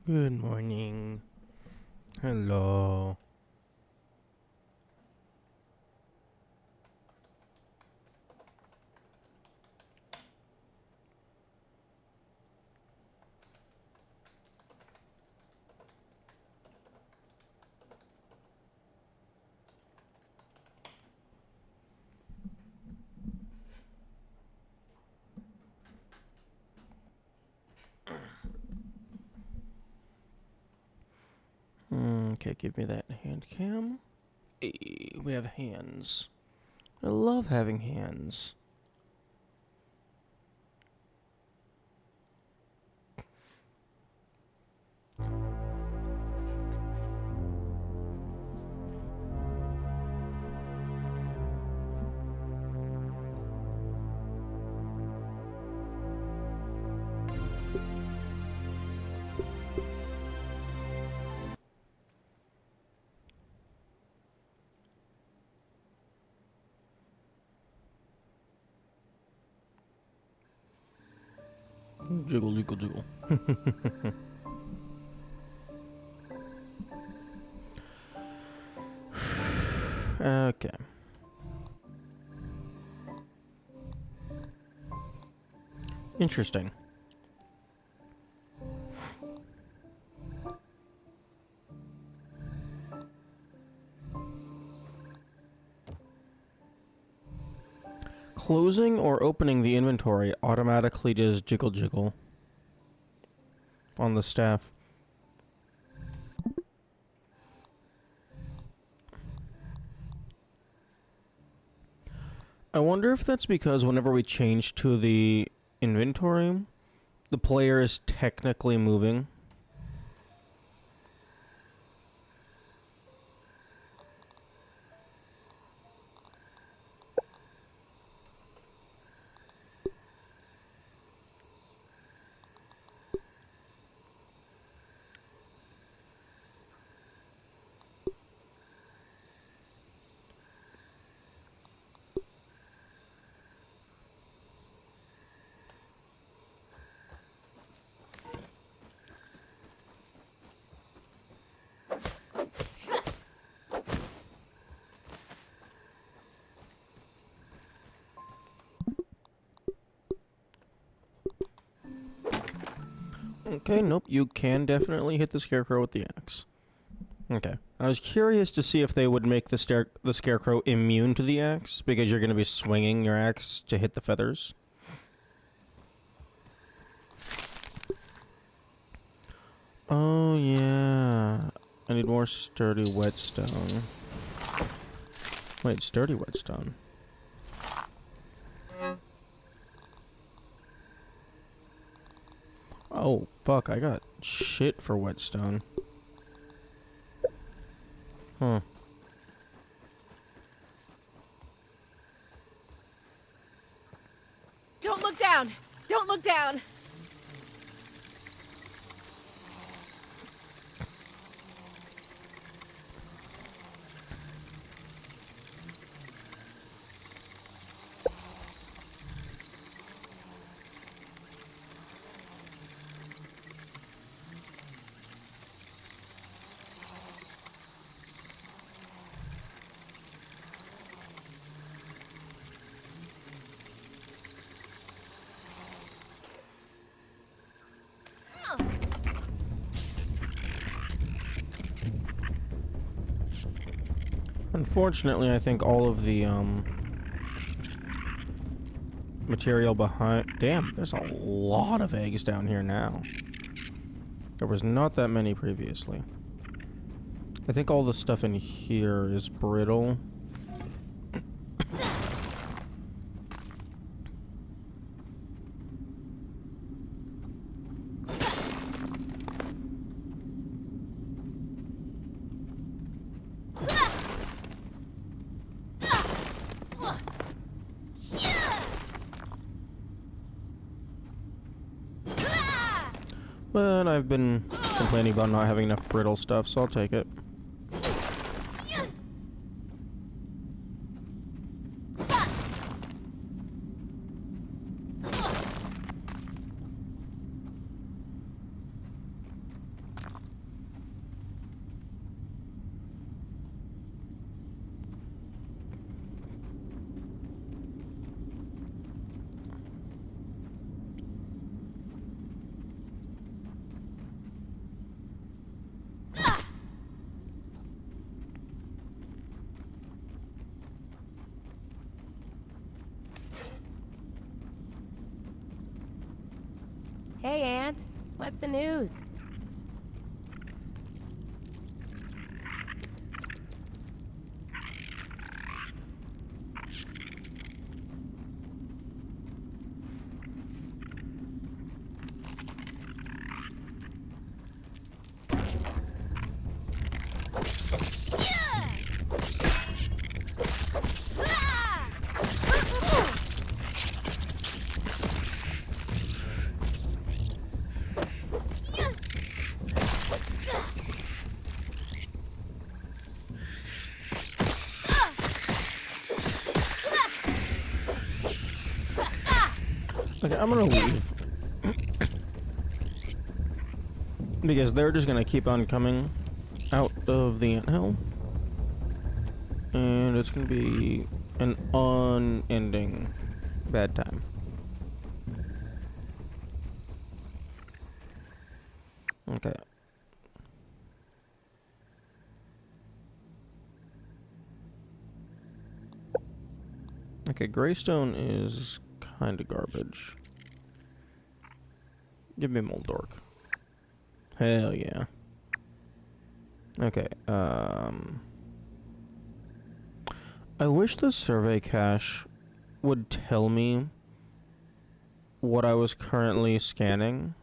Good morning. Hello. Okay, give me that hand cam. Hey, we have hands. I love having hands. Jiggle, jiggle, jiggle. Okay. Interesting. Closing or opening the inventory automatically does jiggle jiggle on the staff. I wonder if that's because whenever we change to the inventory, the player is technically moving. Okay, nope, you can definitely hit the scarecrow with the axe. Okay. I was curious to see if they would make the scarecrow immune to the axe, because you're going to be swinging your axe to hit the feathers. Oh, yeah. I need more sturdy whetstone. Wait, sturdy whetstone. Oh, fuck, I got shit for whetstone. Huh. Don't look down! Don't look down! Unfortunately, I think all of the, material behind... Damn, there's a lot of eggs down here now. There was not that many previously. I think all the stuff in here is brittle. But I've been complaining about not having enough brittle stuff, so I'll take it. Hey, Aunt. What's the news? Okay, I'm gonna leave. Because they're just gonna keep on coming out of the anthill. And it's gonna be an unending bad time. Okay. Okay, Greystone is kind of garbage. Give me Moldork. Hell yeah. Okay, I wish the survey cache would tell me what I was currently scanning.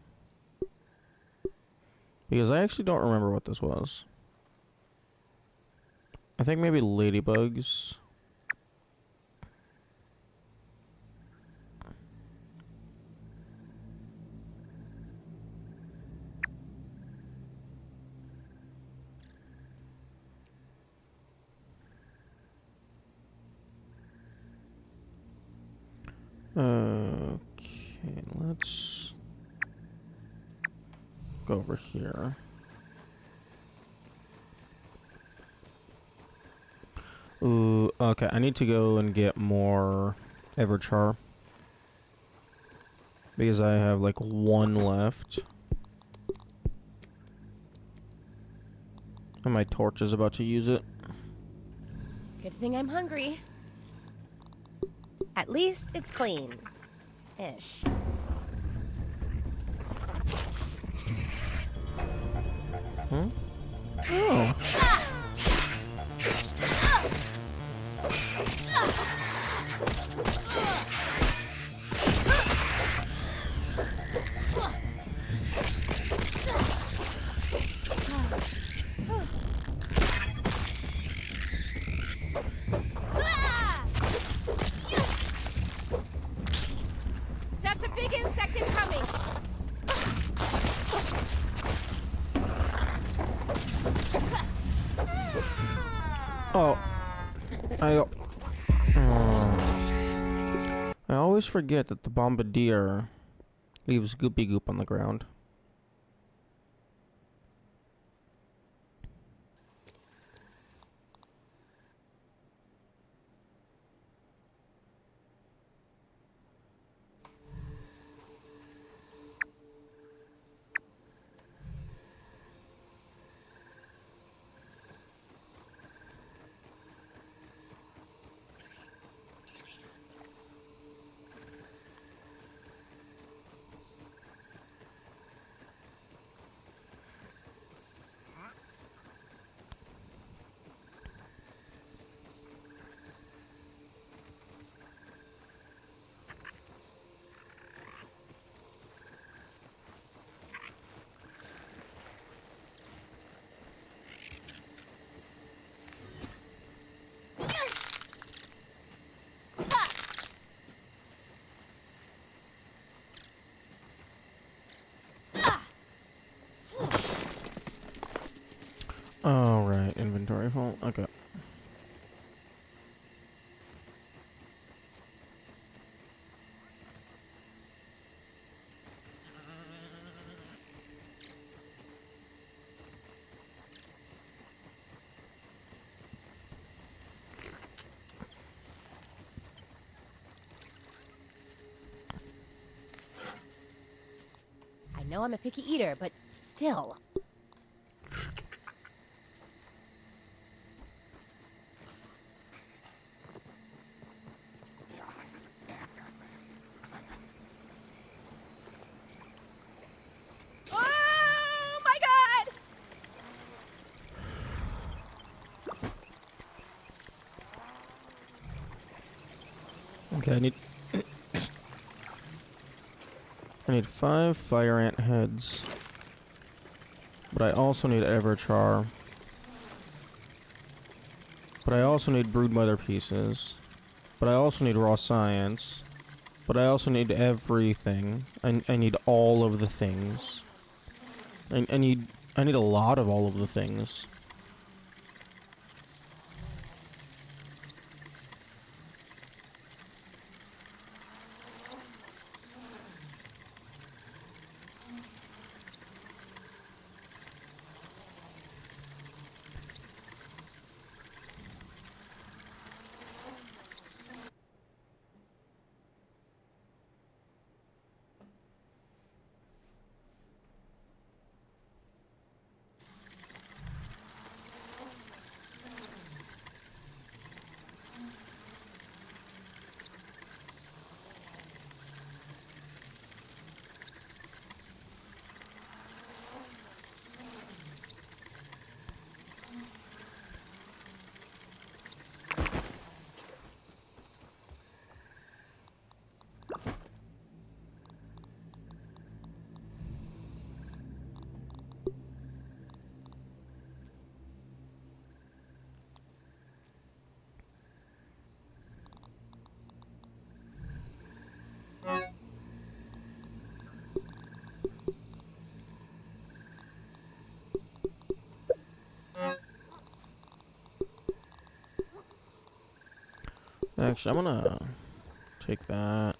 Because I actually don't remember what this was. I think maybe ladybugs. Okay, let's go over here. Ooh, okay, I need to go and get more Everchar. Because I have like one left. And my torch is about to use it. Good thing I'm hungry. At least it's clean. Ish. Hmm? Oh. That's a big insect incoming. Oh. I always forget that the bombardier leaves goopy goop on the ground. Oh, right. Inventory full. Okay. I know I'm a picky eater, but still. Okay, I need 5 fire ant heads. But I also need Everchar. But I also need broodmother pieces. But I also need raw science. But I also need everything. I need all of the things. I need a lot of all of the things. Actually, I'm gonna take that.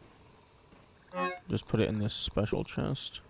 Just put it in this special chest.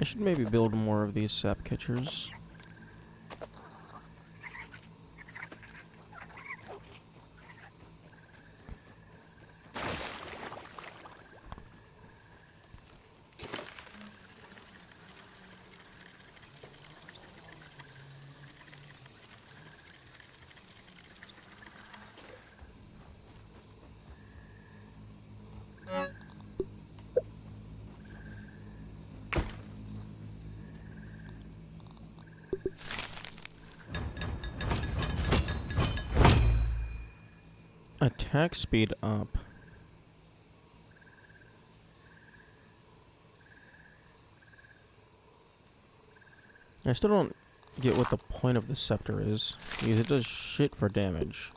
I should maybe build more of these sap catchers. Attack speed up. I still don't get what the point of the scepter is, because it does shit for damage.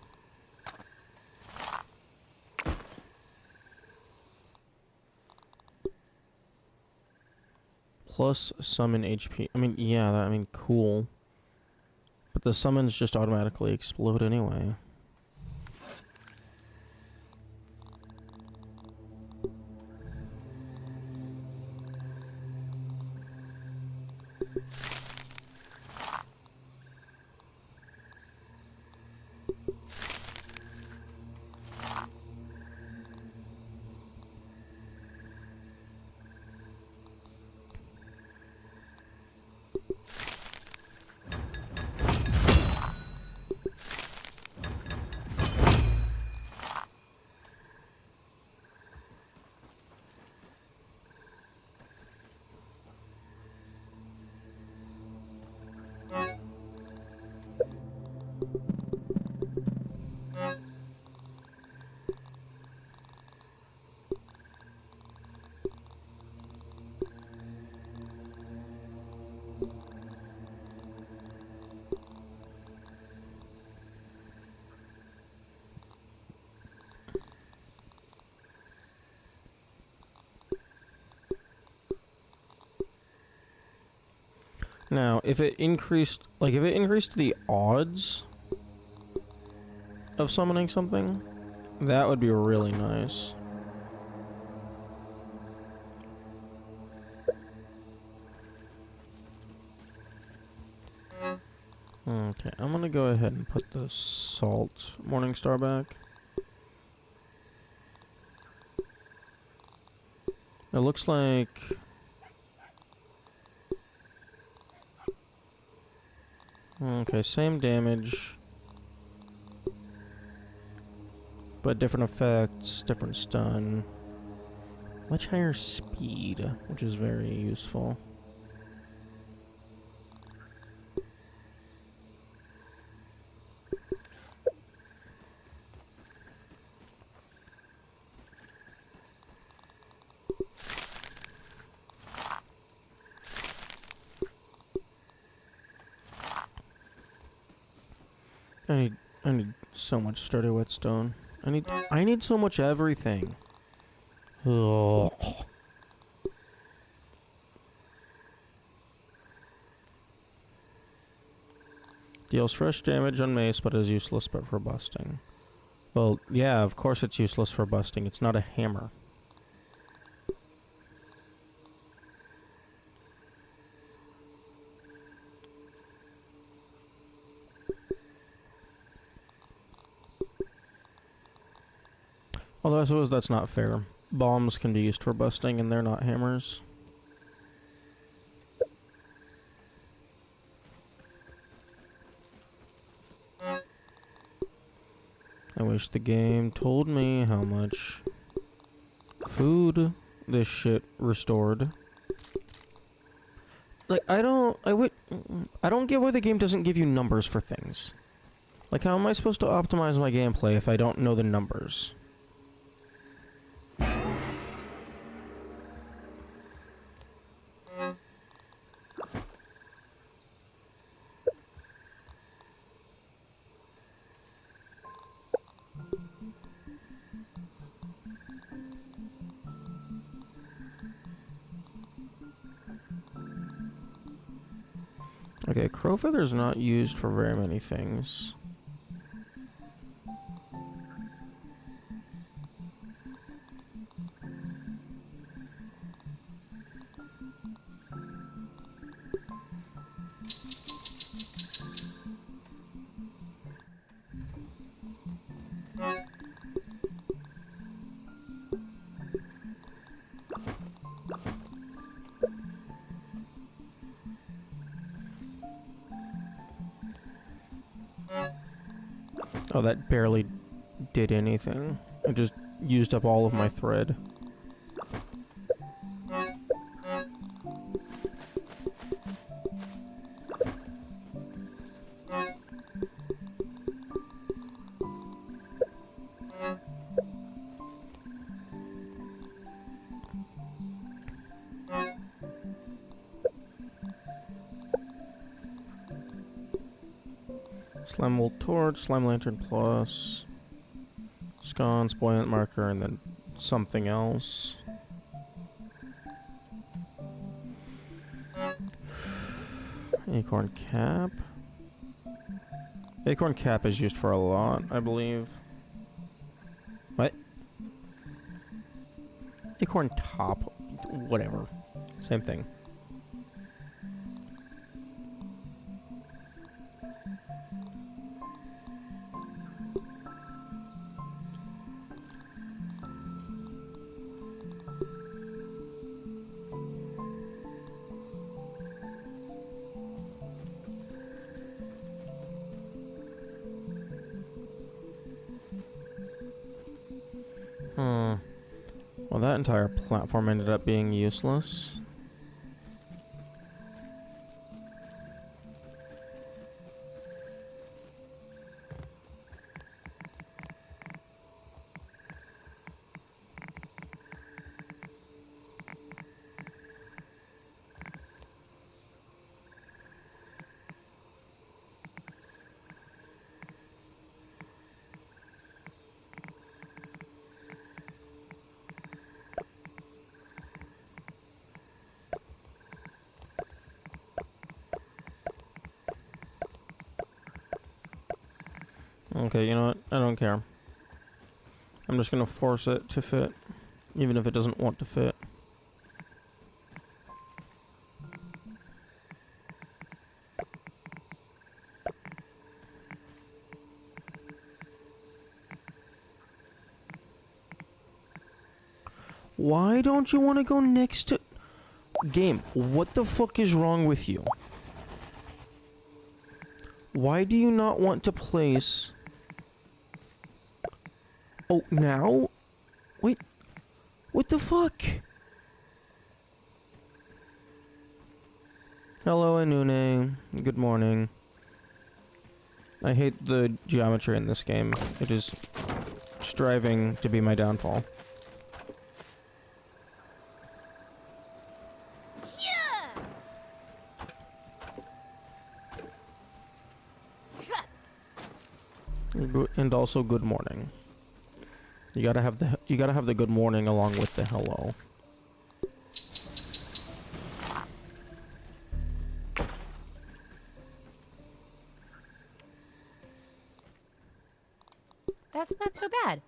Plus summon HP. I mean, yeah, I mean, cool. But the summons just automatically explode anyway. Now, if it increased the odds of summoning something, that would be really nice. Okay, I'm gonna go ahead and put the salt Morningstar back. It looks like... Okay, same damage. But different effects, different stun. Much higher speed, which is very useful. I need so much sturdy whetstone. I need so much everything. Ugh. Deals fresh damage on mace, but is useless but for busting. Well, yeah, of course it's useless for busting. It's not a hammer. Although I suppose that's not fair. Bombs can be used for busting and they're not hammers. I wish the game told me how much food this shit restored. Like, I don't get why the game doesn't give you numbers for things. Like, how am I supposed to optimize my gameplay if I don't know the numbers? Okay, crow feather's not used for very many things. Oh, that barely did anything. It just used up all of my thread. Slime Mold Torch, Slime Lantern Plus, Sconce, Buoyant Marker, and then something else. Acorn Cap. Acorn Cap is used for a lot, I believe. What? Acorn Top. Whatever. Same thing. Well, that entire platform ended up being useless. Okay, you know what? I don't care. I'm just gonna force it to fit, even if it doesn't want to fit. Why don't you want to go next to... Game, what the fuck is wrong with you? Why do you not want to place... Oh, now? Wait. What the fuck? Hello, Anune. Good morning. I hate the geometry in this game. It is striving to be my downfall. And also good morning. You gotta have the good morning along with the hello. That's not so bad.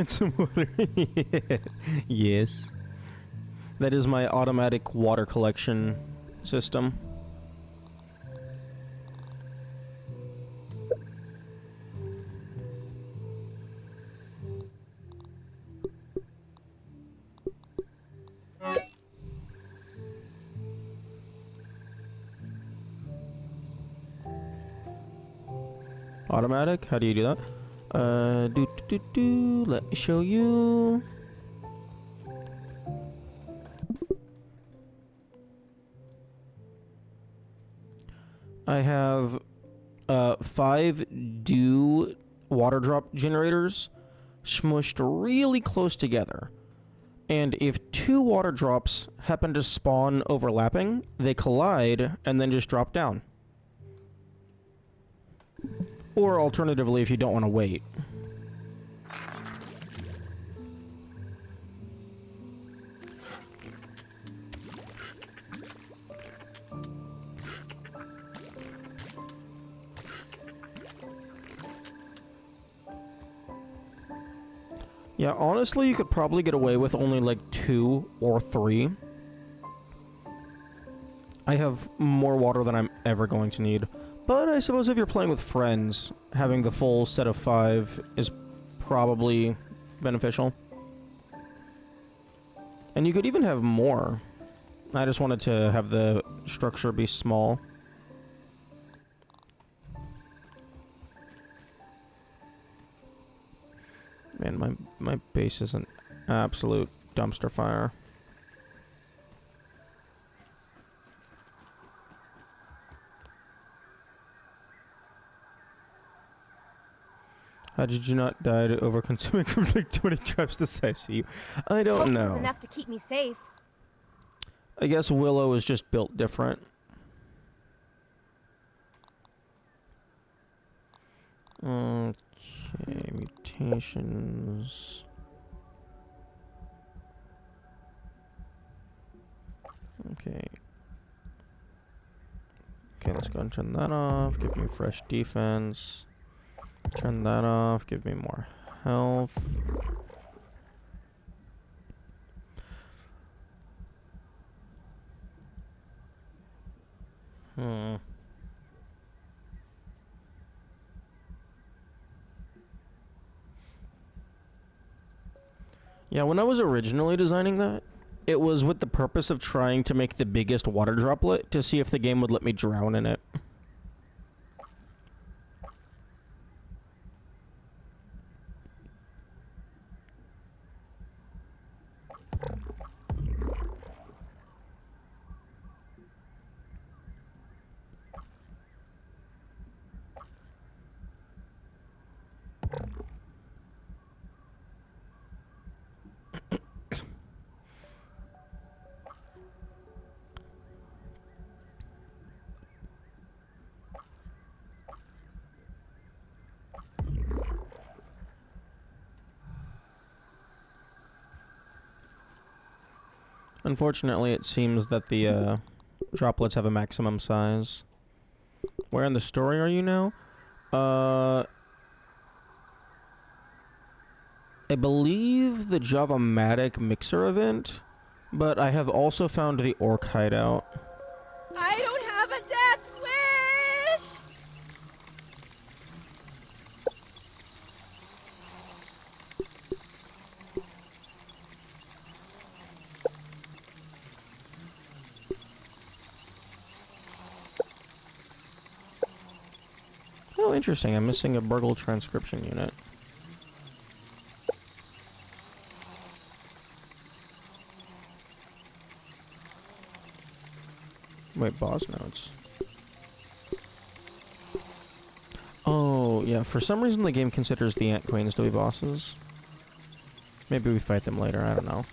It's some water. Yes. That is my automatic water collection system. Automatic? How do you do that? Let me show you. I have 5 dew water drop generators smushed really close together. And if 2 water drops happen to spawn overlapping, they collide and then just drop down. Or alternatively, if you don't want to wait. Yeah, honestly, you could probably get away with only like 2 or 3. I have more water than I'm ever going to need. But I suppose if you're playing with friends, having the full set of 5 is probably beneficial. And you could even have more. I just wanted to have the structure be small. Man, my base is an absolute dumpster fire. How did you not die to overconsuming from like 20 traps the size of you? I don't know. This is enough to keep me safe. I guess Willow is just built different. Okay, mutations. Okay. Okay, let's go and turn that off. Give me fresh defense. Turn that off. Give me more health. Yeah, when I was originally designing that, it was with the purpose of trying to make the biggest water droplet to see if the game would let me drown in it. Unfortunately, it seems that the droplets have a maximum size. Where in the story are you now? I believe the Java-Matic mixer event, but I have also found the orc hideout. I don't have a death wish! Oh, interesting. I'm missing a Burgle transcription unit. Wait, boss notes. Oh, yeah. For some reason, the game considers the Ant Queens to be bosses. Maybe we fight them later. I don't know.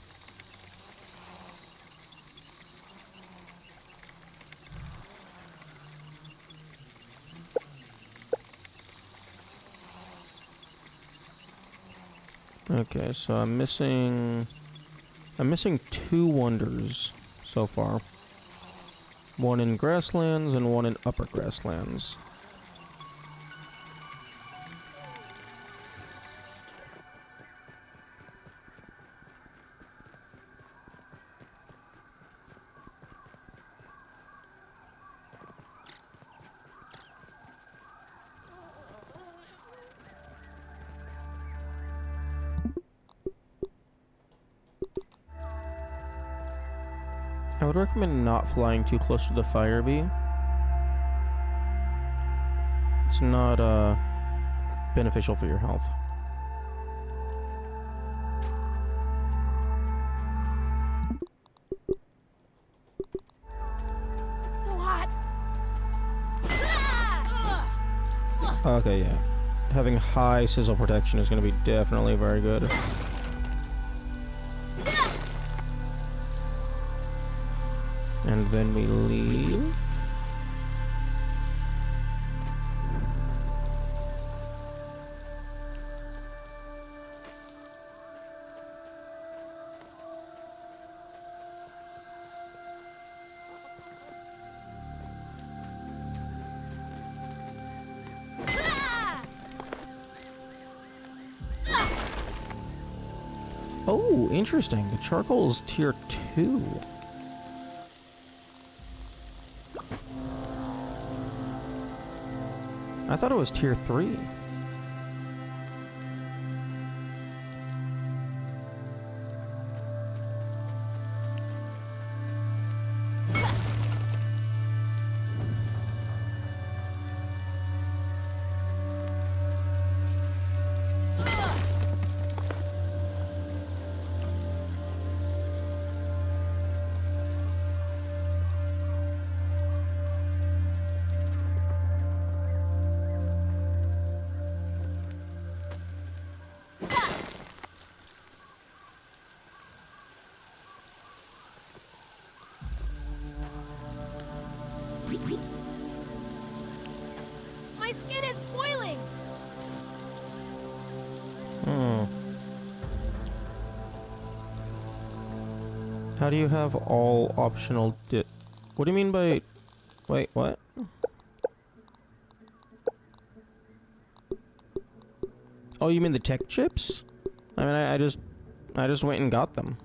Okay, so I'm missing 2 wonders so far. One in Grasslands and one in Upper Grasslands. I would recommend not flying too close to the fire bee. It's not beneficial for your health. It's so hot! Okay, yeah. Having high sizzle protection is going to be definitely very good. And then we leave. Oh, interesting. The charcoal is tier 2. I thought it was tier 3. My skin is boiling! How do you have all optional What do you mean by... Wait, what? Oh, you mean the tech chips? I mean, I just went and got them.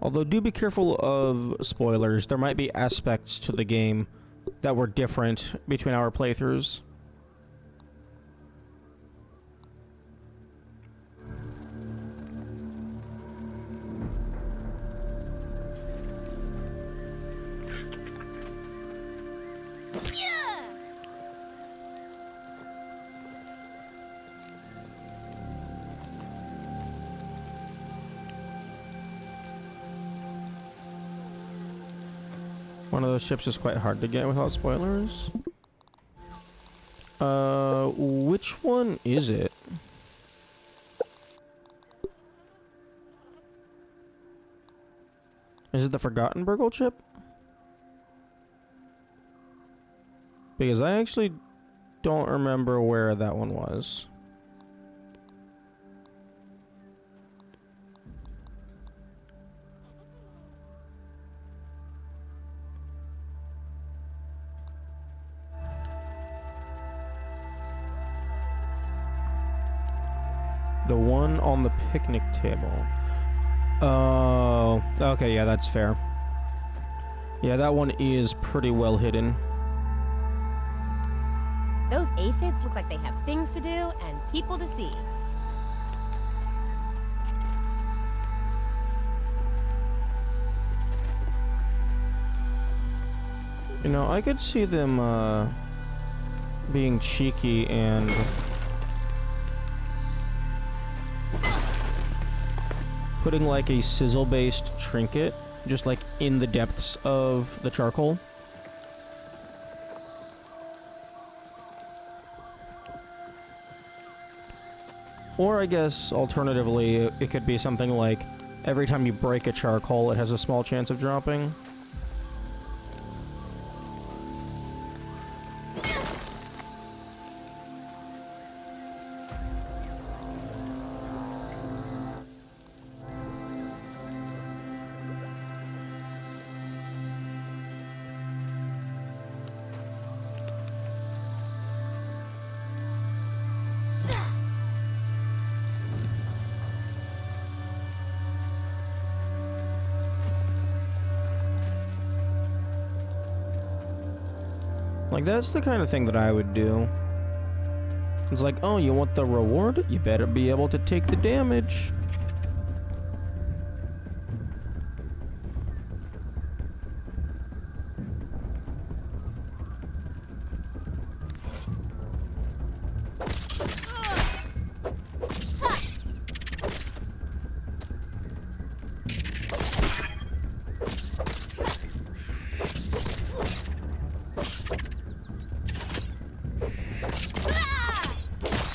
Although, do be careful of spoilers. There might be aspects to the game that were different between our playthroughs. One of those ships is quite hard to get without spoilers. Which one is it? Is it the Forgotten Burgle chip? Because I actually don't remember where that one was. The one on the picnic table. Oh, okay, yeah, that's fair. Yeah, that one is pretty well hidden. Those aphids look like they have things to do and people to see. You know, I could see them, being cheeky and... putting, like, a sizzle-based trinket, just, like, in the depths of the charcoal. Or, I guess, alternatively, it could be something like, every time you break a charcoal, it has a small chance of dropping. Like, that's the kind of thing that I would do. It's like, oh, you want the reward? You better be able to take the damage.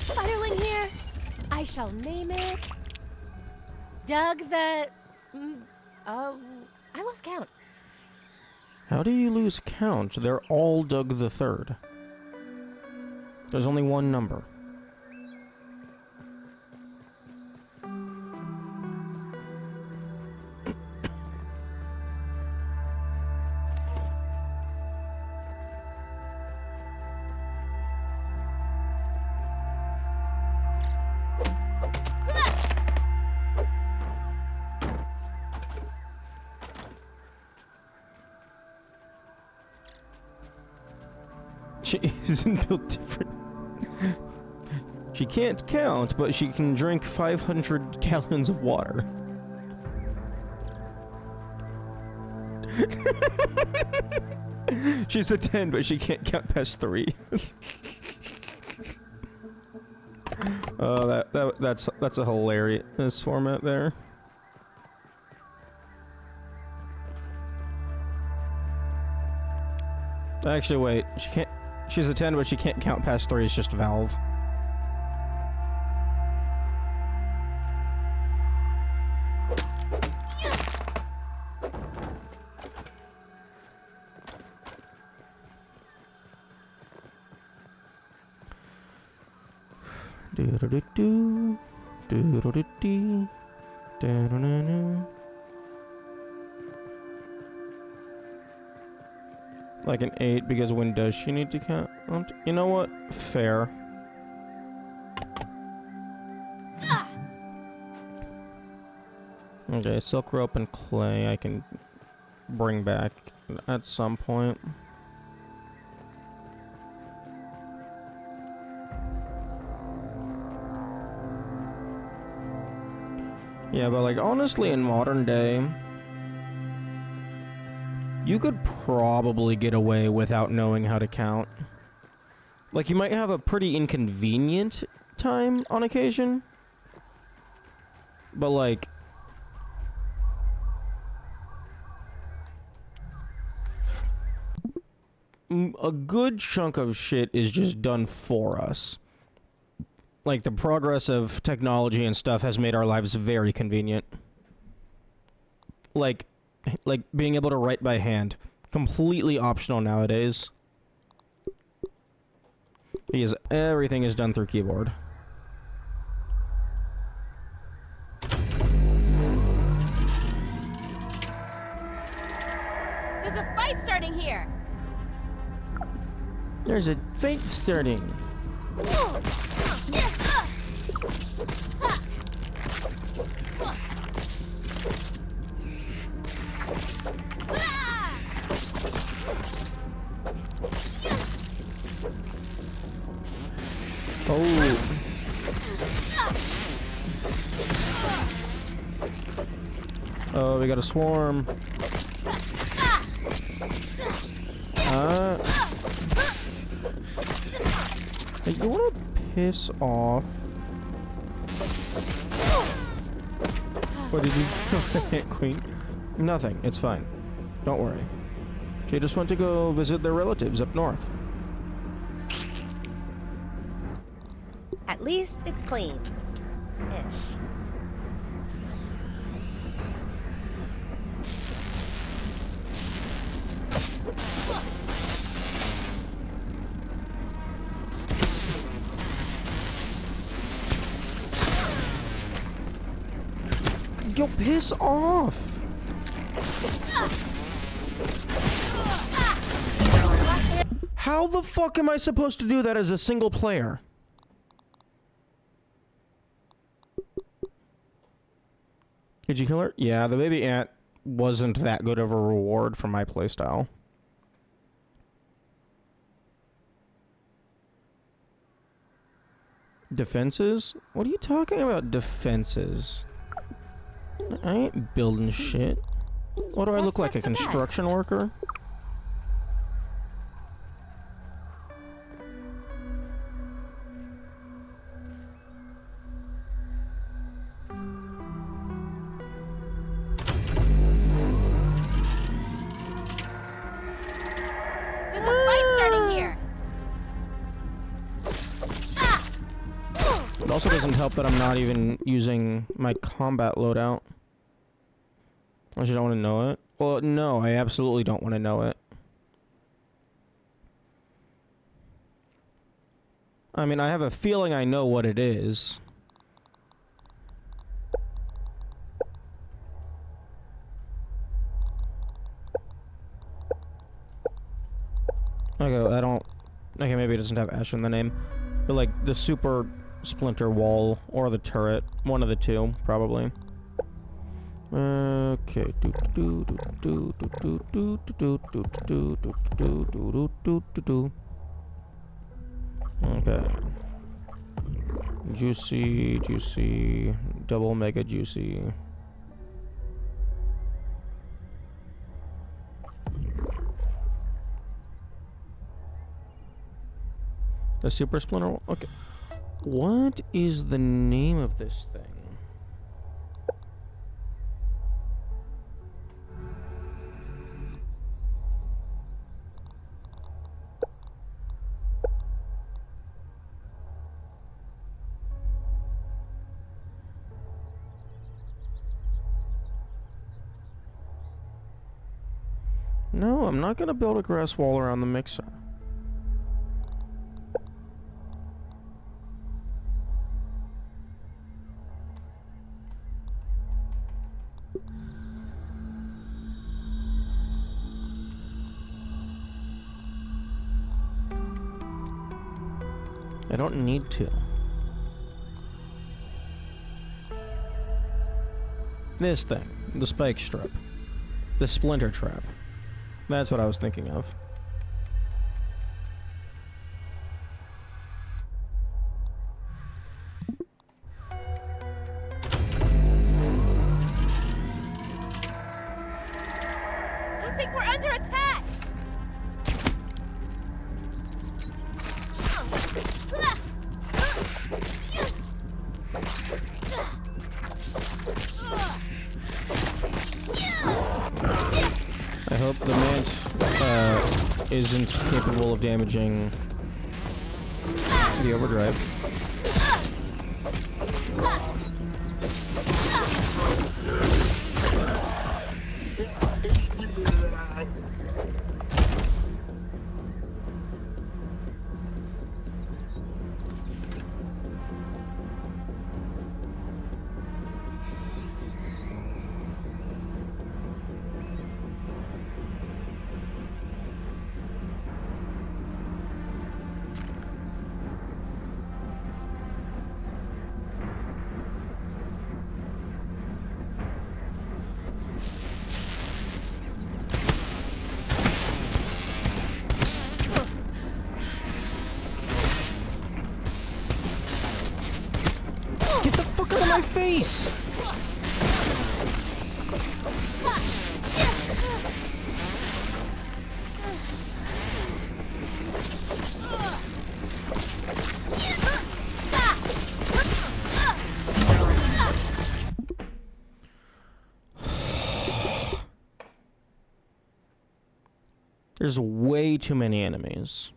Spiderling here. I shall name it Doug the... I lost count. How do you lose count? They're all Doug the Third. There's only one number. She isn't built different. She can't count, but she can drink 500 gallons of water. She's a 10, but she can't count past 3. Oh, that's a hilarious format there. Actually, wait. She can't. She's a 10, but she can't count past 3. It's just Valve. Do-do-do-do. Do-do-do-do. Do-do-do-do. Like an 8, because when does she need to count? You know what? Fair. Okay, silk rope and clay I can bring back at some point. Yeah, but like honestly in modern day, you could probably get away without knowing how to count. Like, you might have a pretty inconvenient time on occasion. But, like... a good chunk of shit is just done for us. Like, the progress of technology and stuff has made our lives very convenient. Like being able to write by hand, completely optional nowadays. Because everything is done through keyboard. There's a fight starting here. There's a fight starting. Oh. Oh, we got a swarm. Hey, you wanna piss off? What did you hit, Queen? Nothing. It's fine. Don't worry. She just went to go visit their relatives up north. At least it's clean. Ish. Yo, piss off! How the fuck am I supposed to do that as a single player? Did you kill her? Yeah, the baby ant wasn't that good of a reward for my playstyle. Defenses? What are you talking about, defenses? I ain't building shit. What do I look like, a construction worker? There's a fight starting here. It also doesn't help that I'm not even using my combat loadout. I just don't want to know it. Well, no, I absolutely don't want to know it. I mean, I have a feeling I know what it is. Okay, I don't... Okay, maybe it doesn't have Ash in the name. But, like, the super splinter wall or the turret. One of the two, probably. Okay. Okay. Juicy, juicy, double mega juicy. The super splinter wall? Okay. What is the name of this thing? No, I'm not gonna build a grass wall around the mixer. I don't need to. This thing, the spike strip, the splinter trap. That's what I was thinking of. I think we're under attack. I hope the Mant isn't capable of damaging the overdrive. my face! There's way too many enemies.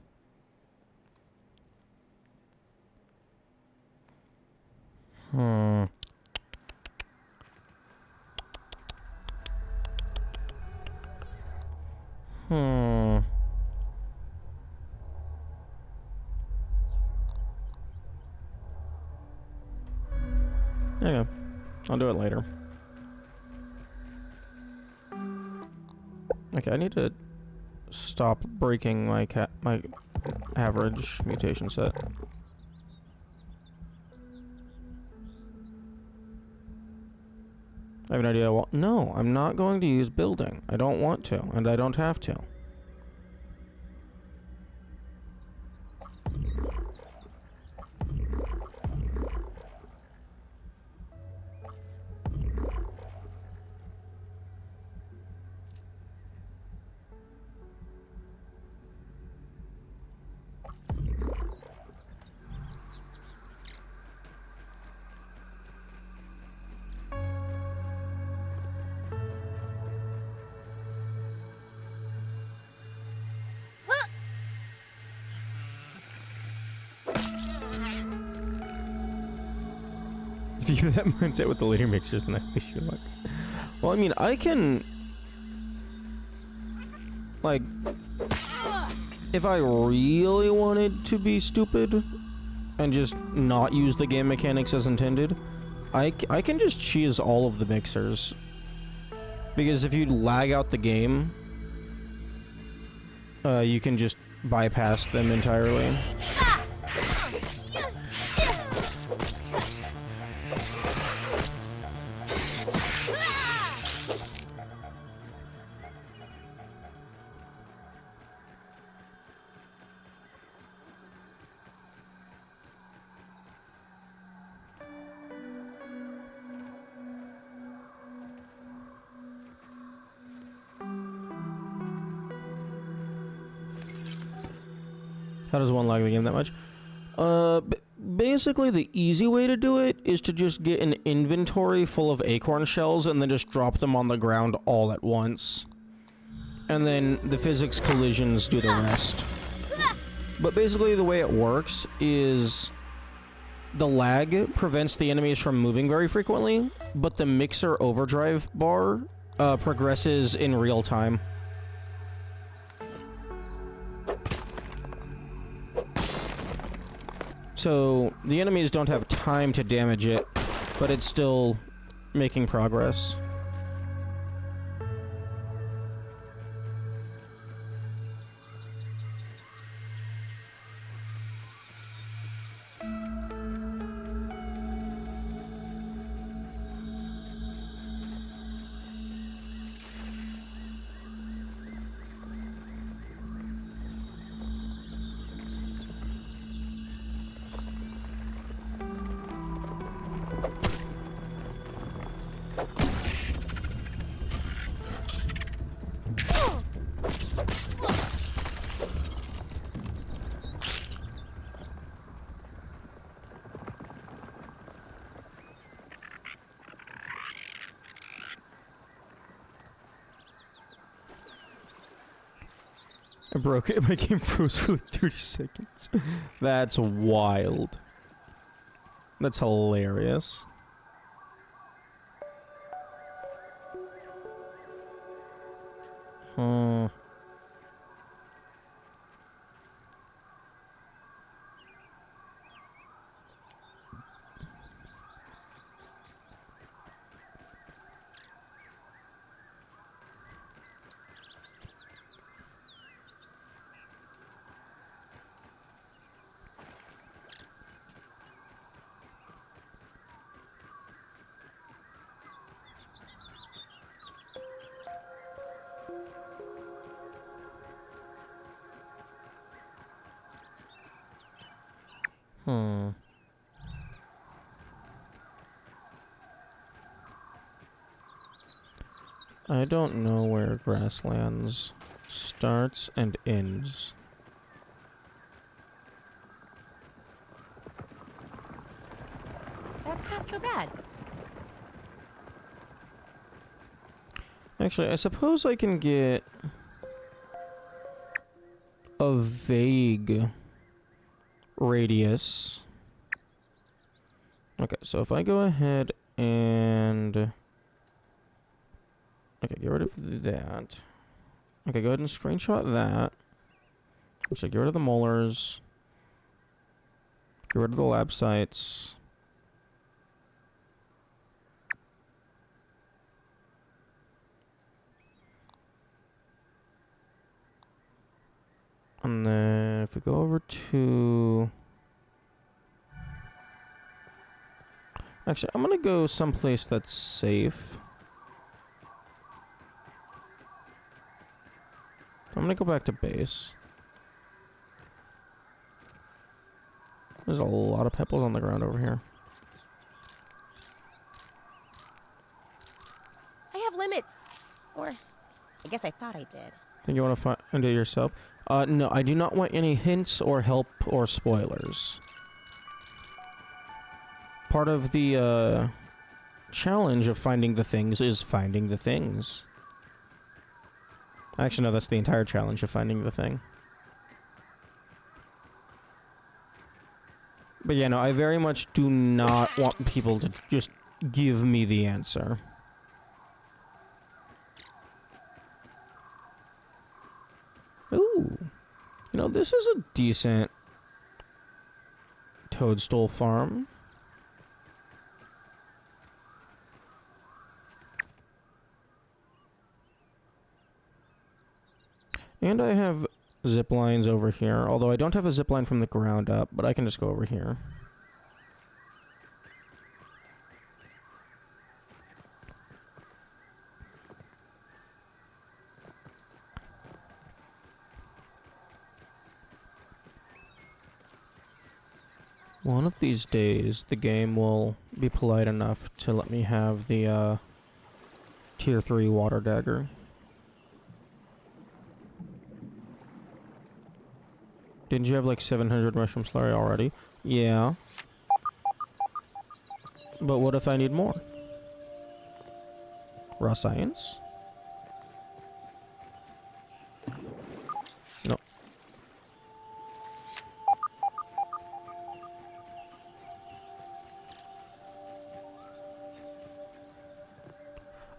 Hmm. Yeah, I'll do it later. Okay, I need to stop breaking my my average mutation set. I have an idea. Well, no, I'm not going to use building. I don't want to, and I don't have to. View that mindset with the later mixers and I wish you luck. Well, I mean, I can... Like... If I really wanted to be stupid and just not use the game mechanics as intended, I can just cheese all of the mixers. Because if you lag out the game, you can just bypass them entirely. How does one lag the game that much? Basically the easy way to do it is to just get an inventory full of acorn shells and then just drop them on the ground all at once. And then the physics collisions do the rest. But basically the way it works is the lag prevents the enemies from moving very frequently, but the mixer overdrive bar progresses in real time. So, the enemies don't have time to damage it, but it's still making progress. I broke it. My game froze for like 30 seconds. That's wild. That's hilarious. I don't know where Grasslands starts and ends. That's not so bad. Actually, I suppose I can get a vague radius. Okay, so if I go ahead and... Okay, get rid of that. Okay, go ahead and screenshot that. So get rid of the molars. Get rid of the lab sites. And then if we go over to... Actually, I'm gonna go someplace that's safe. I'm gonna go back to base. There's a lot of pebbles on the ground over here. I have limits. Or, I guess I thought I did. Think you want to find it yourself? No, I do not want any hints or help or spoilers. Part of the, challenge of finding the things is finding the things. Actually, no, that's the entire challenge of finding the thing. But yeah, no, I very much do not want people to just give me the answer. Ooh. You know, this is a decent toadstool farm. And I have zip lines over here, although I don't have a zip line from the ground up, but I can just go over here. One of these days, the game will be polite enough to let me have the, Tier 3 water dagger. Didn't you have like 700 mushroom slurry already? Yeah. But what if I need more? Raw science? No.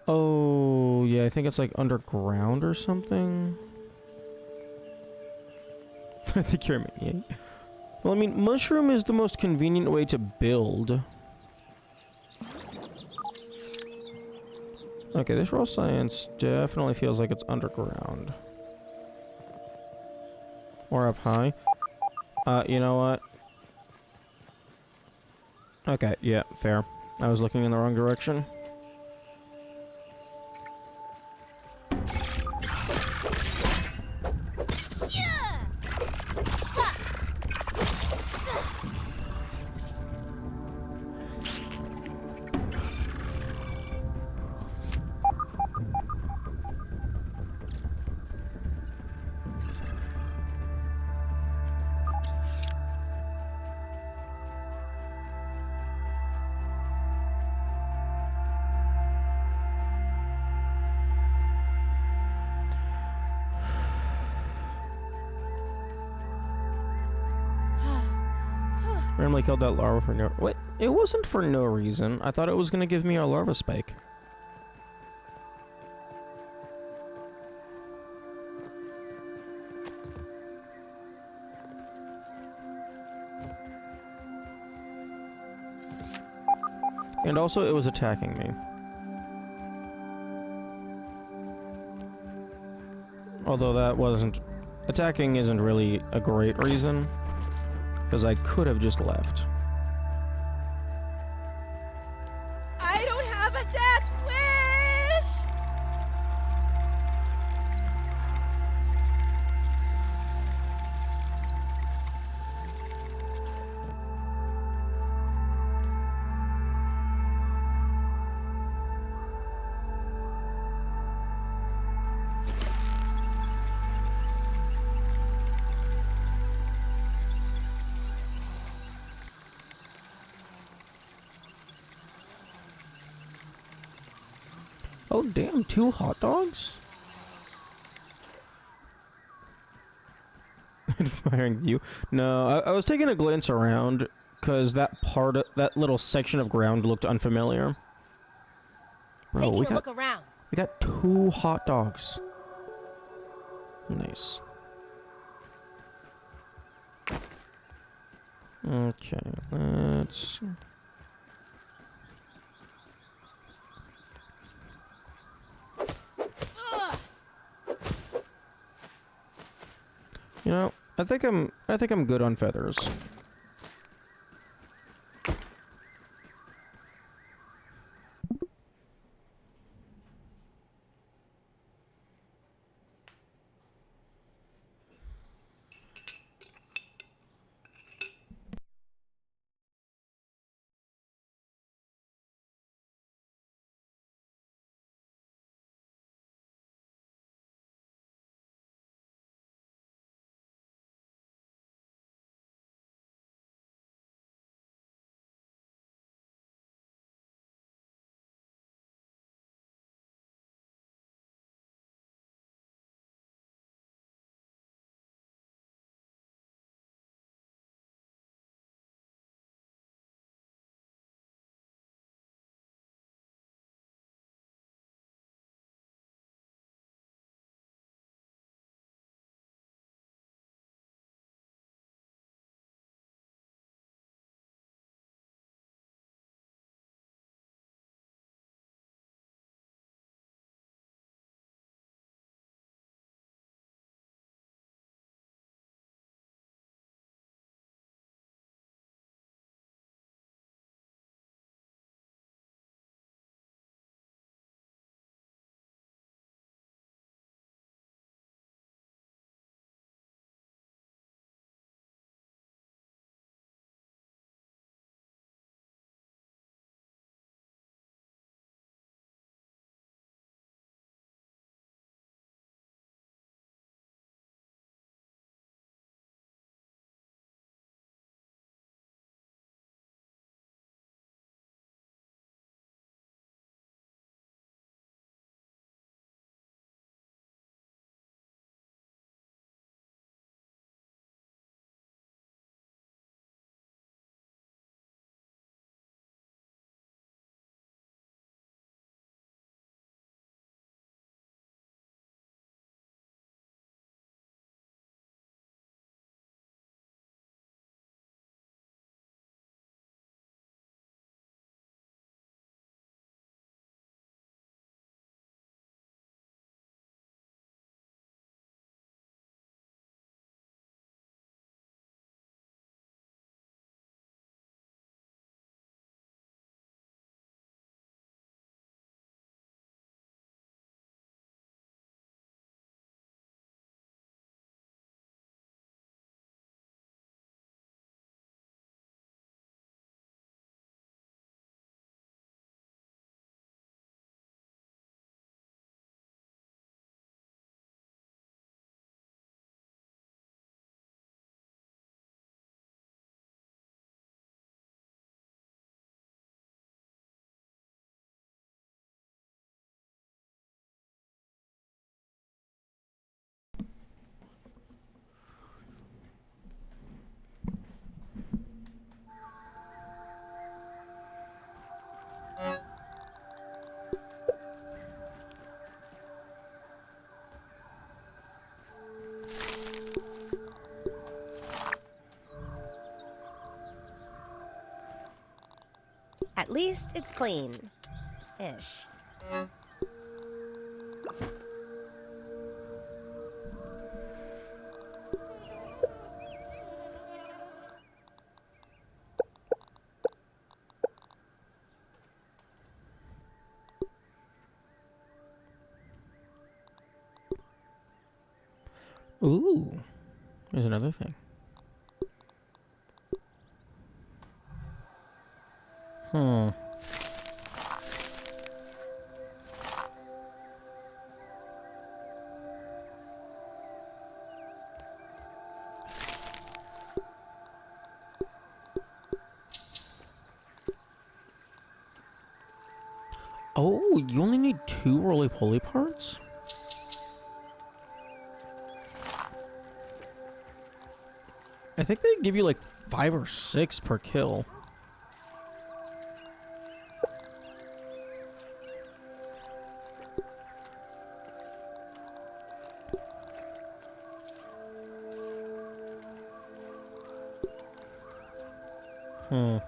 Oh, yeah, I think it's like underground or something. I think you're... Yeah. Well, I mean, mushroom is the most convenient way to build. Okay, this raw science definitely feels like it's underground. Or up high. You know what? Okay, yeah, fair. I was looking in the wrong direction. Randomly killed that larva for no... Wait, it wasn't for no reason. I thought it was gonna give me a larva spike. And also, it was attacking me. Although that wasn't... Attacking isn't really a great reason. Because I could have just left. I don't have a death wish! Oh, damn, 2 hot dogs? Admiring view. No, I was taking a glance around because that little section of ground looked unfamiliar. Bro, Taking a look around. we got 2 hot dogs. Nice. Okay, let's... You know, I think I'm good on feathers. At least it's clean. Ish. Ooh, there's another thing. Hmm. Oh, you only need 2 roly-poly parts? I think they give you like 5 or 6 per kill. Hmm.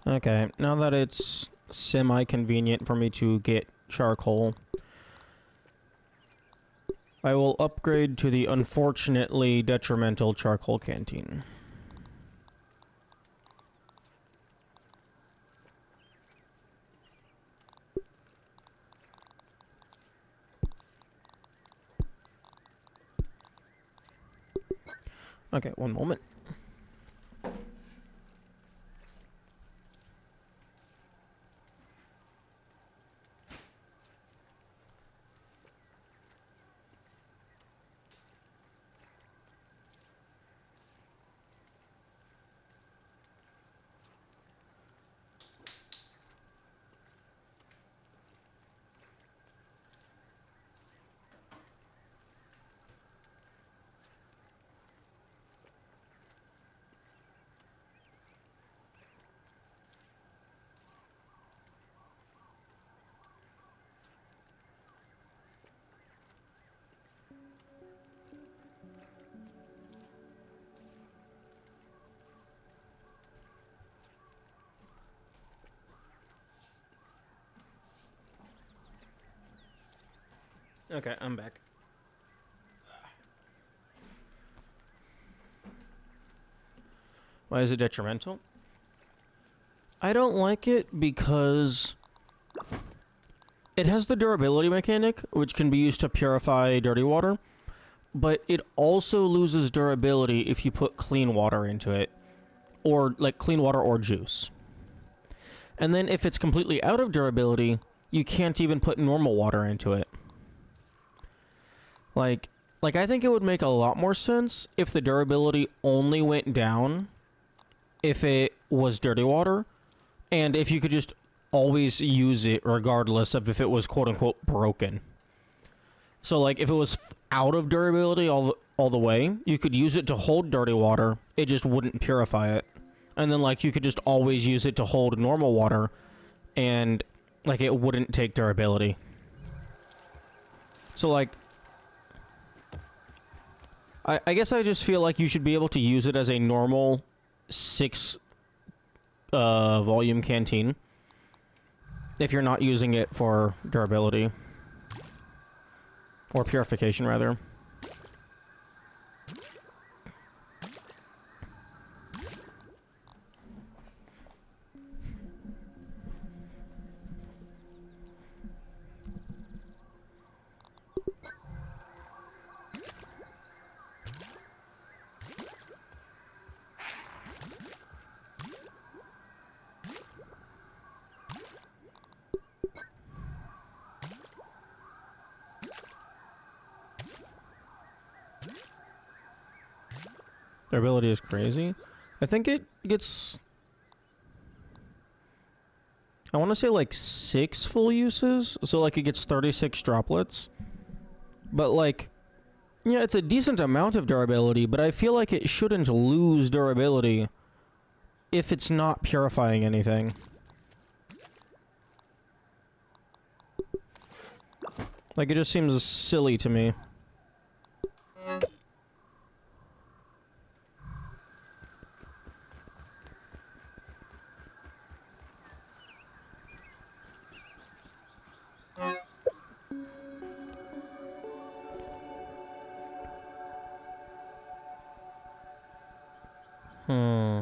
Okay, now that it's semi-convenient for me to get charcoal, I will upgrade to the unfortunately detrimental charcoal canteen. Okay, one moment. Okay, I'm back. Why is it detrimental? I don't like it because it has the durability mechanic, which can be used to purify dirty water, but it also loses durability if you put clean water into it, or like clean water or juice. And then if it's completely out of durability, you can't even put normal water into it. Like I think it would make a lot more sense if the durability only went down if it was dirty water, and if you could just always use it regardless of if it was quote-unquote broken. So like if it was out of durability all the way, you could use it to hold dirty water, it just wouldn't purify it. And then like you could just always use it to hold normal water, and like it wouldn't take durability. So like I guess I just feel like you should be able to use it as a normal 6 volume canteen if you're not using it for durability. Or purification, rather. Their ability is crazy. I think it gets... I want to say like 6 full uses. So like it gets 36 droplets. But like... yeah, it's a decent amount of durability, but I feel like it shouldn't lose durability if it's not purifying anything. Like, it just seems silly to me. Hmm.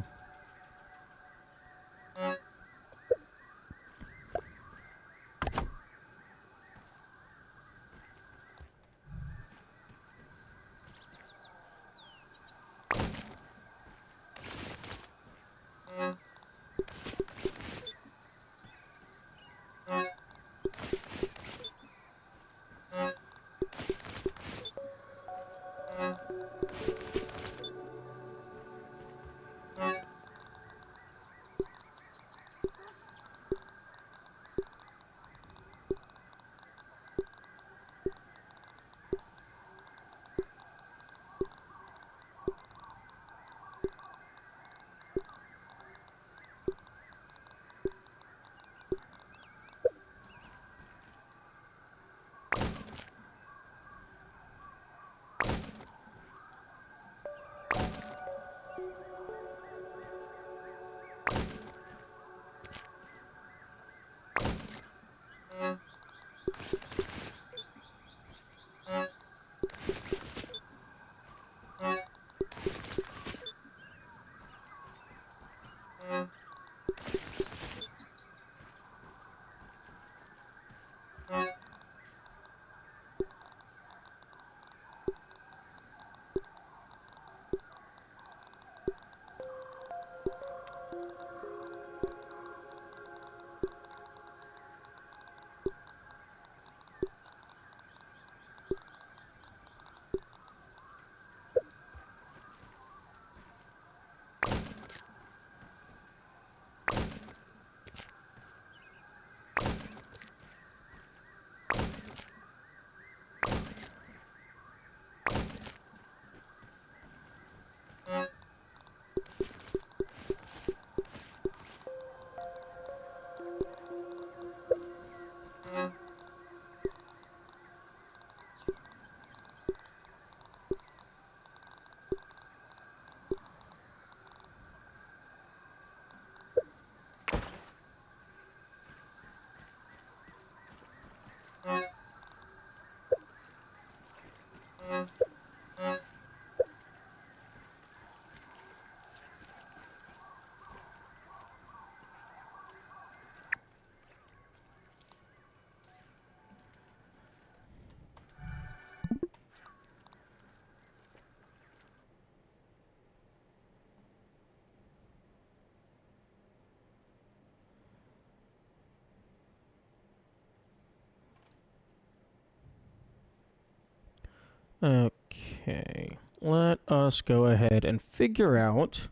Okay. Let us go ahead and figure out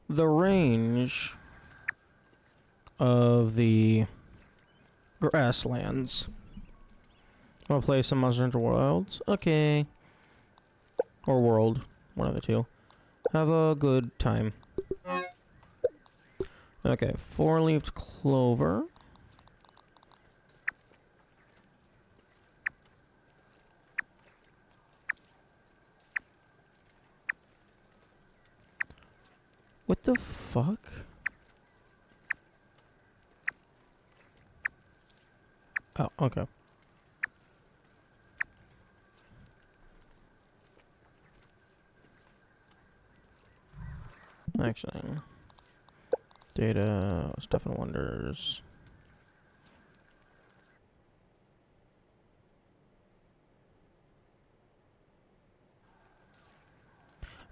the range of the grasslands. Wanna play some Monster Hunter Wilds? Okay. Or World. One of the two. Have a good time. Okay, four-leaved clover. What the fuck? Oh, okay. Actually, data, stuff and wonders.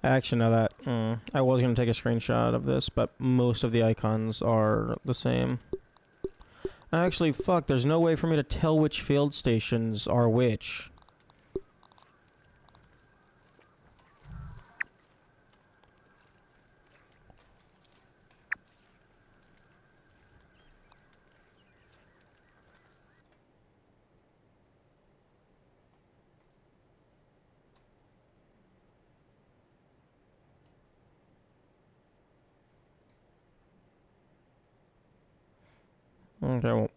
Actually, no, that I was gonna take a screenshot of this, but most of the icons are the same. Actually, fuck, there's no way for me to tell which field stations are which. Okay, well.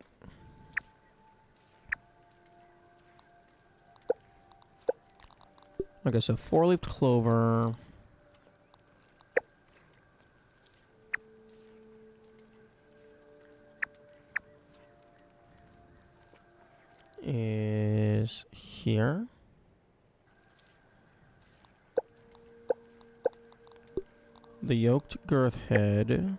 Okay, so four-leaved clover. Is here. The yoked girth head.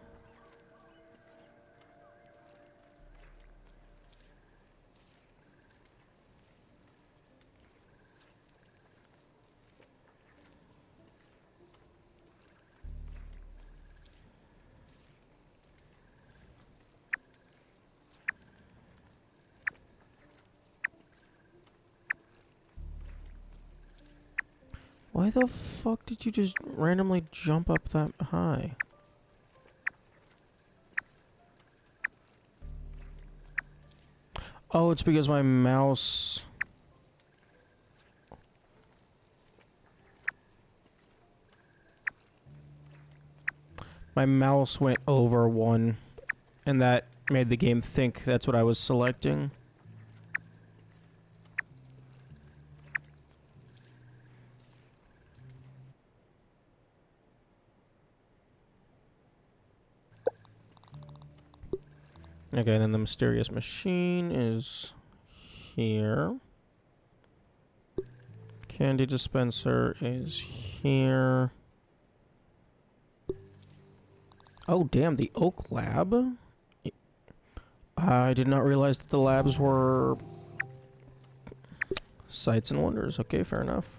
Why the fuck did you just randomly jump up that high? Oh, it's because my mouse... My mouse went over one, and that made the game think that's what I was selecting. Okay, then the mysterious machine is here. Candy dispenser is here. Oh, damn, the Oak Lab? I did not realize that the labs were sights and wonders. Okay, fair enough.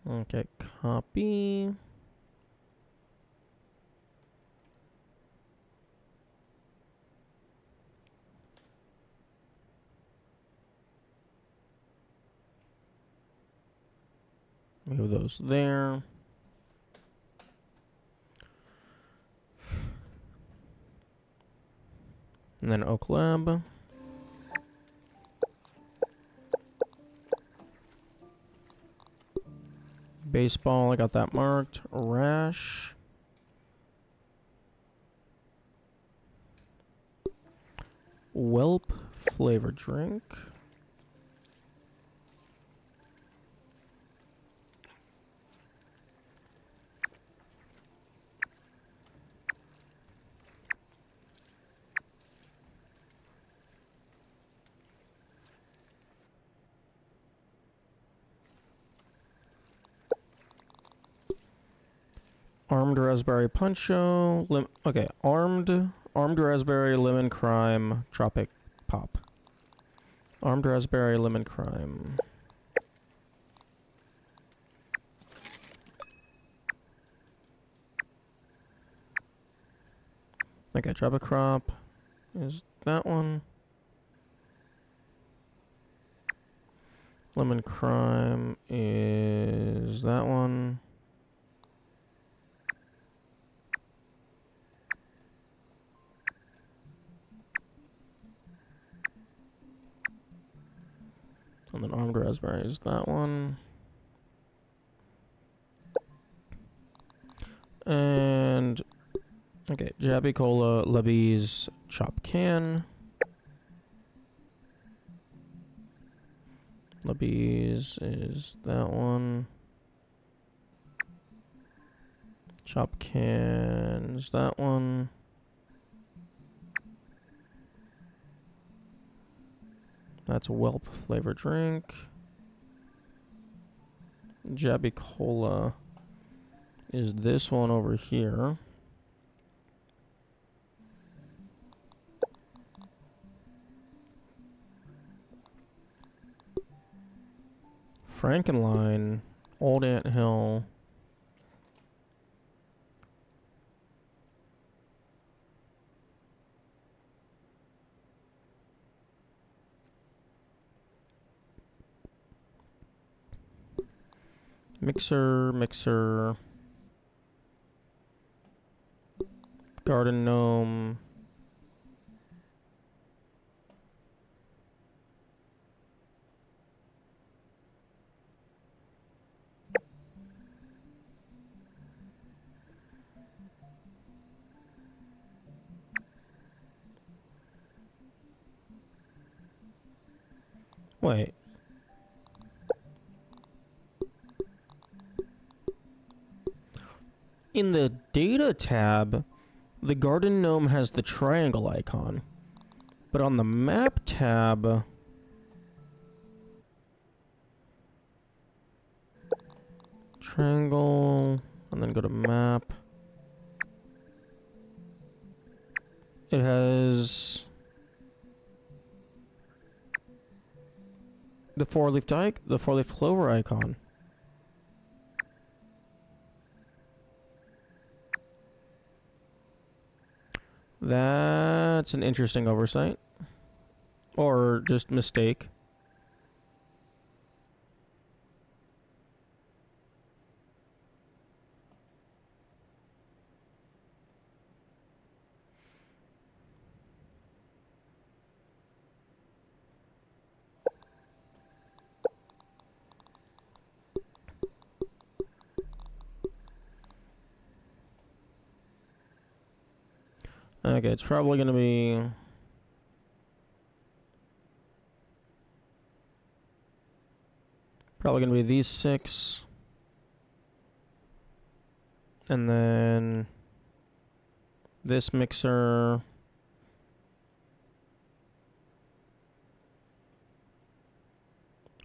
Okay, copy. Move those there. And then Oak Lab. Baseball, I got that marked. Rash. Whelp flavor drink. Armed raspberry poncho. Okay, armed raspberry lemon crime tropic pop. Armed raspberry lemon crime. Okay, tropic crop is that one. Lemon crime is that one. And then armed raspberry is that one. And okay, Jabby Cola, Lebby's Chop Can. Lebby's is that one. Chop Can is that one. That's a Whelp flavor drink. Jabby Cola is this one over here. Frankenline, Old Ant Hill. Mixer. Garden Gnome. Wait. In the data tab, the Garden Gnome has the triangle icon. But on the map tab, triangle, and then go to map. It has the four-leaf clover icon. That's an interesting oversight. Or just mistake. Okay, it's probably gonna be... Probably gonna be these 6. And then... this mixer...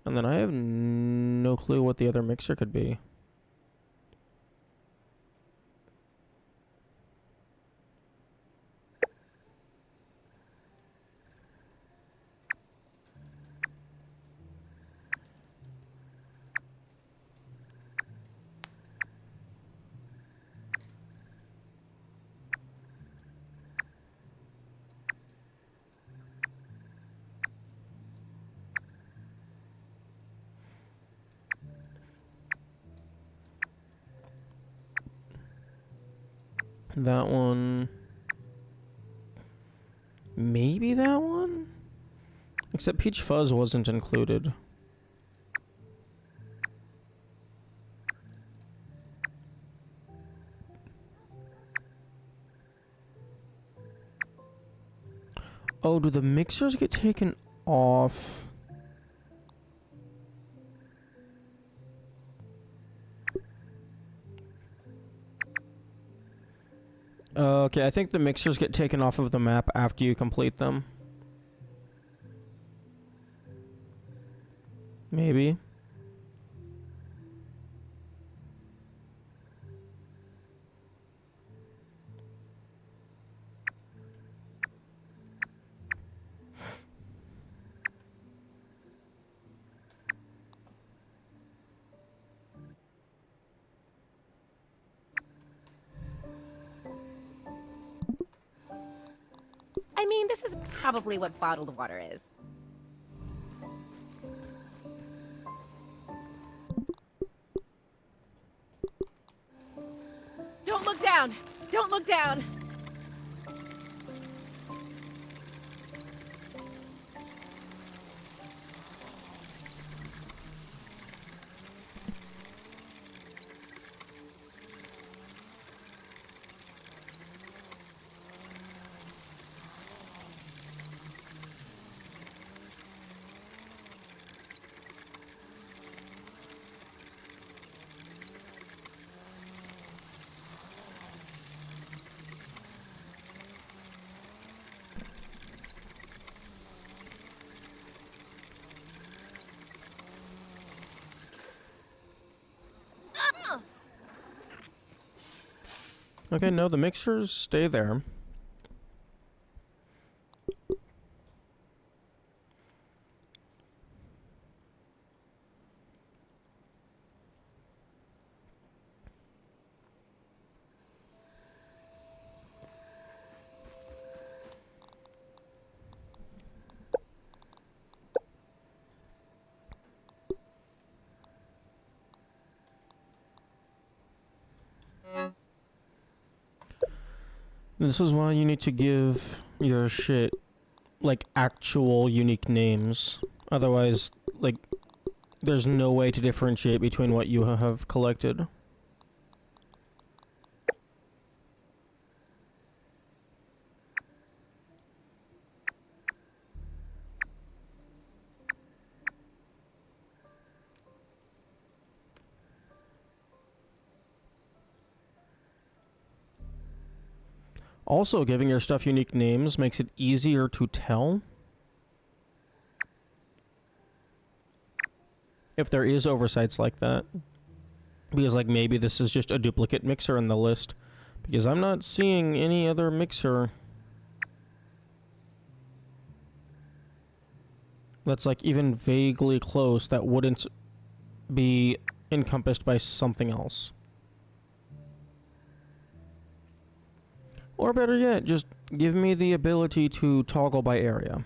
And then I have no clue what the other mixer could be. That one. Maybe that one? Except Peach Fuzz wasn't included. Oh, do the mixers get taken off? Okay, I think the mixers get taken off of the map after you complete them. Maybe. mean, this is probably what bottled water is. Don't look down! Don't look down! Okay, no, the mixers stay there. This is why you need to give your shit, like, actual unique names. Otherwise, like, there's no way to differentiate between what you have collected. Also, giving your stuff unique names makes it easier to tell if there is oversights like that. Because, like, maybe this is just a duplicate mixer in the list. Because I'm not seeing any other mixer that's, like, even vaguely close that wouldn't be encompassed by something else. Or better yet, just give me the ability to toggle by area.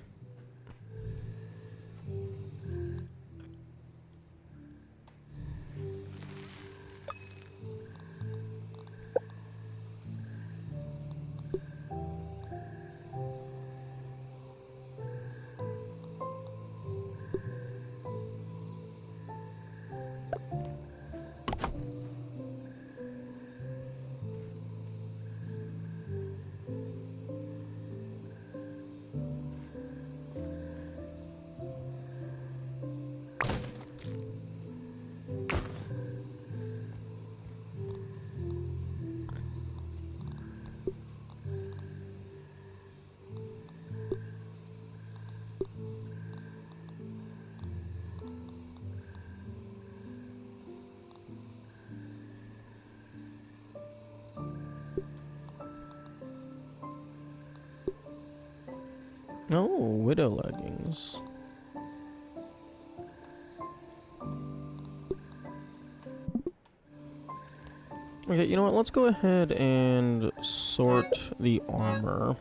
Oh, widow leggings. Okay, you know what? Let's go ahead and sort the armor.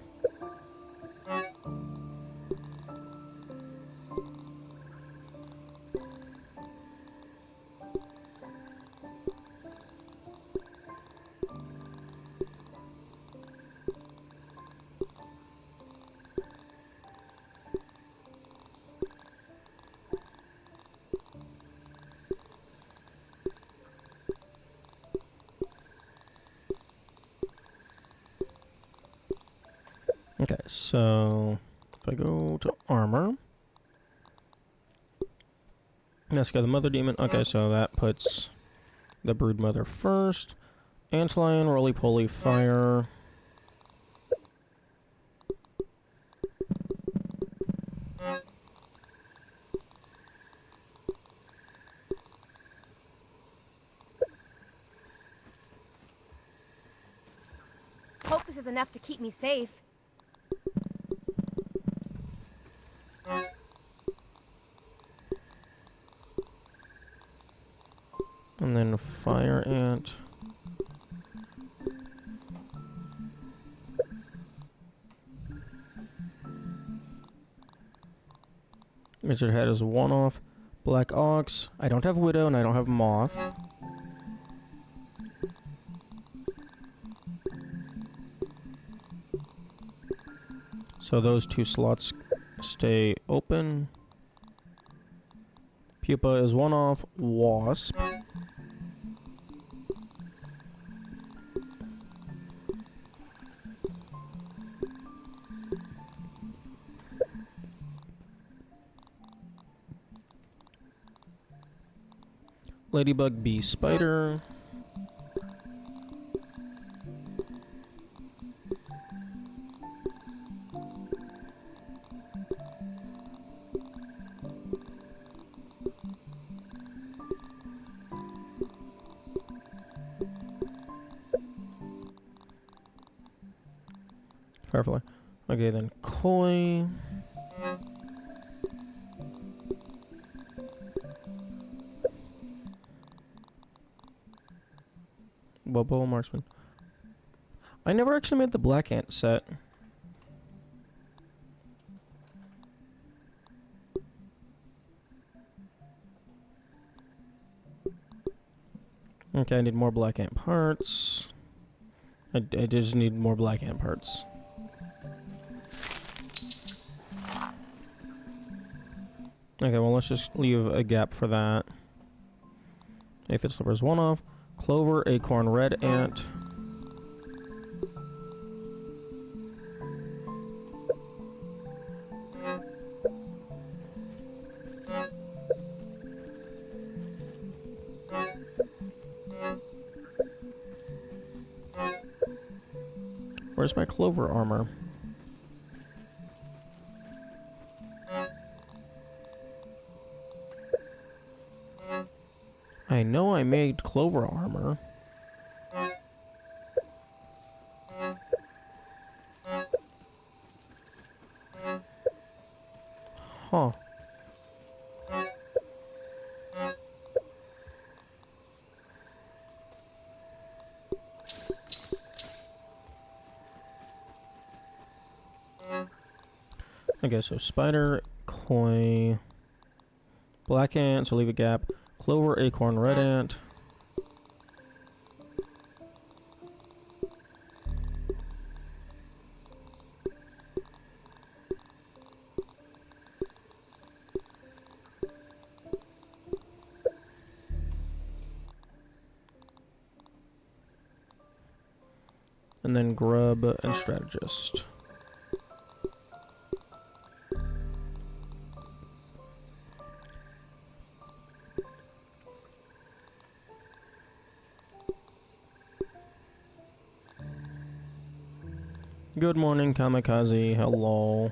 Okay, so if I go to armor, let's go the mother demon. Okay, so that puts the brood mother first. Antlion, roly-poly, fire. Hope this is enough to keep me safe. And then fire ant. Wizard Hat is 1 off. Black Ox. I don't have Widow and I don't have Moth. So those 2 slots stay open. Pupa is 1 off. Wasp. Ladybug, Bee, Spider. Firefly. Okay, then Koi. Bubble Marksman. I never actually made the Black Ant set. Okay, I need more Black Ant parts. I just need more Black Ant parts. Okay, well, let's just leave a gap for that. Aphid Slipper's 1 off. Clover, Acorn, Red Ant. Where's my Clover armor? I know I made Clover armor. Huh. Okay, so Spider, Koi, Black Ant, so leave a gap. Clover, Acorn, Red Ant. And then Grub and Strategist. Good morning, Kamikaze. Hello.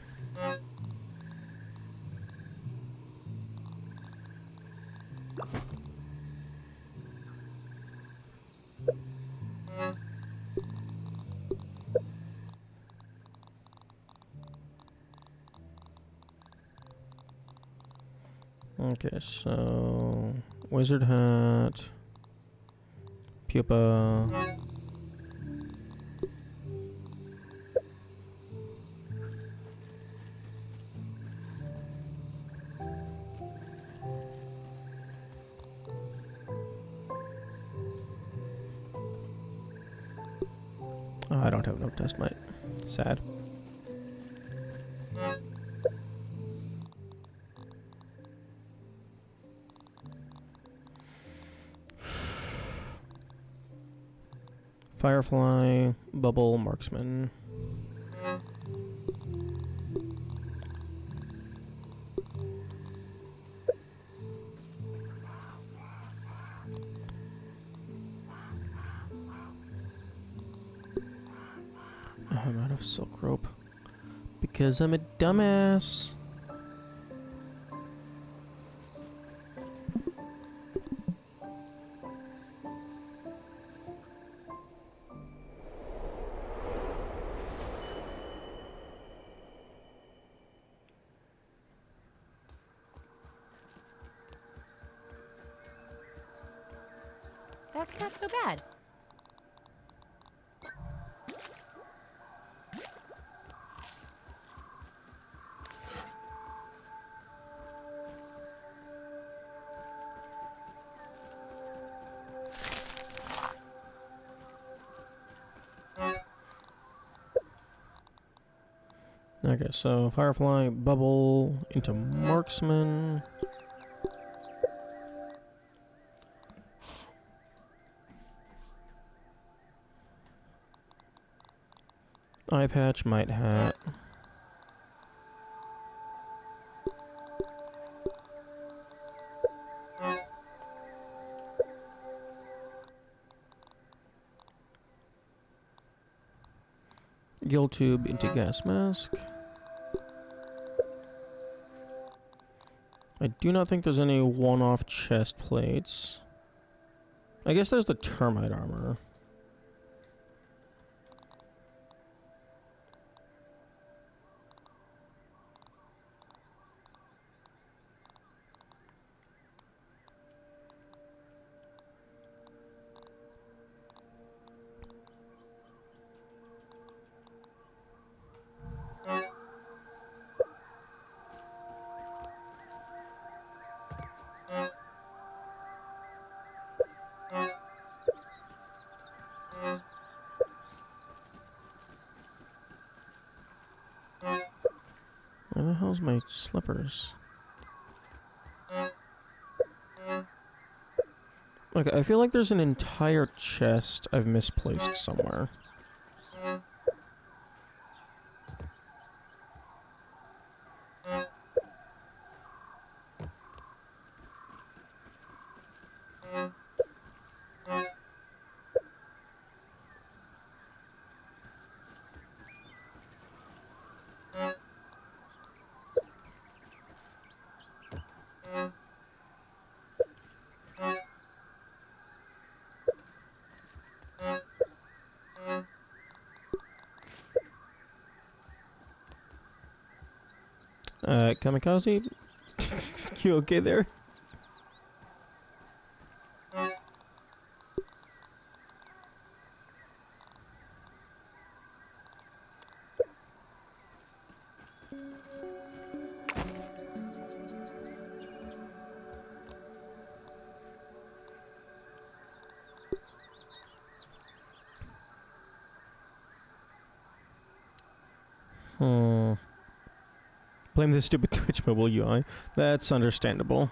Okay, so Wizard Hat, Pupa. Oh, I don't have no test mite. Sad. Firefly, Bubble, Marksman. I'm out of silk rope. Because I'm a dumbass. That's not so bad. Okay, so Firefly, Bubble, into Marksman. Eye Patch, Might Hat. Gill Tube into Gas Mask. I do not think there's any one-off chest plates. I guess there's the Termite Armor. Where the hell's my slippers? Okay, I feel like there's an entire chest I've misplaced somewhere. Kamikaze? You okay there? Hmm. Blame the stupid Twitch mobile UI. That's understandable.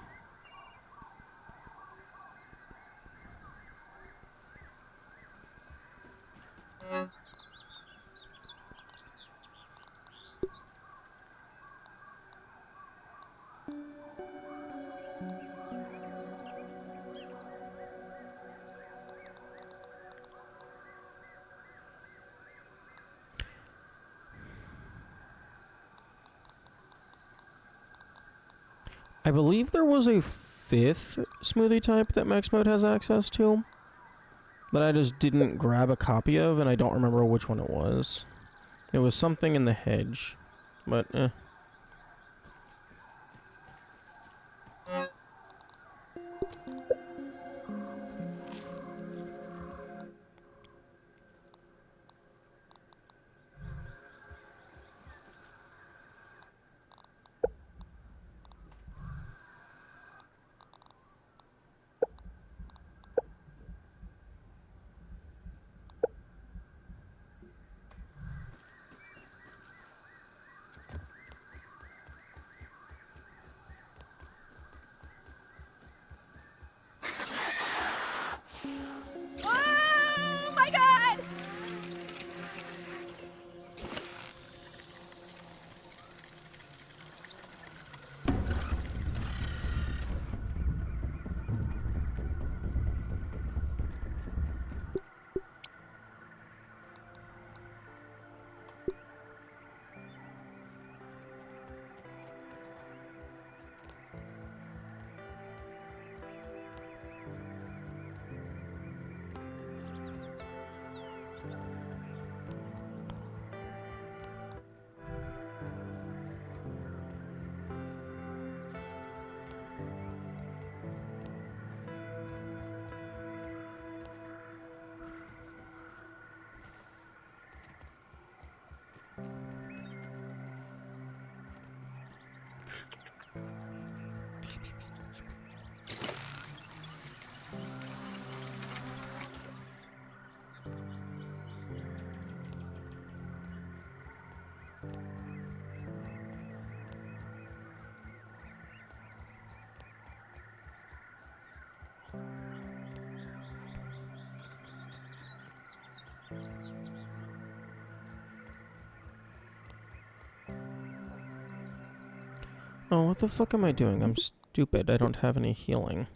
I believe there was a 5th smoothie type that Max Mode has access to that I just didn't grab a copy of, and I don't remember which one it was. It was something in the hedge, but eh. Oh, what the fuck am I doing? I'm stupid. I don't have any healing.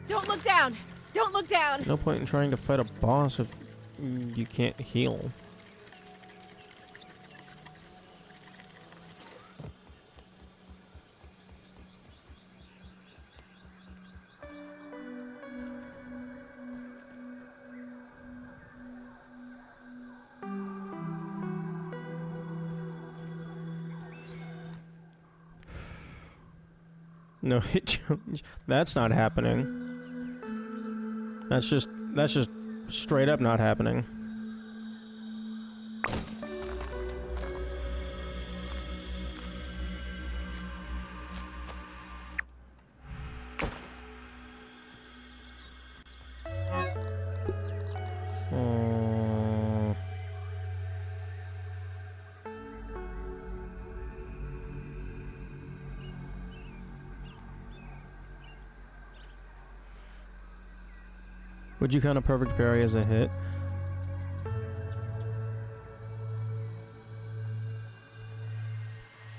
Don't look down! Don't look down! No point in trying to fight a boss if you can't heal. No hit challenge. That's not happening. That's just straight up not happening. Would you count a perfect parry as a hit?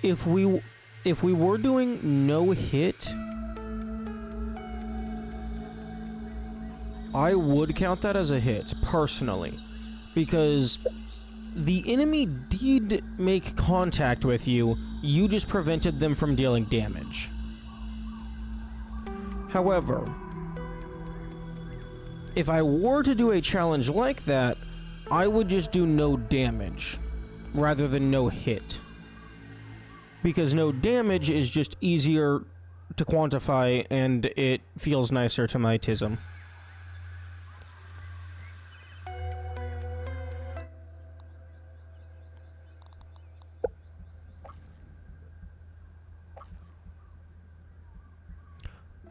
If we were doing no hit, I would count that as a hit, personally. Because the enemy did make contact with you, you just prevented them from dealing damage. However, if I were to do a challenge like that, I would just do no damage, rather than no hit. Because no damage is just easier to quantify, and it feels nicer to my tism.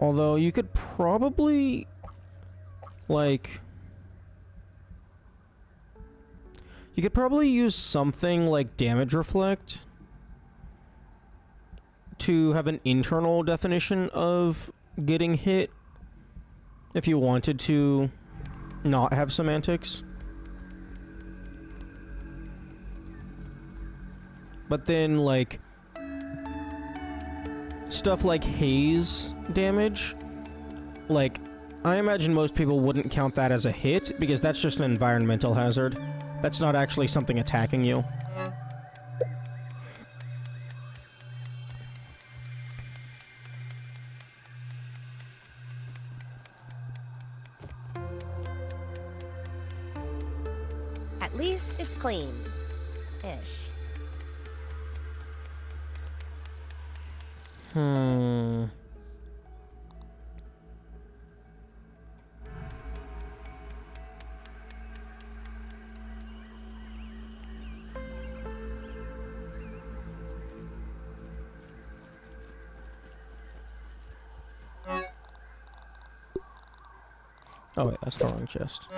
Although, you could probably... like, you could probably use something like damage reflect to have an internal definition of getting hit if you wanted to not have semantics. But then, like, stuff like haze damage, like, I imagine most people wouldn't count that as a hit, because that's just an environmental hazard. That's not actually something attacking you. At least it's clean-ish. Oh wait, that's the wrong chest.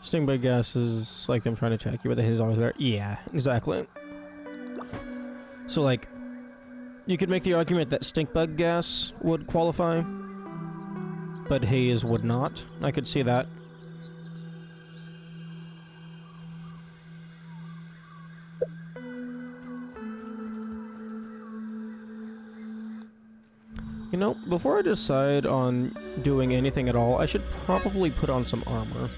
Stingbug gas is like them trying to attack you, but the hit is always there. Yeah, exactly. So like, you could make the argument that stinkbug gas would qualify, but haze would not. I could see that. You know, before I decide on doing anything at all, I should probably put on some armor.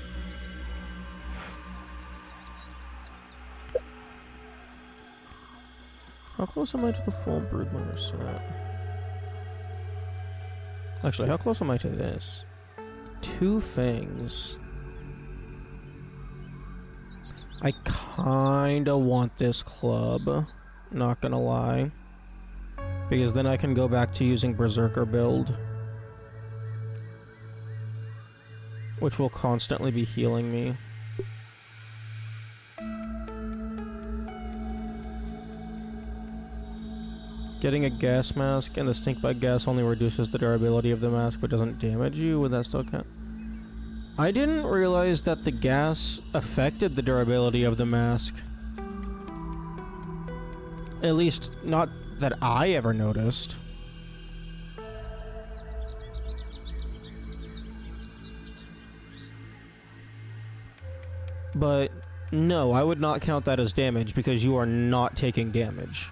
How close am I to the full Broodmother set? Actually, how close am I to this? 2 fangs. I kinda want this club, not gonna lie. Because then I can go back to using Berserker build, which will constantly be healing me. Getting a gas mask and the stink bug gas only reduces the durability of the mask but doesn't damage you. Would that still count? I didn't realize that the gas affected the durability of the mask. At least, not that I ever noticed. But no, I would not count that as damage because you are not taking damage.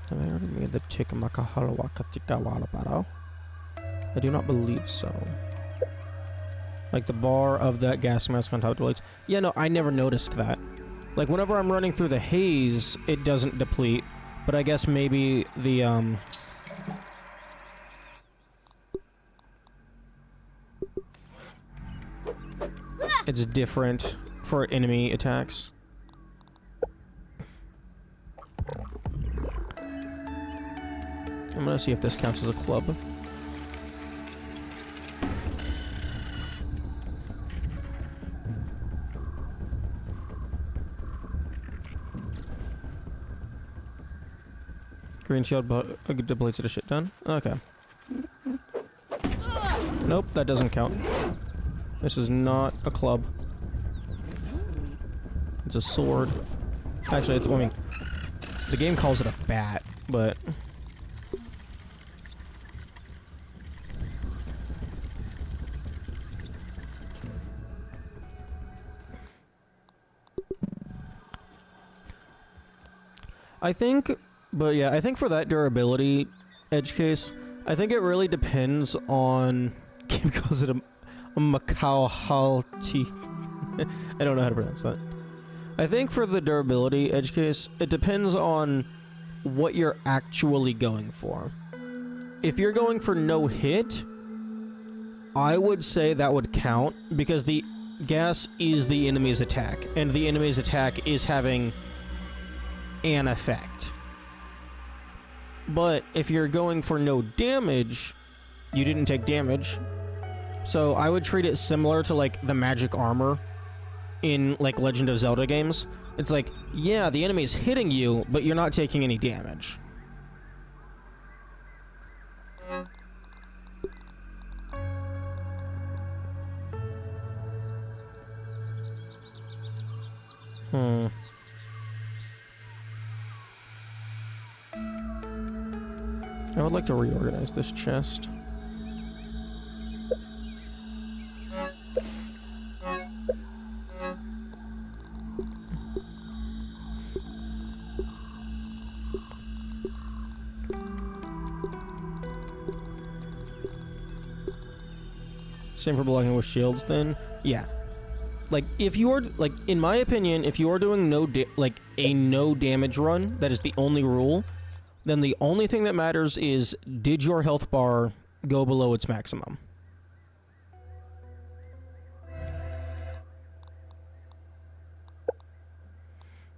Have I already made the Tikamakalawakatikawalabaro? I do not believe so. Like the bar of that gas mask on top depletes. Yeah, no, I never noticed that. Like whenever I'm running through the haze, it doesn't deplete. But I guess maybe the it's different for enemy attacks. I'm gonna see if this counts as a club. Green shield depletes it a shit ton. Okay. Nope, that doesn't count. This is not a club. It's a sword. Actually, it's, I mean, the game calls it a bat, but... I think for that durability edge case, I think it really depends on... Game calls it a Macau Halti. I don't know how to pronounce that. I think for the durability edge case, it depends on what you're actually going for. If you're going for no hit, I would say that would count, because the gas is the enemy's attack, and the enemy's attack is having an effect. But if you're going for no damage, you didn't take damage. So I would treat it similar to like the magic armor in like Legend of Zelda games. It's like, yeah, the enemy's hitting you, but you're not taking any damage. I would like to reorganize this chest. Same for blocking with shields then? Yeah. Like, if you're, like, in my opinion, if you're doing no damage run, that is the only rule, then the only thing that matters is, did your health bar go below its maximum?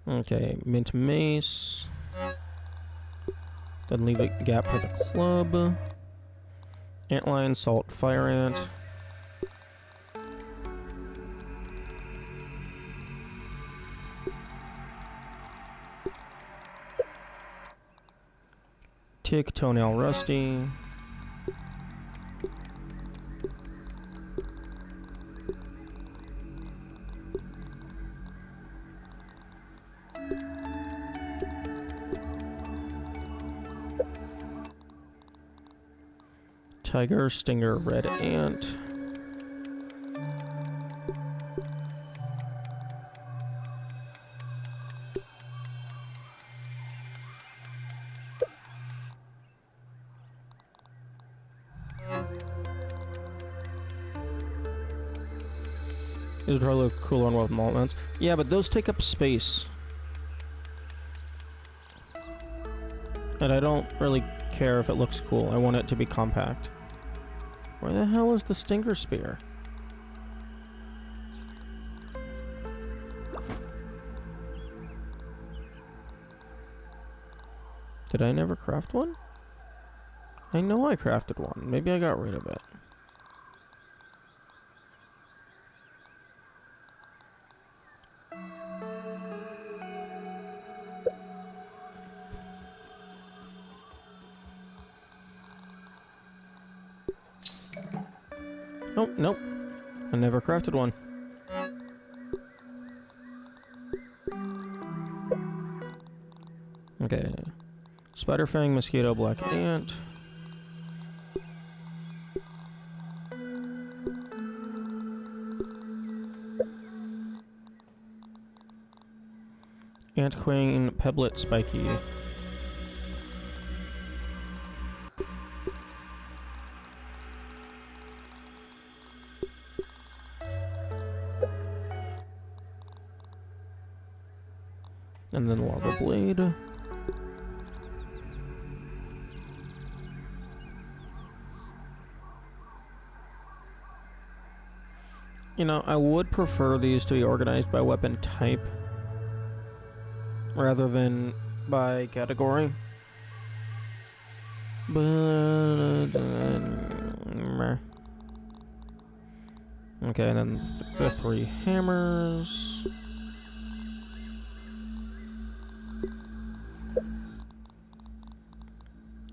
Okay, mint mace. Doesn't leave a gap for the club. Antlion, salt, fire ant. Tick, toenail, rusty. Tiger, stinger, red ant. This would probably look cooler on World of Maltmans. Yeah, but those take up space. And I don't really care if it looks cool. I want it to be compact. Where the hell is the Stinger Spear? Did I never craft one? I know I crafted one. Maybe I got rid of it. Oh, nope. I never crafted one. Okay. Spider fang, mosquito, black ant. Ant queen, pebblet, spiky. And then lava blade. You know, I would prefer these to be organized by weapon type rather than by category. But okay, and then the 3 hammers.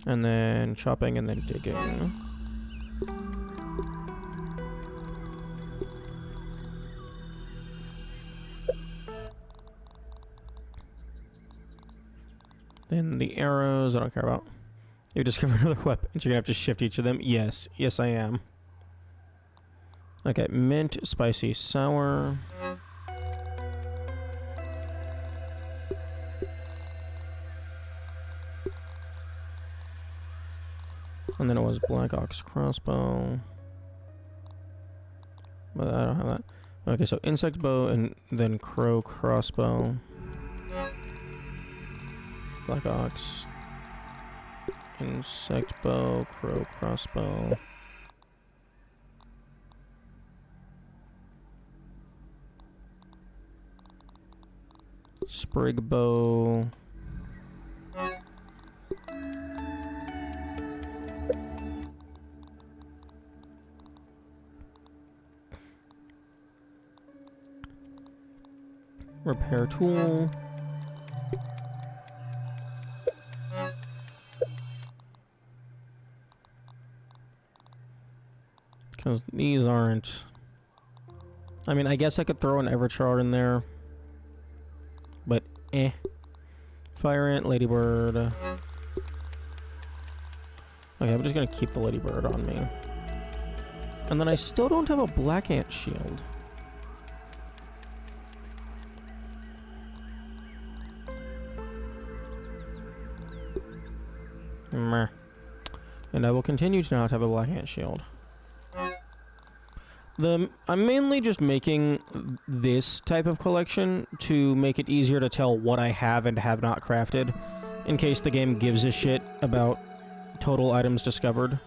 And then chopping and then digging. Then the arrows, I don't care about. You discover another weapon. You're gonna have to shift each of them. Yes, yes I am. Okay, mint, spicy, sour. And then it was black ox crossbow. But I don't have that. Okay, so insect bow and then crow crossbow. Black ox. Insect bow, crow crossbow. Sprig bow. Repair tool. Because these aren't... I mean, I guess I could throw an Everchard in there. But, eh. Fire ant, ladybird. Okay, I'm just gonna keep the ladybird on me. And then I still don't have a black ant shield. Meh. And I will continue to not have a black ant shield. I'm mainly just making this type of collection to make it easier to tell what I have and have not crafted, in case the game gives a shit about total items discovered.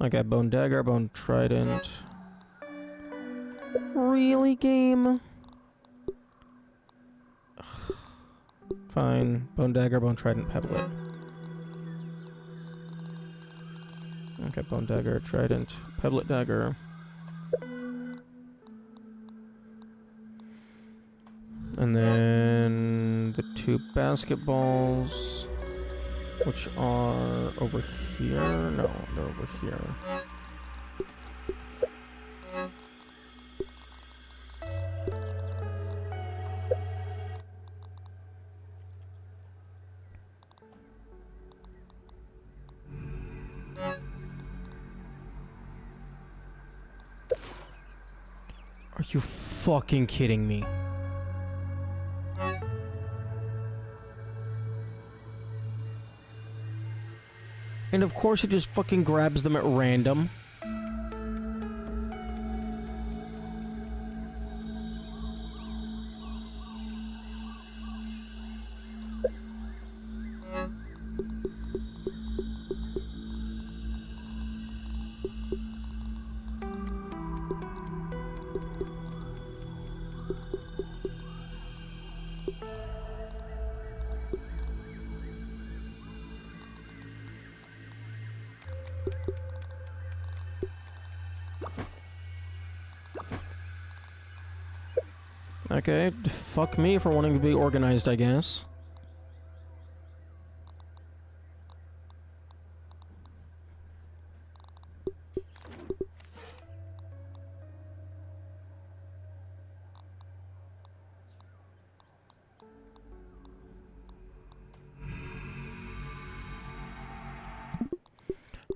I got bone dagger, bone trident. Really, game? Fine. Bone dagger, bone trident, pebblet. Okay, bone dagger, trident, pebblet dagger. And then the 2 basketballs, which are over here. No, they're over here. Are you fucking kidding me? And of course it just fucking grabs them at random. Okay, fuck me for wanting to be organized, I guess.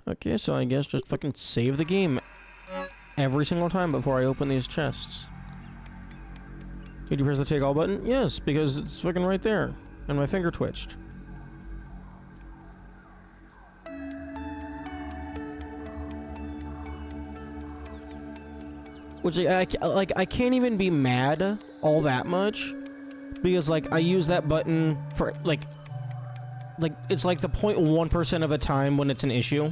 Okay, so I guess just fucking save the game every single time before I open these chests. Did you press the take all button? Yes, because it's fucking right there. And my finger twitched. Which, I can't even be mad all that much. Because, like, I use that button for, like, it's like the 0.1% of a time when it's an issue.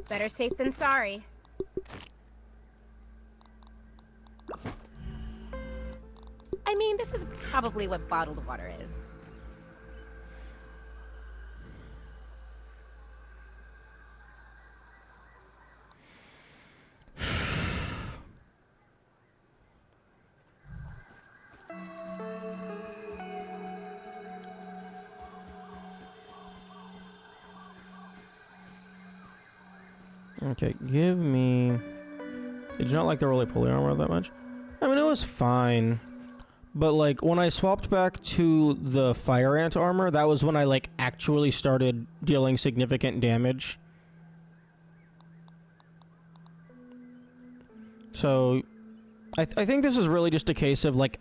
Better safe than sorry. I mean, this is probably what bottled water is. Okay, give me... Did you not like the roly-poly armor that much? I mean, it was fine. But, like, when I swapped back to the fire ant armor, that was when I, like, actually started dealing significant damage. So, I think this is really just a case of, like,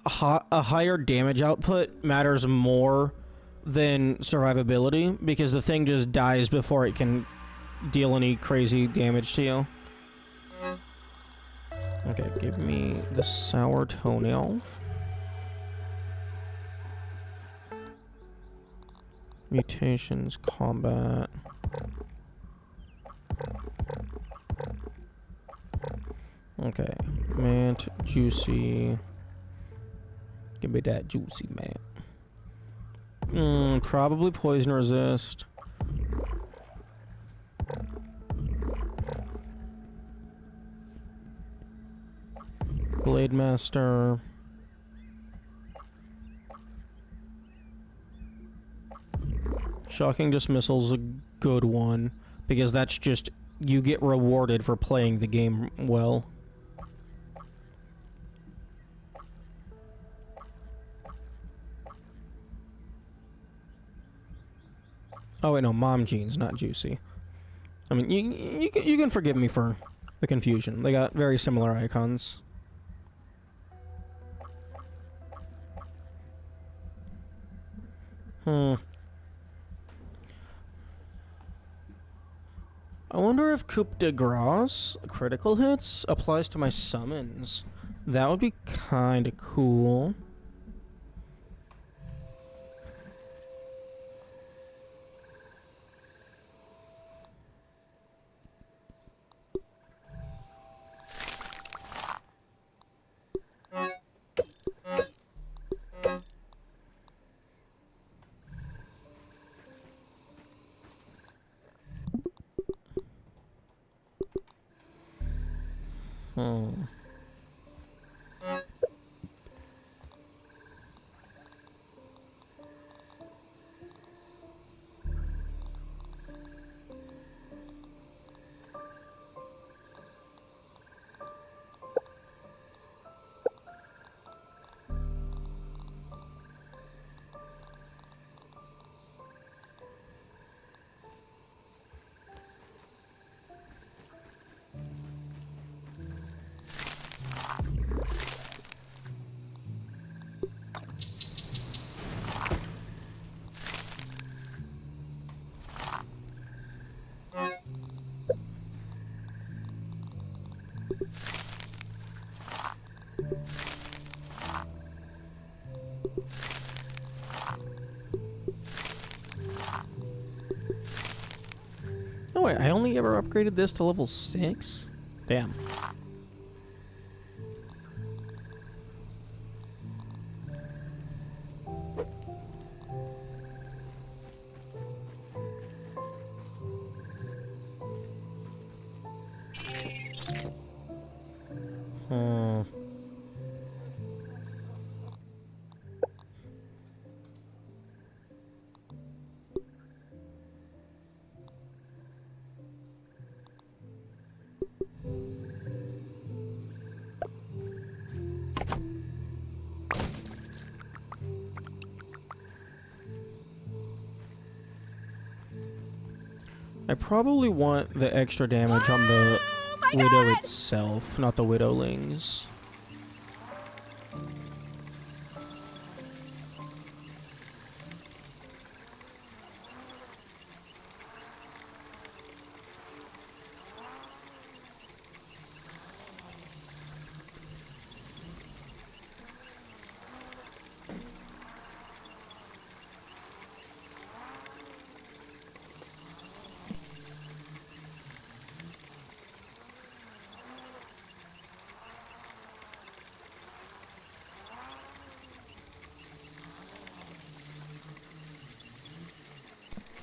a higher damage output matters more than survivability, because the thing just dies before it can deal any crazy damage to you. Okay, give me the sour toenail. Mutations, combat. Okay, mint, juicy. Give me that juicy, man. Probably poison resist. Blade Master. Shocking Dismissal's a good one, because that's just, you get rewarded for playing the game well. Oh wait, no, Mom Jeans, not Juicy. I mean, you can forgive me for the confusion. They got very similar icons. I wonder if Coup de Grace, critical hits, applies to my summons. That would be kinda cool. know I only ever upgraded this to level 6? Damn. Hmm. I probably want the extra damage on the Oh my Widow God! itself, not the Widowlings.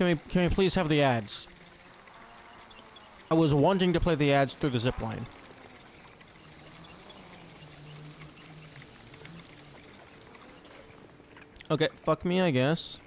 Can we please have the ads? I was wanting to play the ads through the zipline. Okay, fuck me, I guess.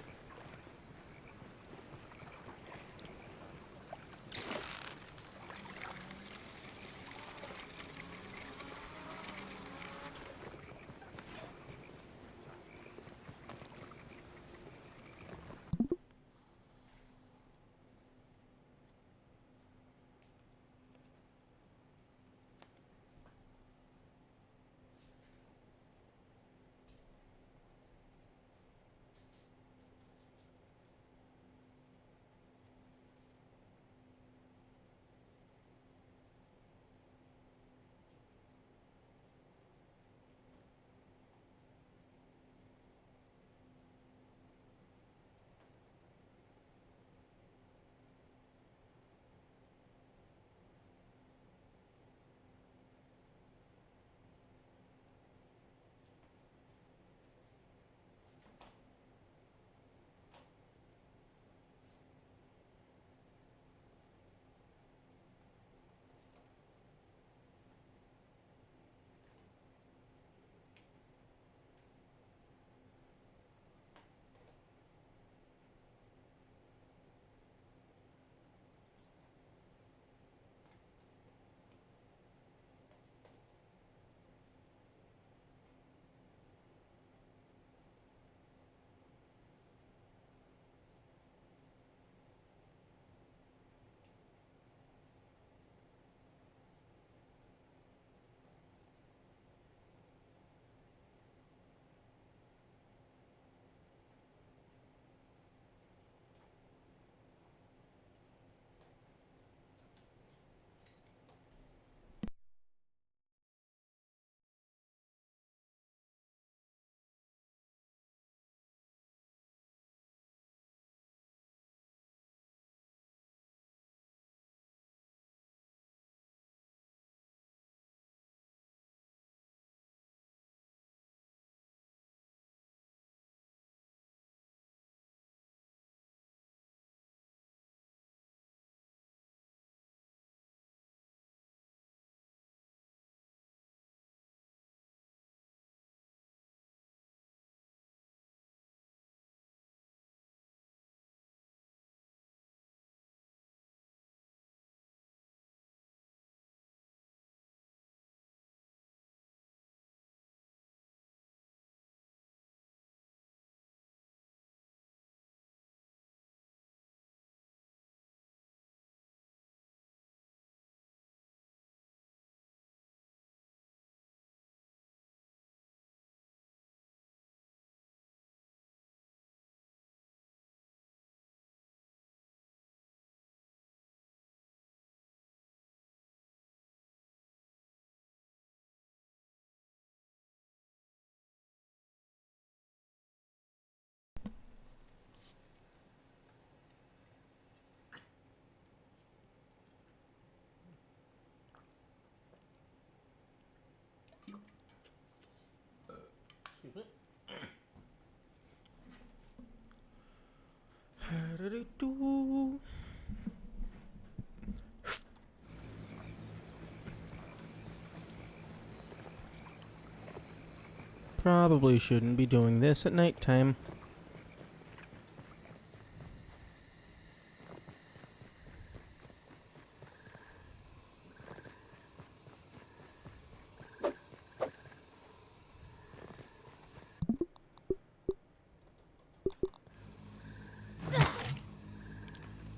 Probably shouldn't be doing this at nighttime.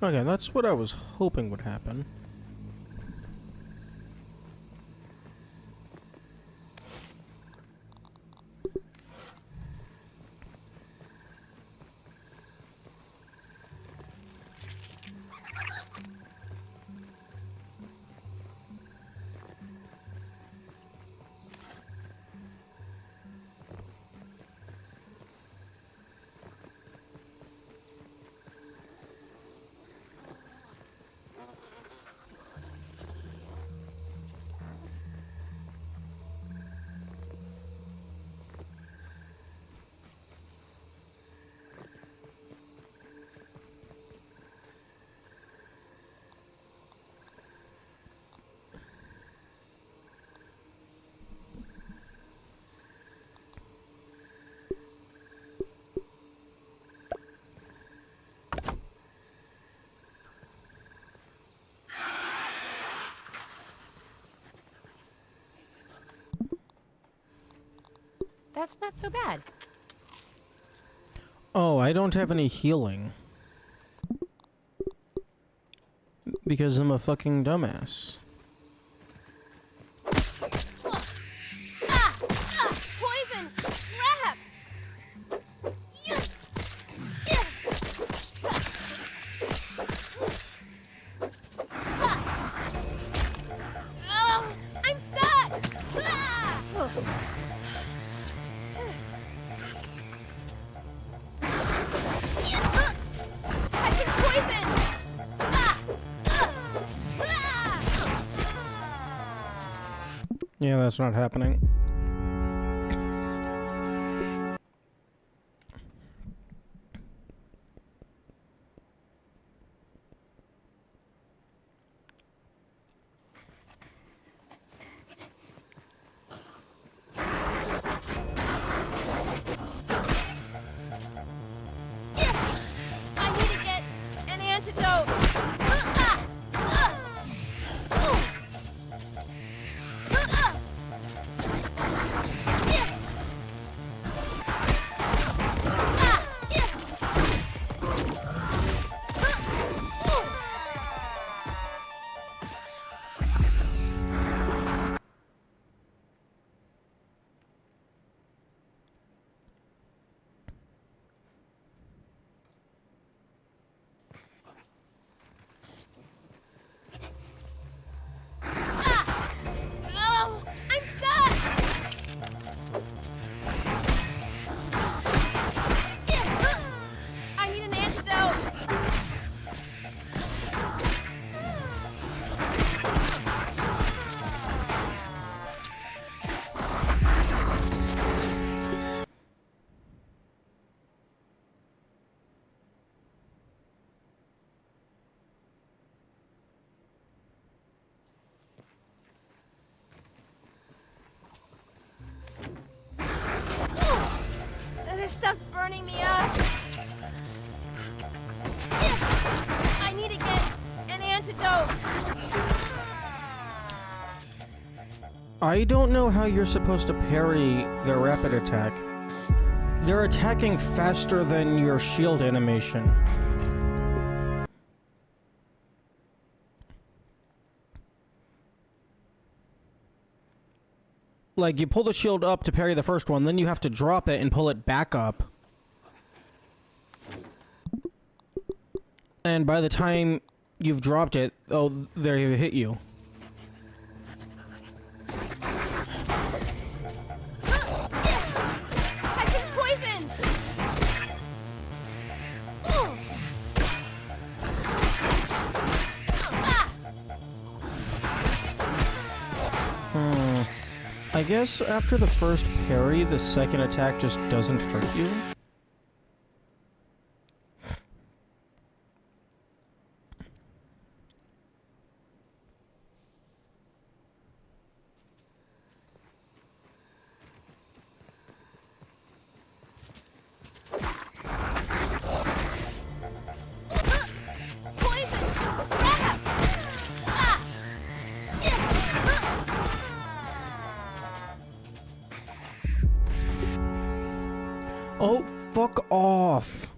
Okay, that's what I was hoping would happen. That's not so bad. Oh, I don't have any healing. Because I'm a fucking dumbass. Poison! Crap! Oh, I'm stuck! I've been poisoned! Yeah, that's not happening. I need to get an antidote! Oh, I'm stuck! I need an antidote! This stuff's burning me up! I need to get an antidote! I don't know how you're supposed to parry their rapid attack. They're attacking faster than your shield animation. Like, you pull the shield up to parry the first one, then you have to drop it and pull it back up. And by the time you've dropped it, oh, there you hit you. I've been poisoned! I guess after the first parry, the second attack just doesn't hurt you. fuck off.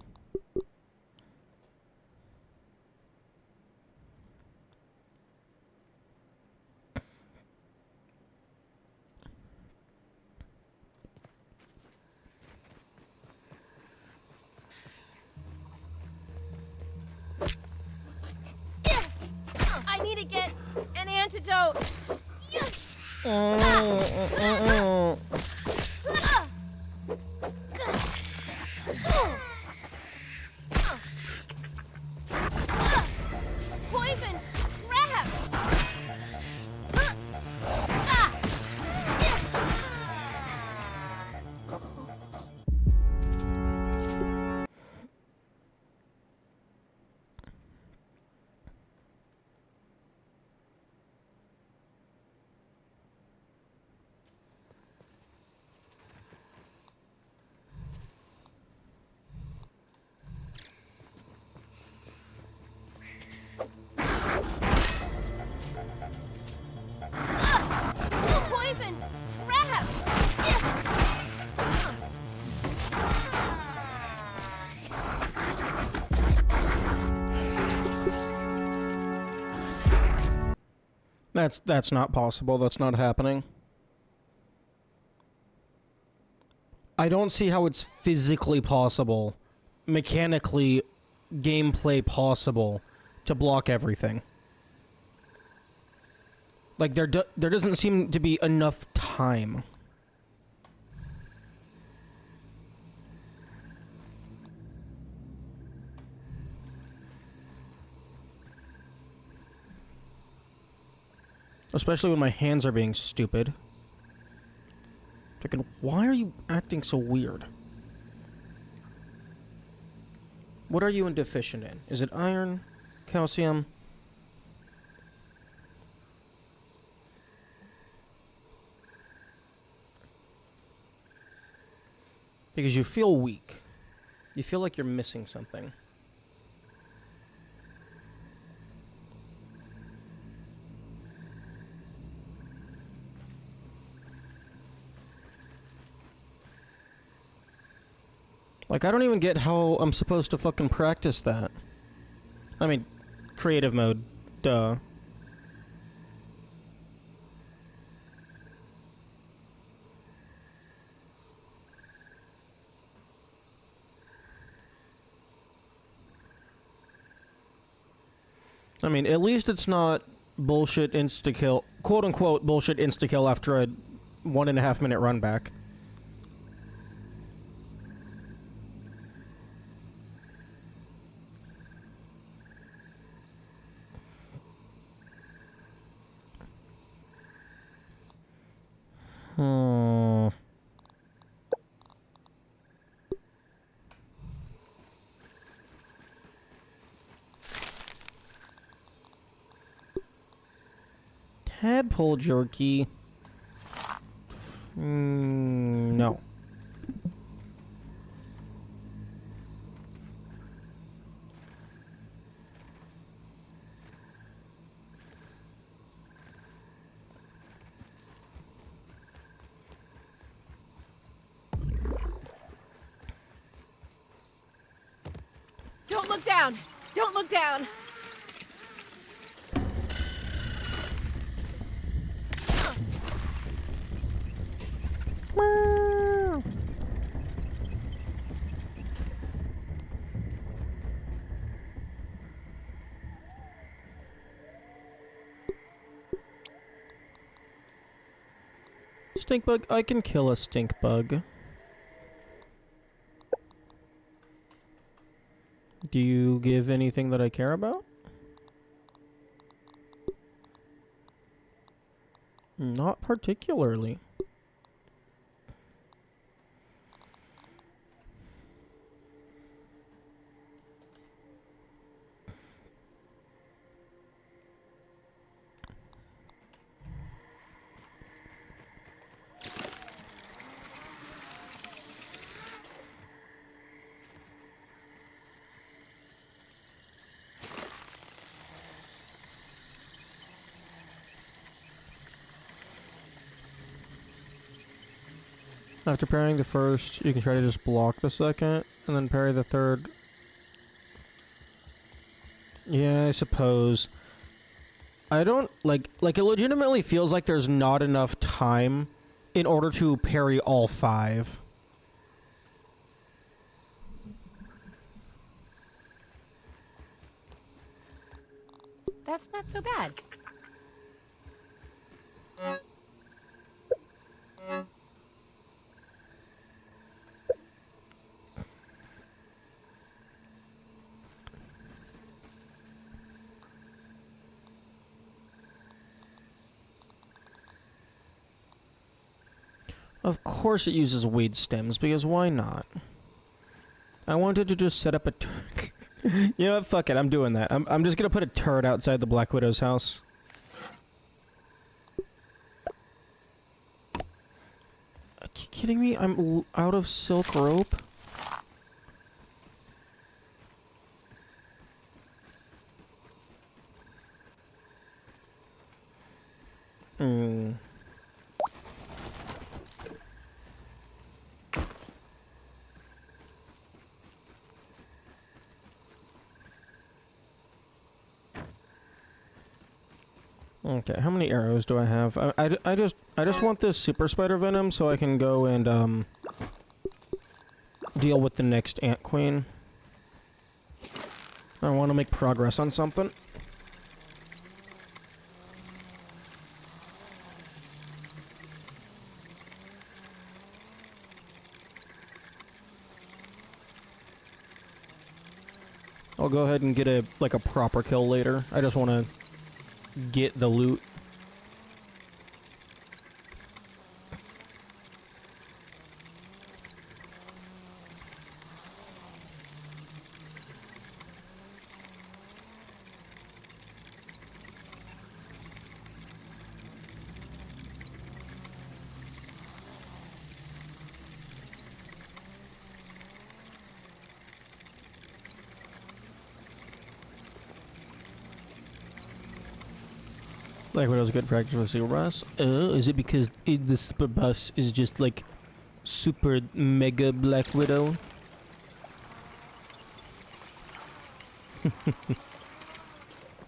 I need to get an antidote. Poison crap. Poison crap. That's not possible. That's not happening. I don't see how it's physically possible, mechanically, gameplay possible, to block everything. Like, there doesn't seem to be enough time. Especially when my hands are being stupid. Freaking, why are you acting so weird? What are you deficient in? Is it iron? Calcium? Because you feel weak. You feel like you're missing something. Like, I don't even get how I'm supposed to fucking practice that. I mean, creative mode. Duh. I mean, at least it's not bullshit insta-kill, quote-unquote bullshit insta-kill after a 1.5 minute run back. Tadpole jerky. No. Don't look down. Don't look down. Stink bug? I can kill a stink bug. Do you give anything that I care about? Not particularly. After parrying the first, you can try to just block the second, and then parry the third. Yeah, I suppose. I don't, like, it legitimately feels like there's not enough time in order to parry all 5. That's not so bad. Of course it uses weed stems, because why not? I wanted to just set up a you know what, fuck it, I'm doing that. I'm just gonna put a turret outside the Black Widow's house. Are you kidding me? I'm out of silk rope? Hmm. Okay, how many arrows do I have? I just want this super spider venom so I can go and deal with the next ant queen. I want to make progress on something. I'll go ahead and get a proper kill later. I just want to get the loot. Like what was good practice for Seal Bus? Is it because the Super Bus is just like super mega Black Widow?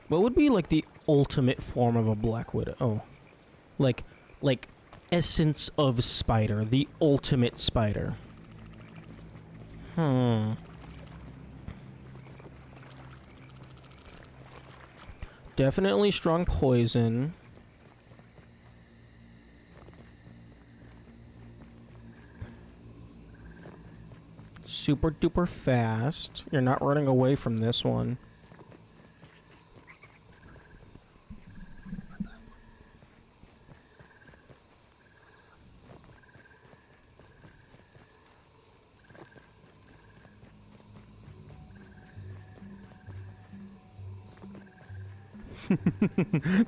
What would be like the ultimate form of a Black Widow? Oh. Like essence of spider, the ultimate spider. Definitely strong poison. Super duper fast. You're not running away from this one.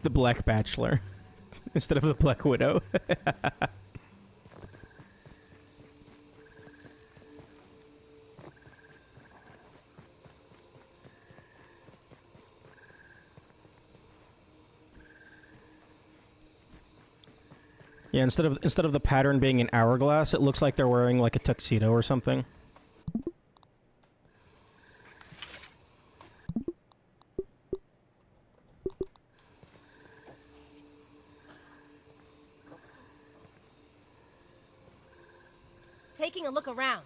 The Black Bachelor instead of the Black Widow. Yeah, instead of the pattern being an hourglass, it looks like they're wearing like a tuxedo or something. Taking a look around.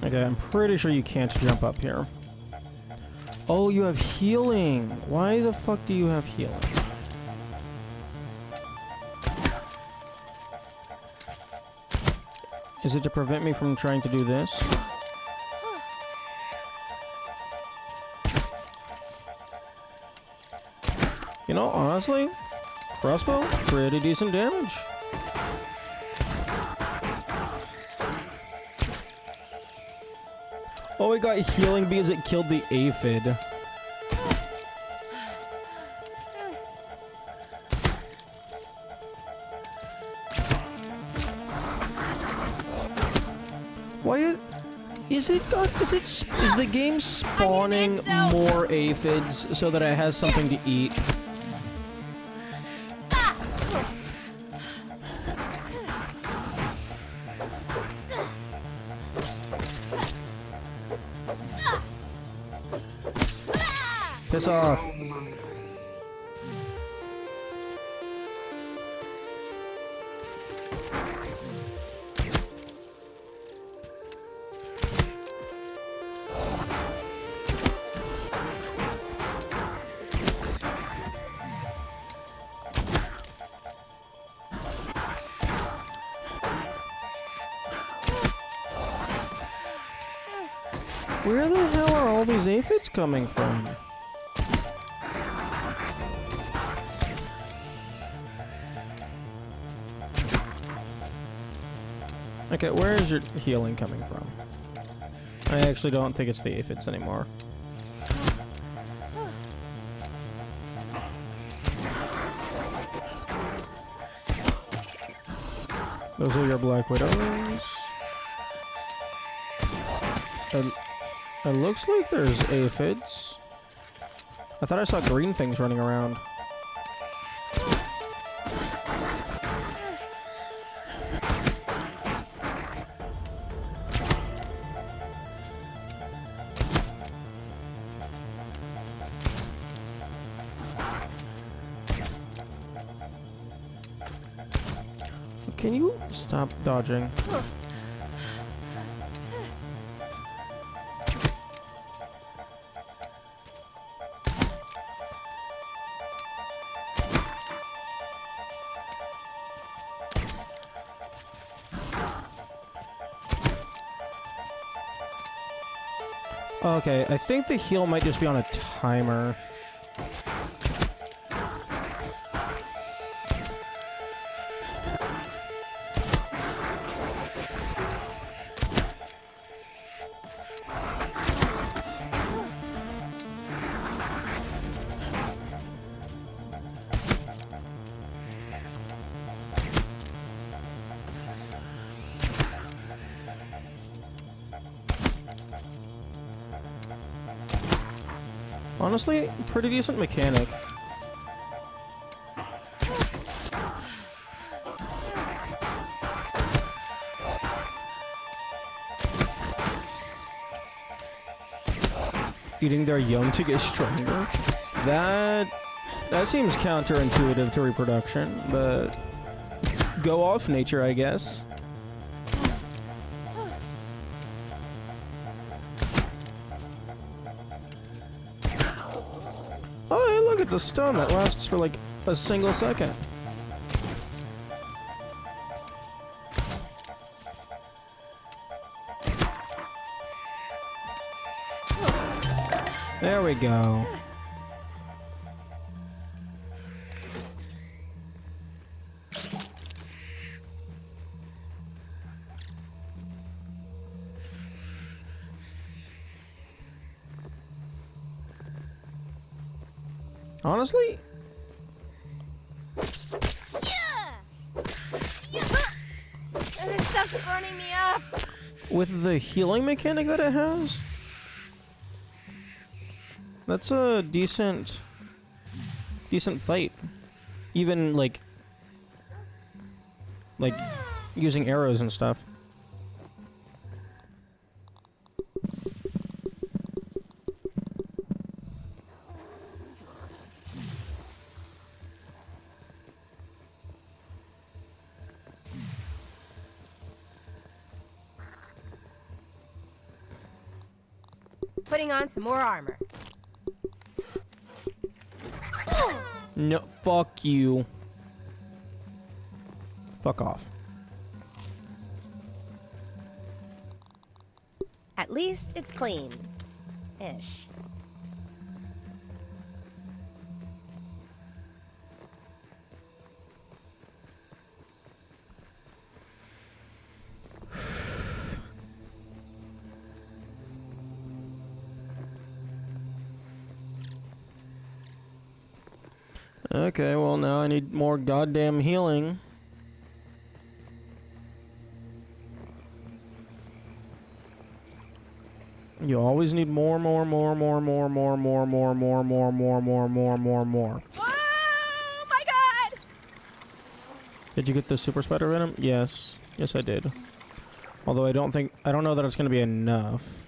Okay, I'm pretty sure you can't jump up here. Oh, you have healing. Why the fuck do you have healing? Is it to prevent me from trying to do this? You know, honestly, crossbow, pretty decent damage. Oh, it got healing because it killed the aphid. Why is the game spawning more aphids so that it has something to eat? Piss off. Where the hell are all these aphids coming from? Okay, where is your healing coming from? I actually don't think it's the aphids anymore. Those are your Black Widows. It looks like there's aphids. I thought I saw green things running around. Can you stop dodging? Okay, I think the heal might just be on a timer. Honestly, pretty decent mechanic. Eating their young to get stronger? That seems counterintuitive to reproduction, but go off nature, I guess. Oh, hey, look, it's a stun that lasts for like a single second. There we go. Honestly, This stuff's burning me up. with the healing mechanic that it has, that's a decent fight. Even like using arrows and stuff. Putting on some more armor. No, fuck you. Fuck off. At least it's clean. Ish. Okay, well now I need more goddamn healing. You always need more. Oh my god! Did you get the super spider venom? Yes. Yes, I did. Although I don't know that it's gonna be enough.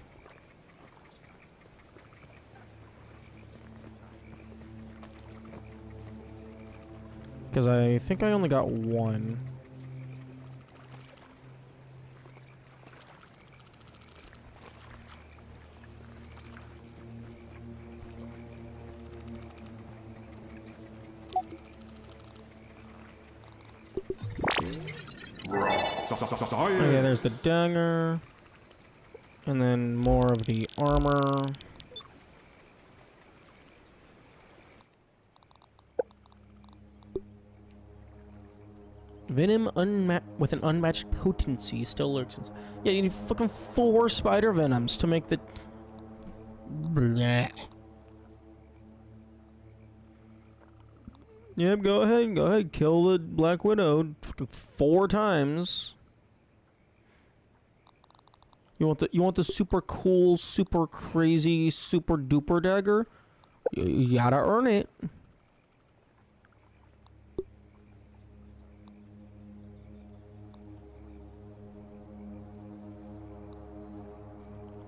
Because I think I only got one. Okay, there's the dagger. And then more of the armor. Venom with an unmatched potency still lurks inside. Yeah, you need fucking 4 spider venoms to make the... Bleh. Yep, go ahead, kill the Black Widow fucking 4 times. You want the super cool, super crazy, super duper dagger? You gotta earn it.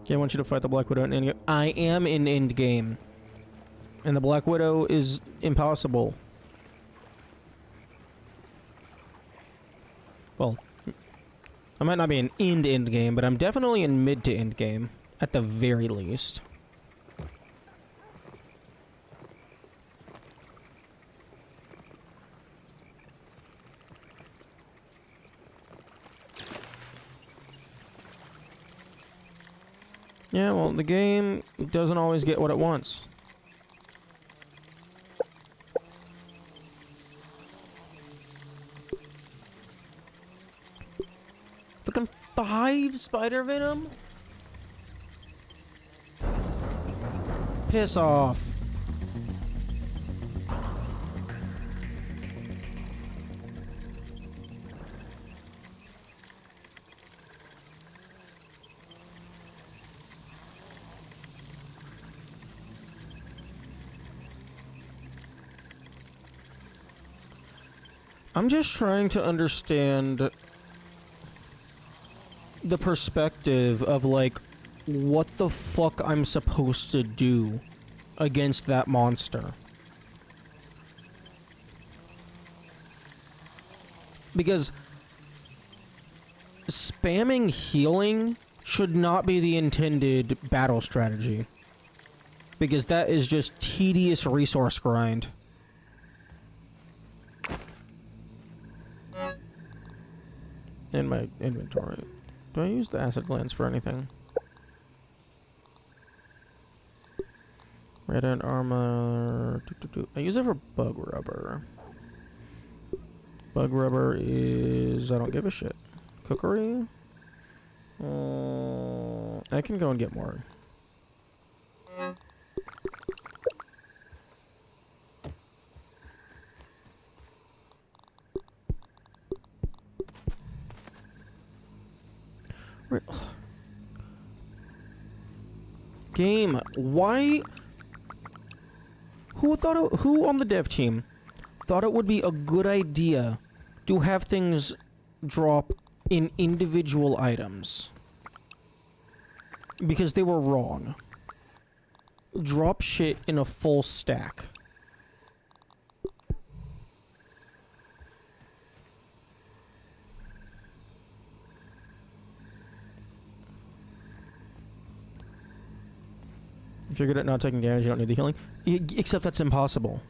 Okay, I want you to fight the Black Widow in endgame. I am in endgame. And the Black Widow is impossible. Well, I might not be in end game, but I'm definitely in mid to end game. At the very least. Yeah, well, the game doesn't always get what it wants. Fucking 5 spider venom? Piss off. I'm just trying to understand the perspective of, like, what the fuck I'm supposed to do against that monster. Because spamming healing should not be the intended battle strategy. Because that is just tedious resource grind. In my inventory. Do I use the acid glands for anything? Red end armor. I use it for bug rubber. Bug rubber is... I don't give a shit. Cookery? I can go and get more. Game, why? Who on the dev team thought it would be a good idea to have things drop in individual items? Because they were wrong. Drop shit in a full stack. If you're good at not taking damage, you don't need the healing. Except that's impossible.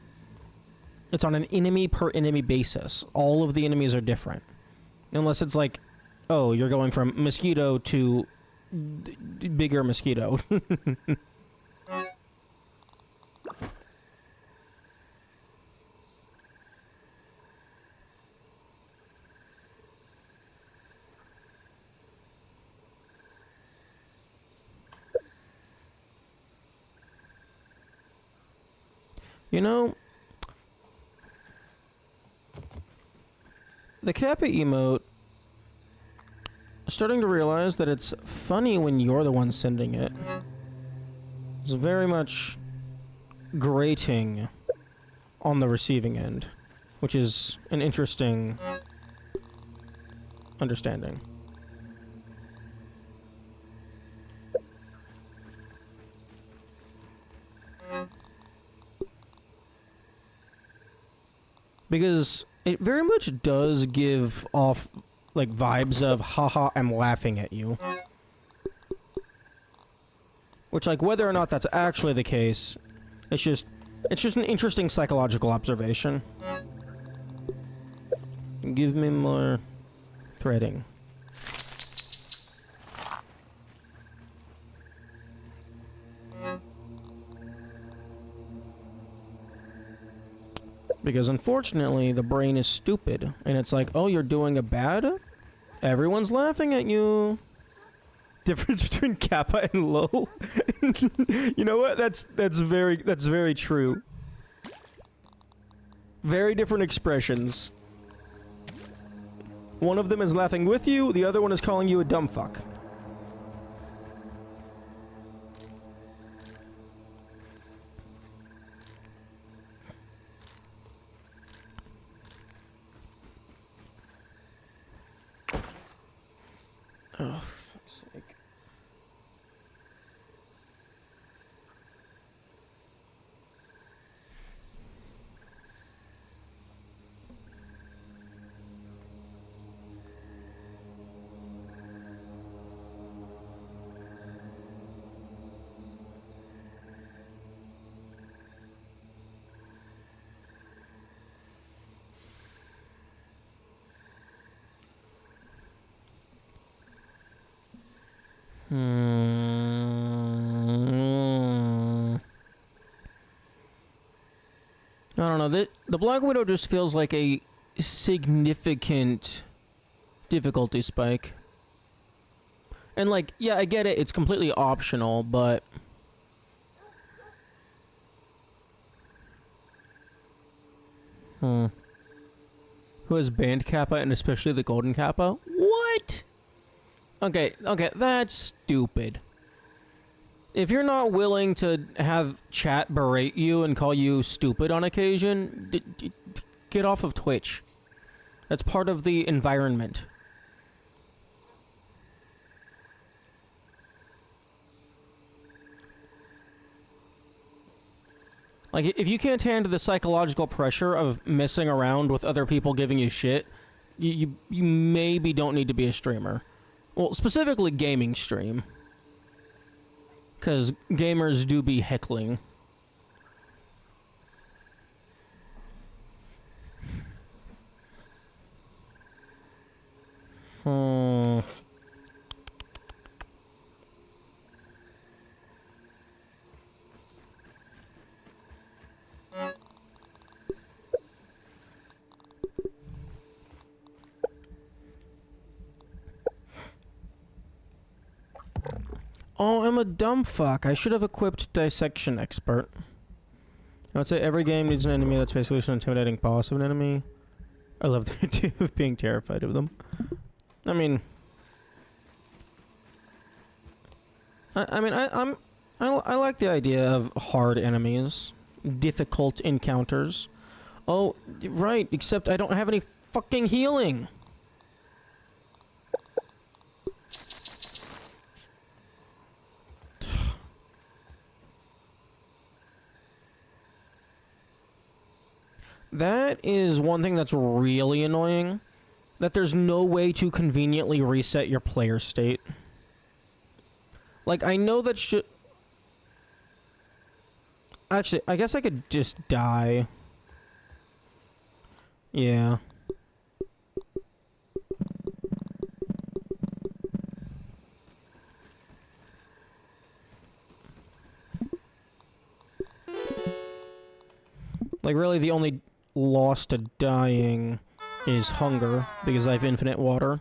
It's on an enemy per enemy basis. All of the enemies are different. Unless it's like, oh, you're going from mosquito to bigger mosquito. You know, the Kappa emote, starting to realize that it's funny when you're the one sending it. It's very much grating on the receiving end, which is an interesting understanding. Because it very much does give off, like, vibes of, haha, I'm laughing at you. Which, like, whether or not that's actually the case, it's just an interesting psychological observation. Give me more threading. Because unfortunately, the brain is stupid, and it's like, oh, you're doing a bad? Everyone's laughing at you. Difference between Kappa and low? You know what? That's very true. Very different expressions. One of them is laughing with you, the other one is calling you a dumb fuck. Oh, for fuck's sake. I don't know. The Black Widow just feels like a significant difficulty spike. And, like, yeah, I get it. It's completely optional, but... Who has banned Kappa and especially the Golden Kappa? What? Okay, that's stupid. If you're not willing to have chat berate you and call you stupid on occasion, get off of Twitch. That's part of the environment. Like, if you can't handle the psychological pressure of messing around with other people giving you shit, you maybe don't need to be a streamer. Well, specifically gaming stream. Because gamers do be heckling. Oh, I'm a dumb fuck. I should have equipped Dissection Expert. I would say every game needs an enemy that's basically an intimidating boss of an enemy. I love the idea of being terrified of them. I mean... I like the idea of hard enemies. Difficult encounters. Oh, right, except I don't have any fucking healing! That is one thing that's really annoying. That there's no way to conveniently reset your player state. Like, I know that should... Actually, I guess I could just die. Yeah. Like, really, the only loss to dying is hunger, because I have infinite water.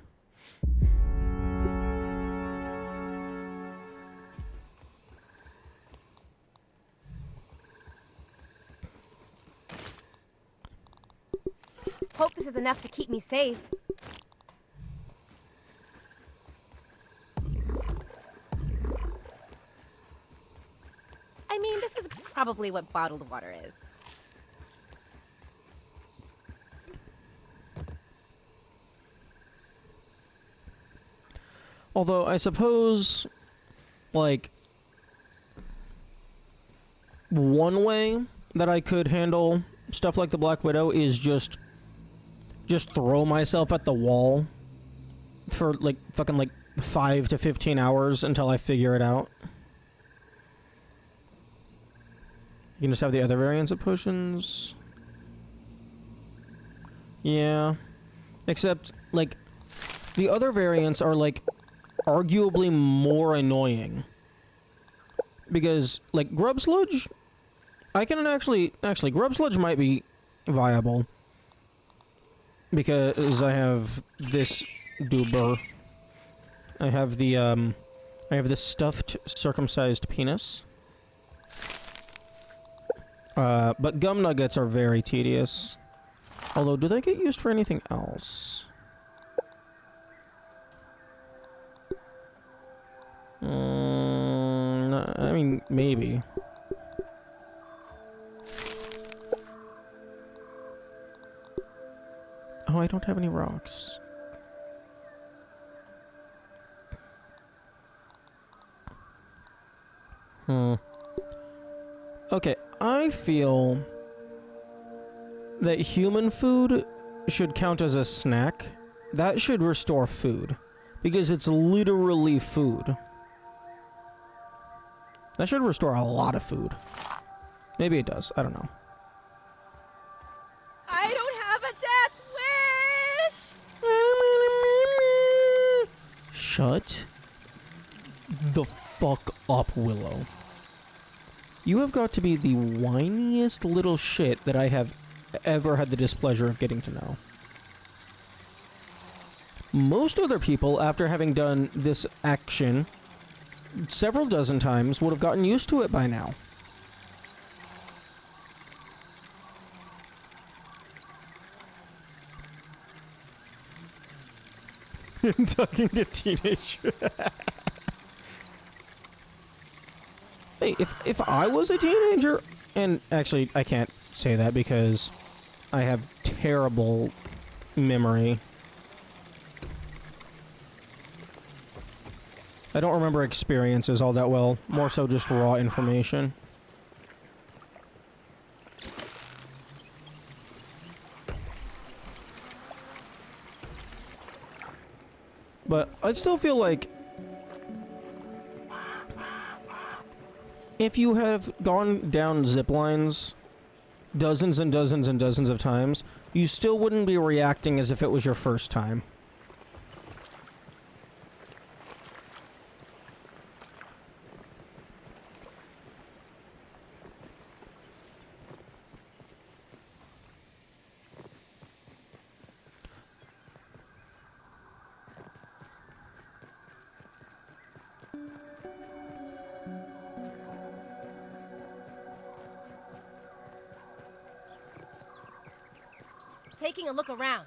Hope this is enough to keep me safe. this is probably what bottled water is. Although, I suppose, like, one way that I could handle stuff like the Black Widow is just throw myself at the wall for, like, fucking, like, 5 to 15 hours until I figure it out. You can just have the other variants of potions. Yeah. Except, like, the other variants are, like, arguably more annoying. Because, like, Grub Sludge, I can actually, Grub Sludge might be viable. Because I have this doober. I have this stuffed circumcised penis. But gum nuggets are very tedious. Although, do they get used for anything else? I mean, maybe. Oh, I don't have any rocks. Okay, I feel that human food should count as a snack. That should restore food. Because it's literally food. That should restore a lot of food. Maybe it does. I don't know. I don't have a death wish! Shut the fuck up, Willow. You have got to be the whiniest little shit that I have ever had the displeasure of getting to know. Most other people, after having done this action several dozen times, would have gotten used to it by now. Talking to teenager. Hey, if I was a teenager, and actually I can't say that because I have terrible memory. I don't remember experiences all that well, more so just raw information. But I'd still feel like if you have gone down zip lines dozens and dozens and dozens of times, you still wouldn't be reacting as if it was your first time. Taking a look around.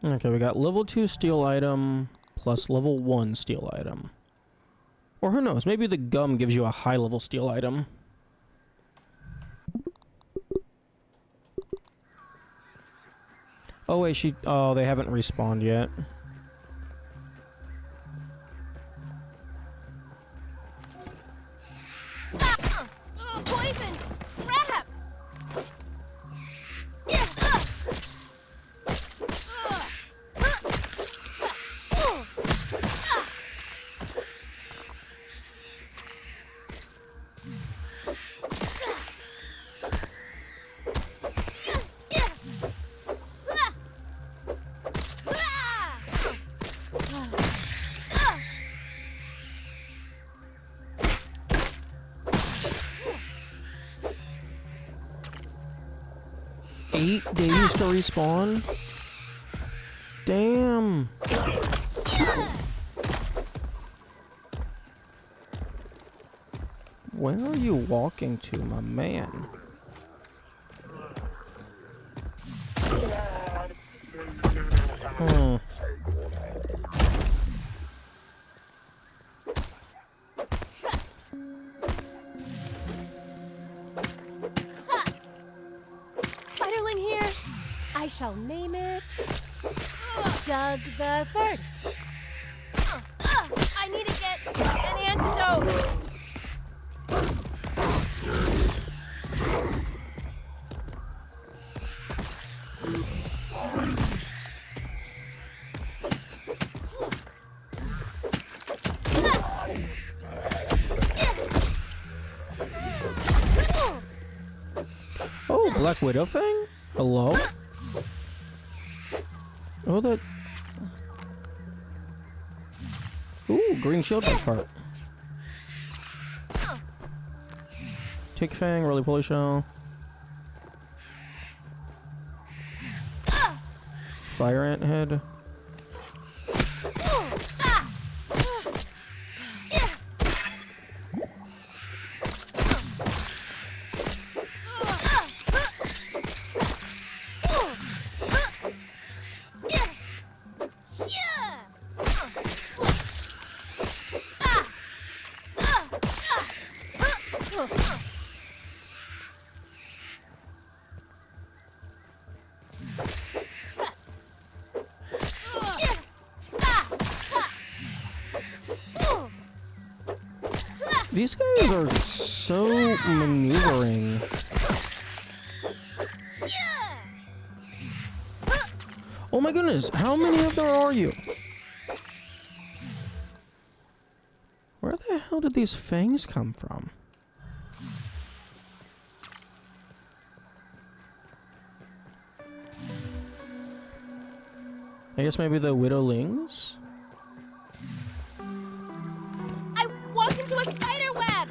Okay, we got level 2 steel item plus level 1 steel item. Or who knows, maybe the gum gives you a high level steel item. Oh wait, oh, they haven't respawned yet. Poison! Crap! 8 days to respawn? Damn. Where are you walking to, my man? Hmm. Spiderling here. I shall name it Doug the Third. I need to get an antidote. Oh, Black Widow Fang? Hello? Oh, that... Ooh, green shield part. Tick Fang, Roly Poly Shell. Fire Ant Head. These guys are so maneuvering. Oh my goodness, how many of there are you? Where the hell did these fangs come from? I guess maybe the Widowlings? I walked into a spider web.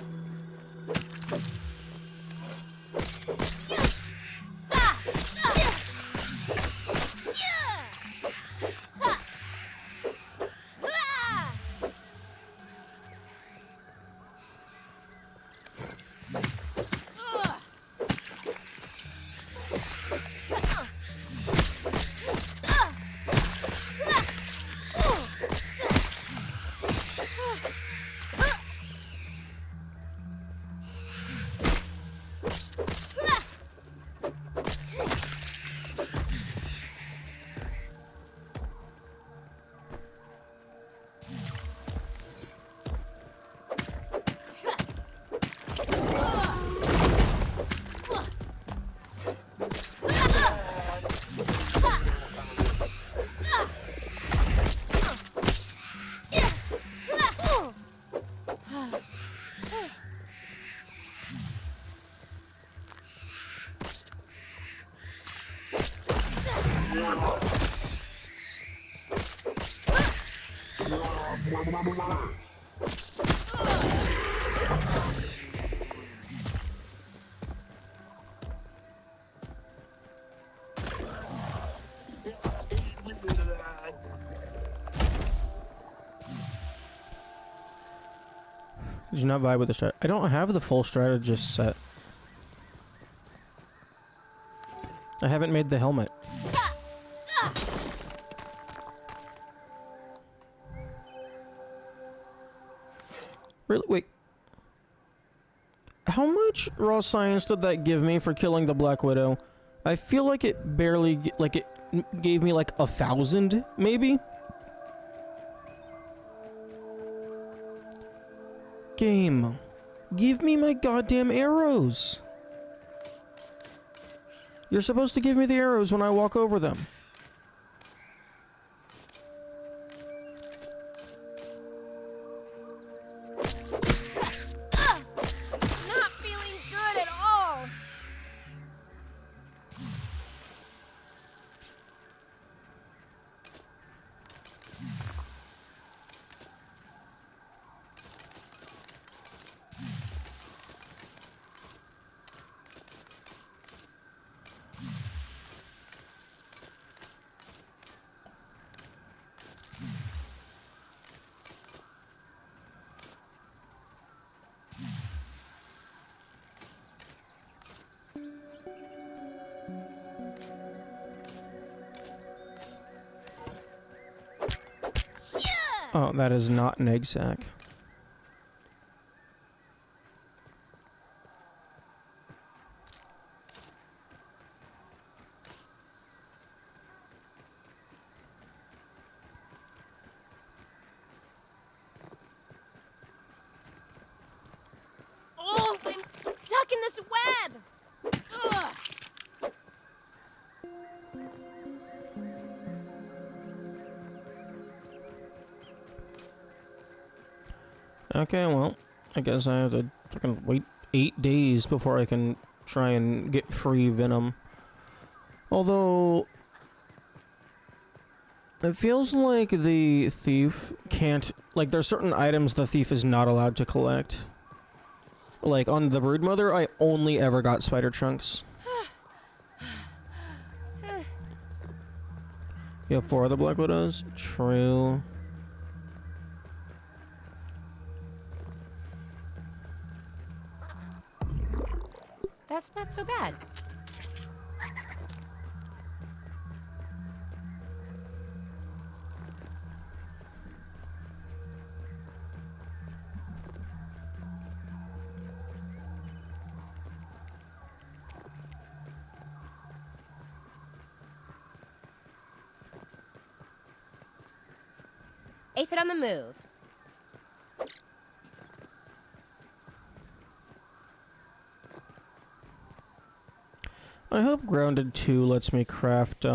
Did you not vibe with the strat? I don't have the full strategist set. I haven't made the helmet. Really? Wait. How much raw science did that give me for killing the Black Widow? I feel like it barely, like it gave me like 1,000, maybe? Game. Give me my goddamn arrows. You're supposed to give me the arrows when I walk over them. Not feeling good at all. Oh, that is not an egg sack. Oh, I'm stuck in this web! Ugh. Okay, well, I guess I have to fucking wait 8 days before I can try and get free venom. Although, it feels like the thief can't... Like, there's certain items the thief is not allowed to collect. Like, on the Broodmother, I only ever got spider chunks. You have 4 other Black Widows? True. That's not so bad. Aphid on the move. I hope Grounded 2 lets me craft, like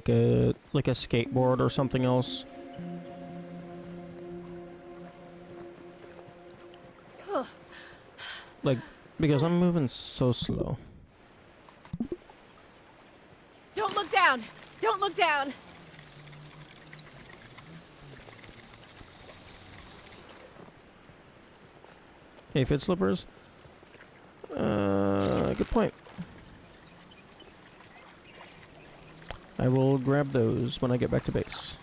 a skateboard or something else. Like, because I'm moving so slow. Don't look down! Don't look down! Aphid slippers? Good point. I will grab those when I get back to base.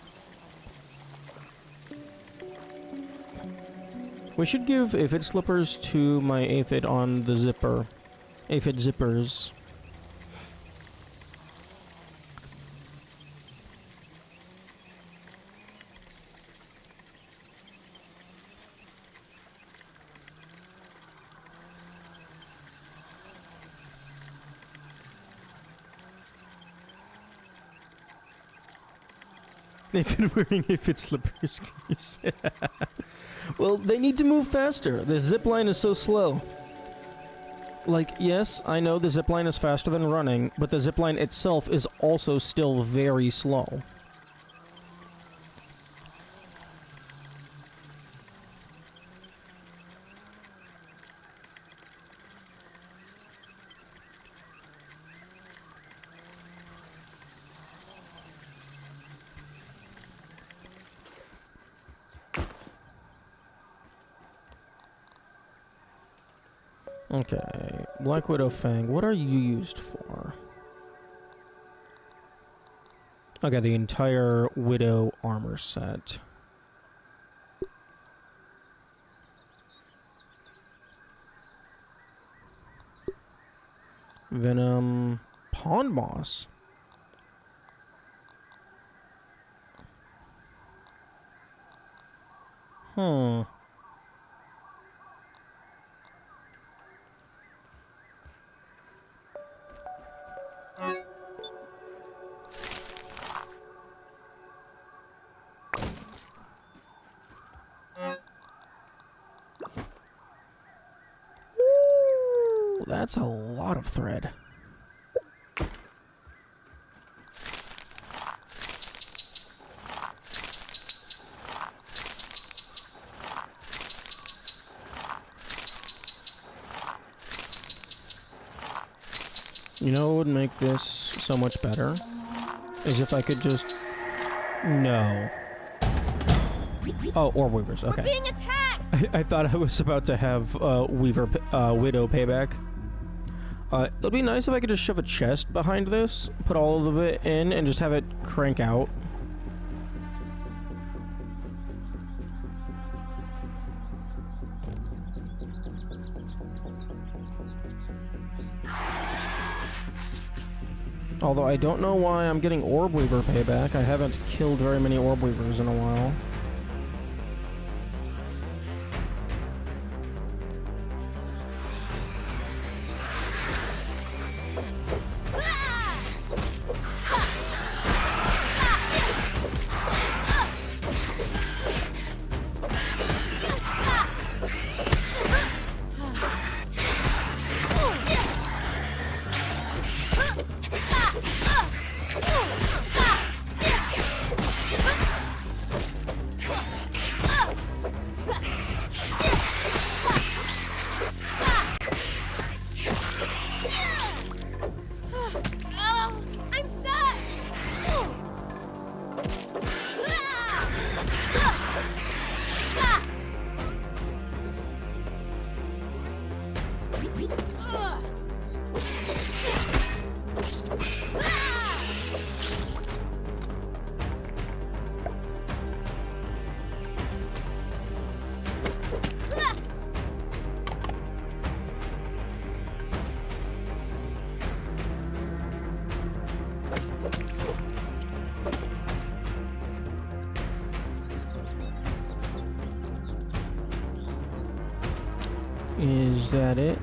We should give aphid slippers to my aphid on the zipper. Aphid zippers. They've been wearing aphid slippers. Well, they need to move faster. The zipline is so slow. Like, yes, I know the zipline is faster than running, but the zipline itself is also still very slow. Okay, Black Widow Fang, what are you used for? Okay, the entire Widow armor set. Venom... Pond Moss? Hmm... That's a lot of thread. You know what would make this so much better? Is if I could just... No. Oh, or Weavers, okay. We're being attacked! I thought I was about to have Widow payback. It'd be nice if I could just shove a chest behind this, put all of it in, and just have it crank out. Although I don't know why I'm getting Orb Weaver payback. I haven't killed very many Orb Weavers in a while. I'm stuck! Is that it?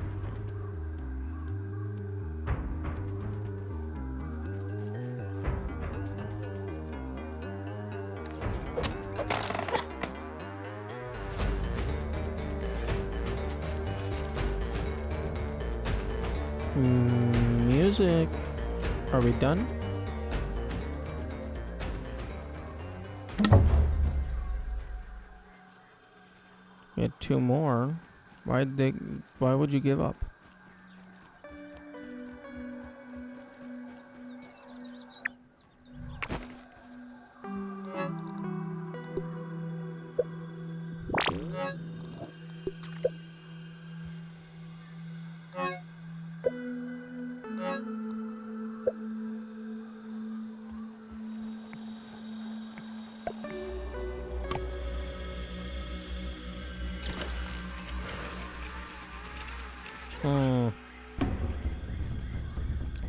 Music. Are we done? We had 2 more. Why would you give up?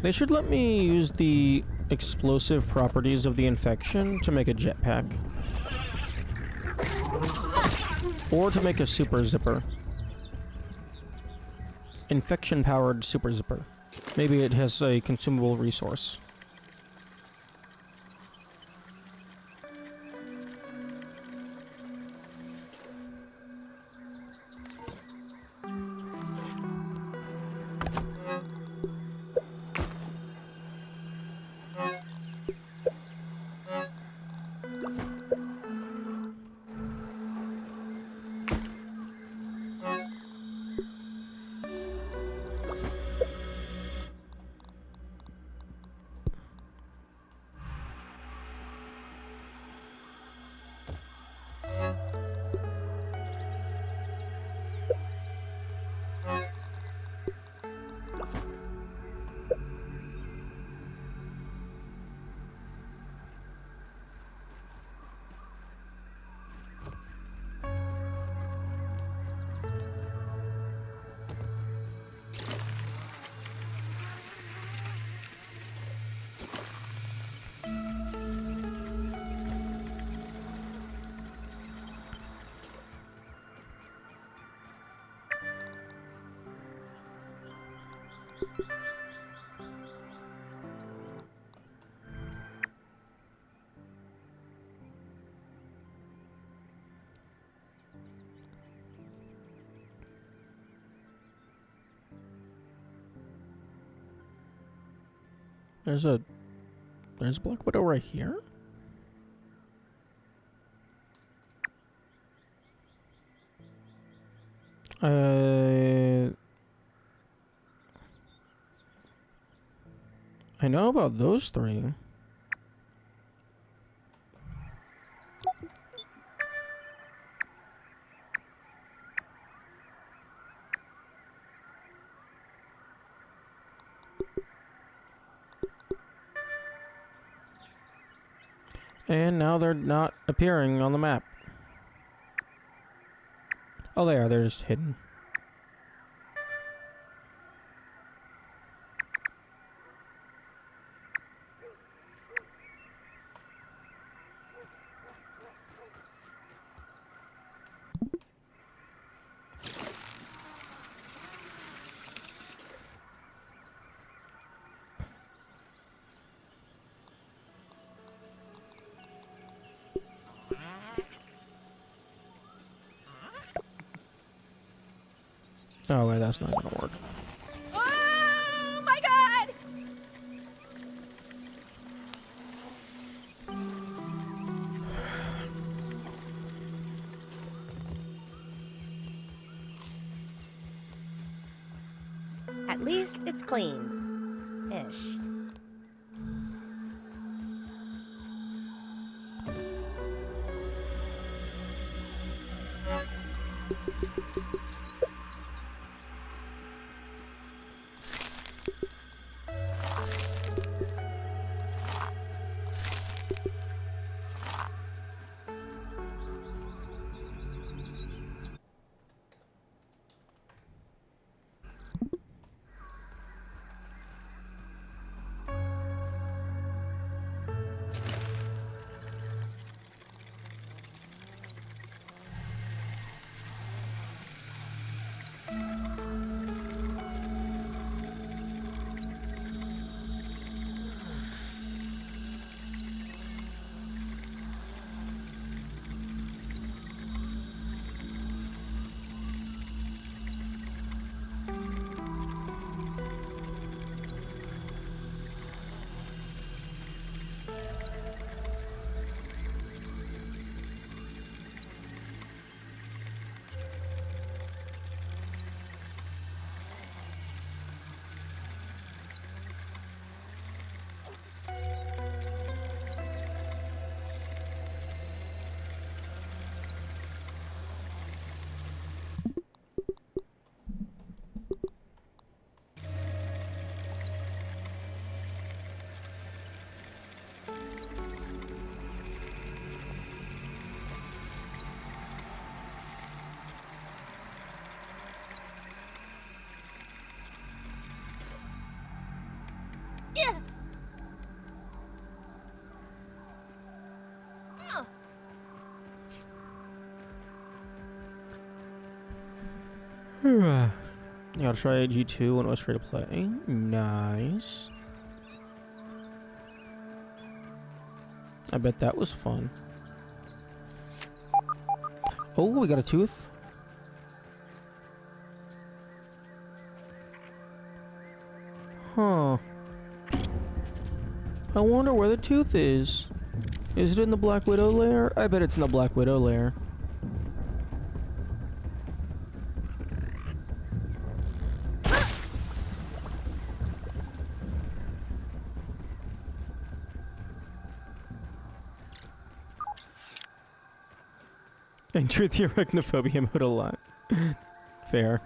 They should let me use the explosive properties of the infection to make a jetpack. Or to make a super zipper. Infection-powered super zipper. Maybe it has a consumable resource. There's a Black Widow right here? I know about those 3. And now they're not appearing on the map. Oh, they are. They're just hidden. Oh, wait, that's not gonna work. Oh my god! At least it's clean. Ish. Yeah. You gotta try G2 when it was free to play. Nice. I bet that was fun. Oh, we got a tooth. Huh. I wonder where the tooth is. Is it in the Black Widow lair? I bet it's in the Black Widow lair. In truth, the arachnophobia mode a lot. Fair.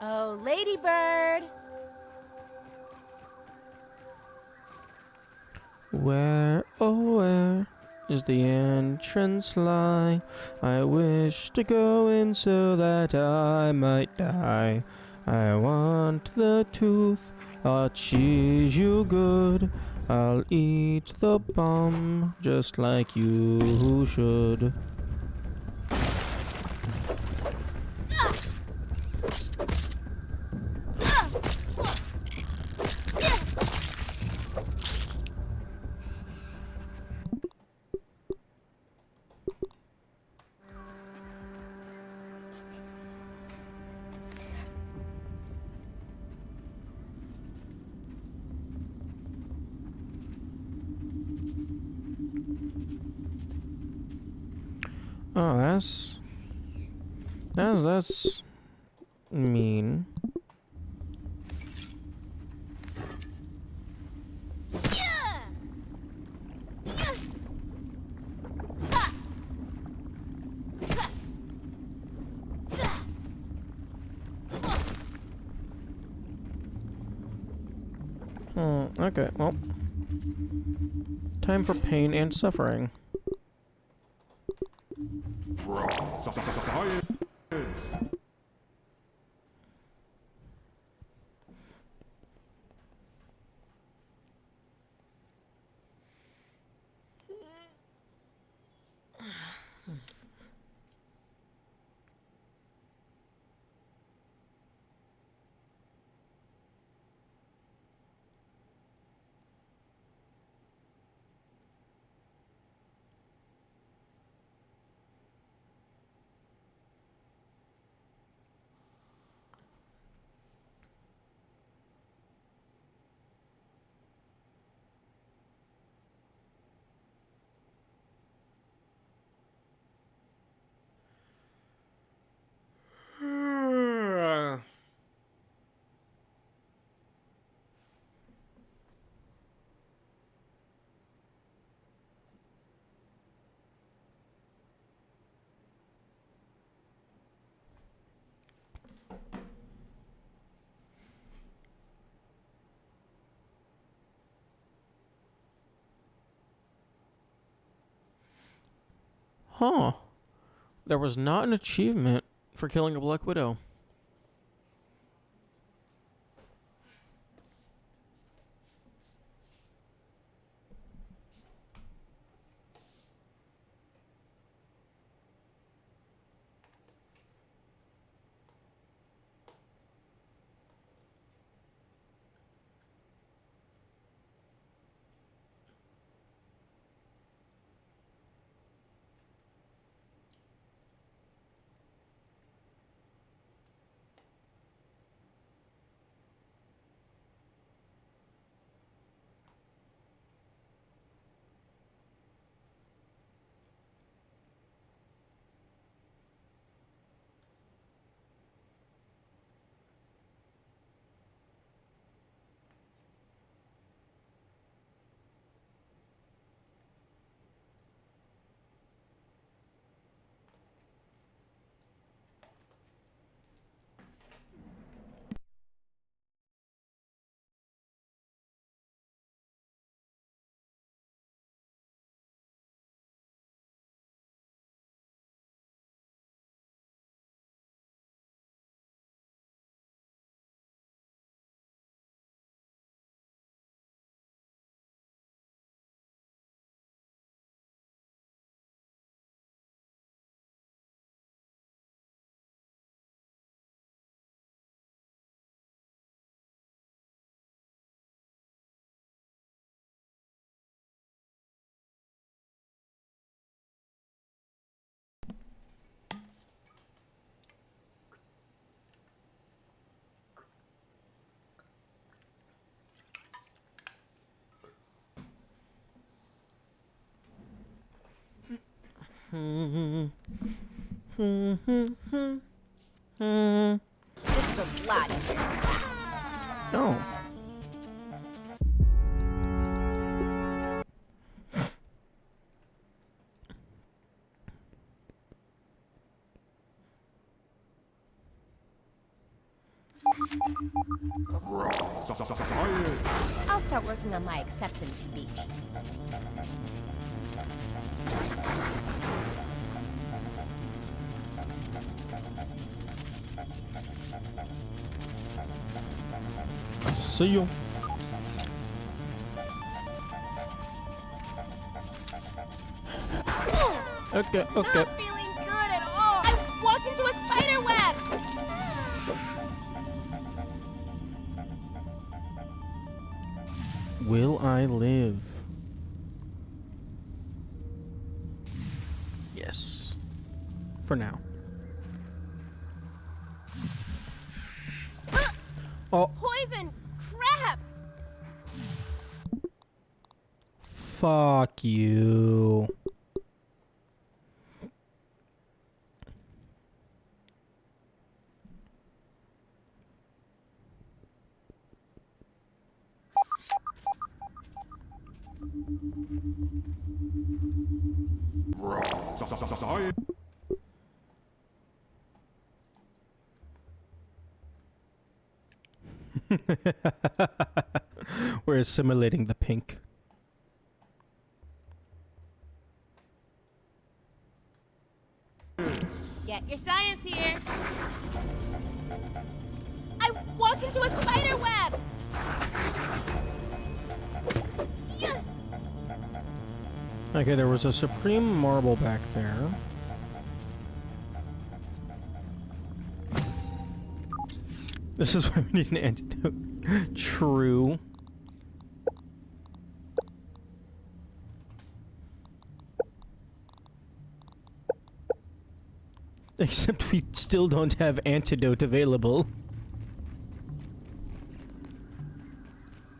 Oh, Ladybird! Where, oh where is the entrance lie? I wish to go in so that I might die. I want the tooth, I'll cheese you good. I'll eat the bomb just like you should. Oh, that's mean. Okay, well. Time for pain and suffering. Huh. There was not an achievement for killing a Black Widow. This is a lot easier. Oh. I'll start working on my acceptance speech. See you. Okay, okay. Not feeling good at all. I walked into a spider web. Will I live? Yes. For now. Oh, Poison. Crap. fuck you. We're assimilating the pink. Get your science here. I walked into a spider web. Yeah. Okay, there was a supreme marble back there. This is why we need an antidote. True. Except we still don't have antidote available.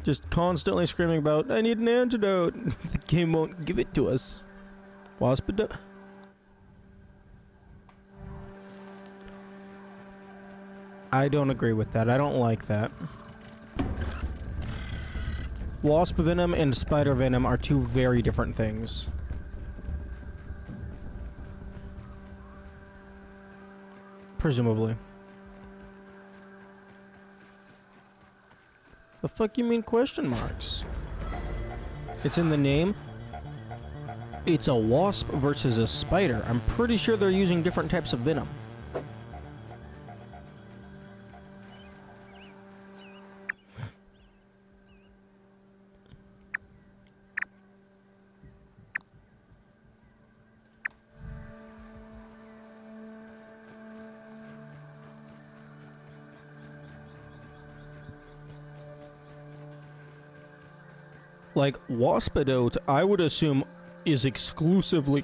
Just constantly screaming about, I need an antidote. The game won't give it to us. Waspado. I don't agree with that. I don't like that. Wasp venom and spider venom are two very different things. Presumably. The fuck you mean question marks? It's in the name? it's a wasp versus a spider. I'm pretty sure they're using different types of venom. Like, waspidote, I would assume, is exclusively...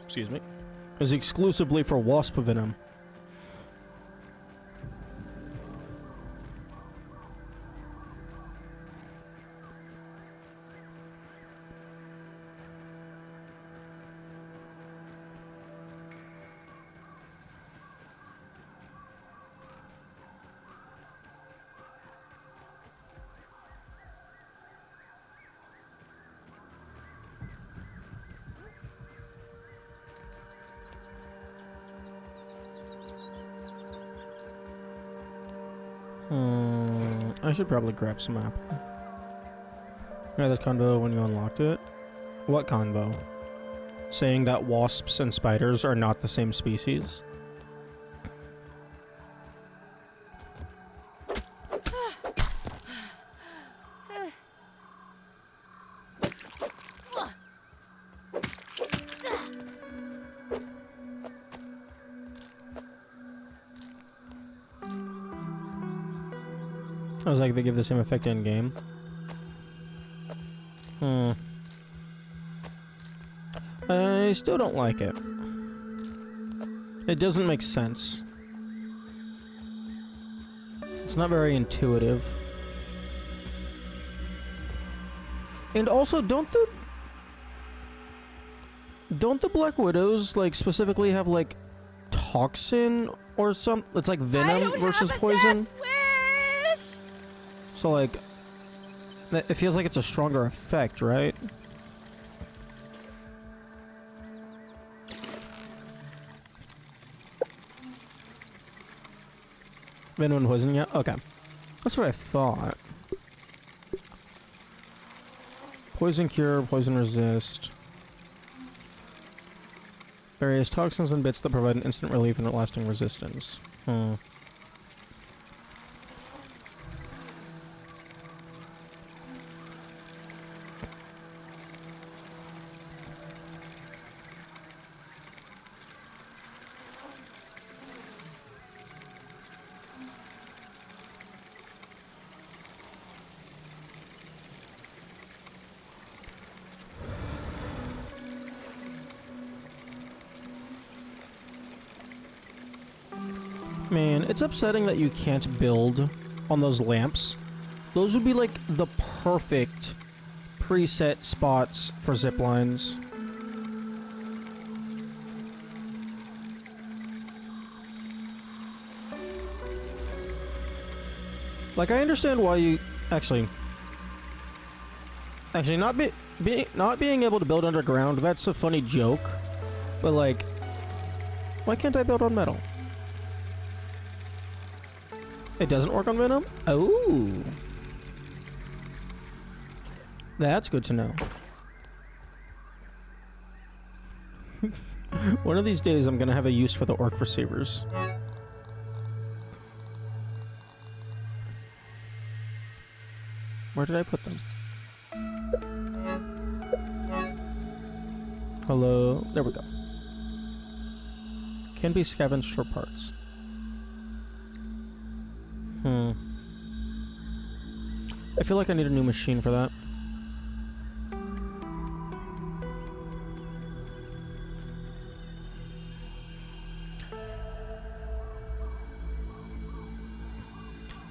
Excuse me. Is exclusively for wasp venom. I should probably grab some apple. Yeah, this convo when you unlocked it. What convo? Saying that wasps and spiders are not the same species? I was like, they give the same effect in game. I still don't like it. It doesn't make sense. It's not very intuitive. And also, don't the Black Widows, like, specifically have, like, toxin or something? It's like venom versus poison? So, like, it feels like it's a stronger effect, right? Venom and poison, yeah? Okay. That's what I thought. Poison cure, poison resist. Various toxins and bits that provide an instant relief and a lasting resistance. Man, it's upsetting that you can't build on those lamps. Those would be like the perfect preset spots for zip lines. Like, I understand why you actually not being able to build underground, that's a funny joke. But like, why can't I build on metal? It doesn't work on venom? Oh. That's good to know. One of these days I'm gonna have a use for the orc receivers. Where did I put them? Hello? There we go. Can be scavenged for parts. I feel like I need a new machine for that.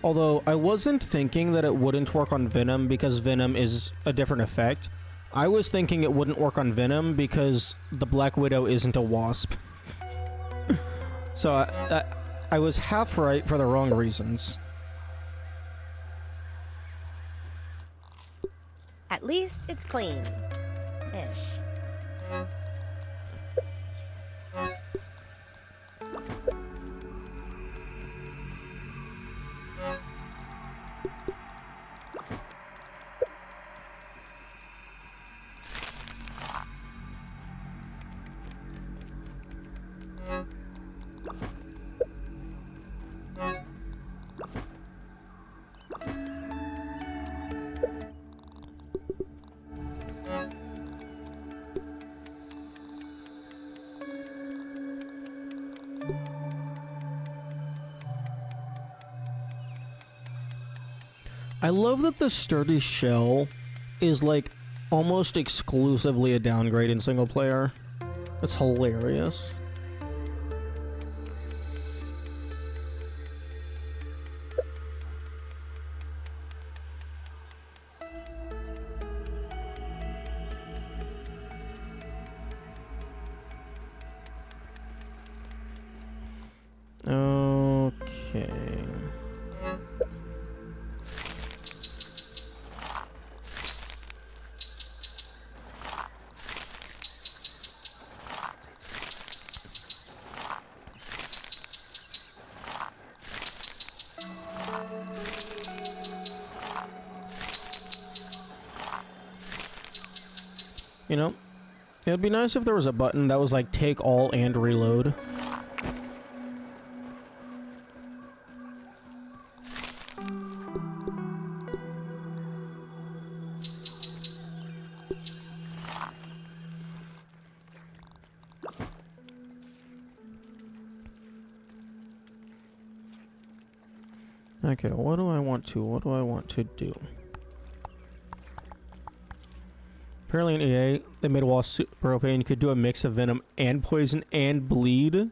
Although, I wasn't thinking that it wouldn't work on Venom because Venom is a different effect. I was thinking it wouldn't work on Venom because the Black Widow isn't a wasp. So, I was half right for the wrong reasons. At least it's clean. Ish. I love that the sturdy shell is like almost exclusively a downgrade in single player. It's hilarious. Okay. You know, it'd be nice if there was a button that was like take all and reload. Okay, what do I want to do? Apparently in EA, they made a wall super OP and you could do a mix of venom and poison and bleed.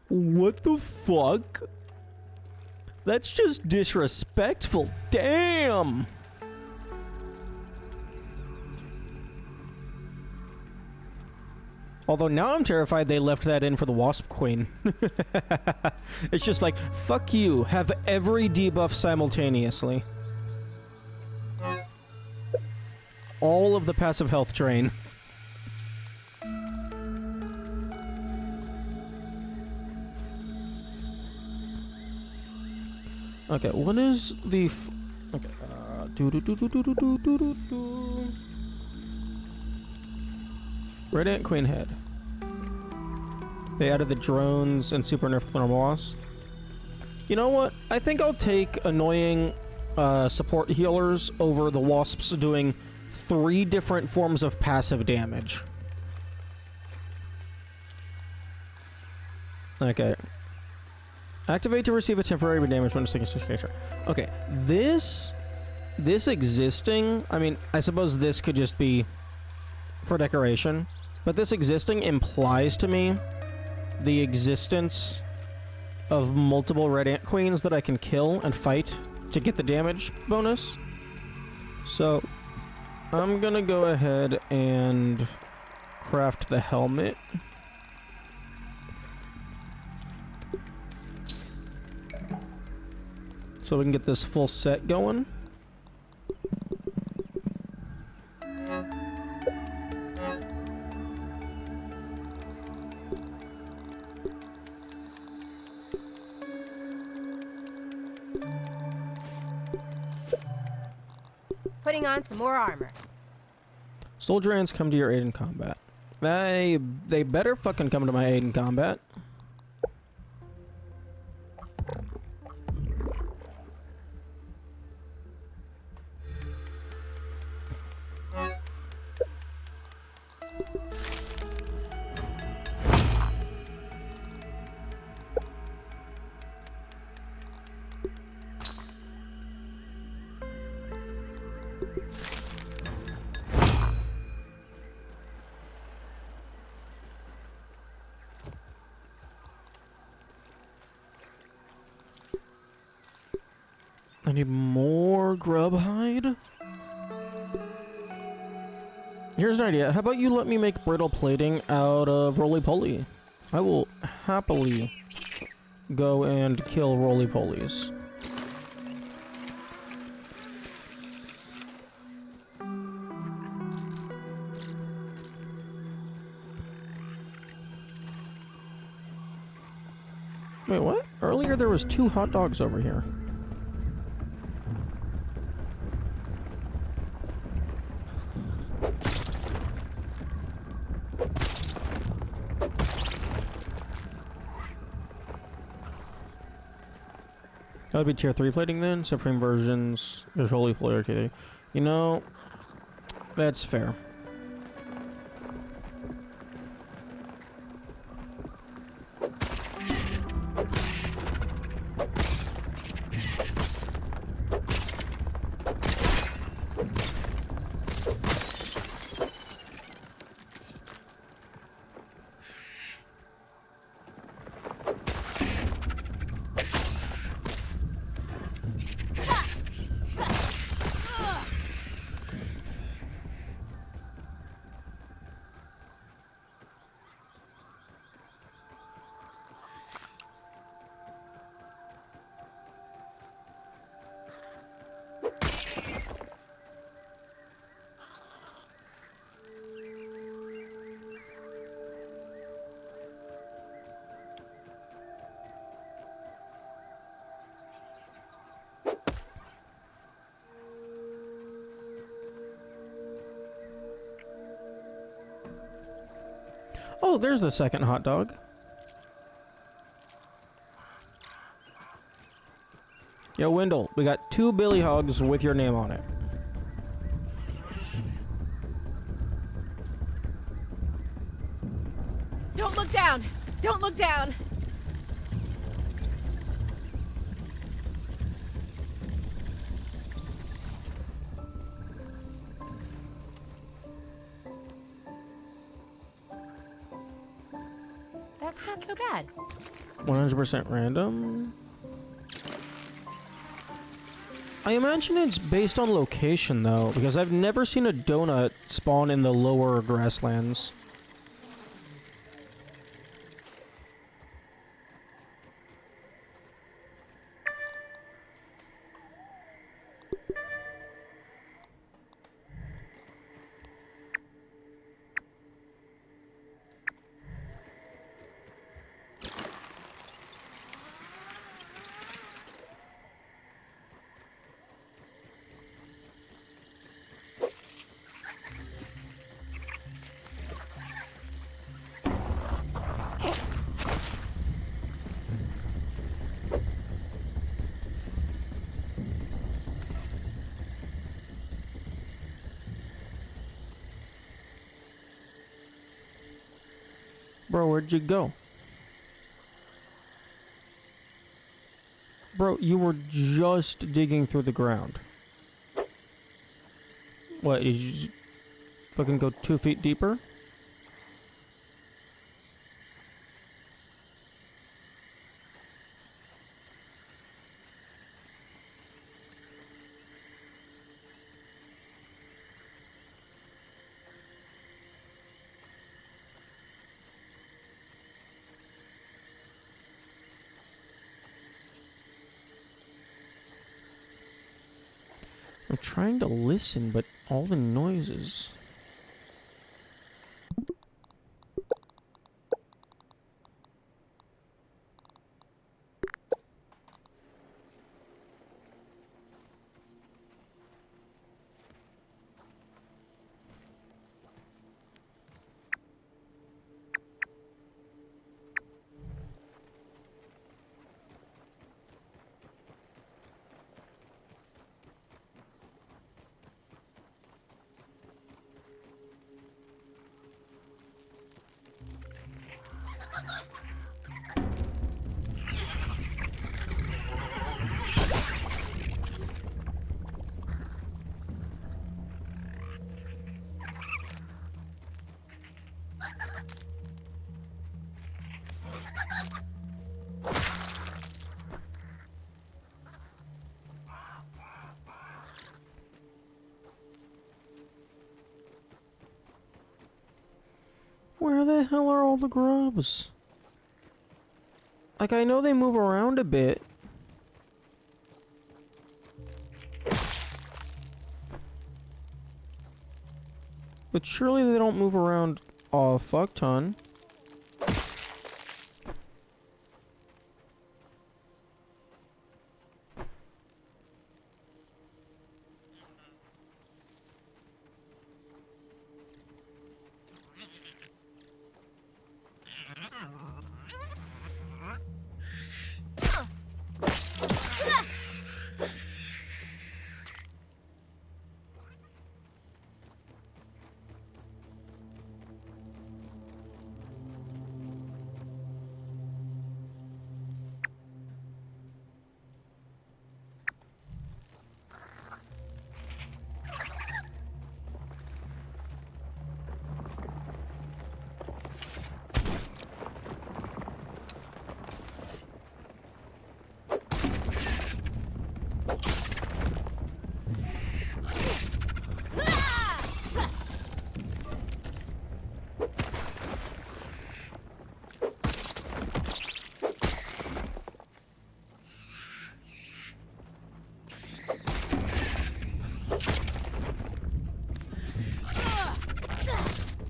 What the fuck? That's just disrespectful. Damn! Although now I'm terrified they left that in for the Wasp Queen. It's just like, fuck you, have every debuff simultaneously. All of the passive health drain. Okay, what is the okay, Radiant Queen head. They added the drones and super nerfed normal boss. You know what? I think I'll take annoying support healers over the wasps doing 3 different forms of passive damage. Okay. Activate to receive a temporary damage when sticking to creature. Okay, this existing, I mean, I suppose this could just be for decoration, but this existing implies to me the existence of multiple Radiant Queens that I can kill and fight to get the damage bonus. So I'm gonna go ahead and craft the helmet. So we can get this full set going. Putting on some more armor. Soldier ants come to your aid in combat. They better fucking come to my aid in combat. I need more grub hide. Here's an idea. How about you let me make brittle plating out of roly-poly? I will happily go and kill roly-polies. Wait, what? Earlier there was 2 hot dogs over here. That would be tier 3 plating then. Supreme versions. There's holy player. Okay. You know, that's fair. Oh, there's the second hot dog. Yo, Wendell, we got 2 Billy Hogs with your name on it. Don't look down! Don't look down! That's not so bad. 100% random. I imagine it's based on location, though, because I've never seen a donut spawn in the lower grasslands. Bro, where'd you go? Bro, you were just digging through the ground. What, did you just fucking go 2 feet deeper? I'm trying to listen, but all the noises. Where the hell are all the grubs? Like, I know they move around a bit. But surely they don't move around a fuck ton.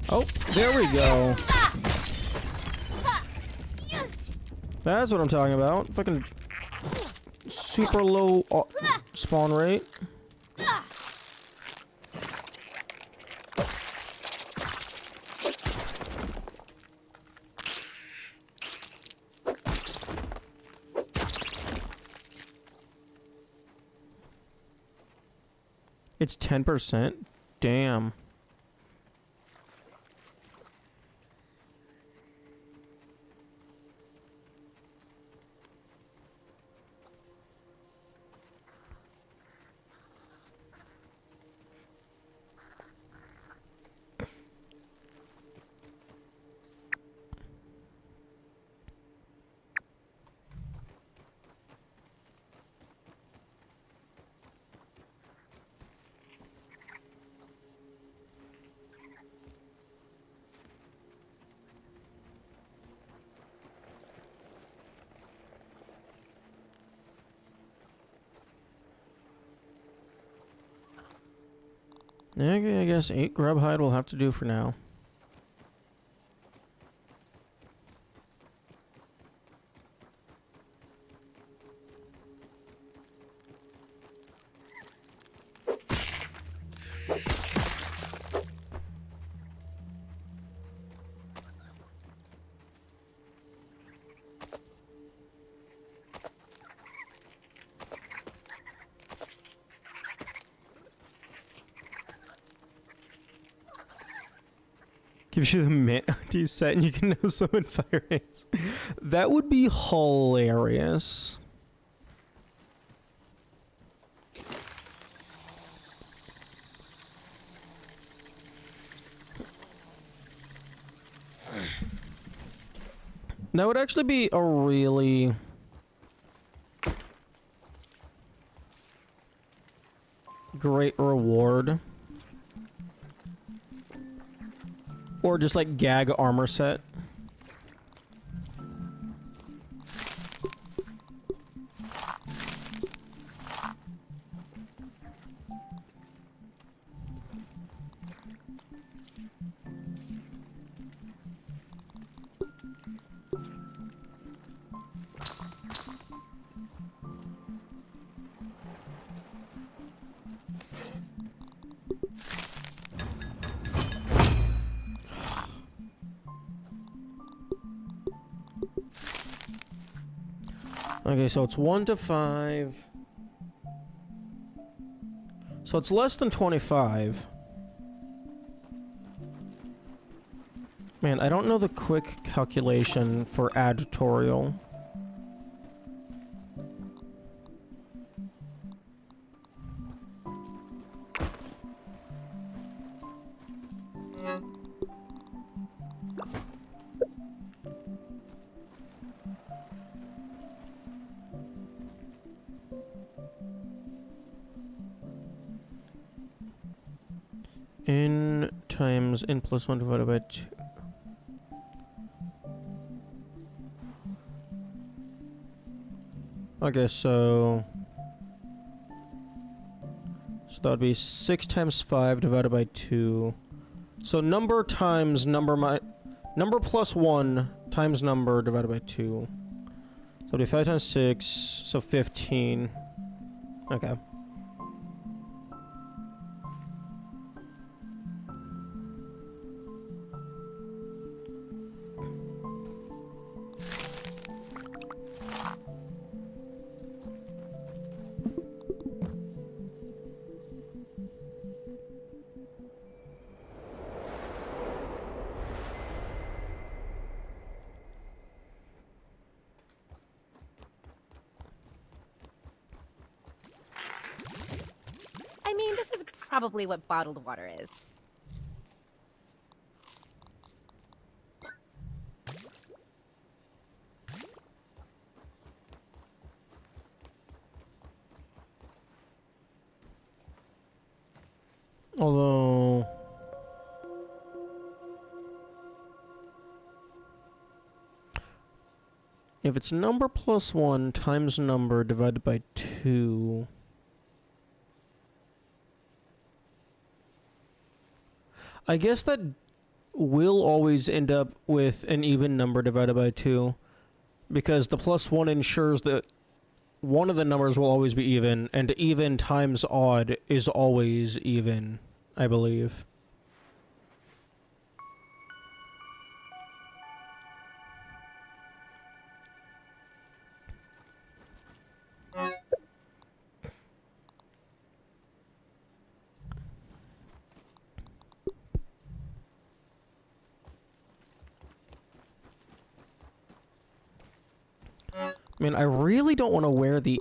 Oh, there we go. That's what I'm talking about. Fucking super low spawn rate. It's 10%? Damn. Okay, I guess 8 grub hide will have to do for now. Gives you the Mantis set and you can now summon fire ants. That would be hilarious. That would actually be a really great reward. Or just like gag armor set. Okay, so it's 1 to 5. So it's less than 25. Man, I don't know the quick calculation for advertorial. N times n plus 1 divided by 2. Okay, so that would be 6 times 5 divided by 2. So number times number number plus 1 times number divided by 2. So it'll be 5 times 6, so 15. Okay. I mean, this is probably what bottled water is. Although if it's number plus 1 times number divided by 2, I guess that will always end up with an even number divided by 2, because the plus 1 ensures that one of the numbers will always be even, and even times odd is always even, I believe. I mean, I really don't want to wear the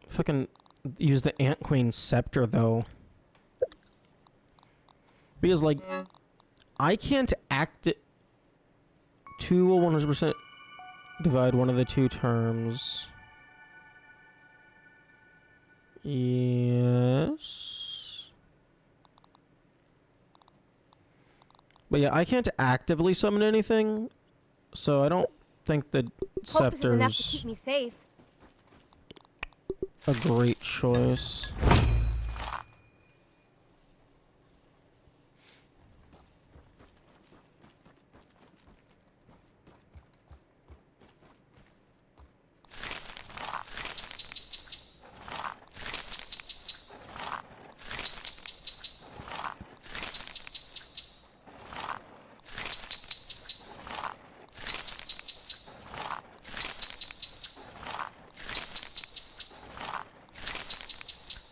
fucking use the Ant Queen scepter though, because like I can't act it. 2 will 100% divide one of the two terms. Yes. But yeah, I can't actively summon anything, so I don't think the Hope this is enough to scepter's keep me safe. a great choice.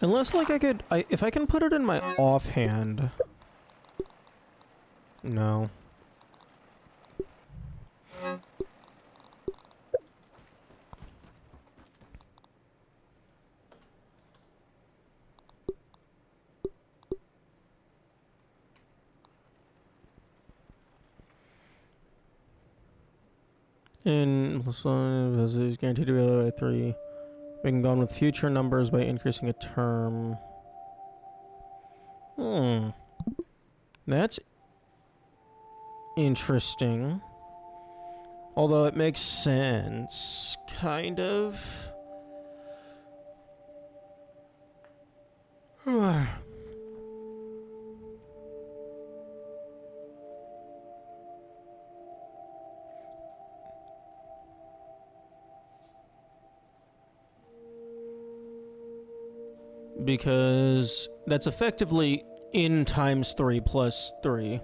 Unless, like, if I can put it in my offhand. No. In plus one is guaranteed to be by 3. We can go on with future numbers by increasing a term. That's interesting. Although it makes sense, kind of. Because that's effectively in times 3 plus 3.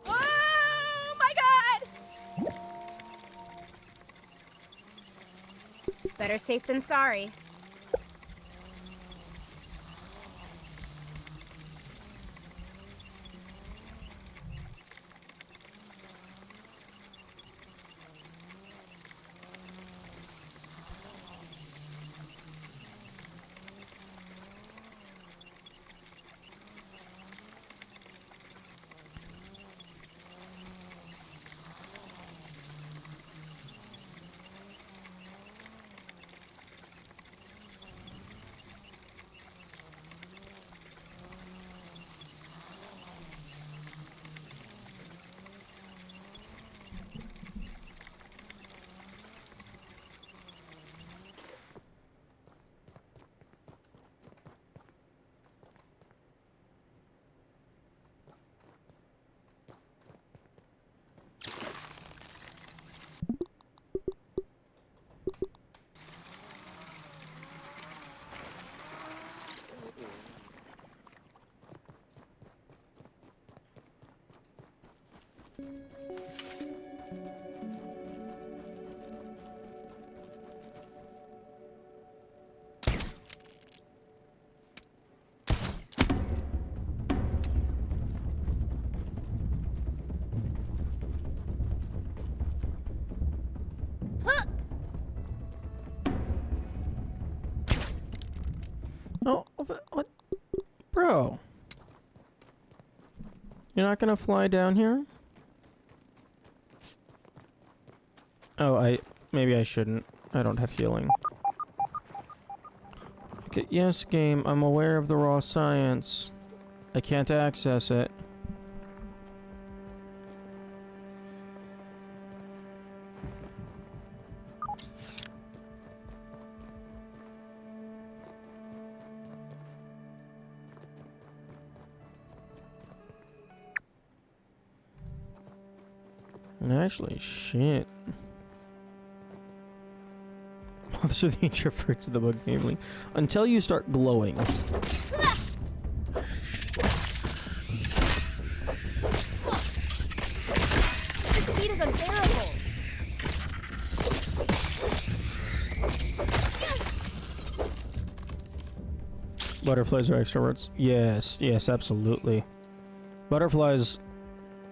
Oh my god! Better safe than sorry. You're not gonna fly down here? Oh, maybe I shouldn't. I don't have healing. Okay, yes, game, I'm aware of the raw science. I can't access it. Actually, shit. Those are the introverts of the bug family. Until you start glowing. This speed is unbearable. Butterflies are extroverts. Yes, yes, absolutely. Butterflies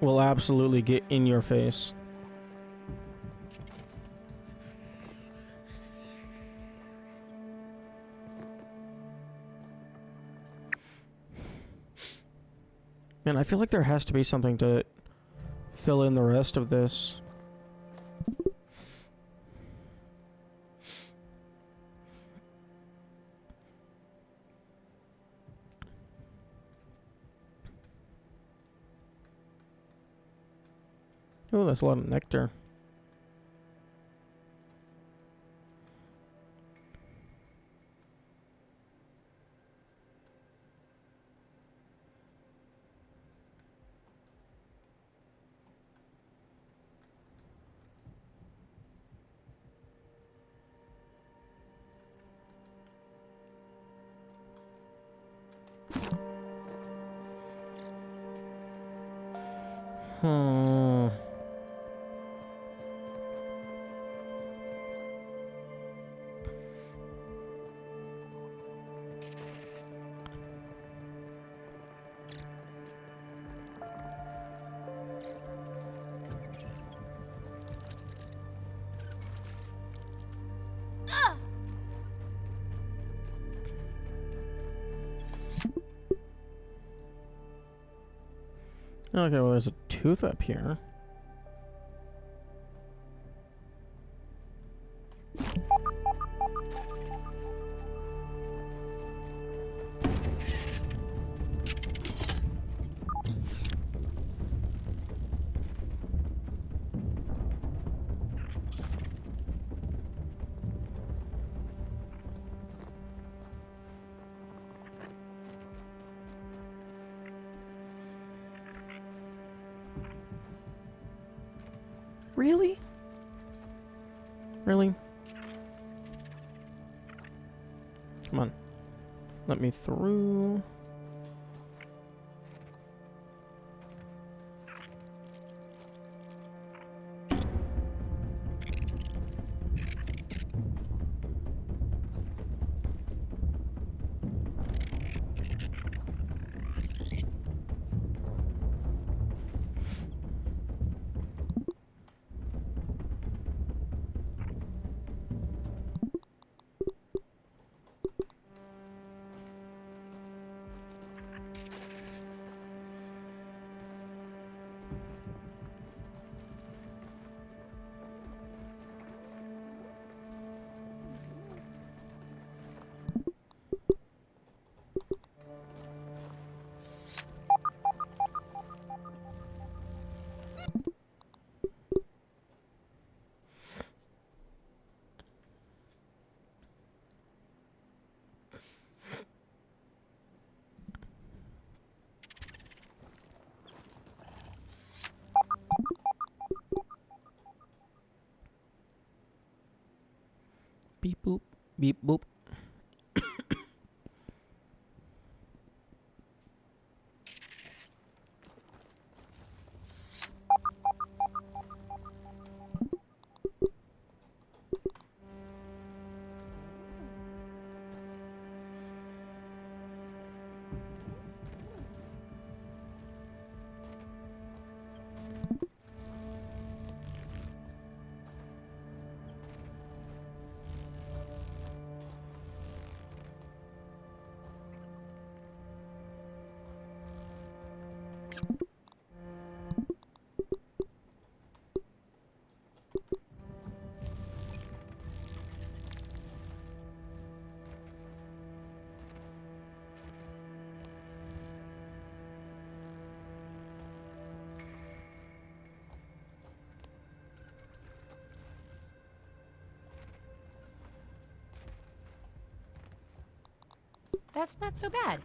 will absolutely get in your face. Man, I feel like there has to be something to fill in the rest of this. Oh, that's a lot of nectar. Hmm. Okay, well, there's a tooth up here. Really? Really? Come on. Let me through. Beep boop. Beep boop. That's not so bad.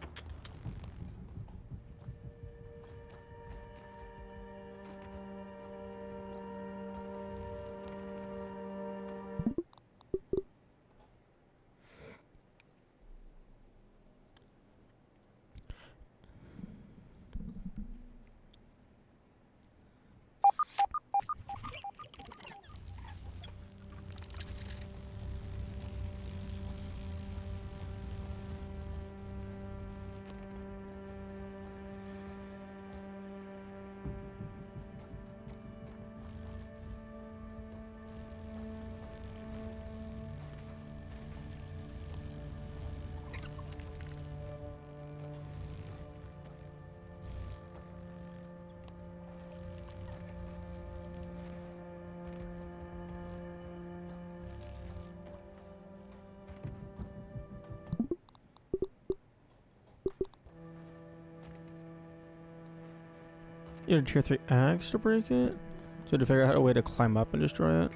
You had a tier 3 axe to break it? So you had to figure out a way to climb up and destroy it?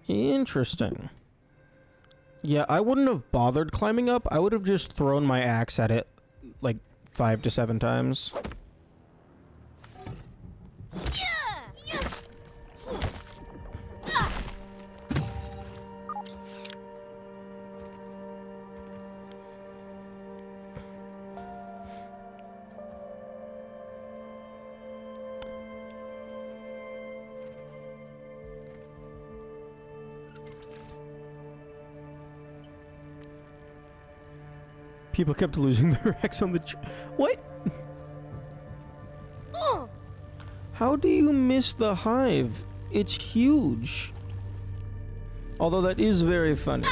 Interesting. Yeah, I wouldn't have bothered climbing up. I would have just thrown my axe at it like 5 to 7 times. People kept losing their axe on the what? How do you miss the hive? It's huge. Although that is very funny.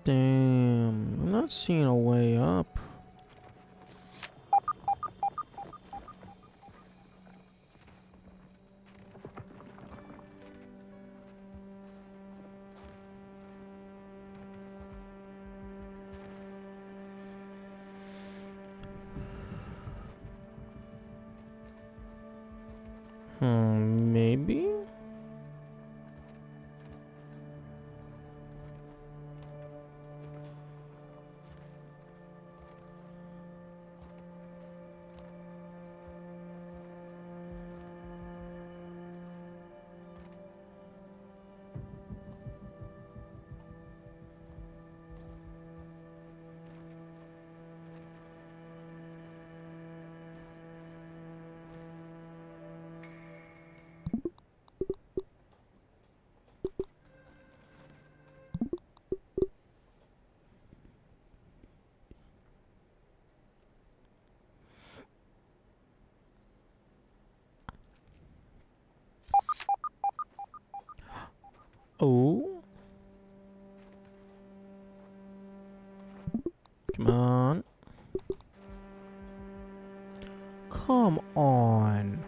Damn, I'm not seeing a way up. Maybe? Oh. Come on. Come on.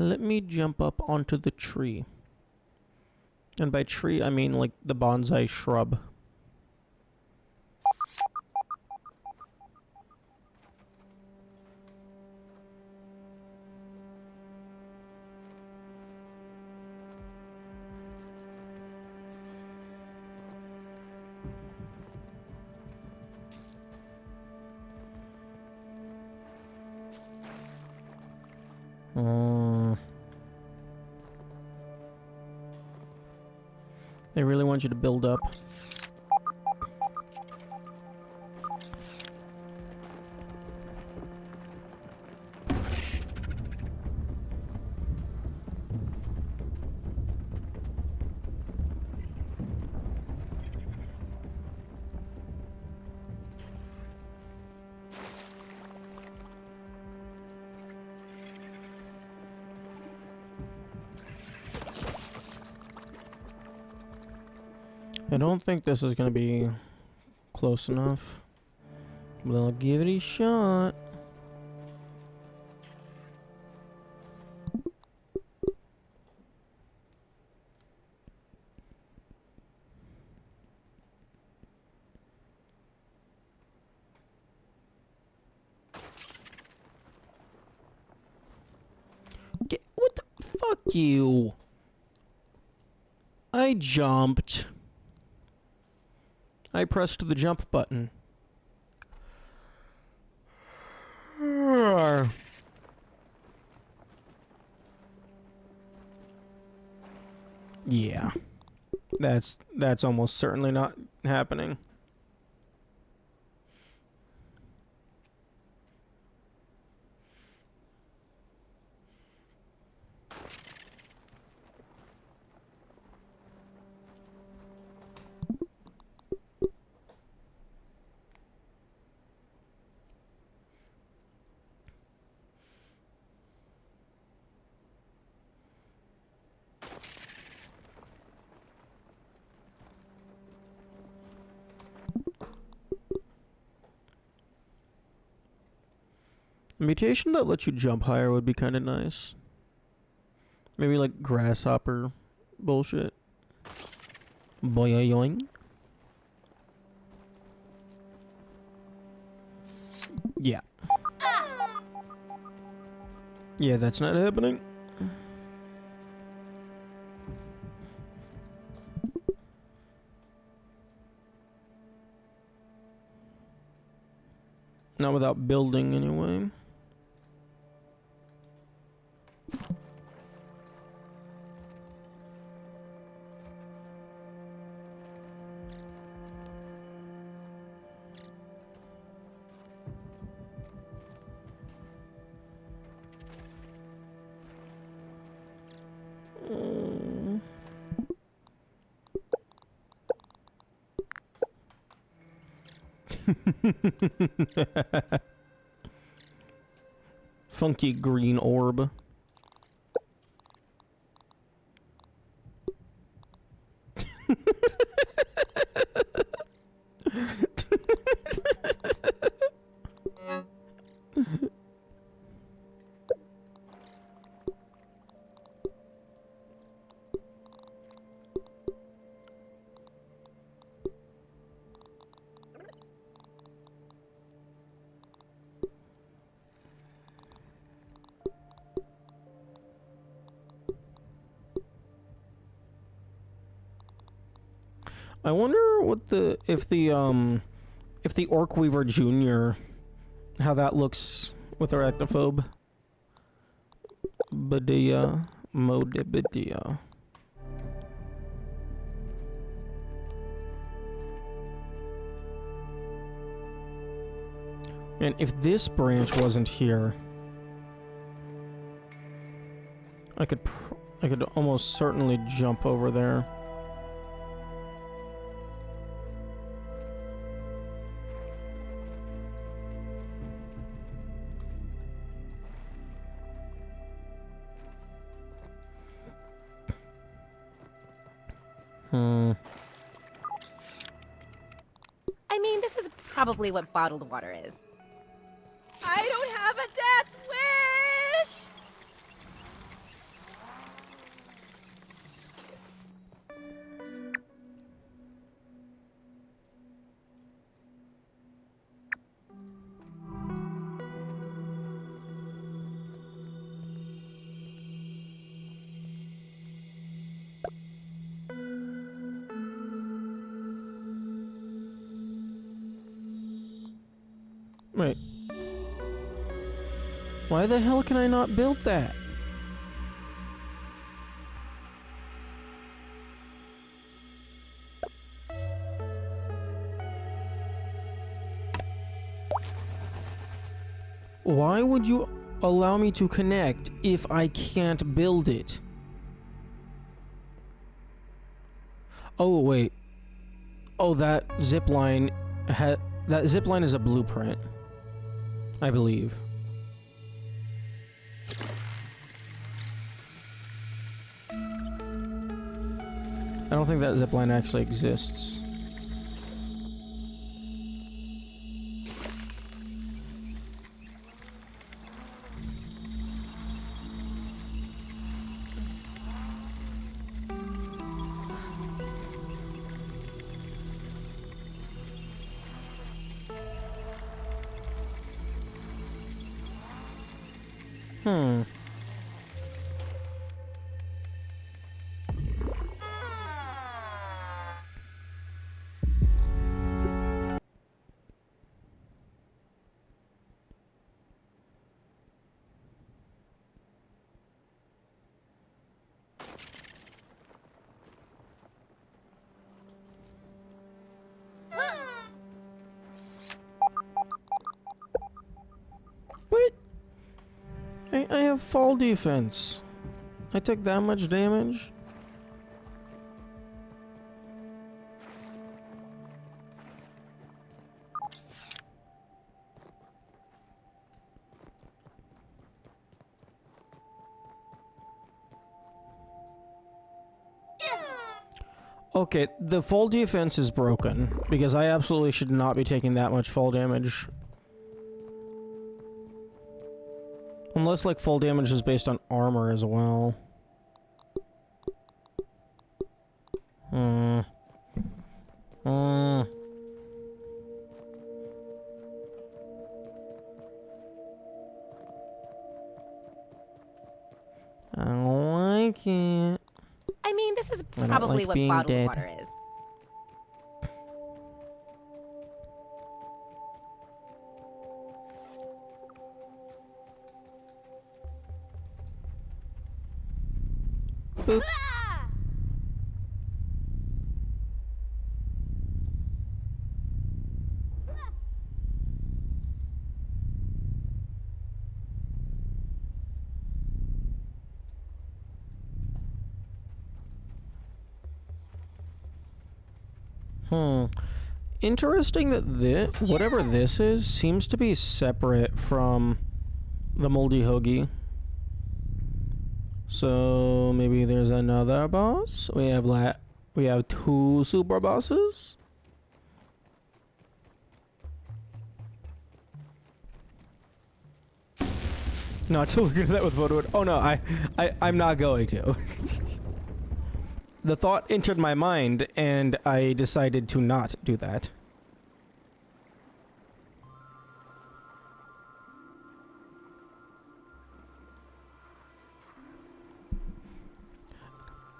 Let me jump up onto the tree. And by tree, I mean like the bonsai shrub. They really want you to build up. I don't think this is gonna be close enough, but I'll give it a shot. What the fuck you? I jumped. I pressed the jump button. Yeah. That's almost certainly not happening. A mutation that lets you jump higher would be kind of nice. Maybe like grasshopper bullshit. Boing. Yeah. Yeah, that's not happening. Not without building, anyway. Funky green orb. I wonder what if the Orc Weaver Jr. how that looks with Arachnophobe. Badia Modibidia. And if this branch wasn't here, I could almost certainly jump over there. I mean, this is probably what bottled water is. I don't have a death wish! Wait. Why the hell can I not build that? Why would you allow me to connect if I can't build it? Oh, wait. Oh, that zipline is a blueprint, I believe. I don't think that zipline actually exists. Hmm. What? I have fall defense. I took that much damage? Okay, the fall defense is broken, because I absolutely should not be taking that much fall damage. Unless, like, fall damage is based on armor as well. I don't like it. I mean, this is I don't probably like what being bottled dead. water is. Boop. Interesting that whatever this is seems to be separate from the Moldy Hoagie. So maybe there's another boss. We have two super bosses. Not to look at that with photo. Oh no, I'm not going to. The thought entered my mind, and I decided to not do that.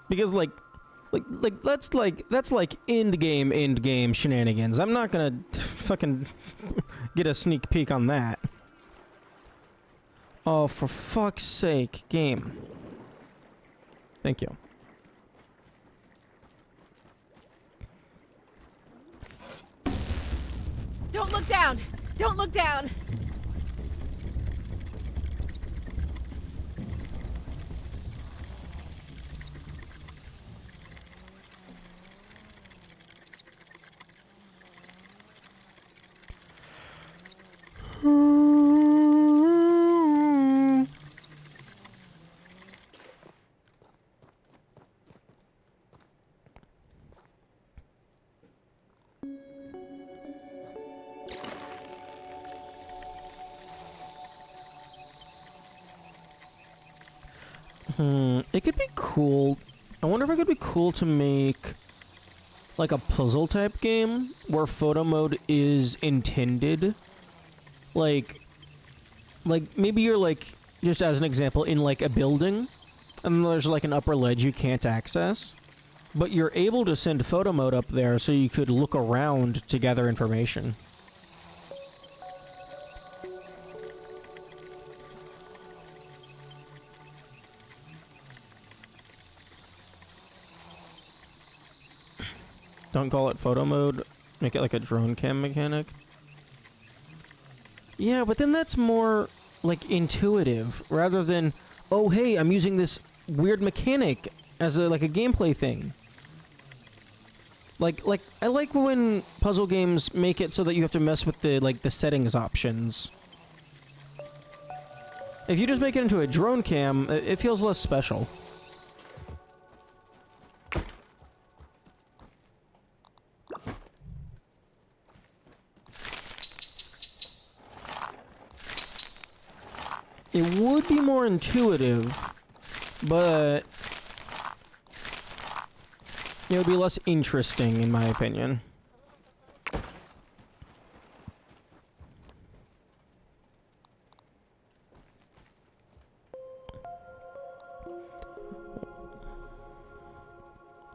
Because that's like end game shenanigans. I'm not gonna fucking get a sneak peek on that. Oh, for fuck's sake, game. Thank you. Don't look down! Don't look down! It could be cool. I wonder if it could be cool to make like a puzzle type game where photo mode is intended. Like maybe you're like, just as an example, in like a building and there's like an upper ledge you can't access, but you're able to send photo mode up there so you could look around to gather information. Don't call it photo mode. Make it like a drone cam mechanic. Yeah, but then that's more like intuitive rather than, oh hey, I'm using this weird mechanic as a like a gameplay thing. Like I like when puzzle games make it so that you have to mess with the settings options. If you just make it into a drone cam, it feels less special. It would be more intuitive, but it would be less interesting, in my opinion.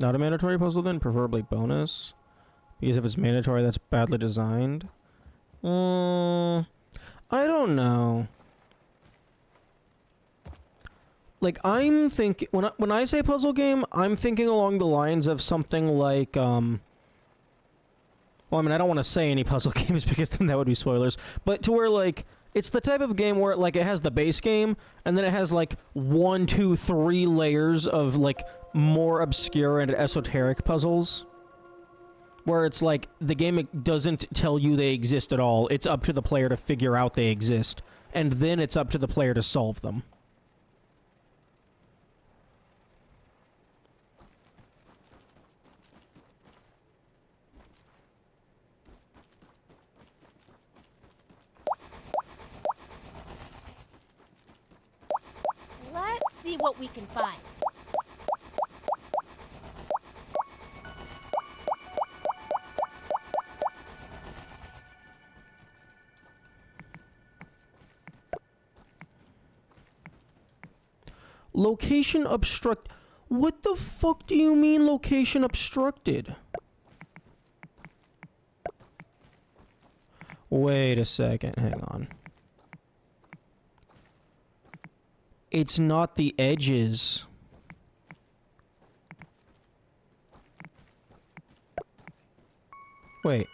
Not a mandatory puzzle then, preferably bonus. Because if it's mandatory, that's badly designed. I don't know. Like, I'm thinking... When I say puzzle game, I'm thinking along the lines of something like, well, I mean, I don't want to say any puzzle games because then that would be spoilers. But to where, like, it's the type of game where, like, it has the base game, and then it has, like, 1, 2, 3 layers of, like, more obscure and esoteric puzzles. Where it's like, the game doesn't tell you they exist at all. It's up to the player to figure out they exist. And then it's up to the player to solve them. Let's see what we can find. Location obstruct... What the fuck do you mean location obstructed? Wait a second, hang on. It's not the edges. Wait.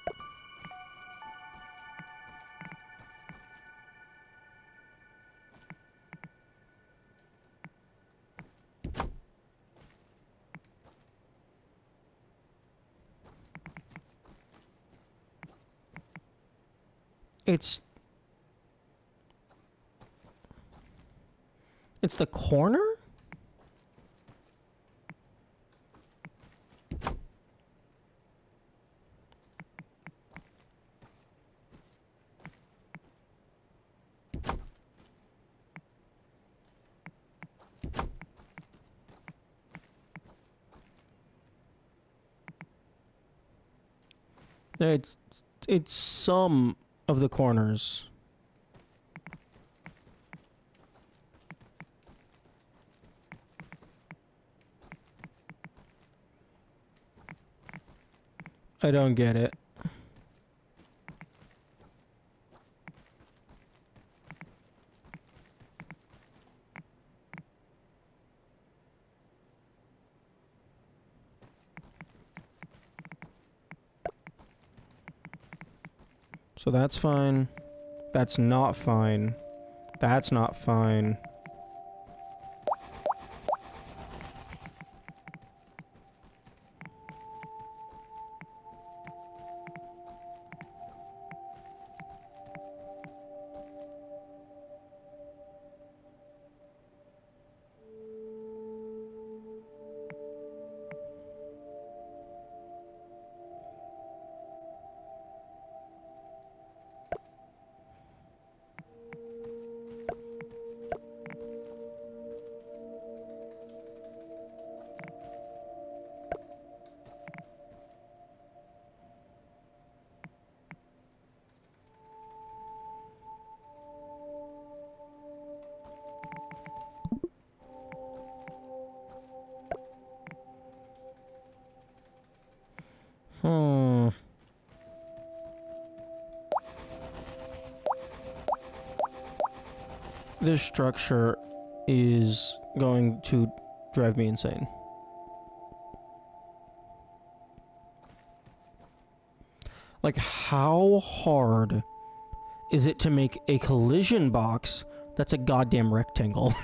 It's the corner? It's some of the corners. I don't get it. So that's fine. That's not fine. That's not fine. This structure is going to drive me insane. Like, how hard is it to make a collision box that's a goddamn rectangle?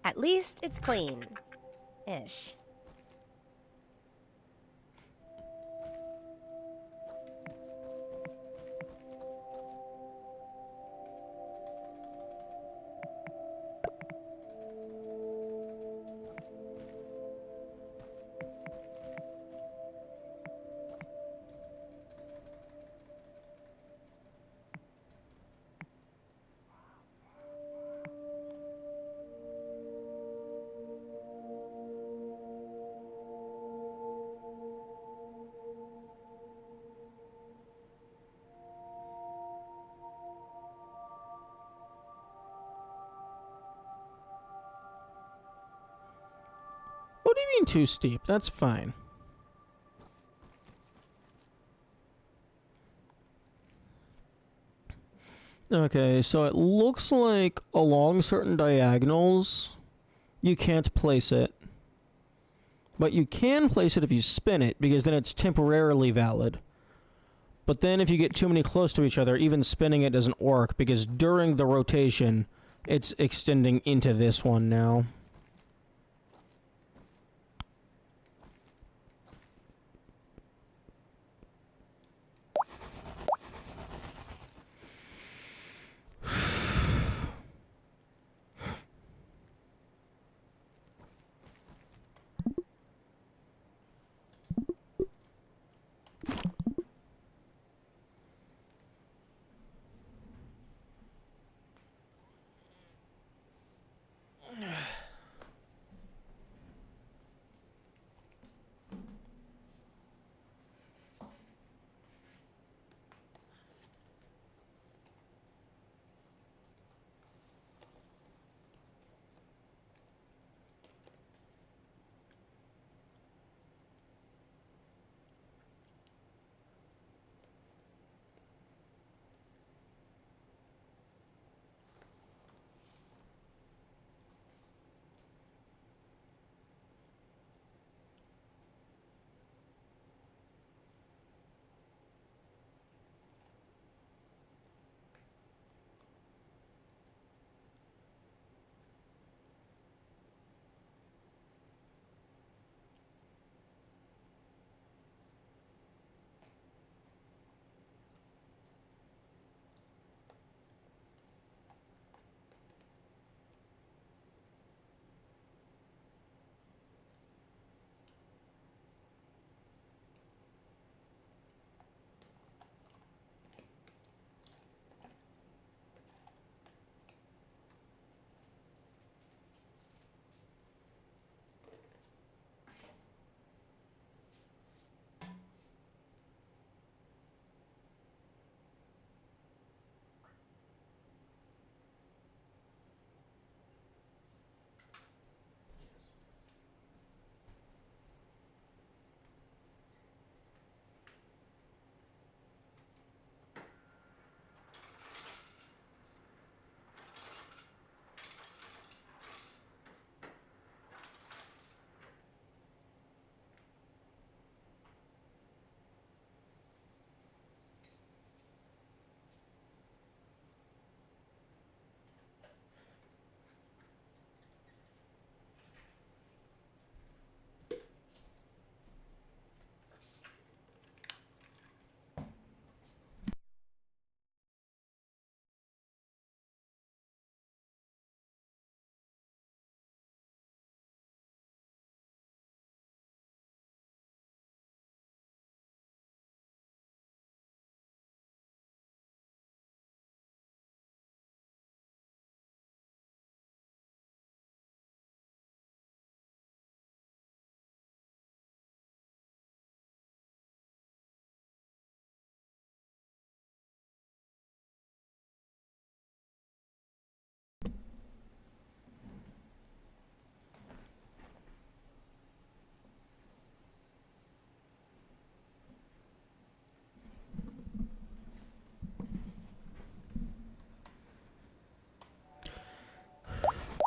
At least it's clean. Ish. do you mean too steep? That's fine. Okay, so it looks like along certain diagonals, you can't place it. But you can place it if you spin it, because then it's temporarily valid. But then if you get too many close to each other, even spinning it doesn't work, because during the rotation, it's extending into this one now.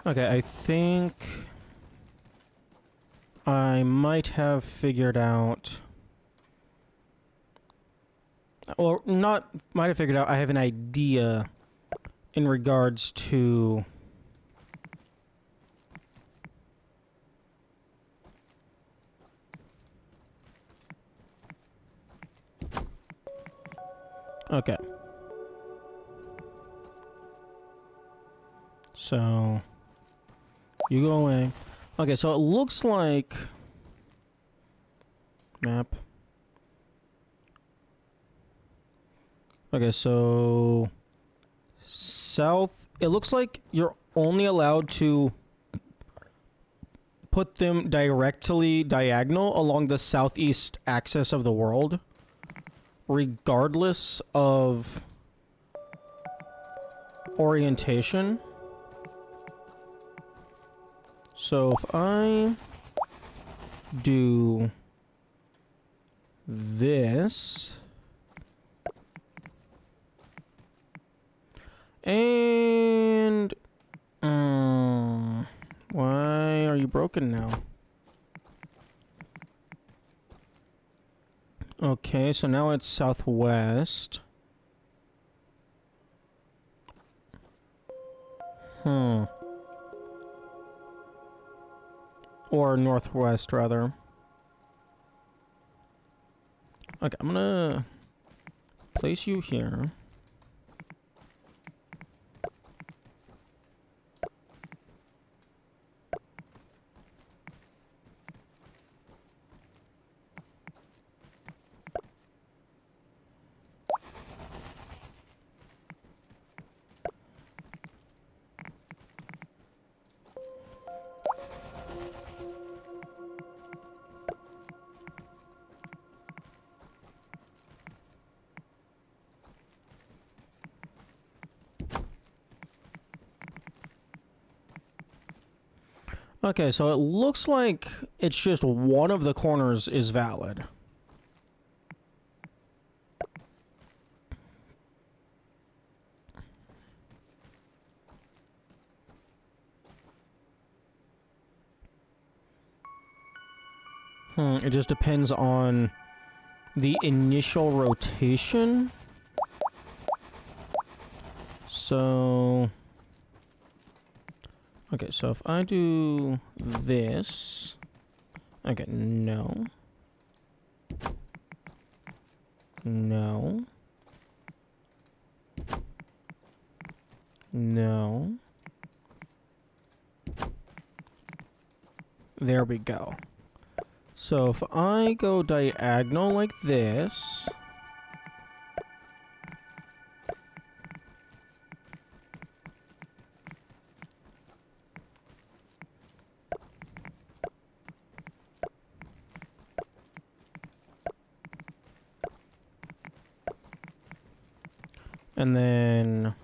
Okay, I think I might have figured out... Or not might have figured out, I have an idea in regards to... Okay. So... You go away. Okay, so it looks like... Map. Okay, so... South... It looks like you're only allowed to put them directly diagonal along the southeast axis of the world, regardless of orientation. So if I do this. And why are you broken now? Okay, so now it's southwest. Or northwest, rather. Okay, I'm gonna place you here. Okay, so it looks like it's just one of the corners is valid. It just depends on the initial rotation. So... Okay, so if I do this... Okay, no. No. No. There we go. So if I go diagonal like this... And then...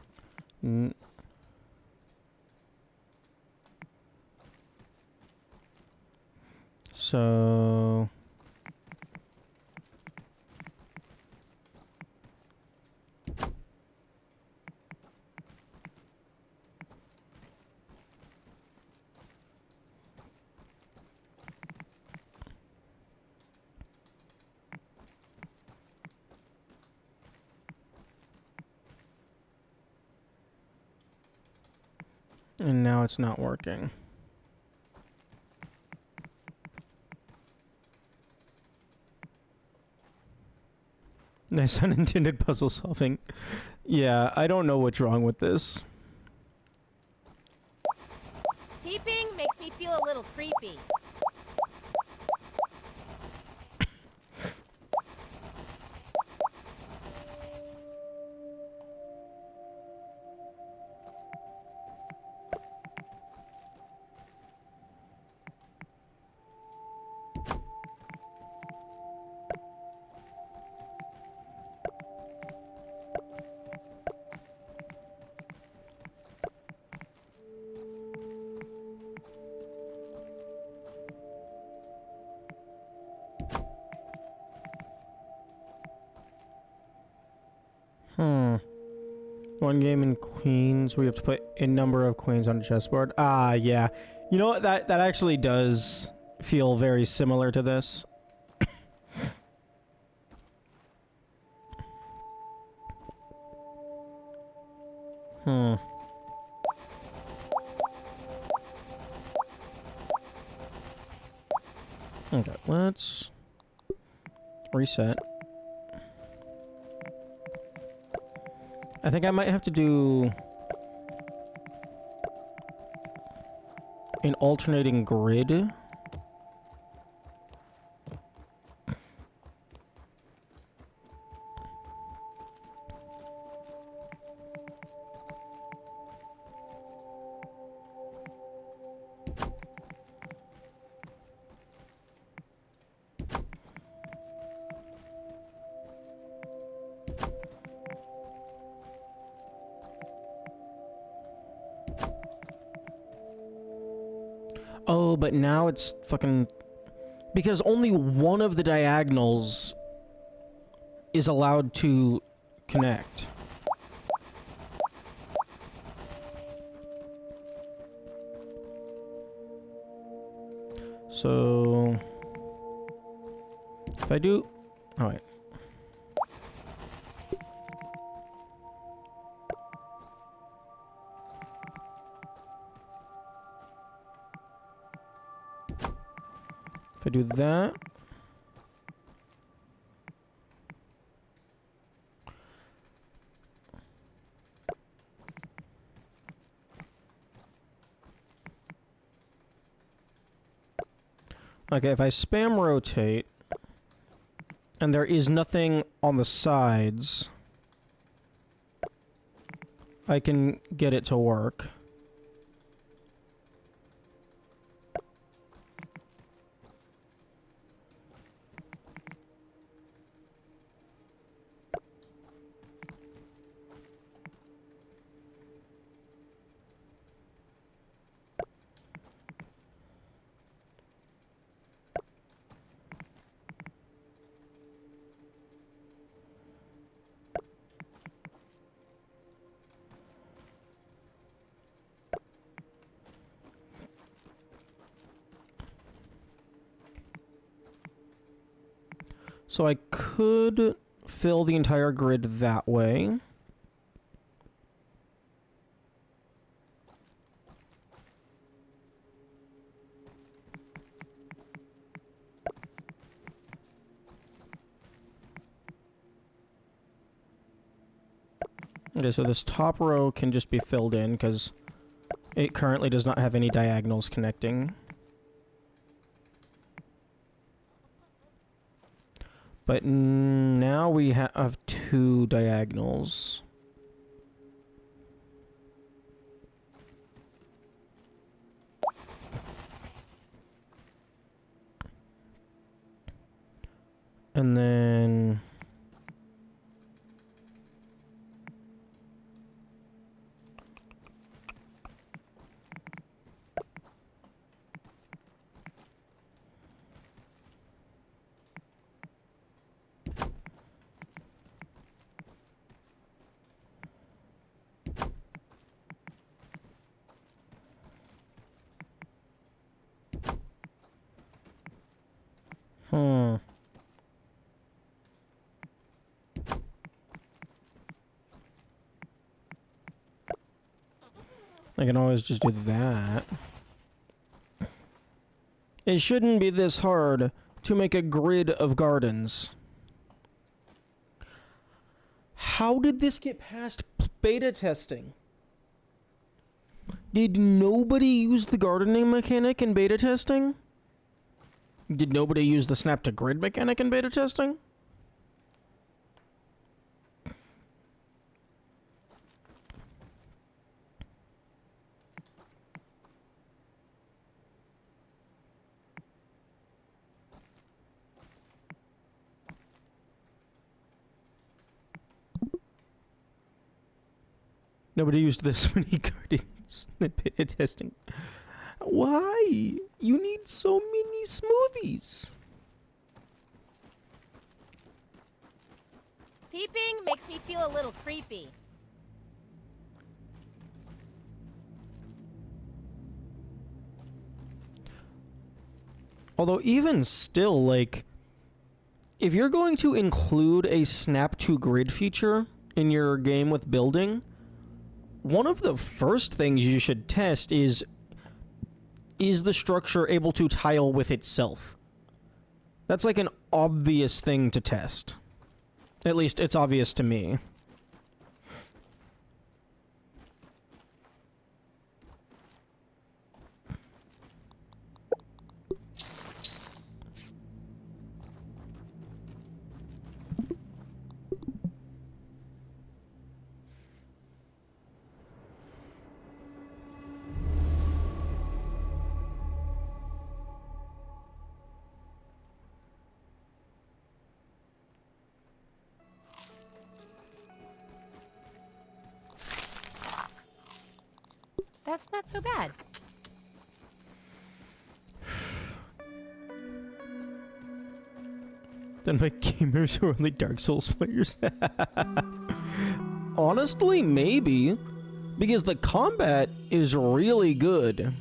So... And now it's not working. Nice unintended puzzle solving. Yeah, I don't know what's wrong with this. Peeping makes me feel a little creepy. One game in Queens where you have to put a number of queens on a chessboard. Ah, yeah. You know what? That actually does feel very similar to this. Okay, let's reset. I think I might have to do an alternating grid. Oh, but now it's fucking Because only one of the diagonals is allowed to connect. So if I do, all right. If I do that, okay, if I spam rotate, and there is nothing on the sides, I can get it to work. So I could fill the entire grid that way. Okay, so this top row can just be filled in because it currently does not have any diagonals connecting. But now we have two diagonals. And then I can always just do that. It shouldn't be this hard to make a grid of gardens. How did this get past beta testing? Did nobody use the gardening mechanic in beta testing? Did nobody use the snap to grid mechanic in beta testing? Nobody used this many gardens in beta testing. Why? You need so many smoothies. Peeping makes me feel a little creepy. Although even still, like, if you're going to include a snap to grid feature in your game with building, one of the first things you should test is the structure able to tile with itself? That's like an obvious thing to test. At least it's obvious to me. That's not so bad. Then by gamers who are only Dark Souls players. Honestly, maybe. Because the combat is really good.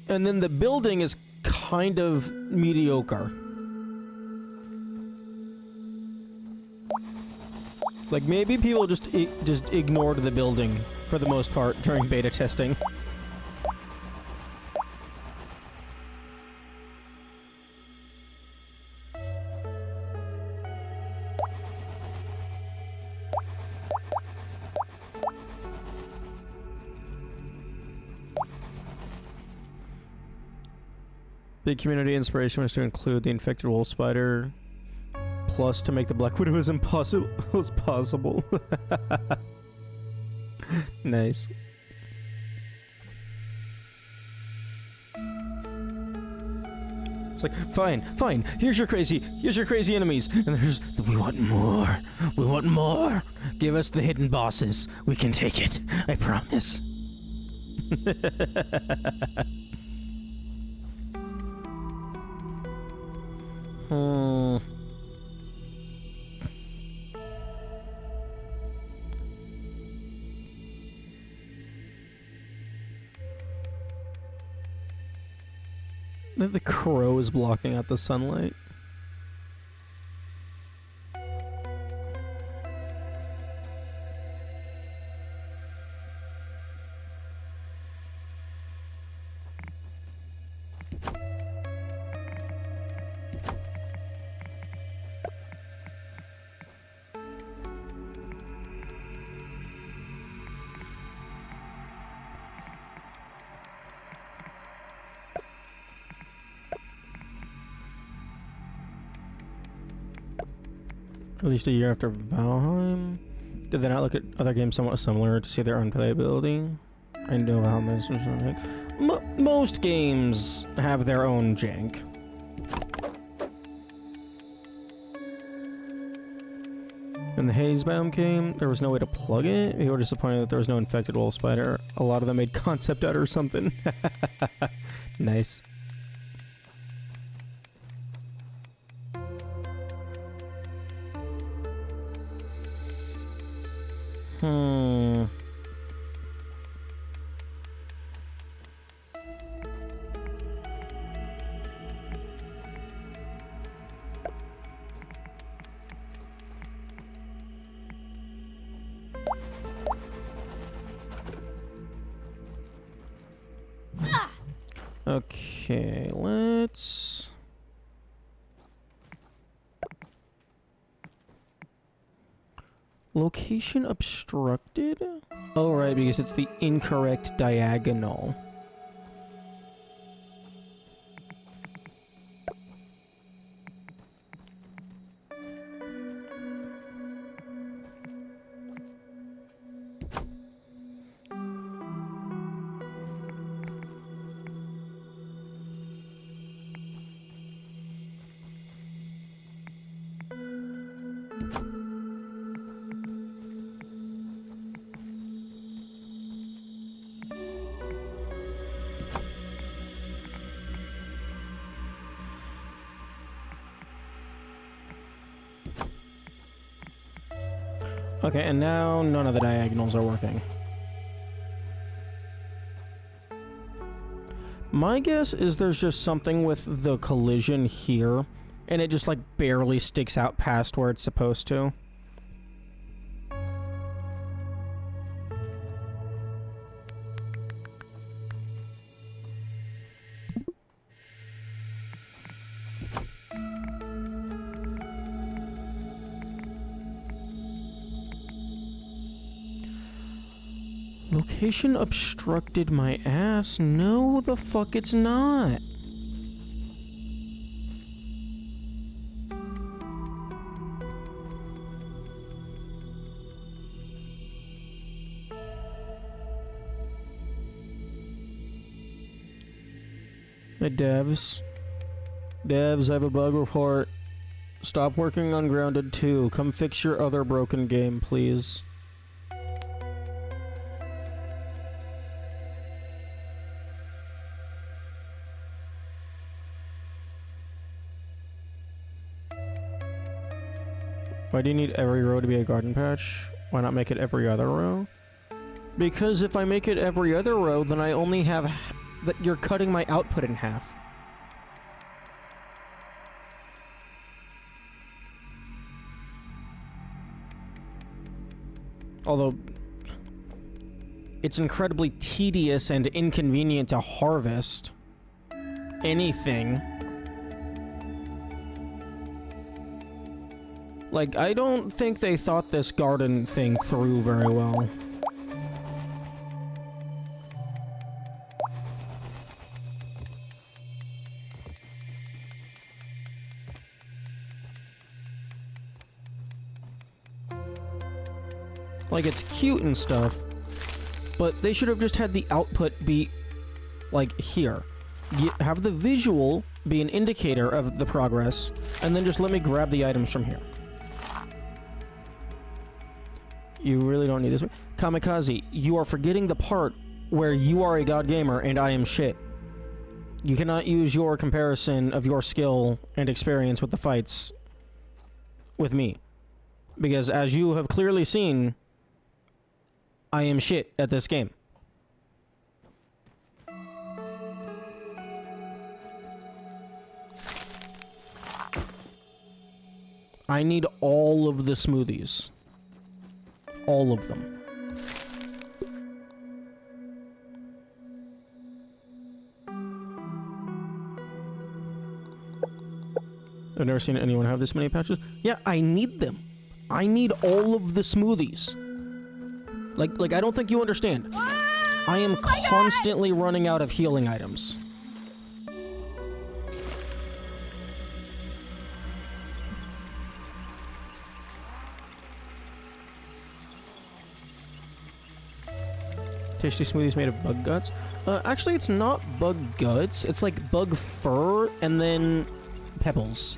And then the building is kind of mediocre. Like, maybe people just ignored the building for the most part during beta testing. Big community inspiration was to include the infected wolf spider, plus to make the Black Widow as impossible as possible. Nice. It's like, fine, here's your crazy enemies. And there's, we want more. Give us the hidden bosses. We can take it. I promise. The crow is blocking out the sunlight. Released a year after Valheim. Did they not look at other games somewhat similar to see their unplayability? I know how most games have their own jank. When the Haze biome came, there was no way to plug it. People were disappointed that there was no infected wolf spider. A lot of them made concept art or something. Nice. Okay, let's... Location obstructed? Oh, right, because it's the incorrect diagonal. Okay, and now none of the diagonals are working. My guess is there's just something with the collision here, and it just like barely sticks out past where it's supposed to. Location obstructed my ass? No, the fuck it's not. Hey, devs. Devs, I have a bug report. Stop working on Grounded 2. Come fix your other broken game, please. Why do you need every row to be a garden patch? Why not make it every other row? Because if I make it every other row, then I only have... that you're cutting my output in half. Although... it's incredibly tedious and inconvenient to harvest anything. Like, I don't think they thought this garden thing through very well. Like, it's cute and stuff, but they should have just had the output be, like, here. Have the visual be an indicator of the progress, and then just let me grab the items from here. You really don't need this. Kamikaze, you are forgetting the part where you are a god gamer and I am shit. You cannot use your comparison of your skill and experience with the fights with me. Because as you have clearly seen, I am shit at this game. I need all of the smoothies. All of them. I've never seen anyone have this many patches. Yeah, I need them. I need all of the smoothies. Like I don't think you understand. I am constantly running out of healing items. Tasty smoothies made of bug guts. Actually, it's not bug guts. It's like bug fur and then pebbles.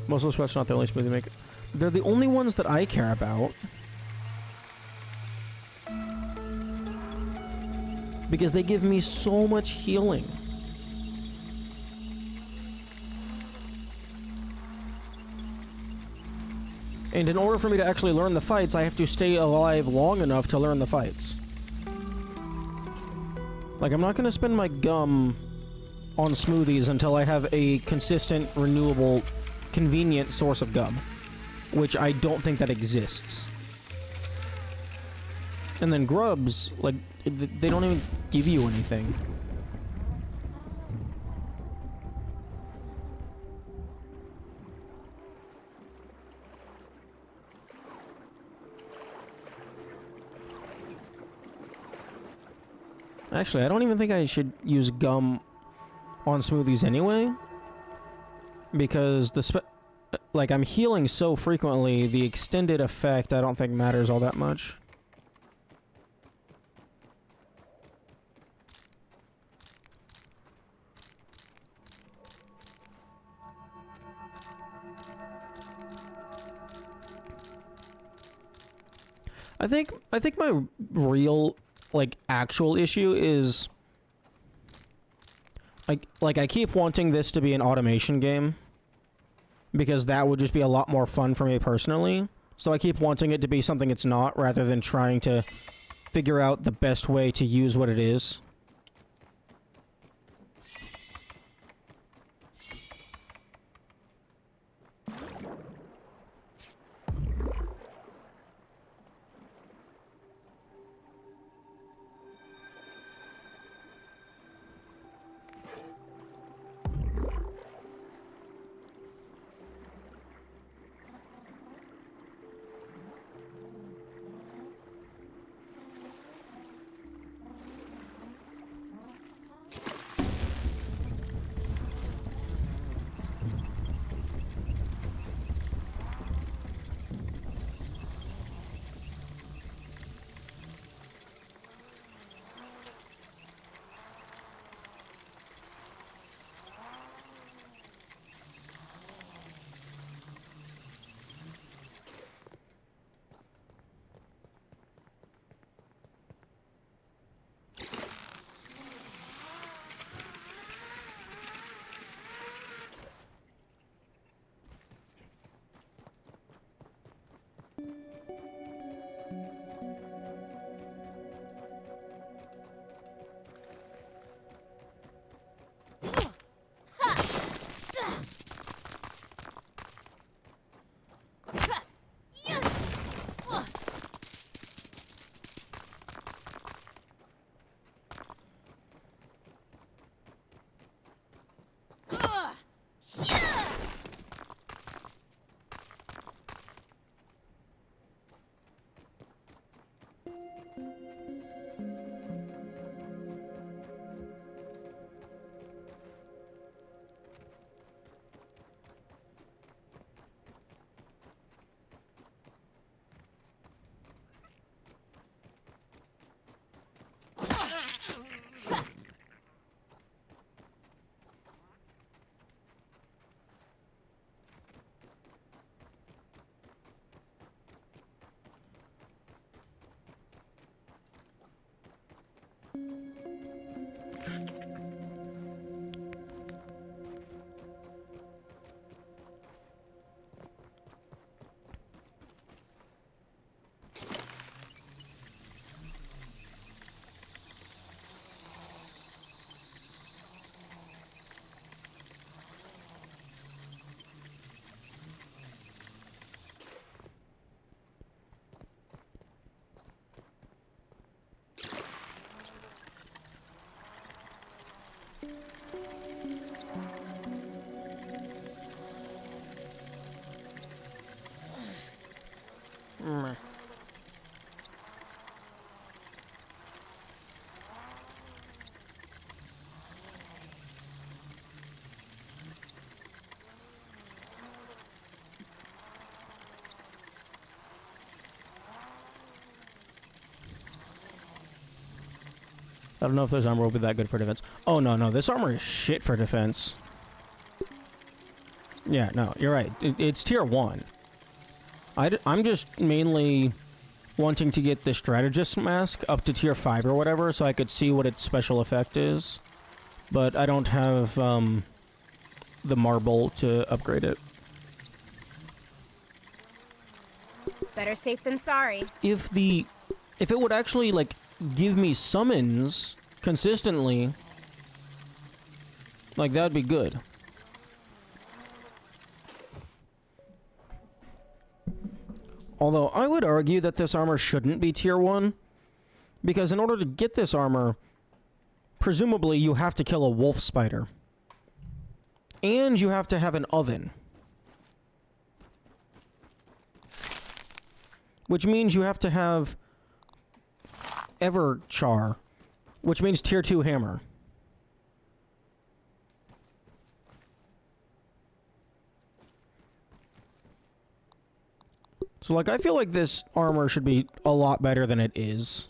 Most of those sweats not the only smoothie maker. They're the only ones that I care about. Because they give me so much healing. And in order for me to actually learn the fights, I have to stay alive long enough to learn the fights. Like, I'm not going to spend my gum on smoothies until I have a consistent, renewable, convenient source of gum. Which I don't think that exists. And then grubs, like, they don't even give you anything. Actually, I don't even think I should use gum on smoothies anyway. Because like, I'm healing so frequently, the extended effect I don't think matters all that much. I think my real, like, actual issue is like I keep wanting this to be an automation game because that would just be a lot more fun for me personally. So I keep wanting it to be something it's not rather than trying to figure out the best way to use what it is. I don't know if this armor will be that good for defense. Oh, no. This armor is shit for defense. Yeah, no, you're right. It's tier 1. I'm just mainly wanting to get the strategist mask up to tier 5 or whatever so I could see what its special effect is. But I don't have the marble to upgrade it. Better safe than sorry. If it would actually, like, give me summons consistently, like, that'd be good. Although, I would argue that this armor shouldn't be tier 1, because in order to get this armor, presumably you have to kill a wolf spider. And you have to have an oven. Which means you have to have Everchar, which means tier 2 hammer. So, like, I feel like this armor should be a lot better than it is.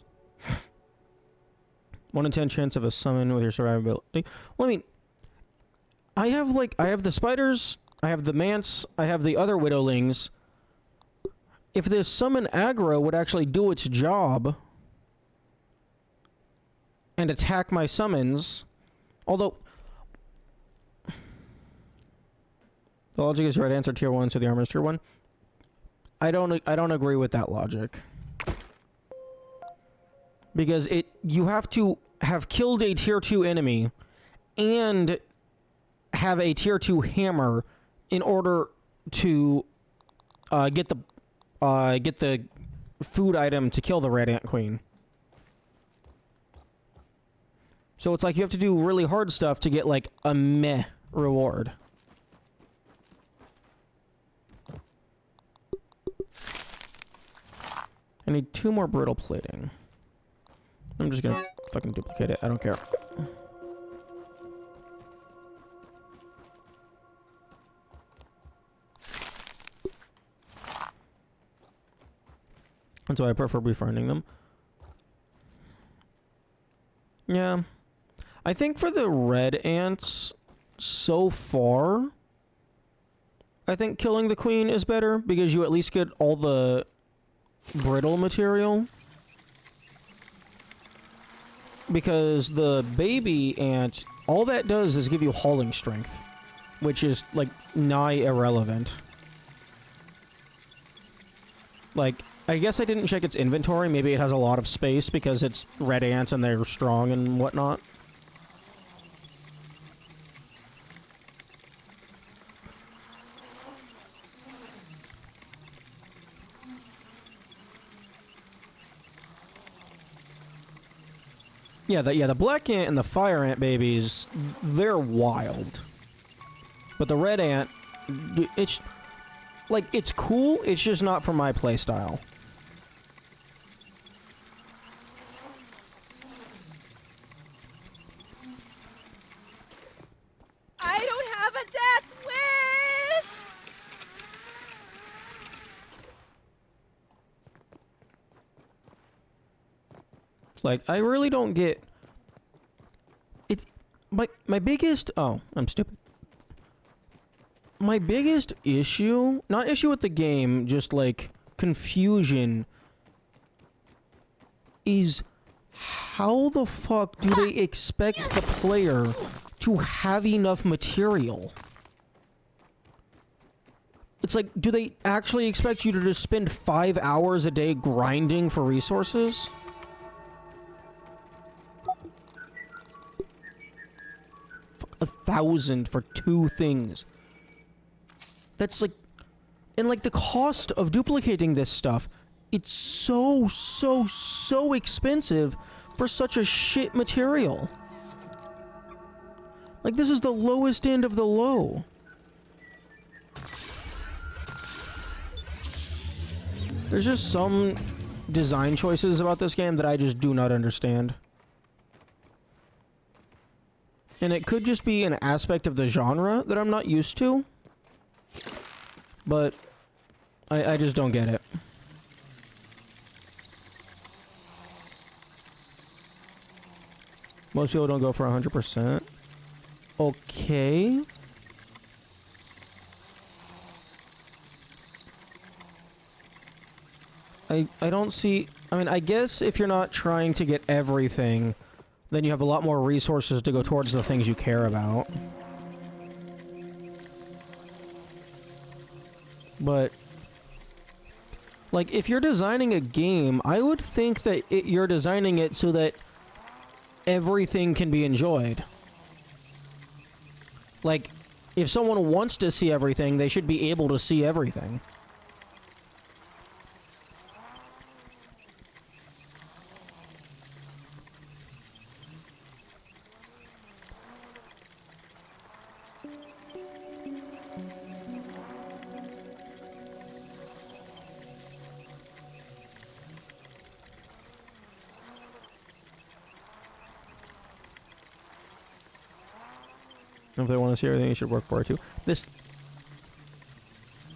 1 in 10 chance of a summon with your survivability. Well, I mean, I have the spiders, I have the manse, I have the other widowlings. If this summon aggro would actually do its job and attack my summons, although the logic is right answer tier 1, so the armor is tier 1. I don't agree with that logic. Because you have to have killed a tier 2 enemy and have a tier 2 hammer in order to get the food item to kill the Red Ant Queen. So it's like you have to do really hard stuff to get, like, a meh reward. I need 2 more brittle plating. I'm just gonna fucking duplicate it. I don't care. That's why I prefer befriending them. Yeah. I think for the red ants, so far, I think killing the queen is better because you at least get all the brittle material. Because the baby ant, all that does is give you hauling strength, which is, like, nigh irrelevant. Like, I guess I didn't check its inventory. Maybe it has a lot of space because it's red ants and they're strong and whatnot. Yeah, the black ant and the fire ant babies, they're wild. But the red ant, it's, like, it's cool, it's just not for my playstyle. Like, I really don't get it. My biggest, oh, I'm stupid. My biggest issue, not issue with the game, just like confusion, is how the fuck do they expect the player to have enough material? It's like, do they actually expect you to just spend 5 hours a day grinding for resources? Fuck, 1,000 for 2 things. That's like, and like the cost of duplicating this stuff, it's so expensive for such a shit material. Like, this is the lowest end of the low. There's just some design choices about this game that I just do not understand. And it could just be an aspect of the genre that I'm not used to. But I just don't get it. Most people don't go for 100%. Okay. I don't see... I mean, I guess if you're not trying to get everything, then you have a lot more resources to go towards the things you care about. But... like, if you're designing a game, I would think that you're designing it so that everything can be enjoyed. Like, if someone wants to see everything, they should be able to see everything. If they want to see everything, you should work for it too. This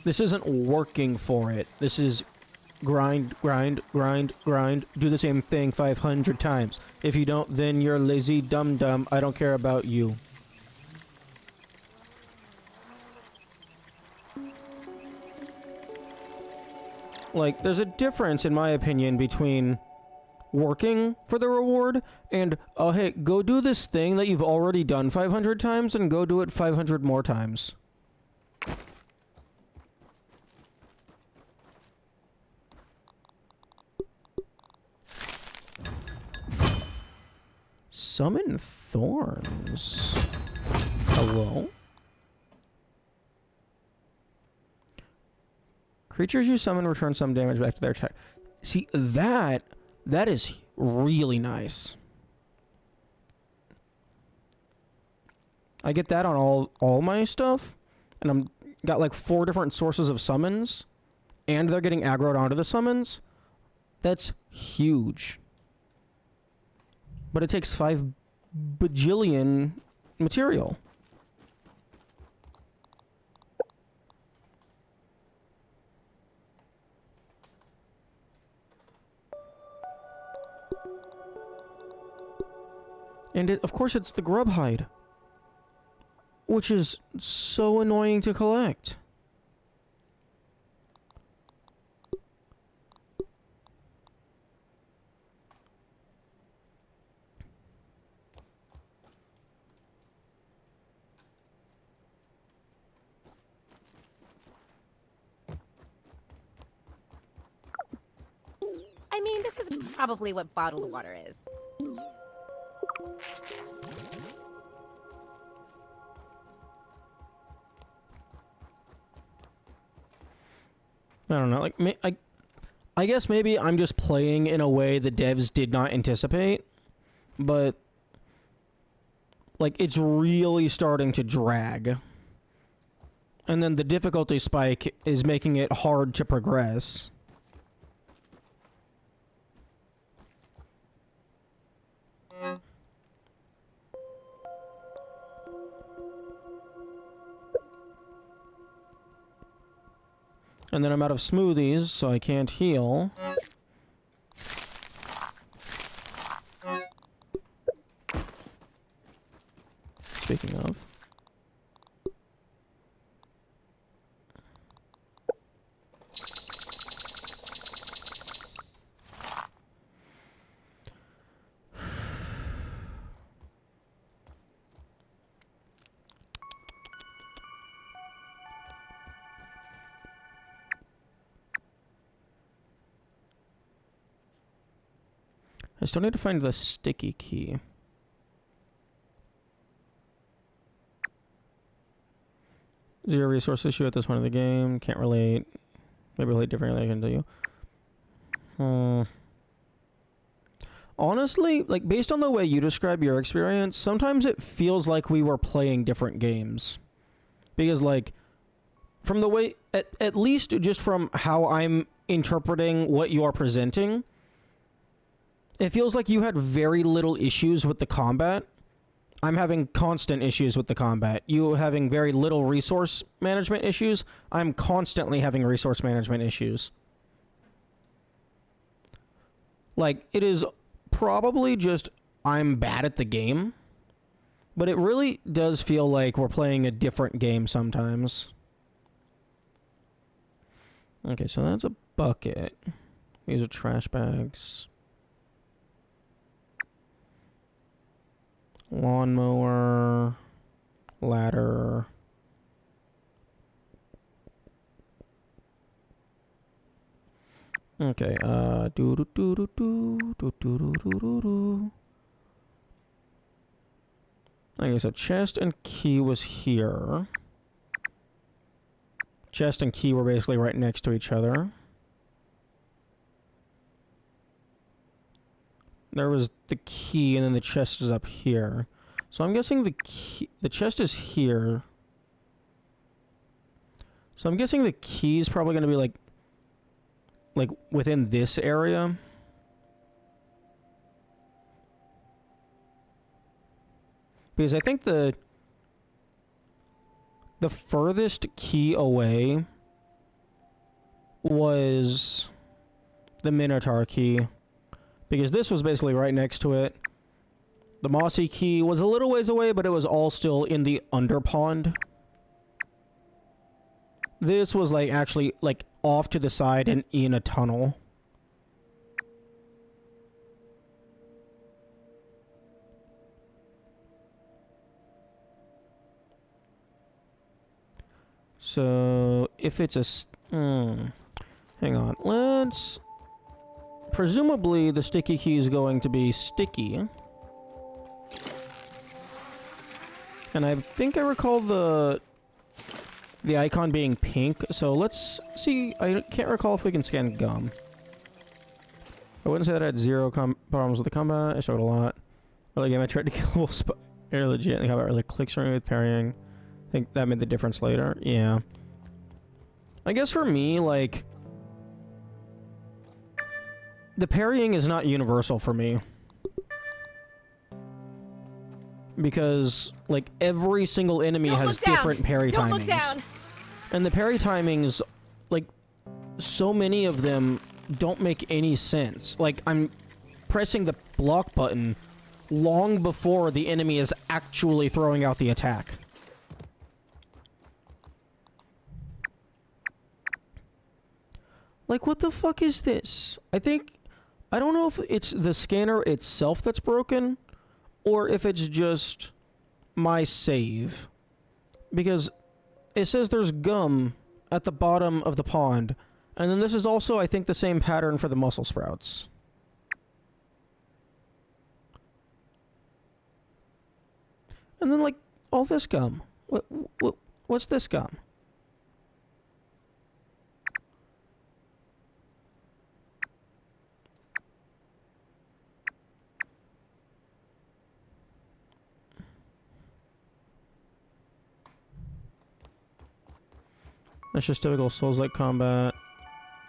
isn't working for it. This is grind, grind, grind, grind. Do the same thing 500 times. If you don't, then you're lazy, dumb. I don't care about you. Like, there's a difference, in my opinion, between working for the reward and, oh hey, go do this thing that you've already done 500 times and go do it 500 more times. Summon thorns. Hello? Creatures you summon return some damage back to their attack. See, that is really nice. I get that on all my stuff, and I'm got like 4 different sources of summons, and they're getting aggroed onto the summons. That's huge. But it takes 5 bajillion material. And of course it's the grub hide, which is so annoying to collect. I mean, this is probably what bottled water is. I don't know, like, I guess maybe I'm just playing in a way the devs did not anticipate, but, like, it's really starting to drag. And then the difficulty spike is making it hard to progress. And then I'm out of smoothies, so I can't heal. speaking of. I still need to find the sticky key. Zero resource issue at this point of the game. Can't relate. Maybe relate differently, I can tell you. Honestly, like, based on the way you describe your experience, sometimes it feels like we were playing different games. Because, like, from the way... At least just from how I'm interpreting what you are presenting, it feels like you had very little issues with the combat. I'm having constant issues with the combat. You having very little resource management issues. I'm constantly having resource management issues. Like, it is probably just I'm bad at the game. But it really does feel like we're playing a different game sometimes. Okay, so that's a bucket. These are trash bags. Lawnmower, ladder. Okay, do do do do do do do do do do. Okay, so chest and key was here. Chest and key were basically right next to each other. There was the key, and then the chest is up here. So I'm guessing the chest is here. So I'm guessing the key is probably going to be like within this area. Because I think the furthest key away was the Minotaur key. Because this was basically right next to it. The mossy key was a little ways away, but it was all still in the underpond. This was like actually like off to the side and in a tunnel. So if it's a... hang on. Let's... Presumably, the sticky key is going to be sticky. And I think I recall the icon being pink, so let's see. I can't recall if we can scan gum. I wouldn't say that I had zero problems with the combat. I showed a lot. Early game, I tried to kill legit. The combat really clicks for me with parrying. I think that made the difference later. Yeah. I guess for me, like... the parrying is not universal for me. Because, like, every single enemy has different parry timings. Don't look down. And the parry timings, like, so many of them don't make any sense. Like, I'm pressing the block button long before the enemy is actually throwing out the attack. Like, what the fuck is this? I don't know if it's the scanner itself that's broken, or if it's just my save. Because it says there's gum at the bottom of the pond, and then this is also, I think, the same pattern for the mussel sprouts. And then, like, all this gum. What's this gum? That's just typical Souls-like combat.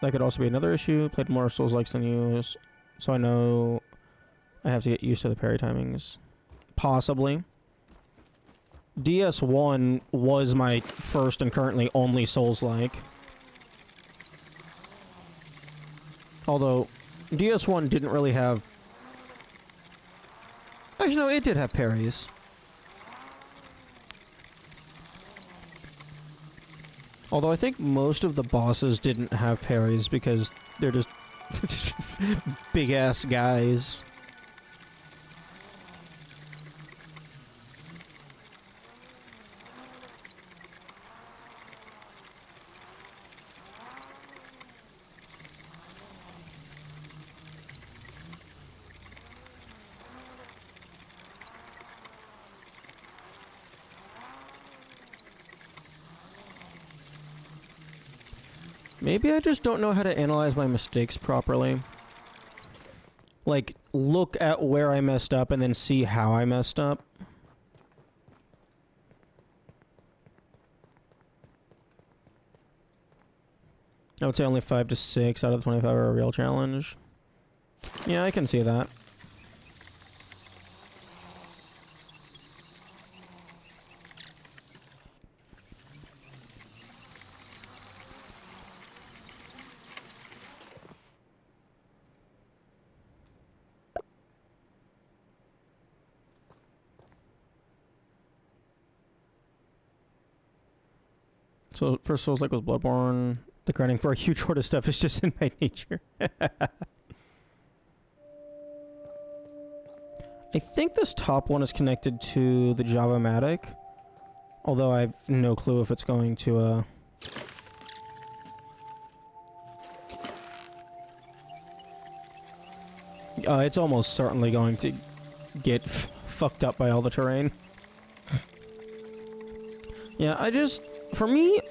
That could also be another issue. Played more Souls-likes than you, so I know I have to get used to the parry timings. Possibly. DS1 was my first and currently only Souls-like. Although, DS1 didn't really have... Actually, no, it did have parries. Although I think most of the bosses didn't have parries because they're just big-ass guys. Maybe I just don't know how to analyze my mistakes properly. Like, look at where I messed up and then see how I messed up. I would say only 5 to 6 out of the 25 are a real challenge. Yeah, I can see that. So, first Souls-like was Bloodborne. The grinding for a huge horde of stuff is just in my nature. I think this top one is connected to the Java-matic. Although I have no clue if it's going to, it's almost certainly going to get fucked up by all the terrain. Yeah, for me,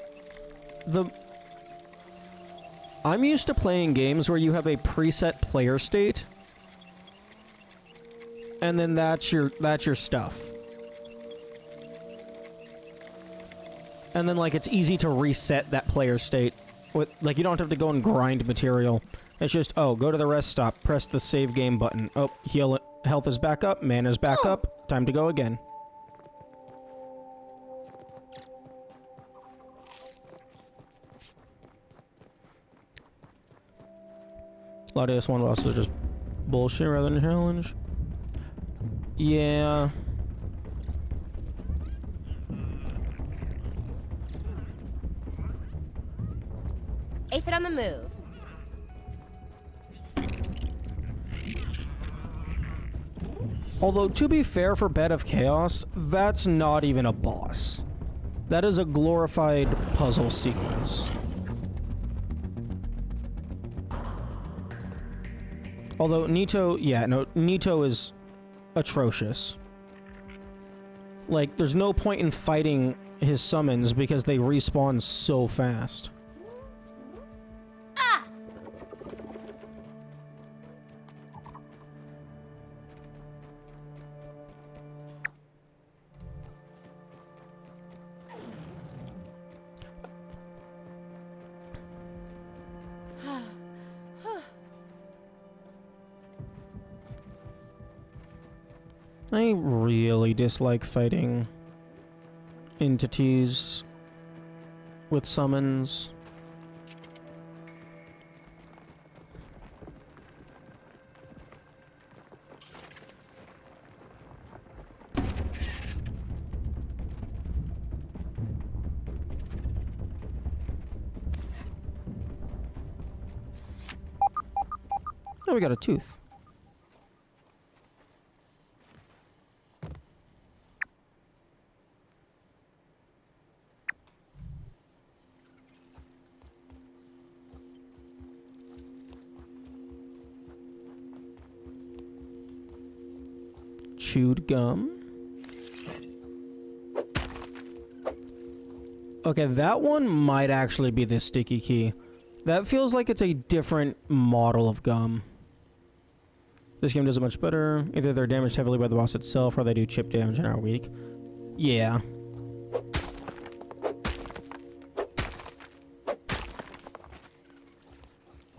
I'm used to playing games where you have a preset player state, and then that's your stuff. And then, like, it's easy to reset that player state. Like, you don't have to go and grind material. It's just, oh, go to the rest stop, press the save game button. Oh, health is back up, mana's back up, time to go again. A lot of this one boss is just bullshit rather than challenge. Yeah. Aphid on the move. Although, to be fair for Bed of Chaos, that's not even a boss. That is a glorified puzzle sequence. Although Nito, yeah, no, Nito is atrocious. Like, there's no point in fighting his summons because they respawn so fast. Ah! I really dislike fighting entities with summons. Oh, we got a tooth. Chewed gum. Okay, that one might actually be the sticky key. That feels like it's a different model of gum. This game does it much better. Either they're damaged heavily by the boss itself, or they do chip damage and are weak. Yeah.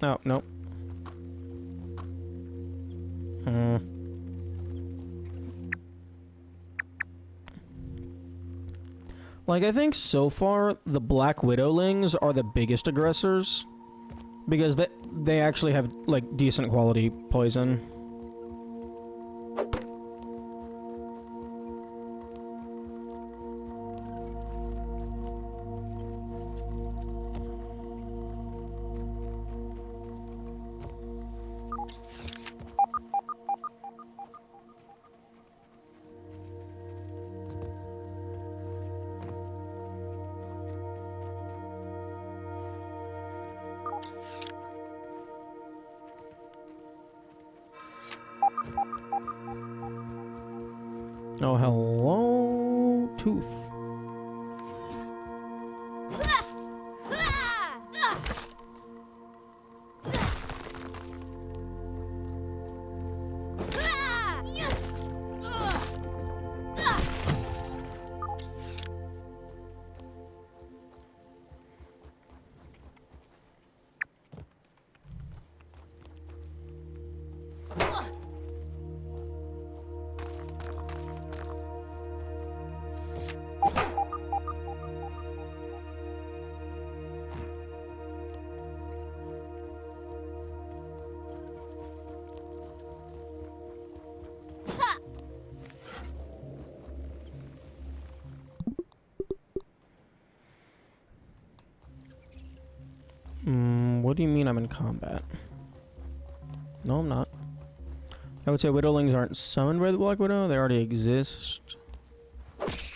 Oh, nope. Like, I think so far, the Black Widowlings are the biggest aggressors. Because they actually have, like, decent quality poison. Oh, hello, tooth. What do you mean I'm in combat? No, I'm not. I would say Widowlings aren't summoned by the Black Widow. They already exist.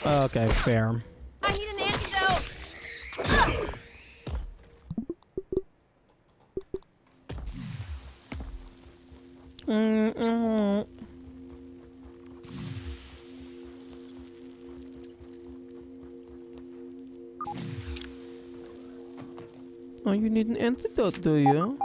Okay, fair. I need an antidote. Oh, you need an antidote, do you?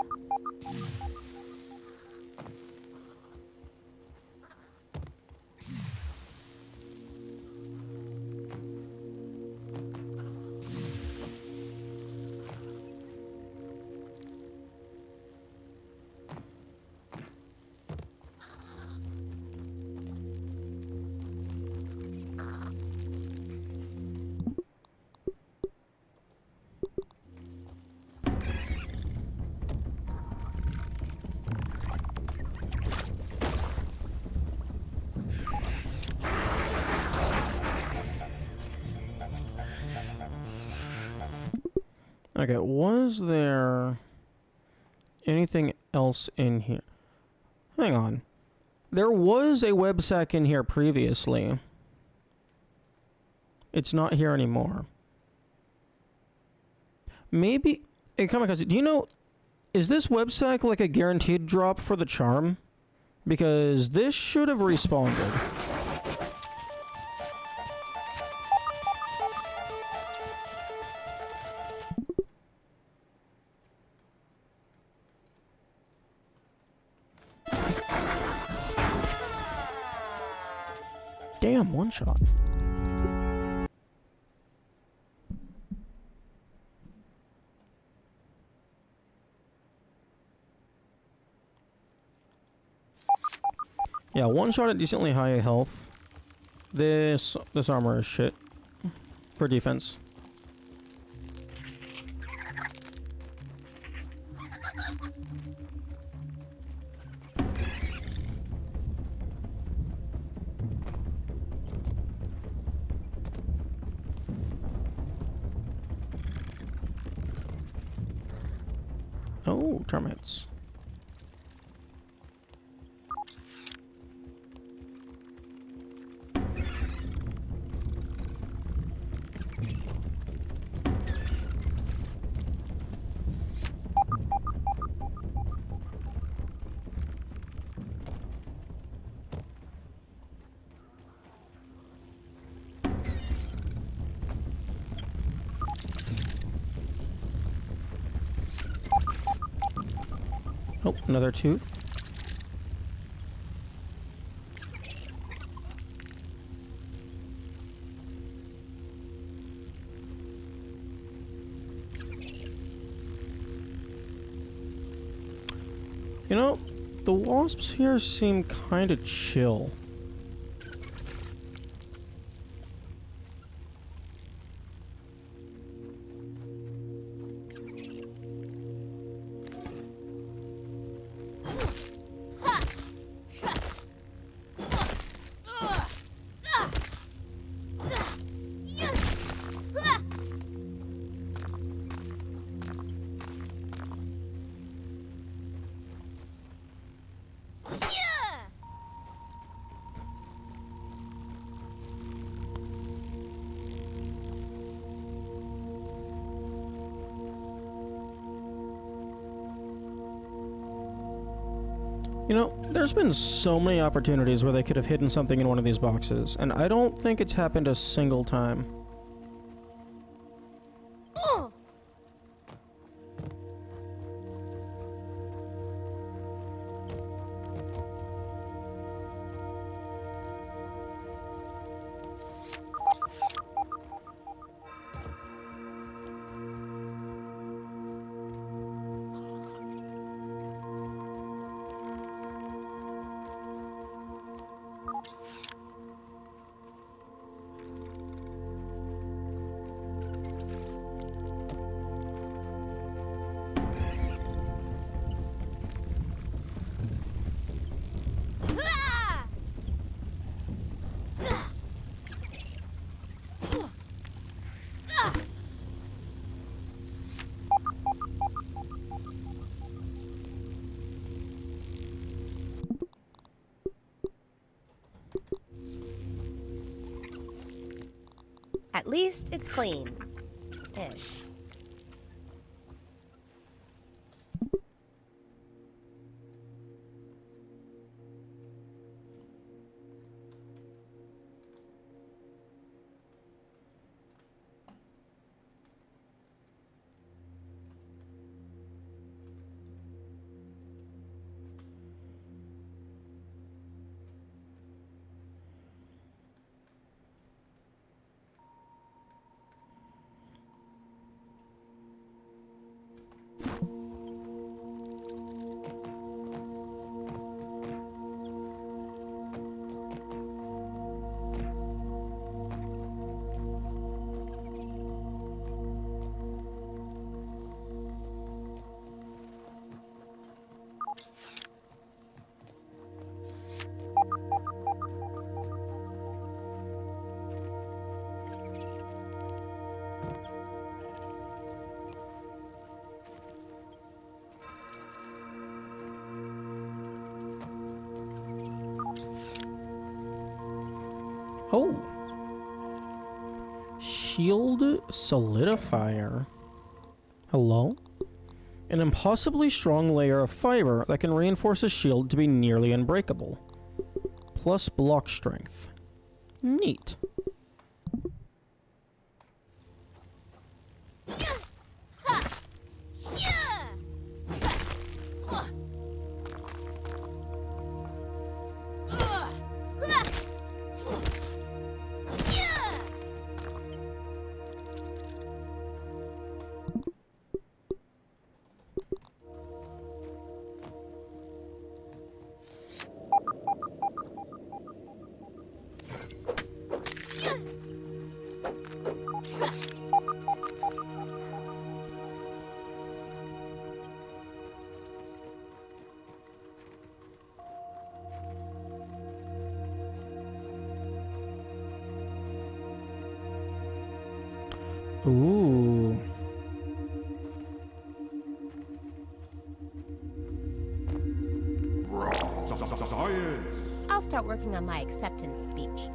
Okay, was there anything else in here? Hang on. There was a websec in here previously. It's not here anymore. Maybe... Hey, Kamikaze, do you know... Is this websec like a guaranteed drop for the charm? Because this should have responded. Damn, one shot. Yeah, one shot at decently high health. This armor is shit for defense. Oh, termites. Oh, another tooth. You know, the wasps here seem kind of chill. You know, there's been so many opportunities where they could have hidden something in one of these boxes, and I don't think it's happened a single time. At least it's clean. Ish. Oh. Shield solidifier. Hello? An impossibly strong layer of fiber that can reinforce a shield to be nearly unbreakable. Plus block strength. Neat. Ooh. Science! I'll start working on my acceptance speech.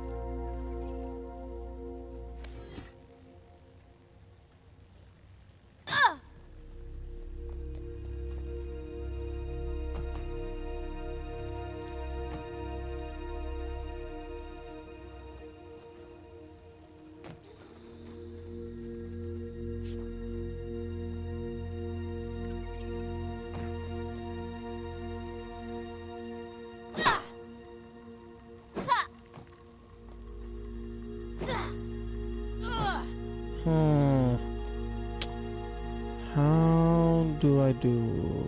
How do I do?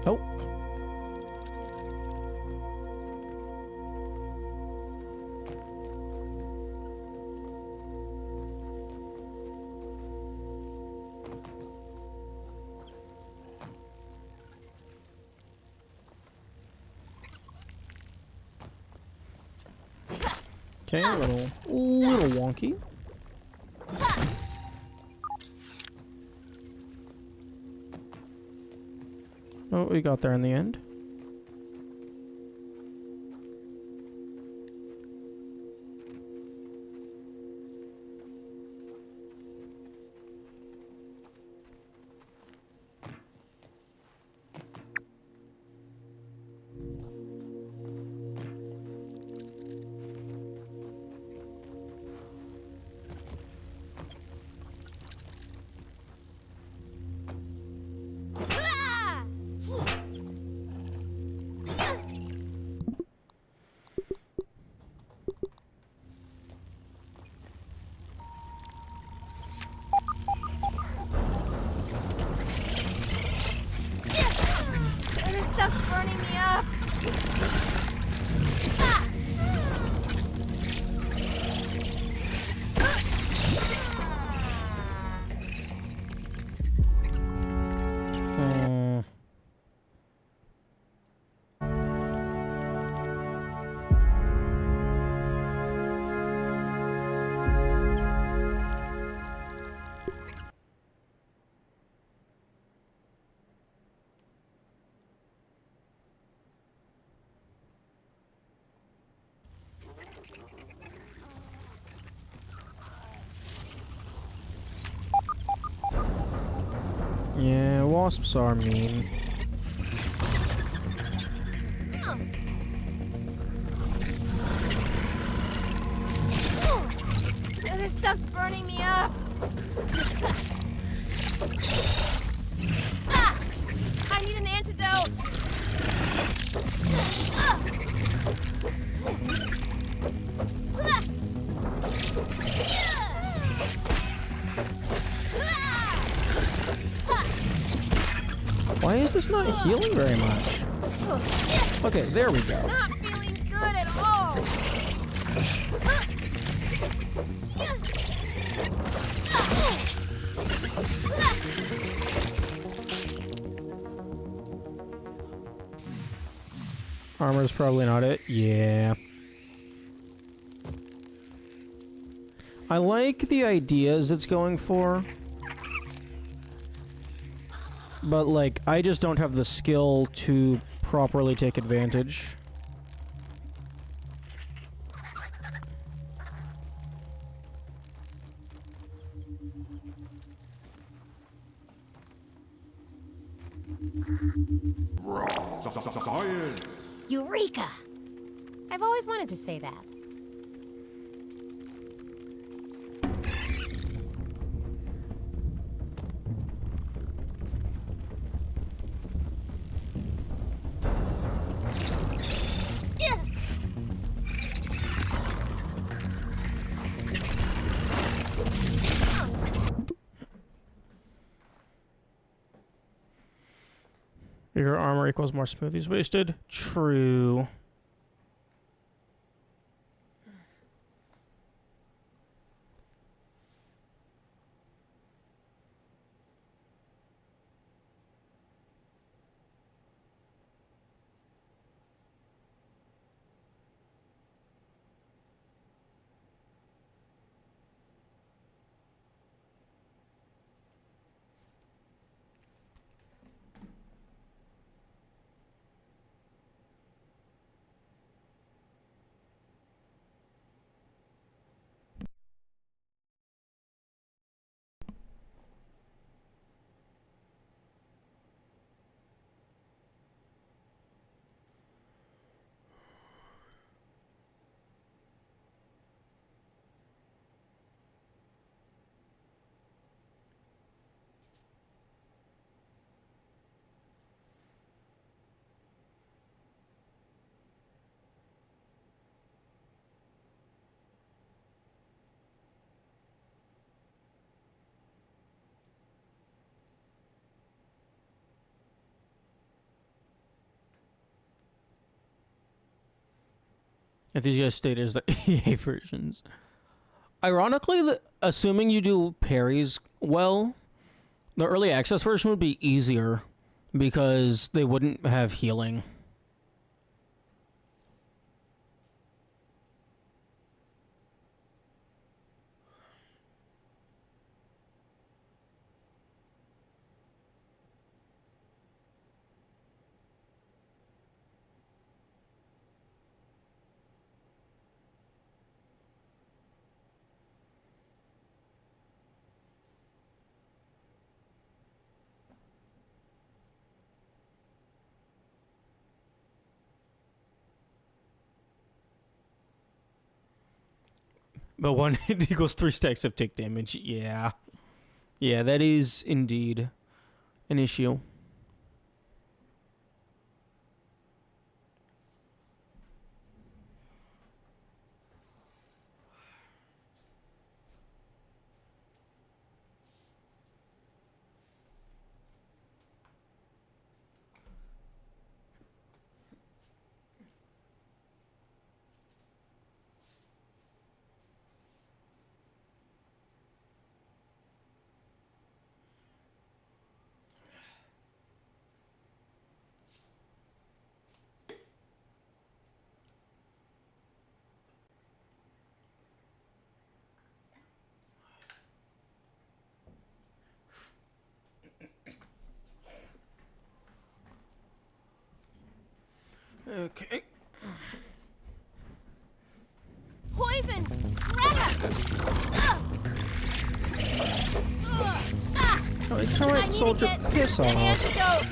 Oh. Okay, a little wonky. Oh, we got there in the end. This stuff's burning me up. Yeah, wasps are mean. This stuff's burning me up. I need an antidote. Why is this not healing very much? Okay, there we go. Not feeling good at all. Armor's probably not it. Yeah. I like the ideas it's going for. But, like, I just don't have the skill to properly take advantage. Science! Eureka! I've always wanted to say that. Bigger armor equals more smoothies wasted. True. If these guys stayed as the EA versions. Ironically, assuming you do parries well, the early access version would be easier because they wouldn't have healing. But 1 hit equals 3 stacks of tick damage. Yeah. Yeah, that is indeed an issue. Okay. Poison! Greta! Alright, I alright, need soldier, to get piss an off. antidote!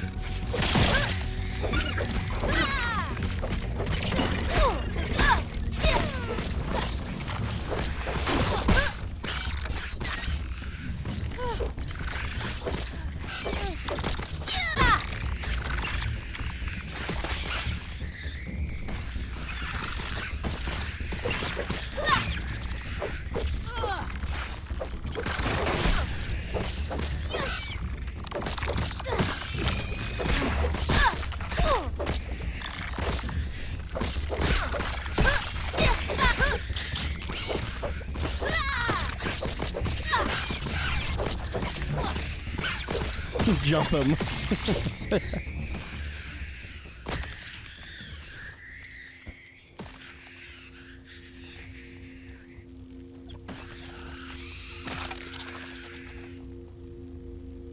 Jump him.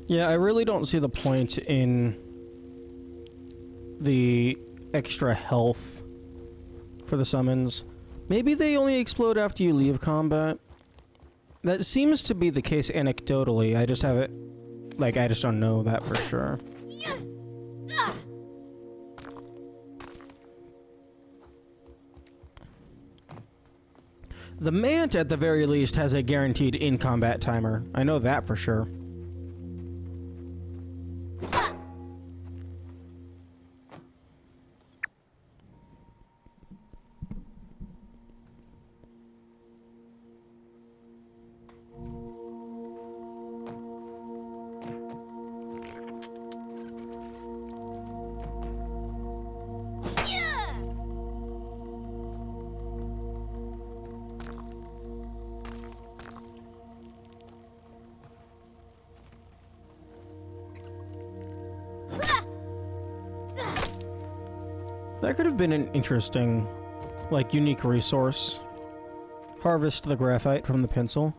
Yeah, I really don't see the point in the extra health for the summons. Maybe they only explode after you leave combat. That seems to be the case anecdotally. I just haven't... Like, I just don't know that for sure. The Mant, at the very least, has a guaranteed in-combat timer. I know that for sure. That could have been an interesting, like, unique resource. Harvest the graphite from the pencil.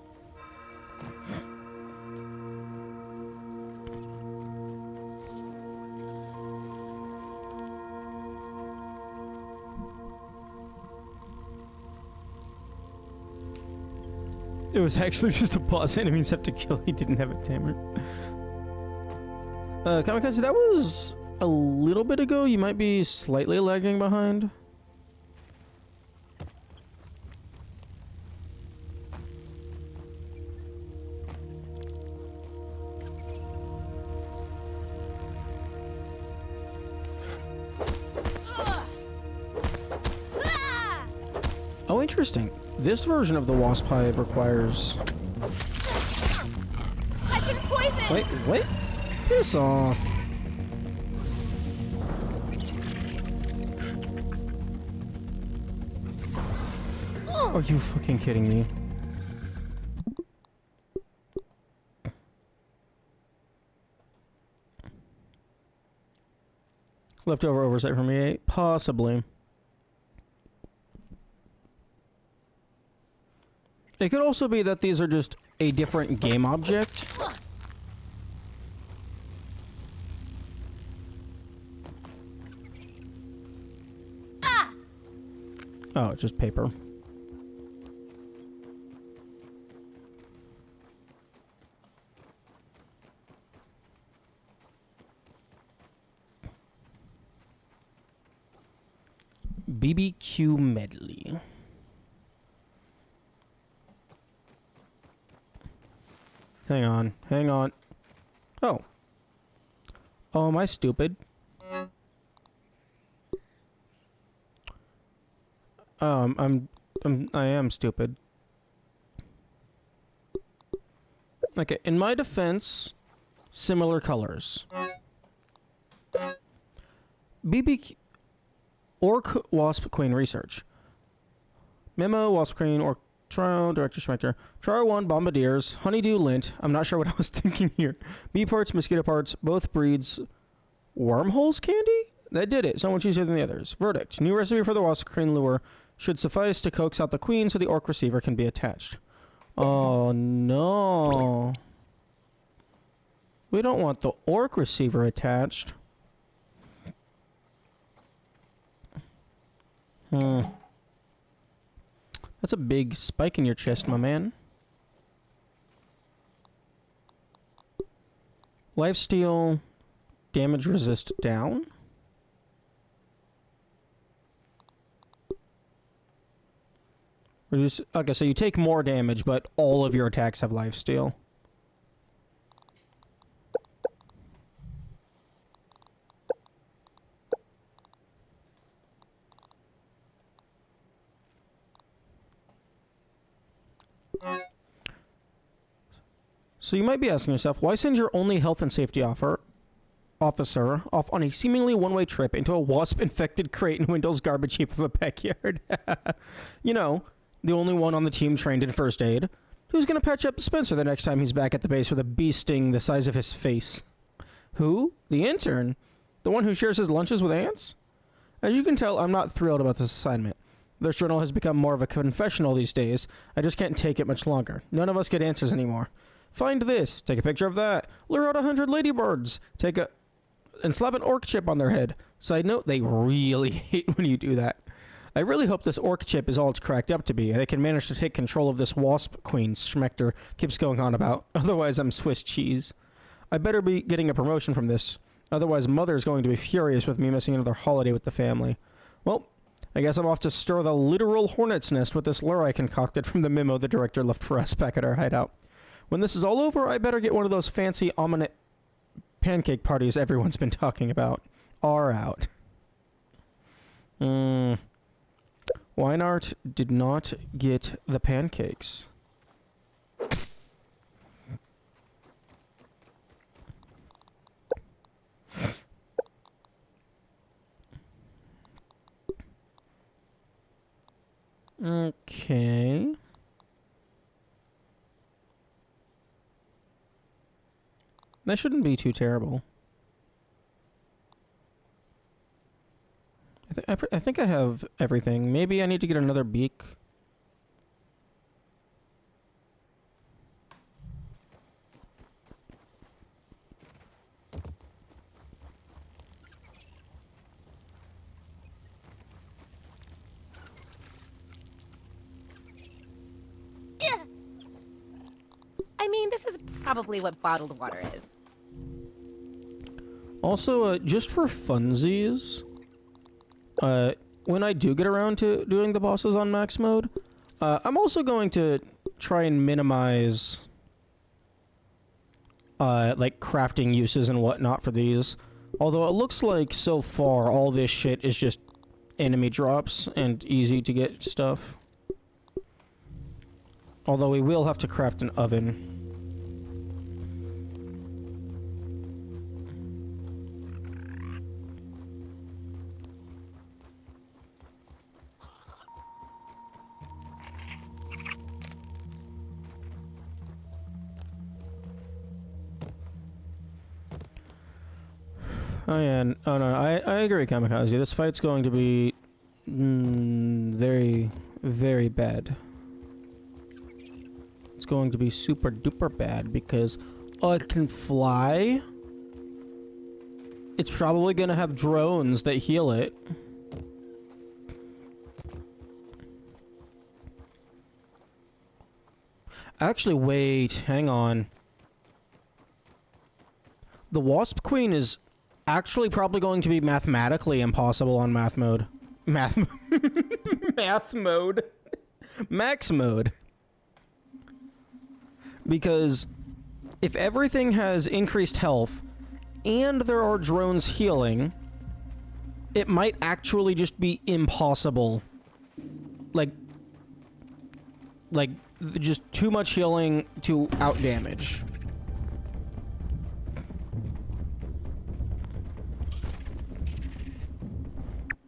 It was actually just a boss enemies have to kill. He didn't have a timer. Kamikaze, that was a little bit ago. You might be slightly lagging behind. Oh, interesting. This version of the Wasp Hive requires... I've been poisoned! Wait, what? Piss off. Are you fucking kidding me? Leftover oversight from EA? Possibly. It could also be that these are just a different game object. Oh, it's just paper. BBQ medley. Hang on, hang on. Oh. Oh, am I stupid? I am stupid. Okay, in my defense, similar colors. BBQ Orc Wasp Queen research. Memo Wasp Queen Orc Trial Director Schmechter. Trial 1 Bombardiers. Honeydew Lint. I'm not sure what I was thinking here. Bee parts, mosquito parts, both breeds. Wormholes candy? That did it. So much easier than the others. Verdict. New recipe for the Wasp Queen lure should suffice to coax out the queen so the orc receiver can be attached. Oh no. We don't want the orc receiver attached. That's a big spike in your chest, my man. Lifesteal, damage resist down. Reduce. Okay, so you take more damage, but all of your attacks have lifesteal. So you might be asking yourself, why send your only health and safety officer off on a seemingly one-way trip into a wasp-infected crate in Wendell's garbage heap of a backyard? You know, the only one on the team trained in first aid. Who's going to patch up Spencer the next time he's back at the base with a bee sting the size of his face? Who? The intern? The one who shares his lunches with ants? As you can tell, I'm not thrilled about this assignment. This journal has become more of a confessional these days. I just can't take it much longer. None of us get answers anymore. Find this. Take a picture of that. Lure out 100 ladybirds. And slap an orc chip on their head. Side note, they really hate when you do that. I really hope this orc chip is all it's cracked up to be, and I can manage to take control of this wasp queen Schmechter keeps going on about. Otherwise, I'm Swiss cheese. I better be getting a promotion from this. Otherwise, Mother's going to be furious with me missing another holiday with the family. Well, I guess I'm off to stir the literal hornet's nest with this lure I concocted from the memo the director left for us back at our hideout. When this is all over, I better get one of those fancy omelette pancake parties everyone's been talking about. Are out. Weinart did not get the pancakes. Okay. That shouldn't be too terrible. I think I have everything. Maybe I need to get another beak. I mean, this is probably what bottled water is. Also, just for funsies, when I do get around to doing the bosses on max mode, I'm also going to try and minimize, like, crafting uses and whatnot for these. Although it looks like, so far, all this shit is just enemy drops and easy to get stuff. Although we will have to craft an oven. Oh yeah, oh no, I agree, Kamikaze. This fight's going to be very, very bad. It's going to be super duper bad because I can fly. It's probably gonna have drones that heal it. Actually, wait, hang on. The Wasp Queen is actually probably going to be mathematically impossible on math mode. Math mode. Max mode. Because if everything has increased health and there are drones healing, it might actually just be impossible. Like just too much healing to outdamage.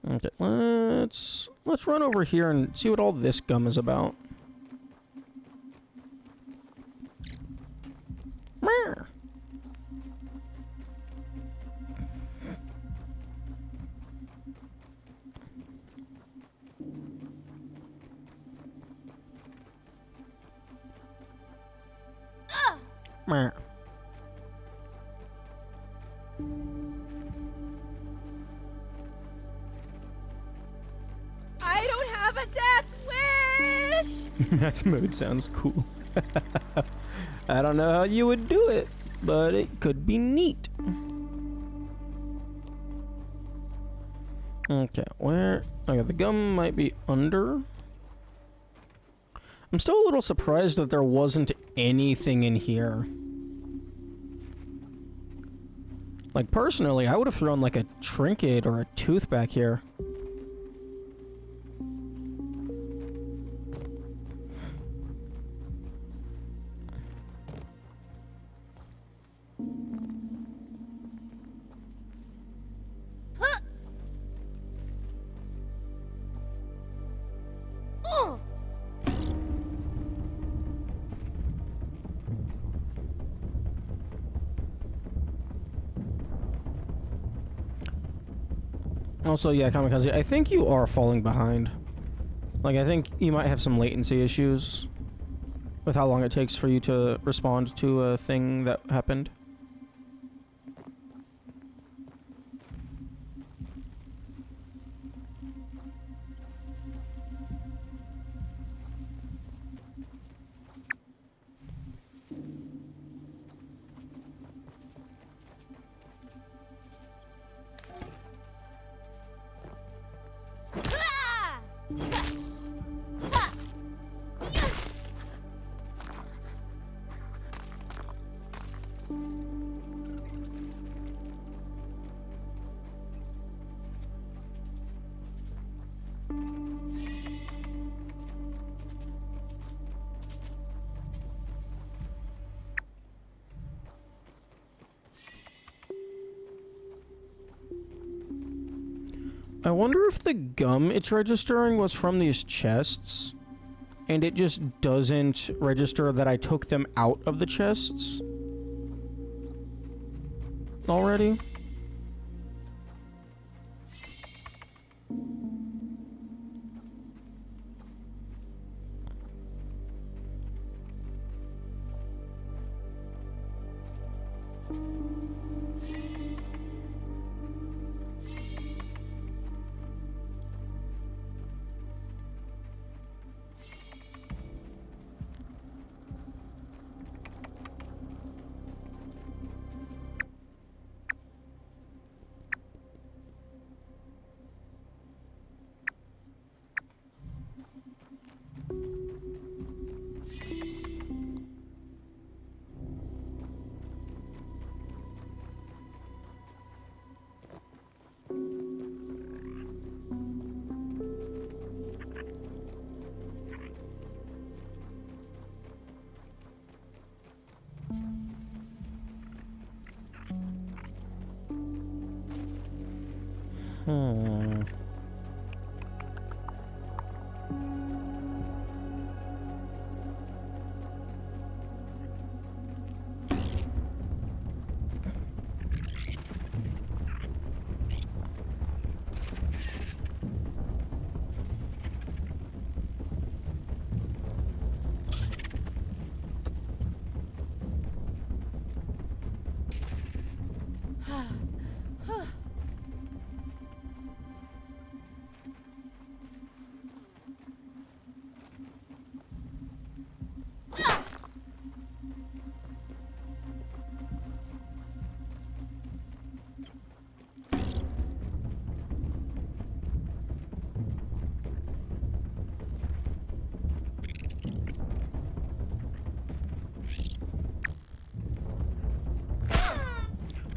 Okay, let's run over here and see what all this gum is about. Meow. Meow. I don't have a death wish! Math mode sounds cool. I don't know how you would do it, but it could be neat. Okay, where? Okay, the gum might be under. I'm still a little surprised that there wasn't anything in here. Like, personally, I would have thrown like a trinket or a tooth back here. Also, yeah, Kamikaze, I think you are falling behind. Like, I think you might have some latency issues with how long it takes for you to respond to a thing that happened. I wonder if the gum it's registering was from these chests, and it just doesn't register that I took them out of the chests already.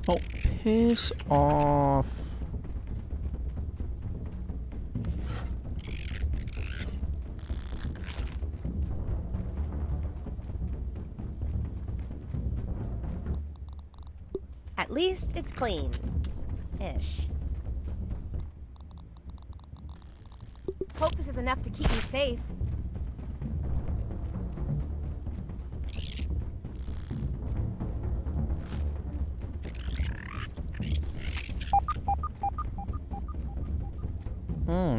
Oh, piss off. At least it's clean. Ish. Hope this is enough to keep me safe.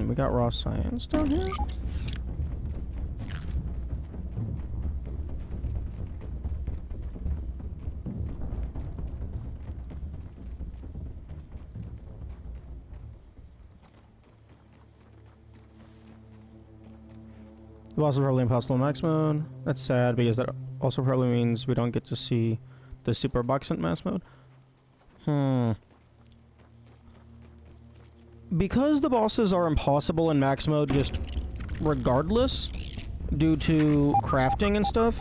We got raw science down here? The boss is probably impossible in max mode. That's sad because that also probably means we don't get to see the super box in max mode. Because the bosses are impossible in max mode just regardless, due to crafting and stuff,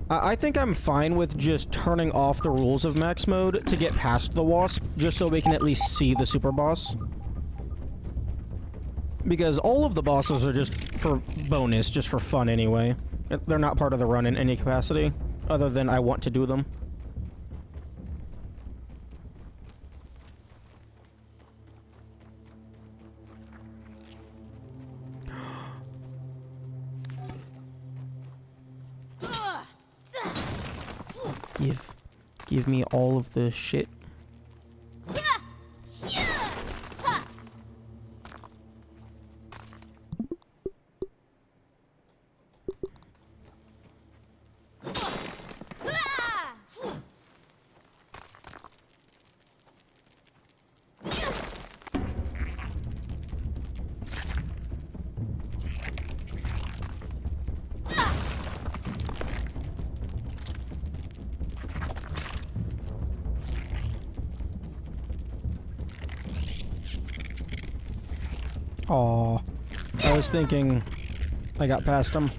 I think I'm fine with just turning off the rules of max mode to get past the wasp, just so we can at least see the super boss. Because all of the bosses are just for bonus, just for fun anyway. They're not part of the run in any capacity, other than I want to do them. Give me all of the shit. Aw, I was thinking I got past him.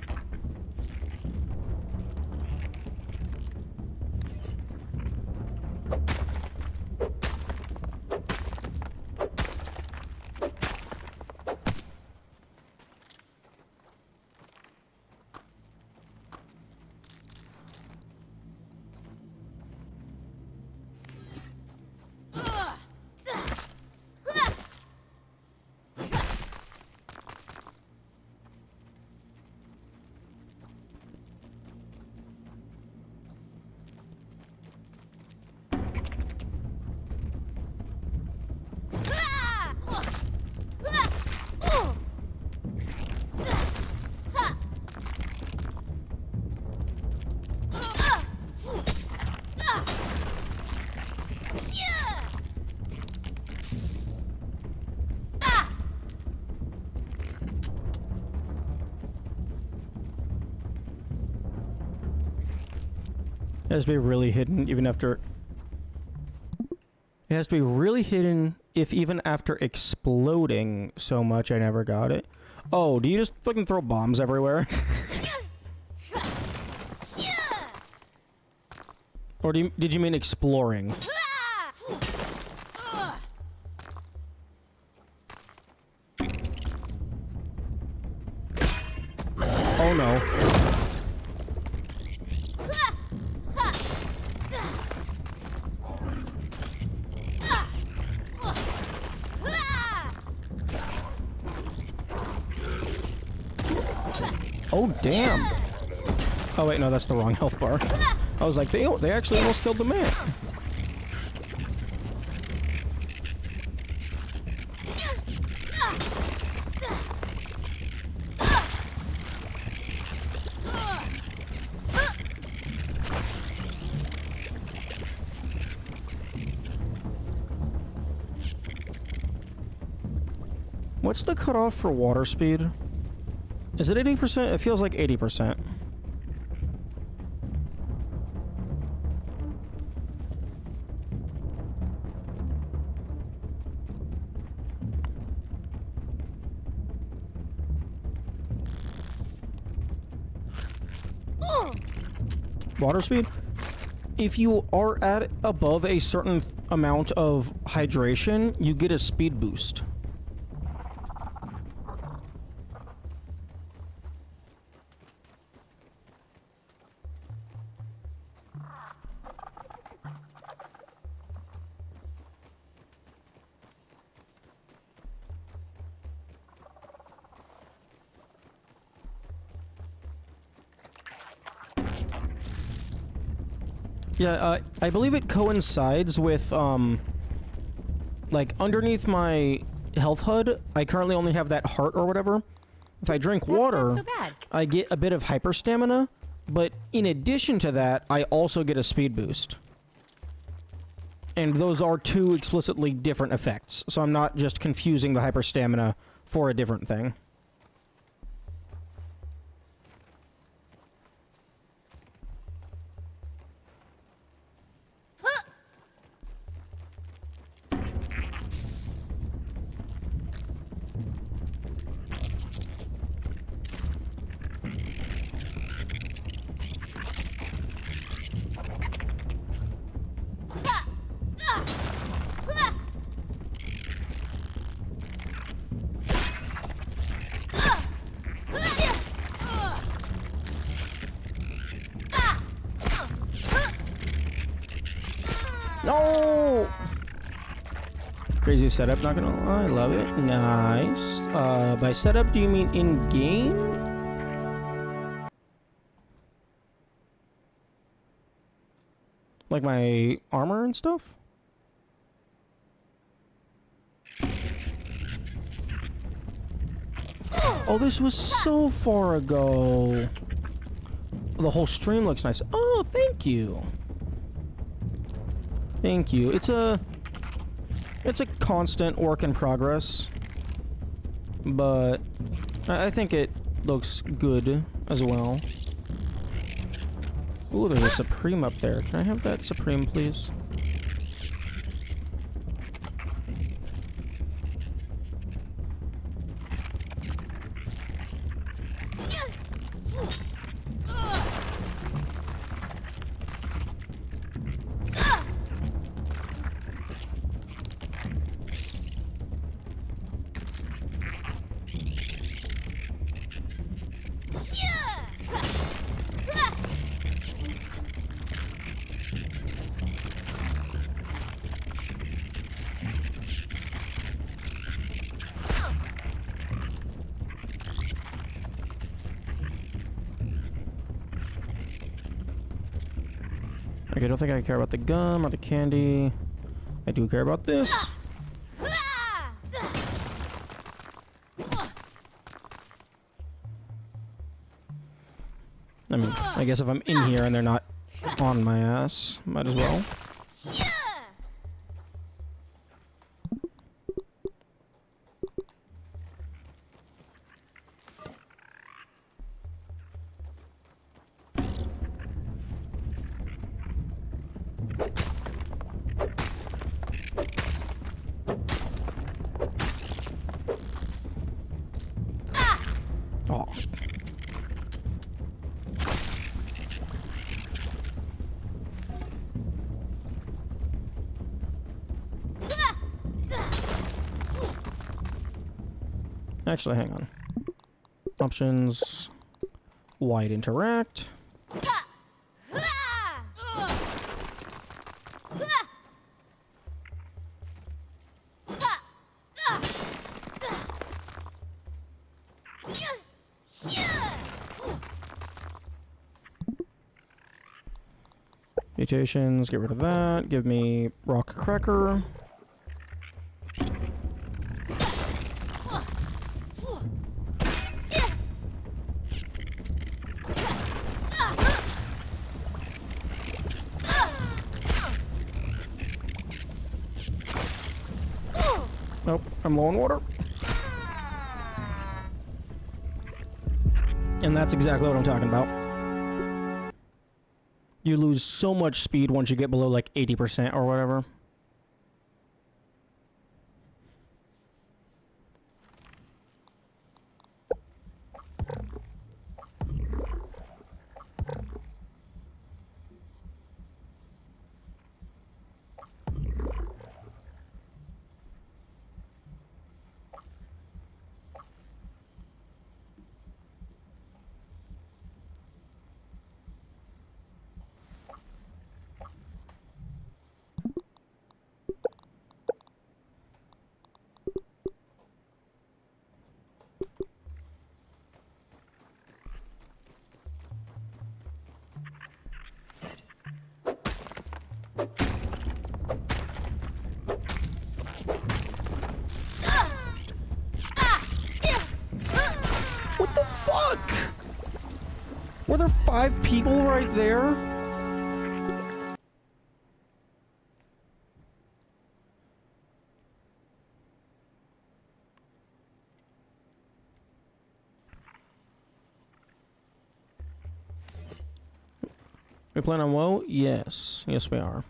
It has to be really hidden even after... It has to be really hidden if even after exploding so much I never got it. Oh, do you just fucking throw bombs everywhere? Or did you mean exploring? Oh no. Oh, damn. Oh, wait, no, that's the wrong health bar. I was like, they actually almost killed the man. What's the cutoff for water speed? Is it 80%? It feels like 80%. Water speed? if you are at above a certain amount of hydration, you get a speed boost. Yeah, I believe it coincides with, like, underneath my health HUD, I currently only have that heart or whatever. If I drink water, That's not so bad. I get a bit of hyper stamina, but in addition to that, I also get a speed boost. And those are two explicitly different effects, so I'm not just confusing the hyper stamina for a different thing. No! Crazy setup, not gonna lie, I love it. Nice. By setup, do you mean in-game? Like my armor and stuff? Oh, this was so far ago. The whole stream looks nice. Oh, thank you. Thank you. It's a constant work in progress, but I think it looks good as well. Ooh, there's a Supreme up there. Can I have that Supreme, please? Okay, I don't think I care about the gum or the candy. I do care about this. I mean, I guess if I'm in here and they're not on my ass, might as well. Oh. Actually, hang on. Options. Wide interact. Mutations, get rid of that. Give me rock cracker. Nope, I'm low on water. And that's exactly what I'm talking about. You lose so much speed once you get below like 80% or whatever. Were there 5 people right there? We plan on woe? Yes. Yes, we are.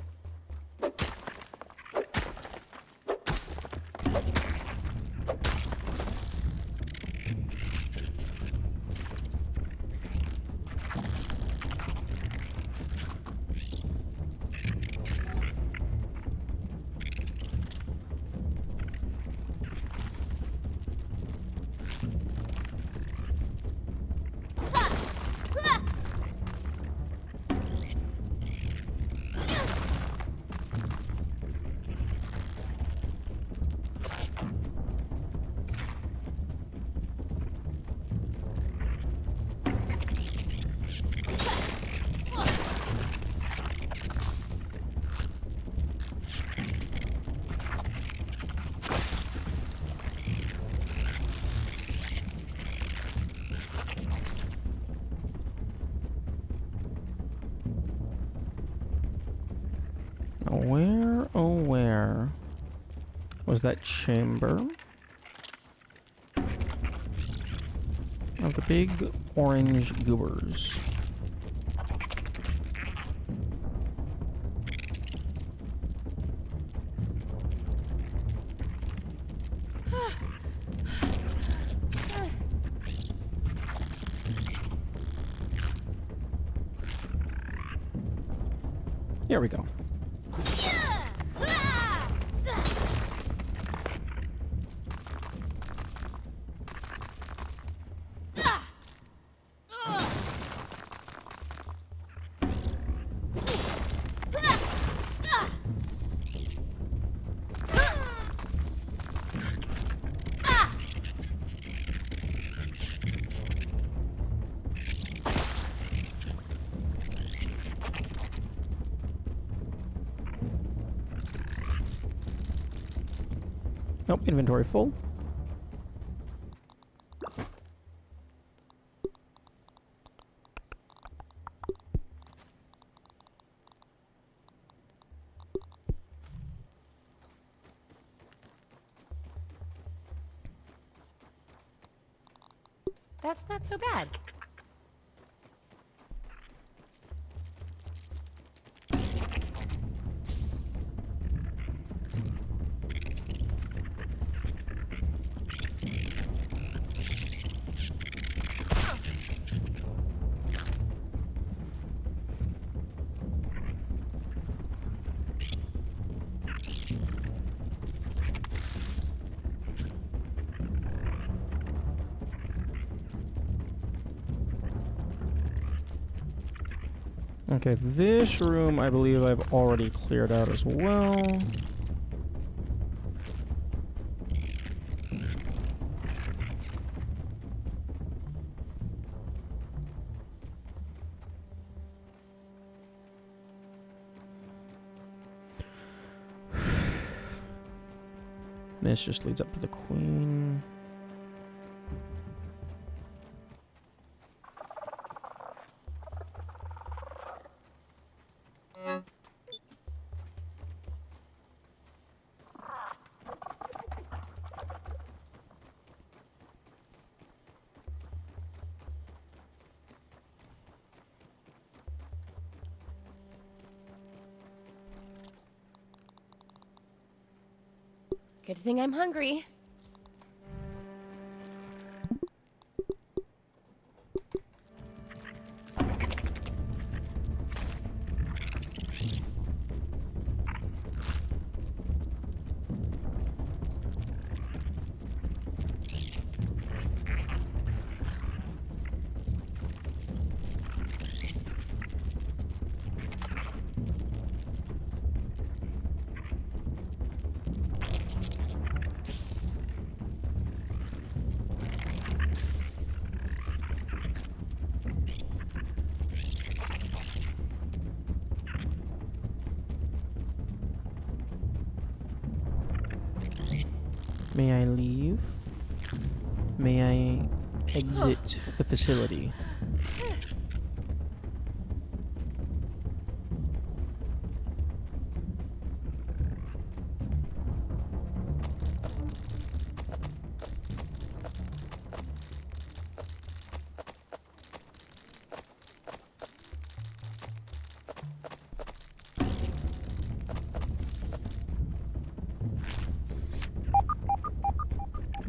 Where was that chamber of the big orange goobers? Here we go. Nope, inventory full. That's not so bad. Okay, this room I believe I've already cleared out as well. This just leads up to the queen. Good thing I'm hungry. May I leave? May I exit the facility?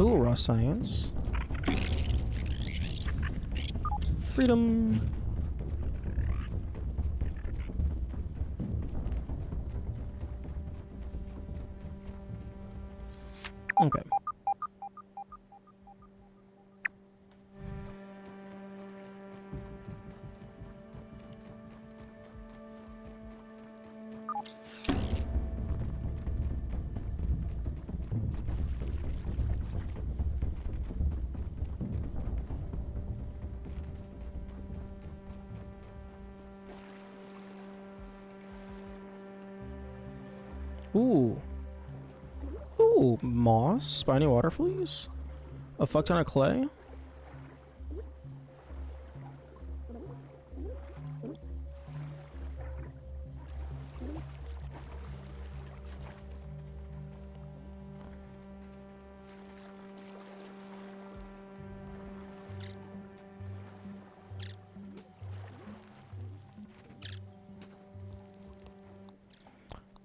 Ooh, raw science. Freedom. Okay. Ooh. Ooh, moss, spiny water fleas, a fuck ton of clay.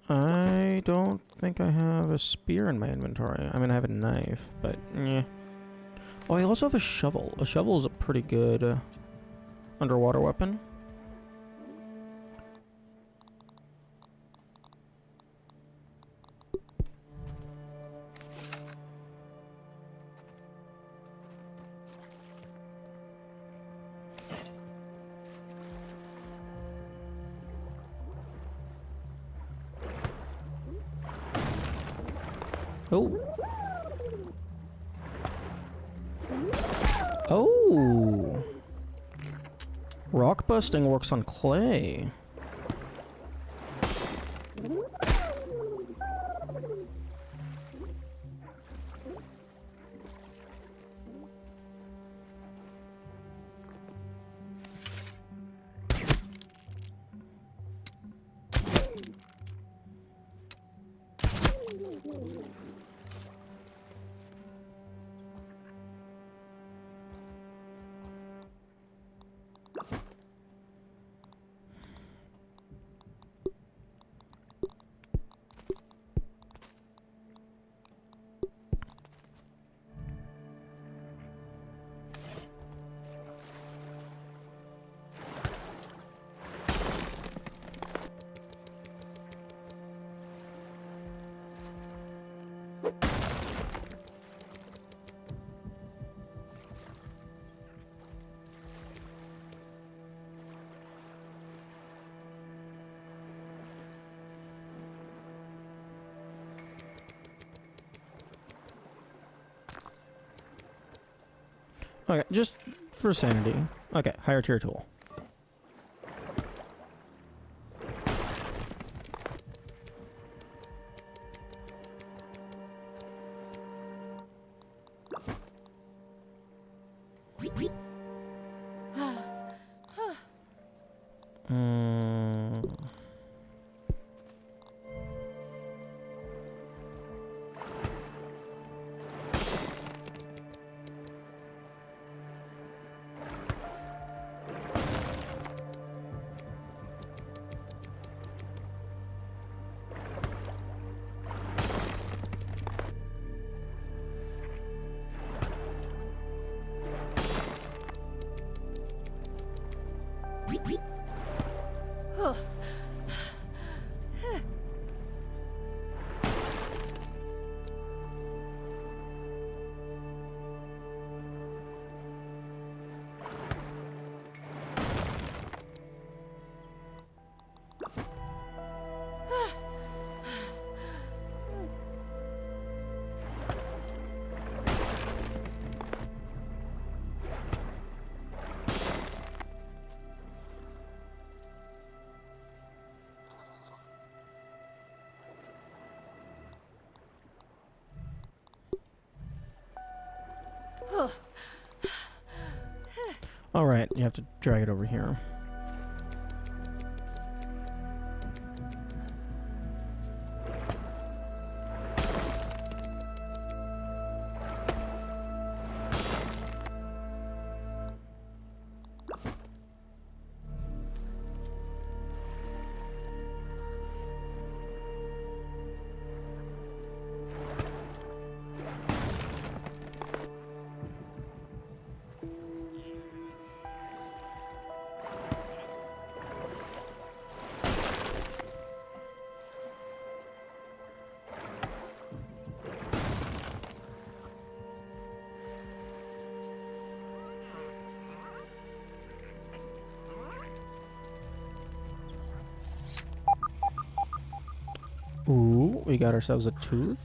I don't think I have a spear in my inventory. I mean, I have a knife, but yeah. Oh, I also have a shovel. A shovel is a pretty good underwater weapon. Oh. Oh. Rock busting works on clay. Okay, just for sanity. Okay, higher tier tool. Alright, you have to drag it over here. we got ourselves a tooth.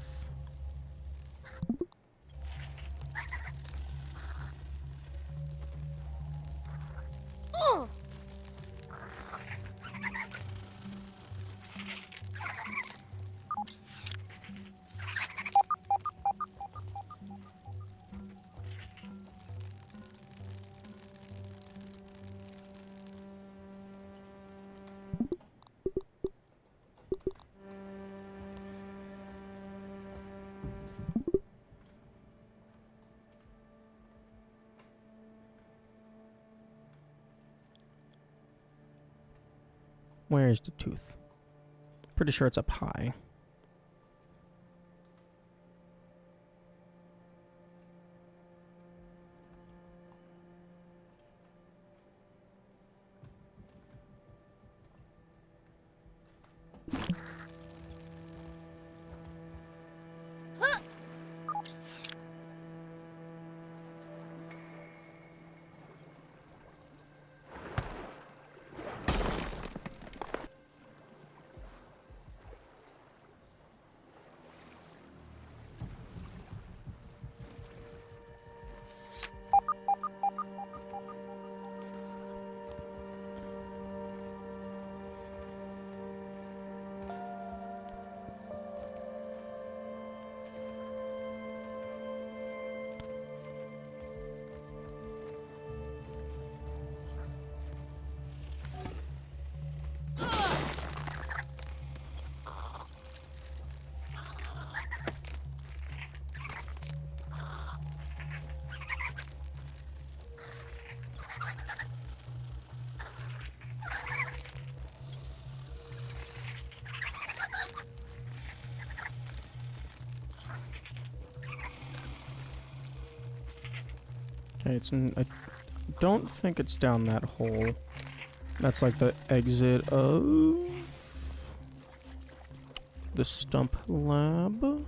Where's the tooth? Pretty sure it's up high. Okay, I don't think it's down that hole. That's like the exit of the stump lab.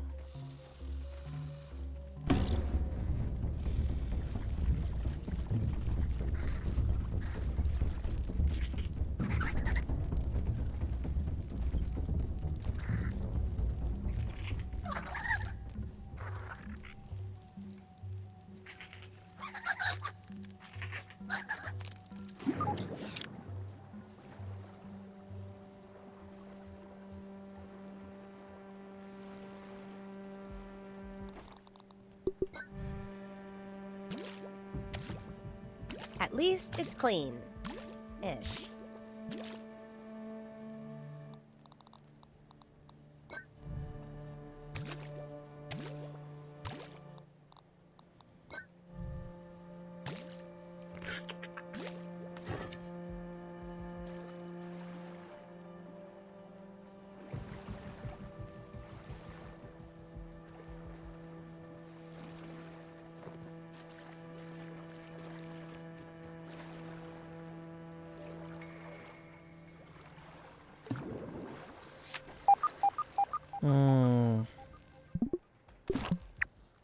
At least it's clean. Ish.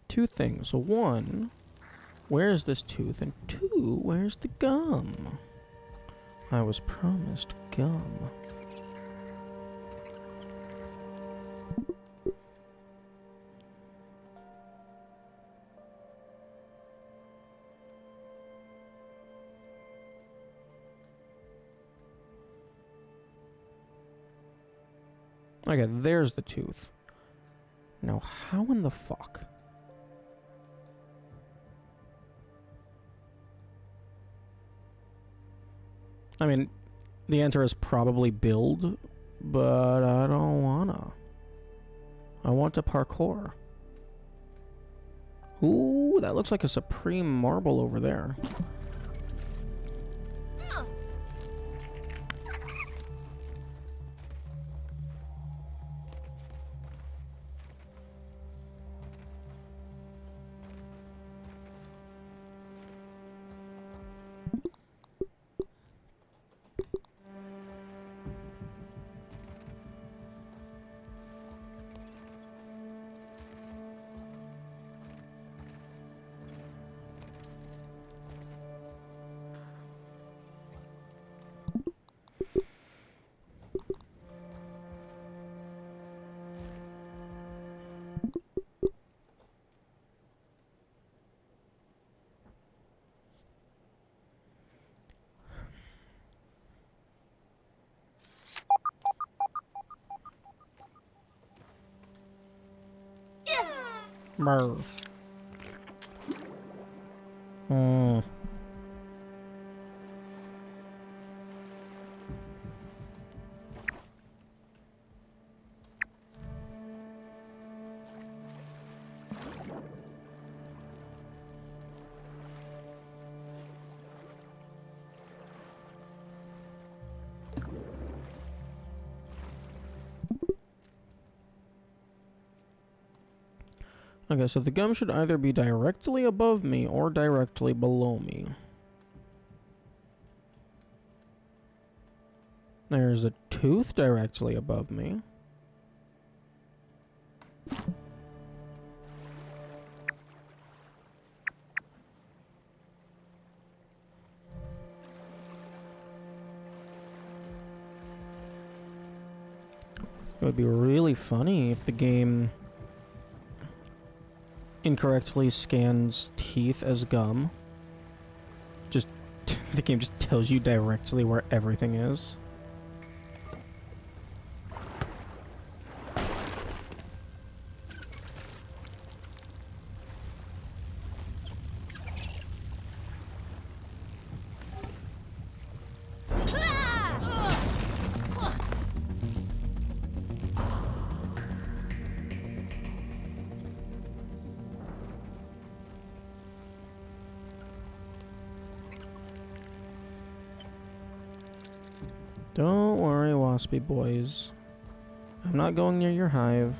Two things. One, where's this tooth? And two, where's the gum? I was promised gum. Okay, there's the tooth. Now, how in the fuck? I mean, the answer is probably build, but I don't wanna. I want to parkour. Ooh, that looks like a supreme marble over there. Brr. Hmm. Okay, so the gum should either be directly above me or directly below me. There's a tooth directly above me. It would be really funny if the game incorrectly scans teeth as gum. Just the game just tells you directly where everything is. Don't worry, waspy boys. I'm not going near your hive.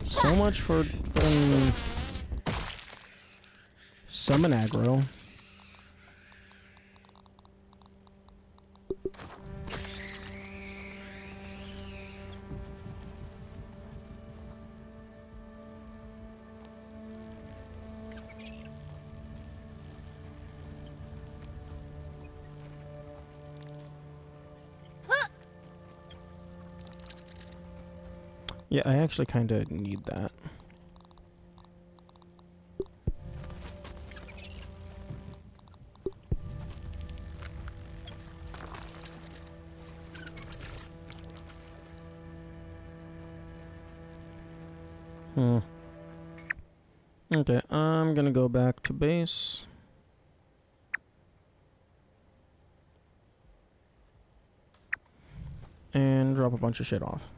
So much for summon aggro. Yeah, I actually kind of need that. Okay, I'm gonna go back to base. And drop a bunch of shit off.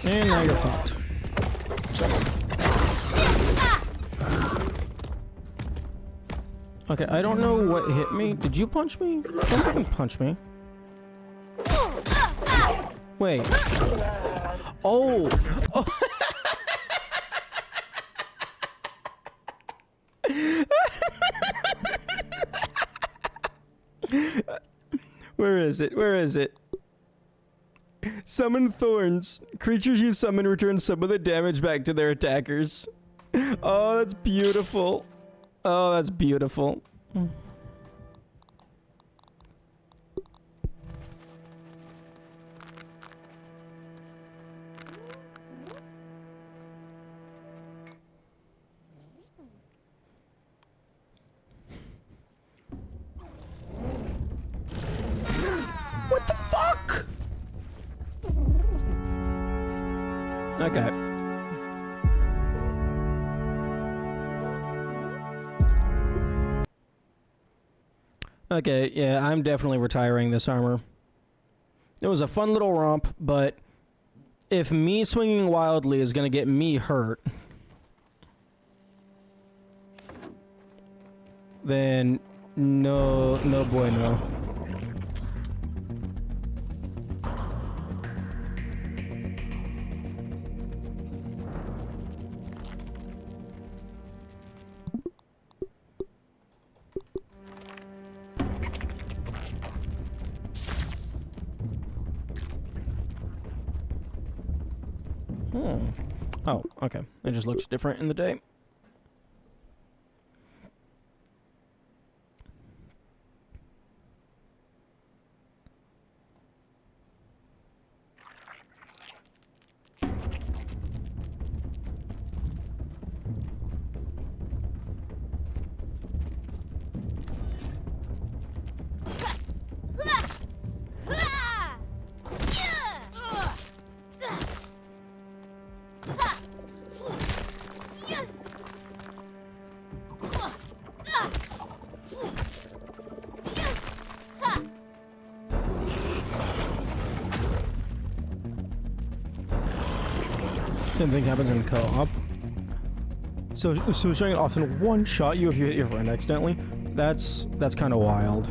And now you're fucked. Okay, I don't know what hit me. Did you punch me? Don't fucking punch me. Wait. Oh. is it? Where is it? Summon thorns. Creatures you summon return some of the damage back to their attackers. Oh, that's beautiful. Oh, that's beautiful. What the fuck? Okay. Okay, yeah, I'm definitely retiring this armor. It was a fun little romp, but if me swinging wildly is gonna get me hurt, then no bueno. Oh, okay. It just looks different in the day. Same thing happens in co-op. So showing it often one-shot you if you hit your friend accidentally. That's kind of wild.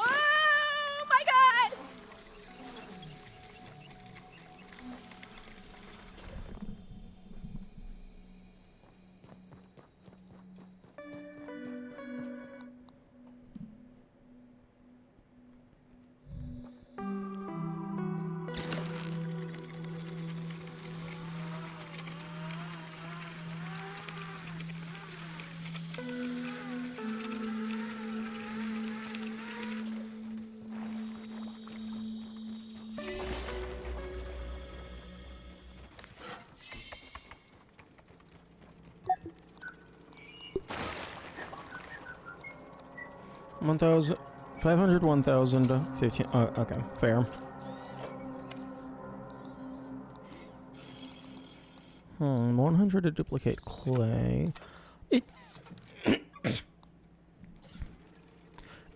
Oh my god! $1,500, 1,000, 15. Oh, okay, fair. 100 to duplicate clay.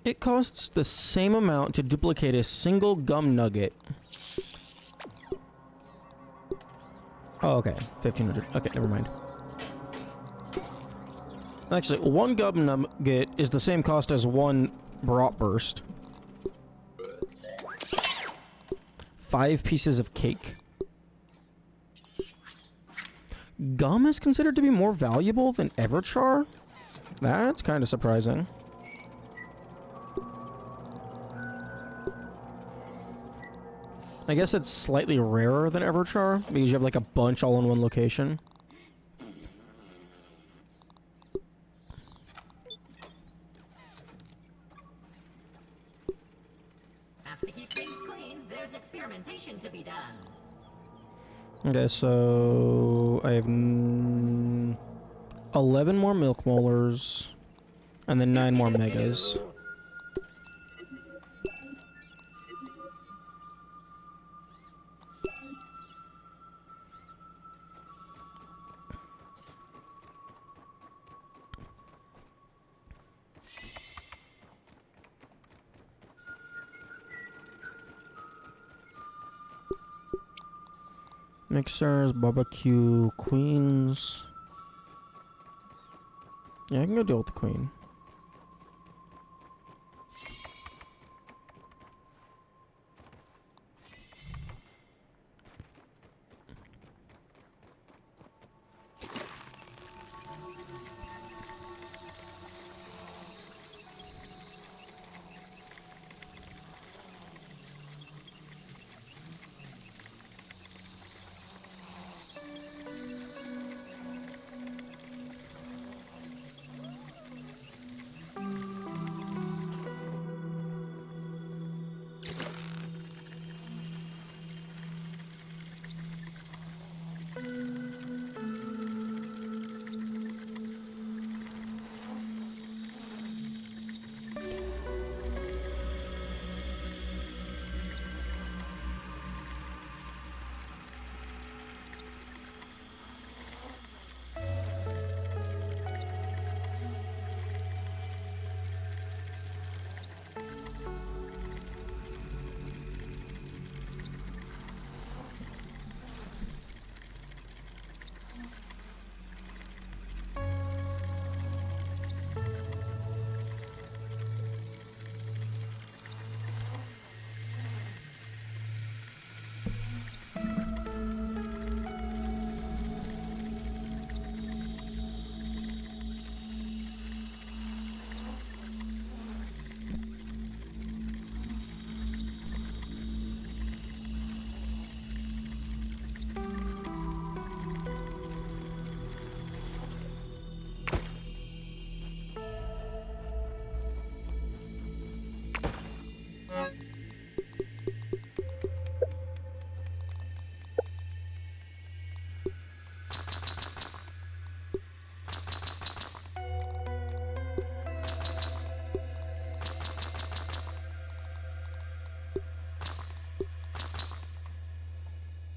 It costs the same amount to duplicate a single gum nugget. Oh, okay, 1,500. Okay, never mind. Actually, one gum nugget is the same cost as one bratwurst. 5 pieces of cake. Gum is considered to be more valuable than Everchar? That's kind of surprising. I guess it's slightly rarer than Everchar because you have like a bunch all in one location. Have to keep things clean. There's experimentation to be done. Okay, so I have 11 more milk molars and then 9 more megas. Mixers, barbecue, queens. Yeah, I can go deal with the queen.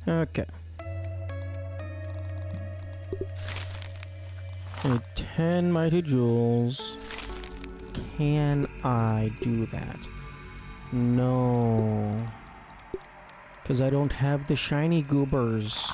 Okay. I need 10 mighty jewels. Can I do that? No. Because I don't have the shiny goobers.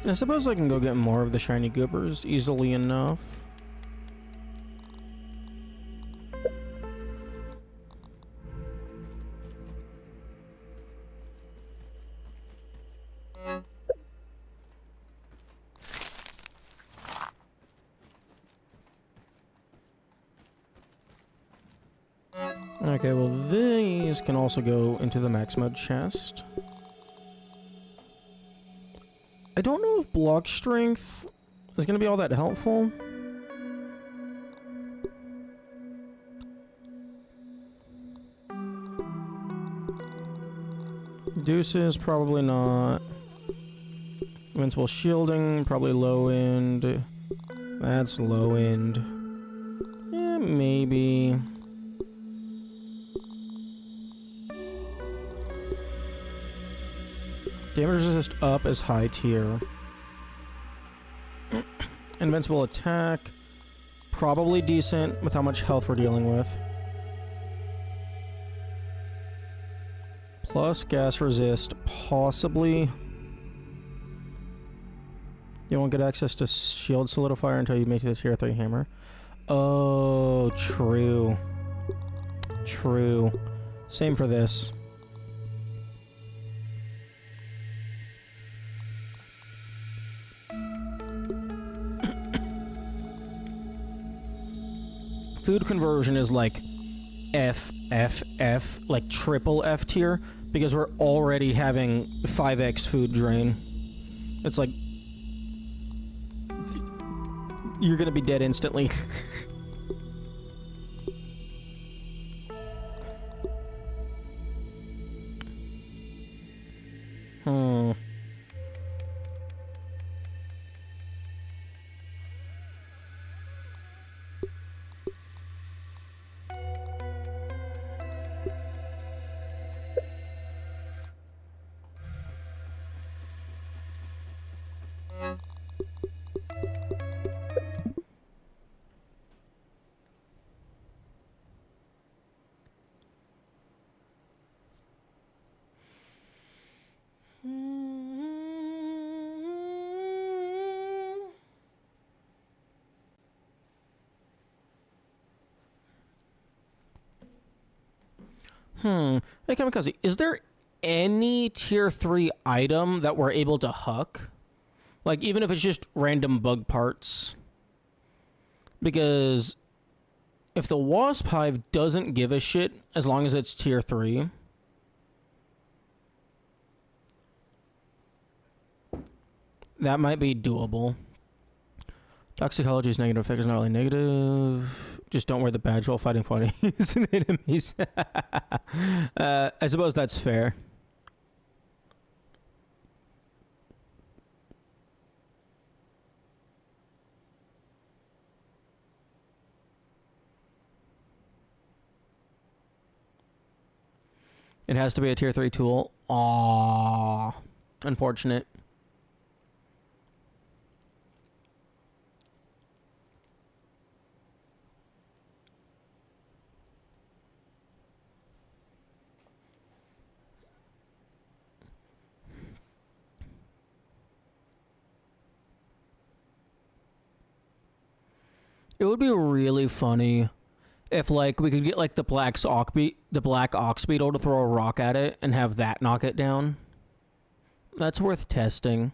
I suppose I can go get more of the shiny goobers easily enough. Okay, well these can also go into the max mode chest. I don't know if block strength is going to be all that helpful. Deuces, probably not. Invincible shielding, probably low end. That's low end. Yeah, maybe. Damage resist up is high tier. Invincible attack. Probably decent with how much health we're dealing with. Plus gas resist. Possibly. You won't get access to shield solidifier until you make the tier 3 hammer. Oh, true. True. Same for this. Food conversion is like F, like triple F tier, Because we're already having 5x food drain. It's like... You're gonna be dead instantly. Hmm. Hey, Kamikaze, is there any tier 3 item that we're able to huck? Like, even if it's just random bug parts? Because if the Wasp Hive doesn't give a shit as long as it's tier 3... that might be doable. Toxicology is negative. Effect is not really negative. Just don't wear the badge while fighting parties and enemies. I suppose that's fair. It has to be a tier 3 tool. Aww. Unfortunate. It would be really funny if, like, we could get, like, the black ox beetle to throw a rock at it and have that knock it down. That's worth testing.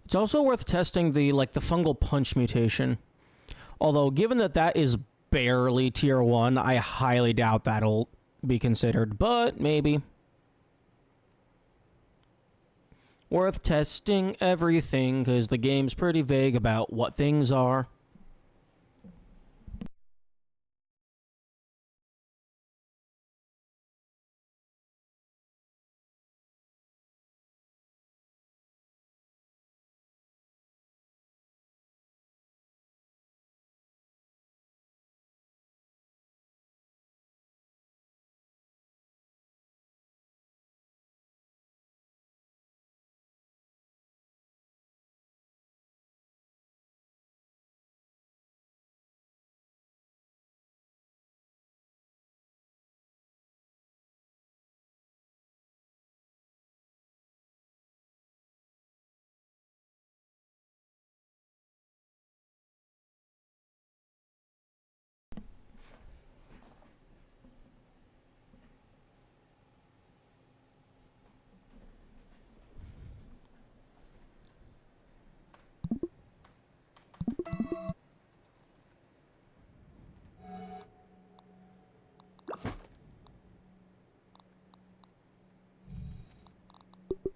It's also worth testing the fungal punch mutation. Although, given that that is barely tier 1, I highly doubt that'll be considered, but maybe. Worth testing everything, because the game's pretty vague about what things are.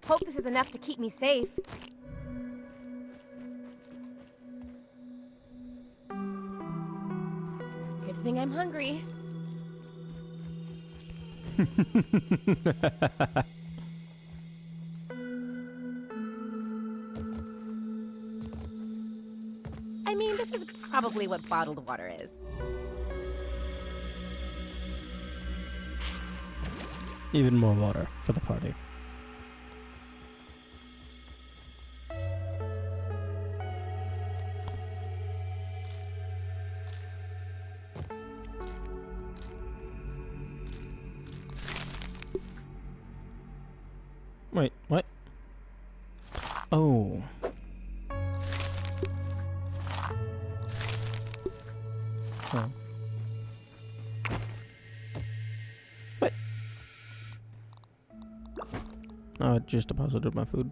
Hope this is enough to keep me safe. Good thing I'm hungry. I mean, this is probably what bottled water is. Even more water for the party. Wait, what? Oh. Oh. It just deposited my food.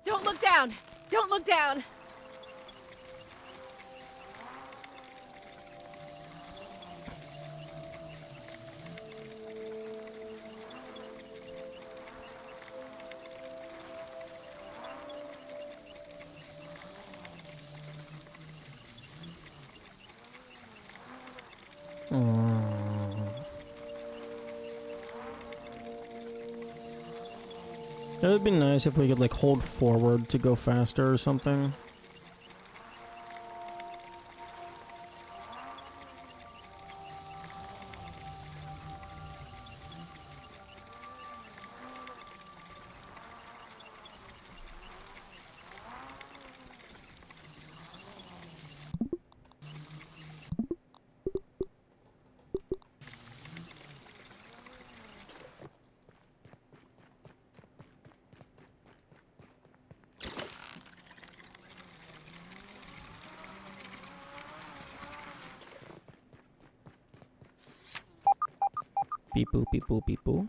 Don't look down! Don't look down! It would be nice if we could like hold forward to go faster or something. Beep boop beep boop beep boop.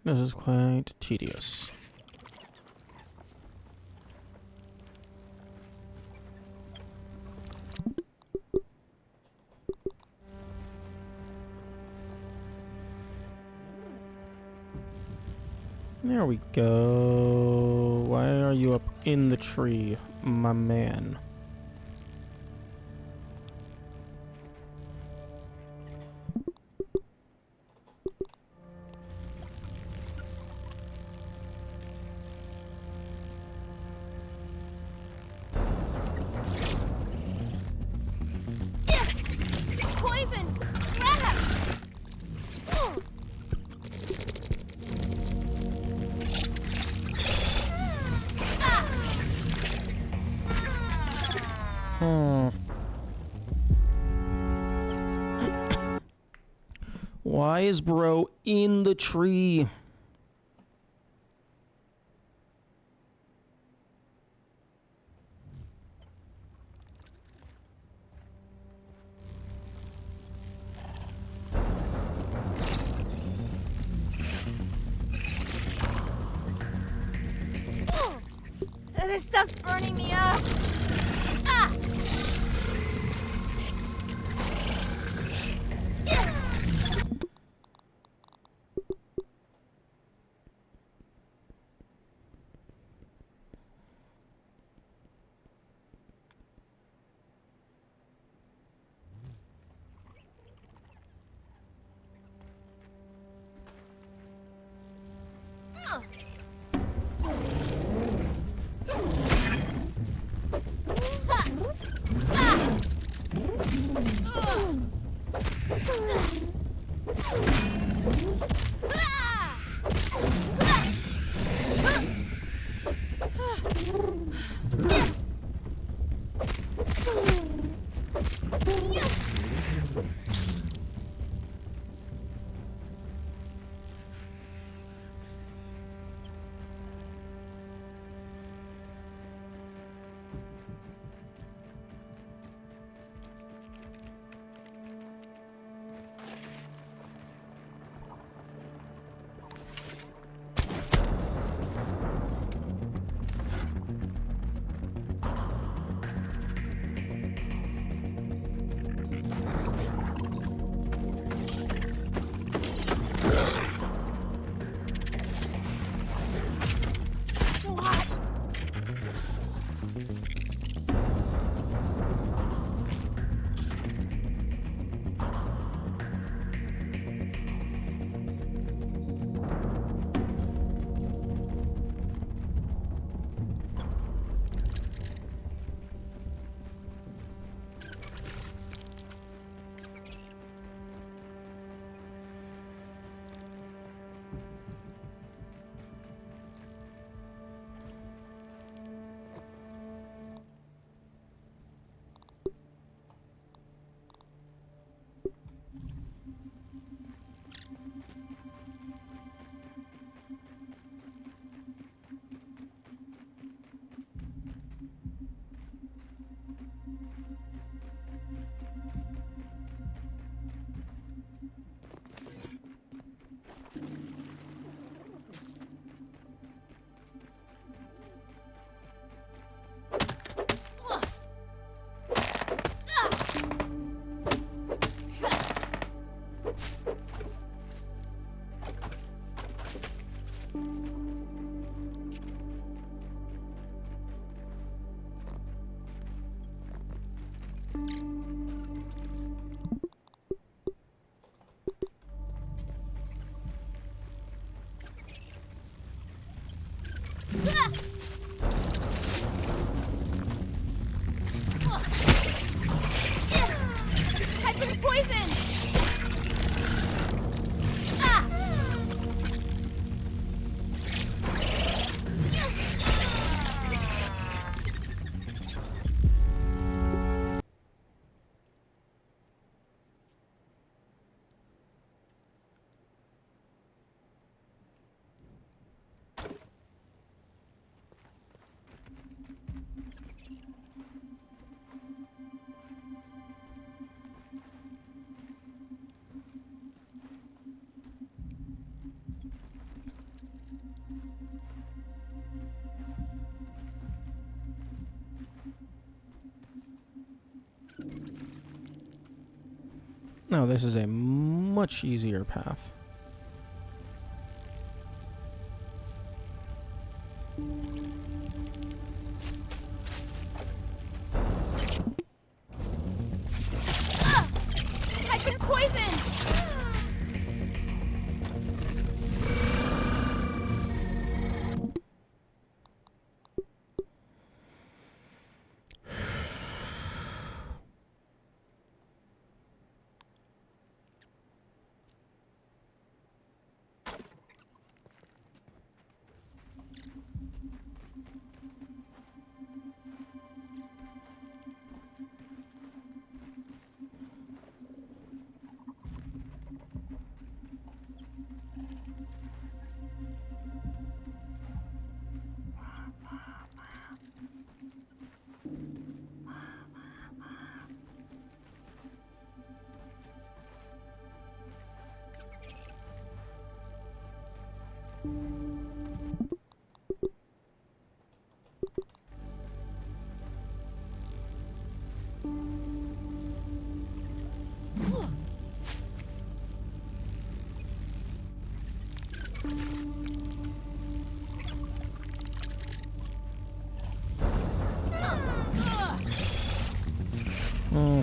This is quite tedious. There we go. Why are you up in the tree, my man? Poison! Crap! Why is bro in the tree? This stuff's burning me up! Ah! So hot! No, this is a much easier path. I've been poisoned!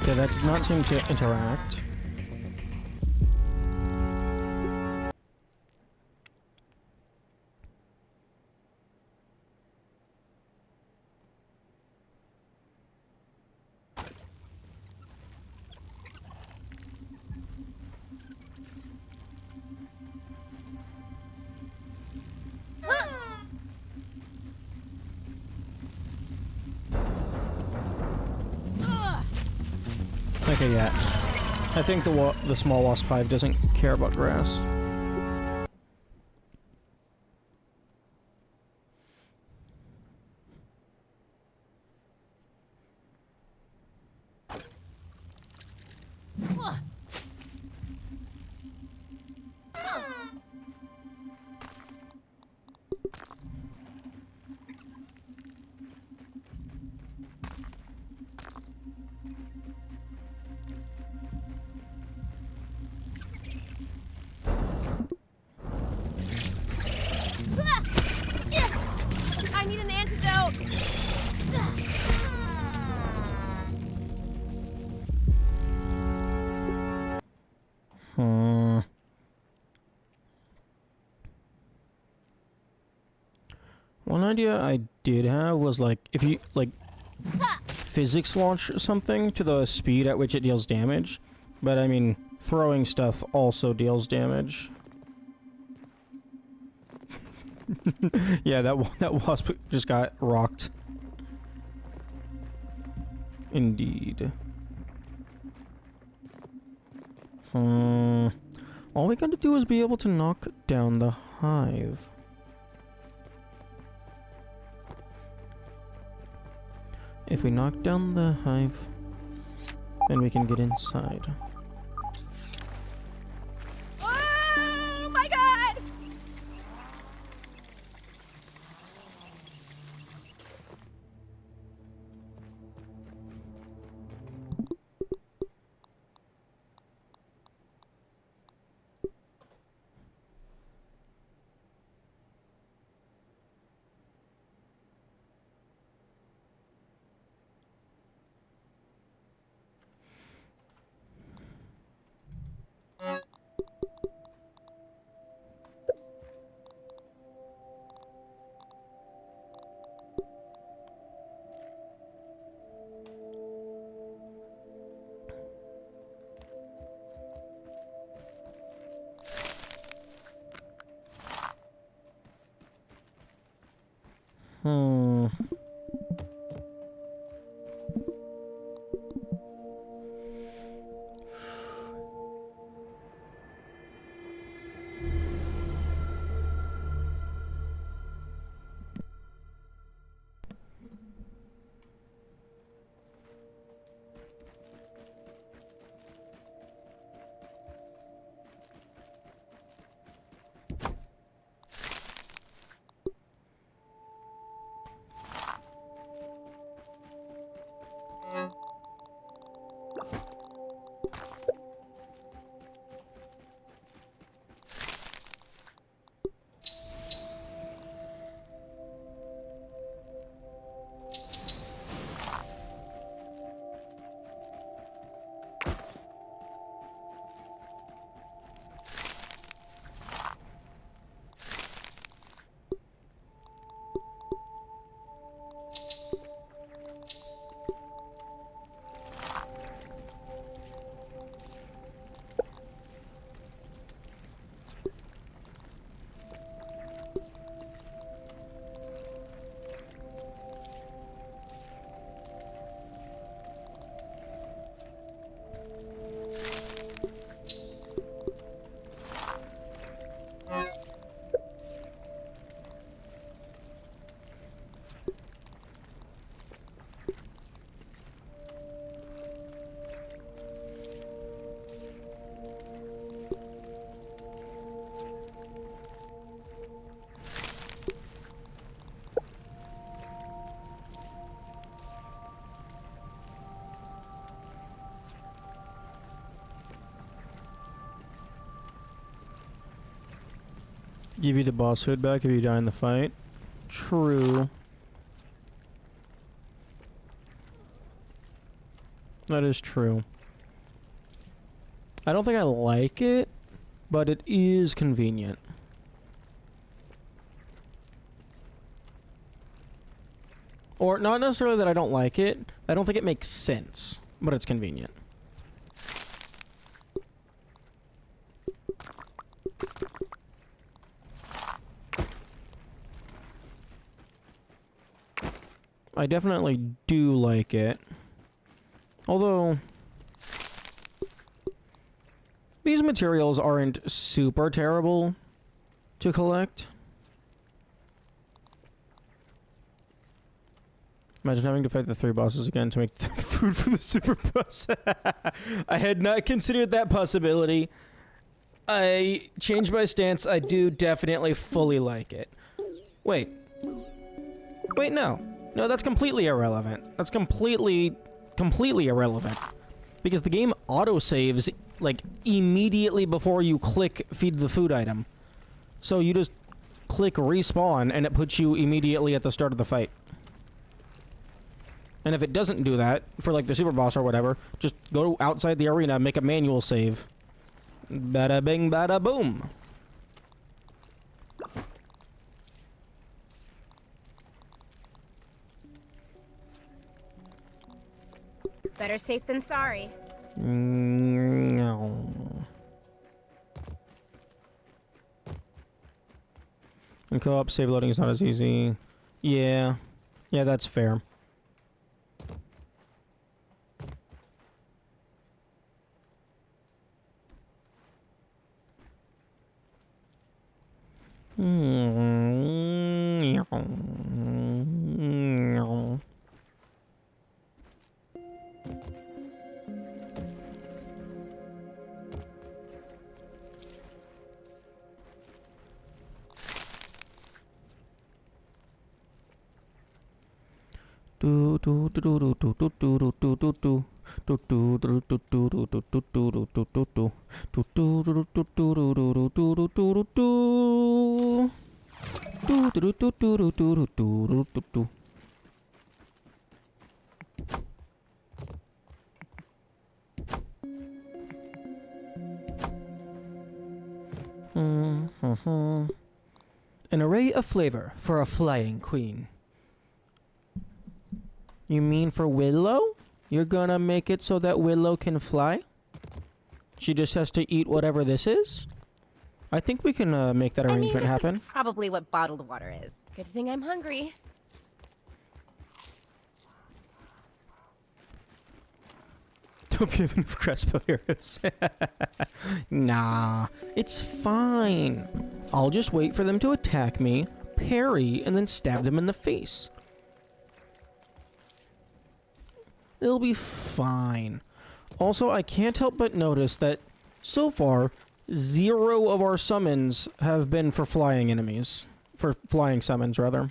Okay, that did not seem to interact. Okay, yeah. I think the small wasp hive doesn't care about grass. I need an antidote! One idea I did have was like if you like physics launch something to the speed at which it deals damage, but I mean throwing stuff also deals damage. Yeah, that wasp just got rocked. Indeed. All we gotta do is be able to knock down the hive. If we knock down the hive, then we can get inside. Oh my god! Give you the boss hood back if you die in the fight. True. That is true. I don't think I like it, but it is convenient. Or not necessarily that I don't like it. I don't think it makes sense, but it's convenient. I definitely do like it. Although these materials aren't super terrible to collect. Imagine having to fight the 3 bosses again to make the food for the super boss. I had not considered that possibility. I changed my stance. I do definitely fully like it. Wait. Wait, no. No, that's completely irrelevant. That's completely irrelevant. Because the game autosaves, like, immediately before you click feed the food item. So you just click respawn and it puts you immediately at the start of the fight. And if it doesn't do that, for like the super boss or whatever, just go outside the arena, make a manual save. Bada bing, bada boom. Better safe than sorry. No. In co-op, save loading is not as easy. Yeah. Yeah, that's fair. An array of flavor for a flying queen. You mean for Willow? You're gonna make it so that Willow can fly? She just has to eat whatever this is? I think we can make that arrangement this happen. is probably what bottled water is. Good thing I'm hungry. Don't be having Crespo heroes. Nah, it's fine. I'll just wait for them to attack me, parry, and then stab them in the face. It'll be fine. Also, I can't help but notice that, so far, 0 of our summons have been for flying enemies. For flying summons, rather.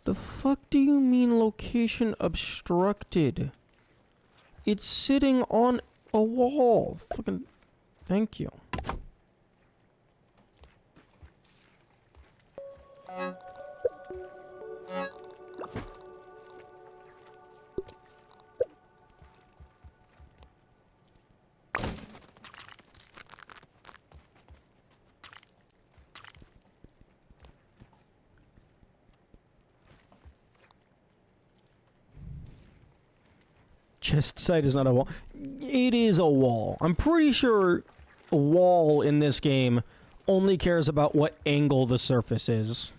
The fuck do you mean location obstructed? It's sitting on a wall. Fucking thank you. Chest side is not a wall. It is a wall. I'm pretty sure a wall in this game only cares about what angle the surface is.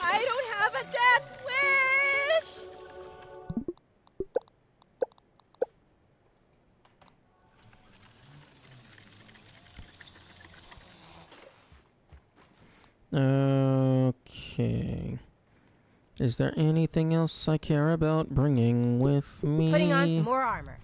I don't have a death wish! Okay. Is there anything else I care about bringing with me? Putting on some more armor.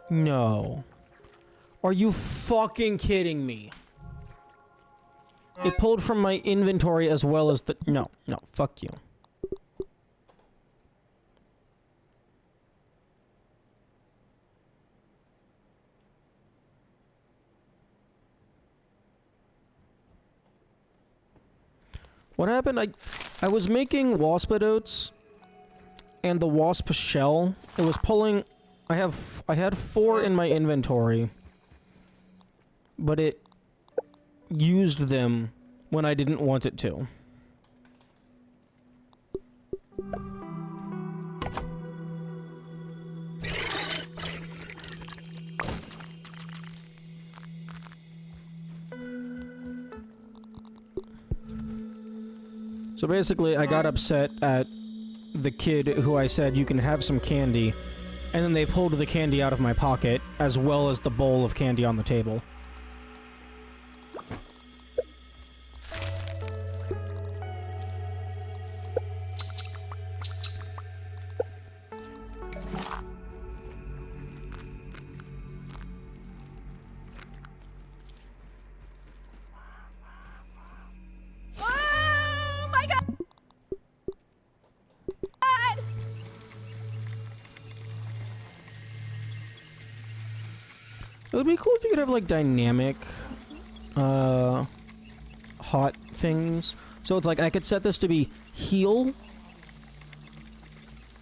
No. Are you fucking kidding me? It pulled from my inventory as well as the... No, fuck you. What happened? I was making waspidotes and the wasp shell. It was pulling... I had 4 in my inventory, but it used them when I didn't want it to. So basically, I got upset at the kid who I said, you can have some candy, and then they pulled the candy out of my pocket, as well as the bowl of candy on the table. Oh my god! It would be cool if you could have, like, dynamic, hot things. So it's like, I could set this to be heal,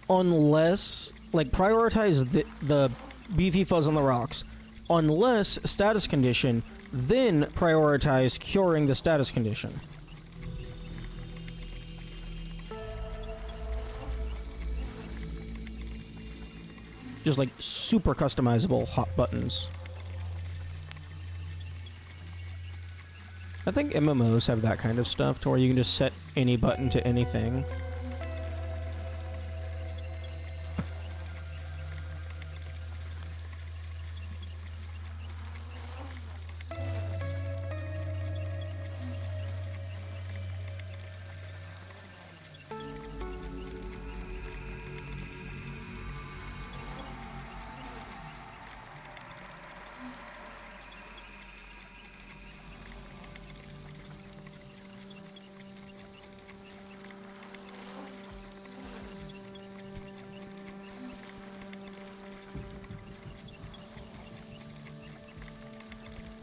unless, like, prioritize the beefy fuzz on the rocks, unless status condition, then prioritize curing the status condition. Just, like, super customizable hot buttons. I think MMOs have that kind of stuff, to where you can just set any button to anything.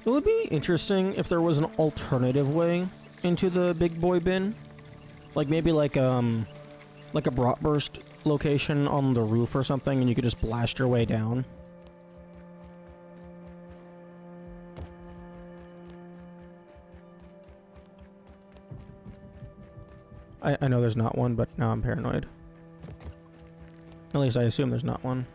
It would be interesting if there was an alternative way into the big boy bin. Like maybe like a bratwurst location on the roof or something, and you could just blast your way down. I know there's not one, but now I'm paranoid. At least I assume there's not one.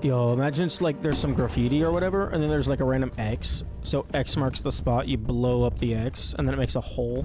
Yo, imagine it's like there's some graffiti or whatever, and then there's like a random X. So X marks the spot, you blow up the X, and then it makes a hole.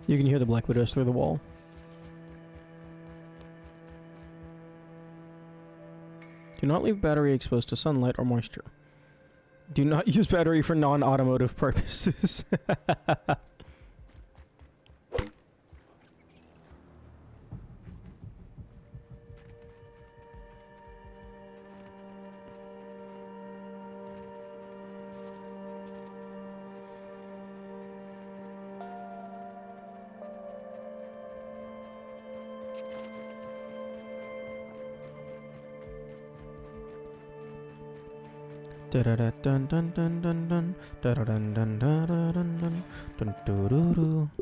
You can hear the Black Widows through the wall. Do not leave battery exposed to sunlight or moisture. Do not use battery for non-automotive purposes. Dun dun dun dun dun dun dun dun dun dun dun dun dun dun dun dun.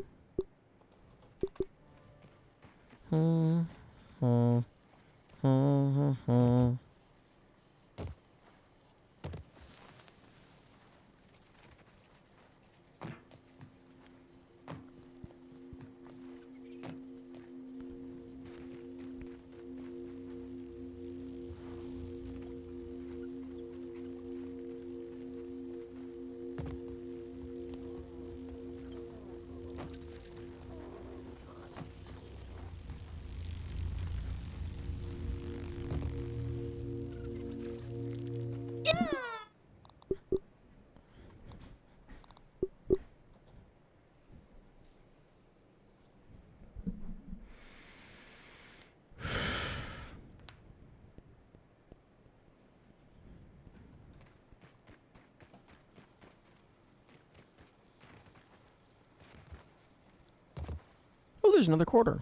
Oh, there's another quarter.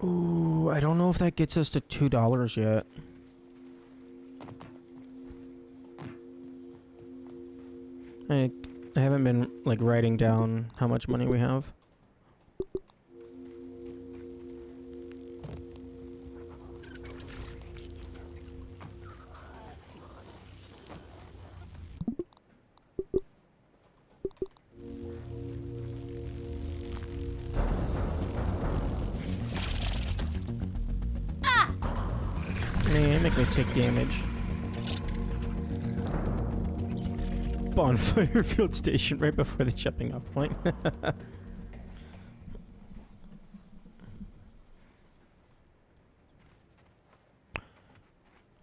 Ooh, I don't know if that gets us to $2 yet. I haven't been, like, writing down how much money we have. Man, make me take damage. Bonfire field station right before the jumping off point.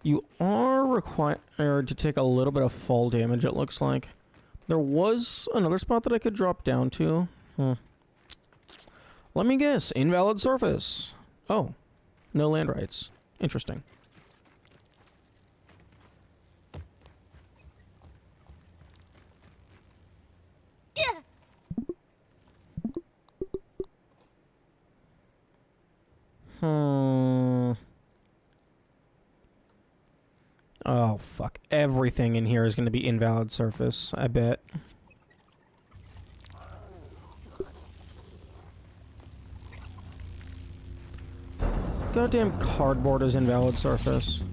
You are required to take a little bit of fall damage, it looks like. There was another spot that I could drop down to. Let me guess. Invalid surface. Oh. No land rights. Interesting. Oh, fuck. Everything in here is going to be invalid surface, I bet. Goddamn cardboard is invalid surface.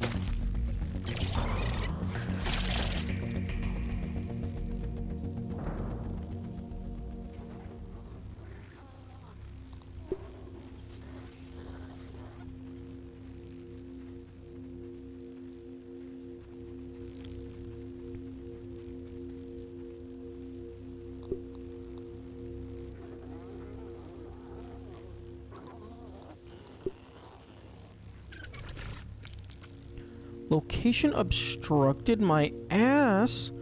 Location obstructed my ass?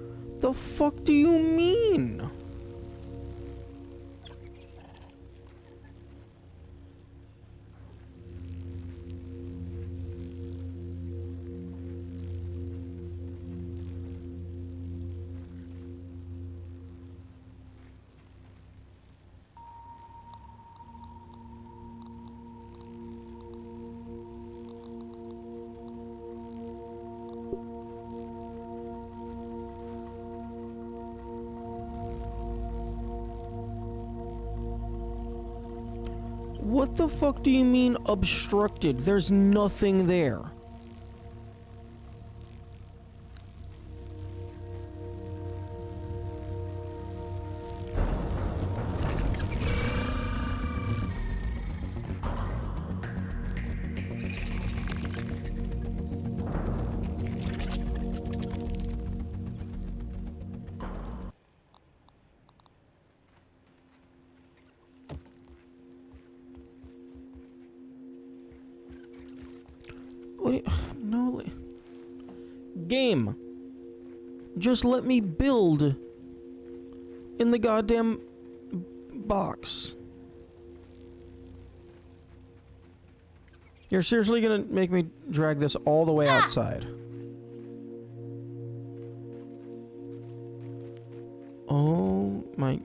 The fuck do you mean? What the fuck do you mean obstructed? There's nothing there. What? No. Game. Just let me build in the goddamn box. You're seriously gonna make me drag this all the way outside? Oh my...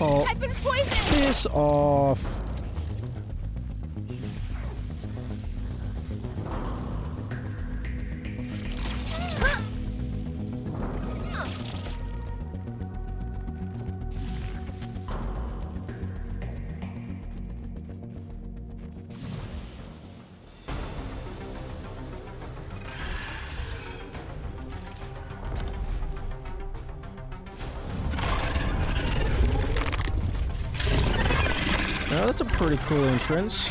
Oh, I've been poisoned! piss off. Now that's a pretty cool entrance.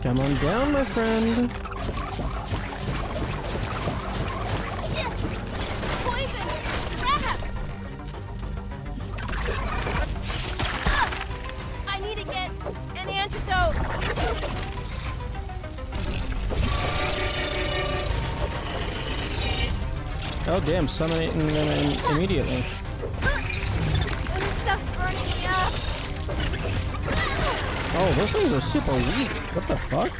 Come on down, my friend. Poison! Crap! I need to get an antidote! Oh damn, summoning them immediately. This stuff's burning me up! Oh, those things are super weak. What the fuck?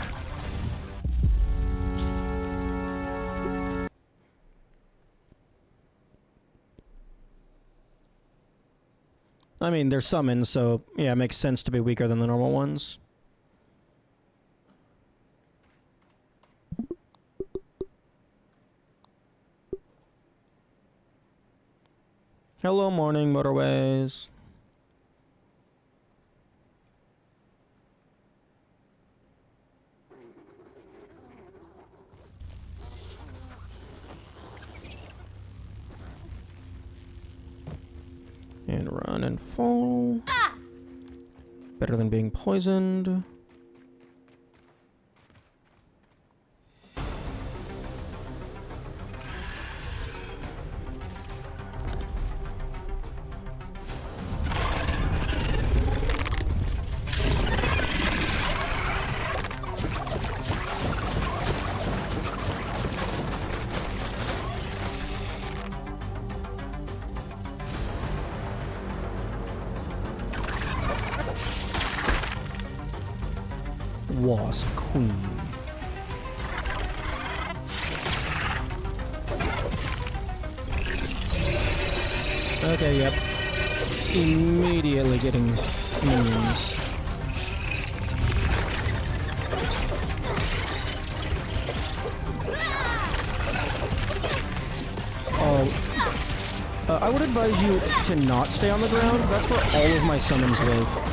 I mean, they're summoned, so yeah, it makes sense to be weaker than the normal ones. Hello, morning motorways. And run and fall. Better than being poisoned. Wasp Queen. Okay, yep. Immediately getting minions. Oh. I would advise you to not stay on the ground. That's where all of my summons live.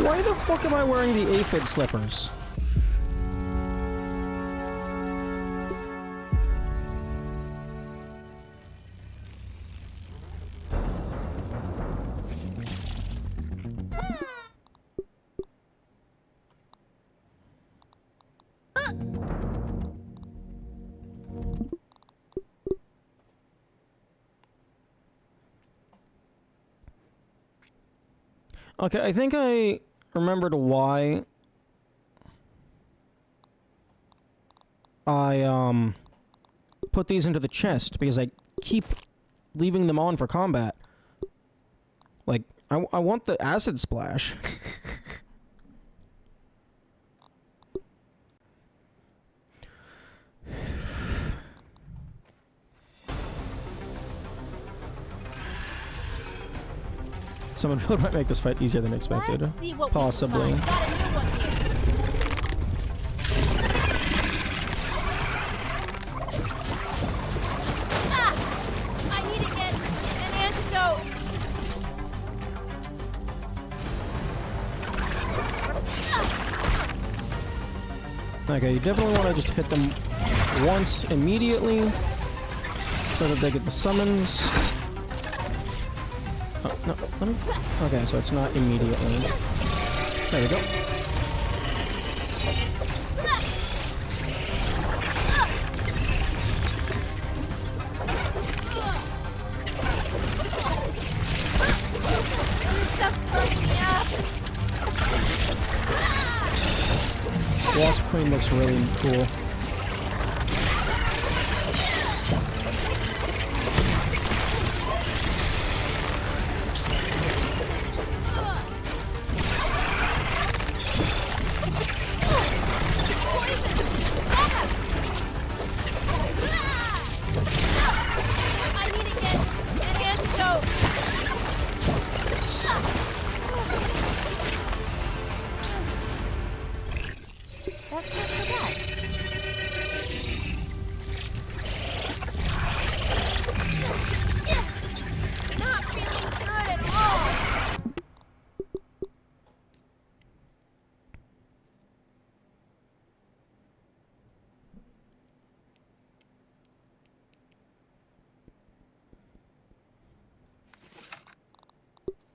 Why the fuck am I wearing the aphid slippers? Okay, I think I remembered why I put these into the chest, because I keep leaving them on for combat. Like, I want the acid splash. Someone might make this fight easier than expected. Let's see what Possibly. we can find. Got a new one here. Ah! I need to get an antidote. Okay, you definitely want to just hit them once immediately so that they get the summons. Oh, no, let me... Okay, so it's not immediately. There we go. This stuff's burning me up. Wasp Queen looks really cool. I need to get an antidote. That's not so bad. Not feeling good at all.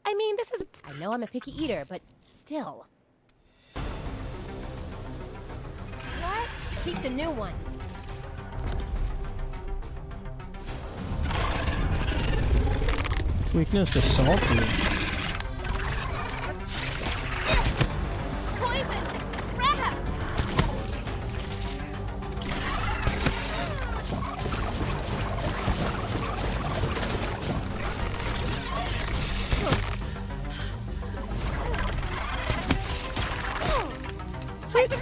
I mean, this is... I know I'm a picky eater, but still. Let's keep the new one. Weakness to salty. Poison! Crap!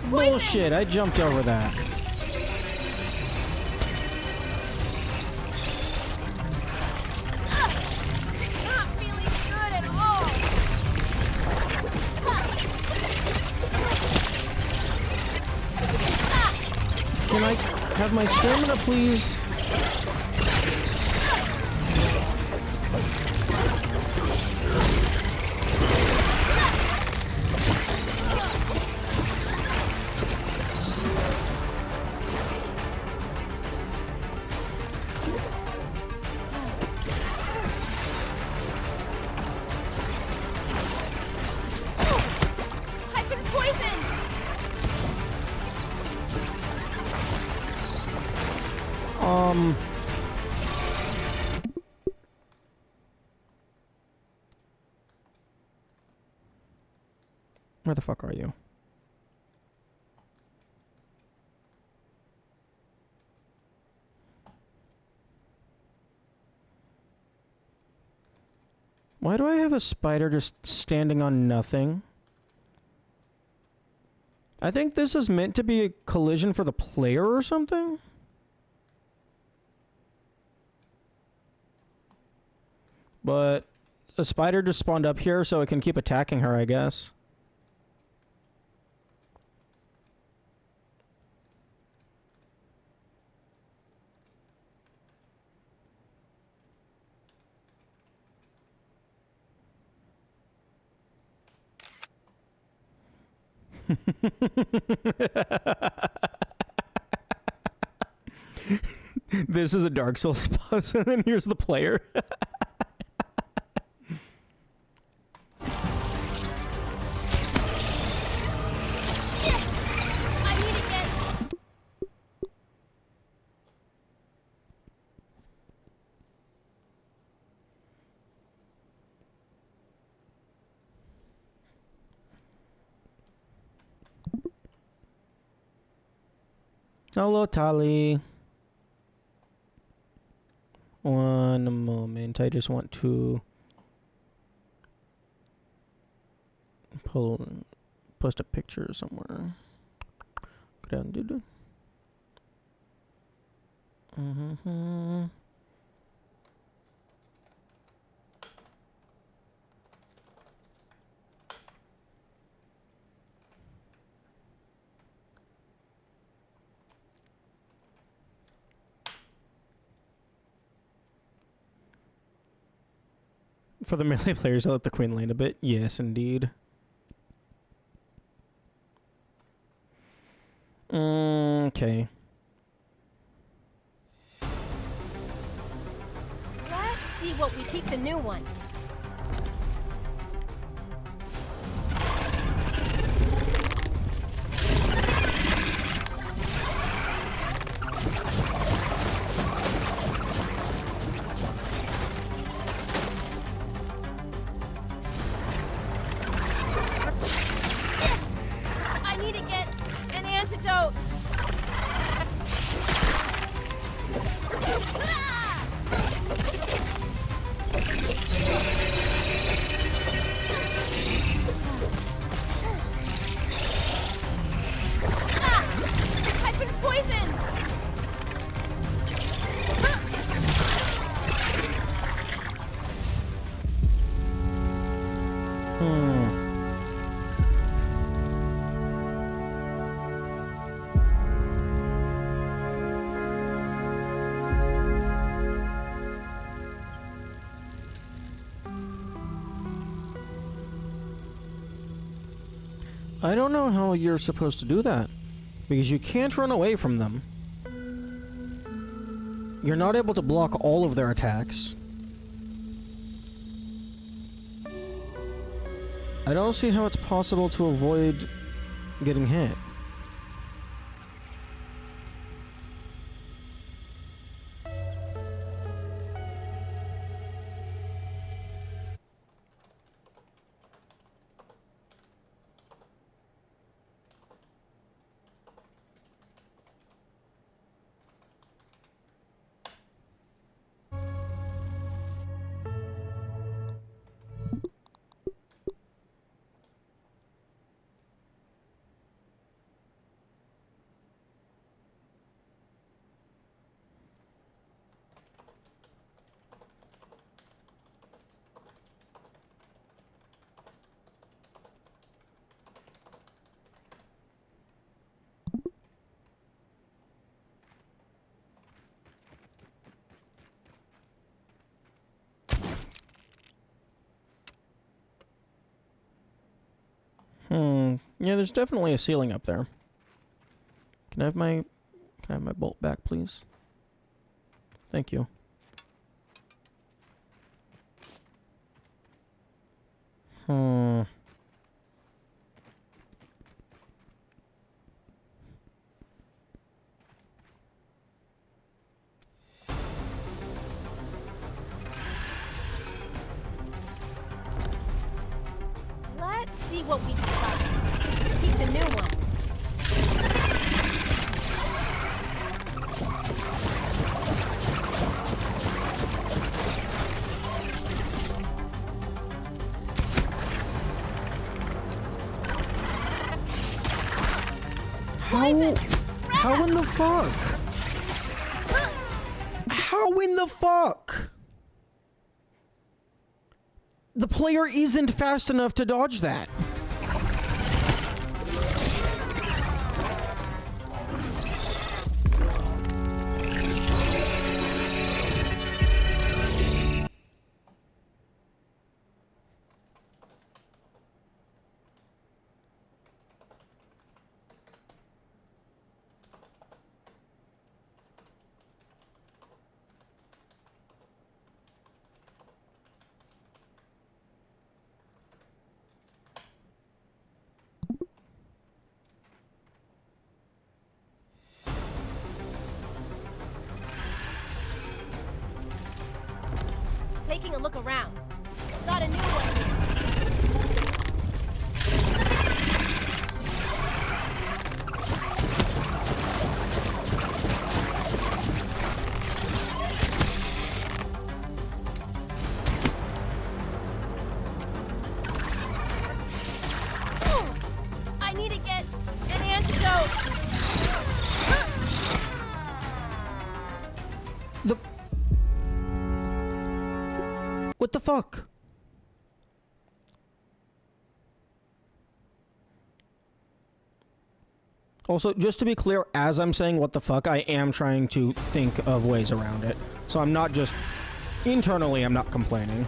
Bullshit, I jumped over that. Not feeling good at all. Can I have my stamina, please? I've been poisoned. Where the fuck are you? Why do I have a spider just standing on nothing? I think this is meant to be a collision for the player or something? But a spider just spawned up here so it can keep attacking her, I guess. This is a Dark Souls boss, and then here's the player. I need to get. Hello, Tali. One moment. I just want to post a picture somewhere. Go down, dude. Mm-hmm. For the melee players, I'll let the queen land a bit. Yes, indeed. Okay. Let's see what we keep the new one. I need to get an antidote. I've been poisoned. I don't know how you're supposed to do that, because you can't run away from them. You're not able to block all of their attacks. I don't see how it's possible to avoid getting hit. Yeah, there's definitely a ceiling up there. Can I have my bolt back, please? Thank you. Let's see what we can find. Keep the new one. How in the fuck? How in the fuck? The player isn't fast enough to dodge that. Taking a look around. Got a new one here. I need to get an antidote. What the fuck? Also, just to be clear, as I'm saying what the fuck, I am trying to think of ways around it. So I'm not just... Internally, I'm not complaining.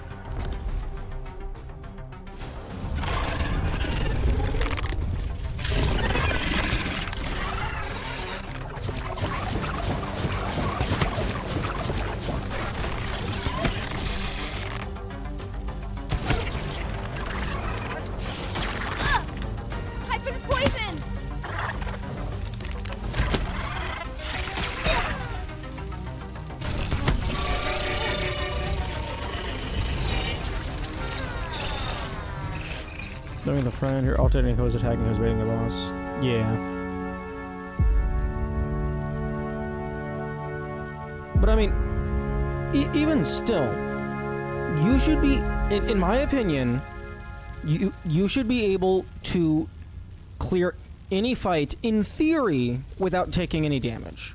I've been poisoned. Knowing the friend, you're alternating who's attacking, who's raiding the boss. Yeah. But I mean, even still, you should be, in my opinion, you should be able to clear any fight, in theory, without taking any damage.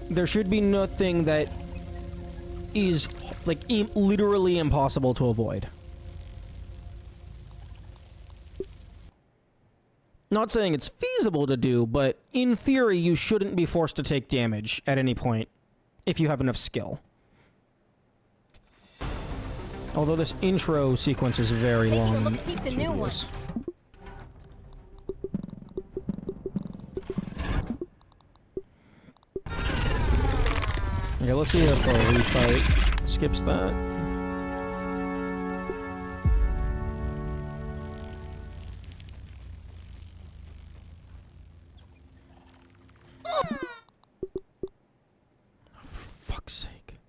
There should be nothing that is, like, literally impossible to avoid. Not saying it's feasible to do, but in theory, you shouldn't be forced to take damage at any point if you have enough skill. Although this intro sequence is very Taking a long. look, peeped a new one. tedious. Okay, let's see if a refight skips that. For fuck's sake.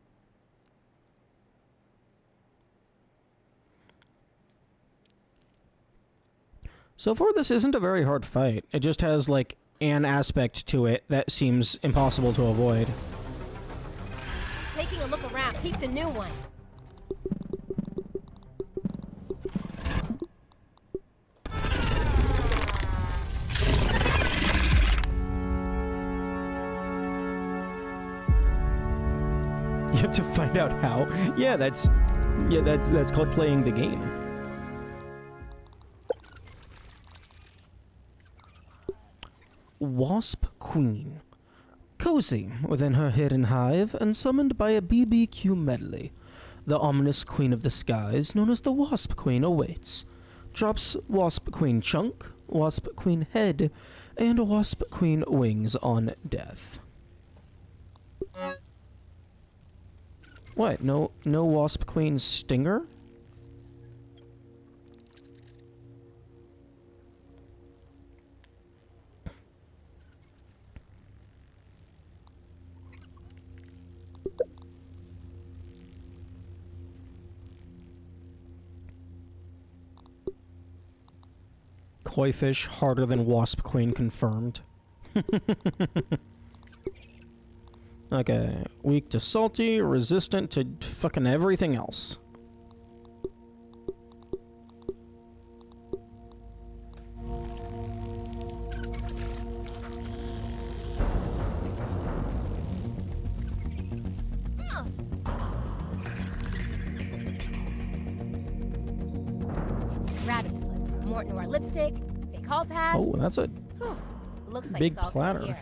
So far, this isn't a very hard fight. It just has, like, an aspect to it that seems impossible to avoid. Taking a look around. Peeped a new one. You have to find out how. Yeah, that's called playing the game. Wasp Queen. Cozy within her hidden hive and summoned by a BBQ medley. The ominous queen of the skies, known as the Wasp Queen, awaits. Drops Wasp Queen chunk, Wasp Queen head, and Wasp Queen wings on death. What? No Wasp Queen stinger? Koi fish harder than Wasp Queen confirmed. Okay, weak to salty, resistant to fucking everything else. Rabbit's foot. Mort Noir lipstick. Fake hall pass. Oh, that's a Whew. Looks like big it's all platter. still here.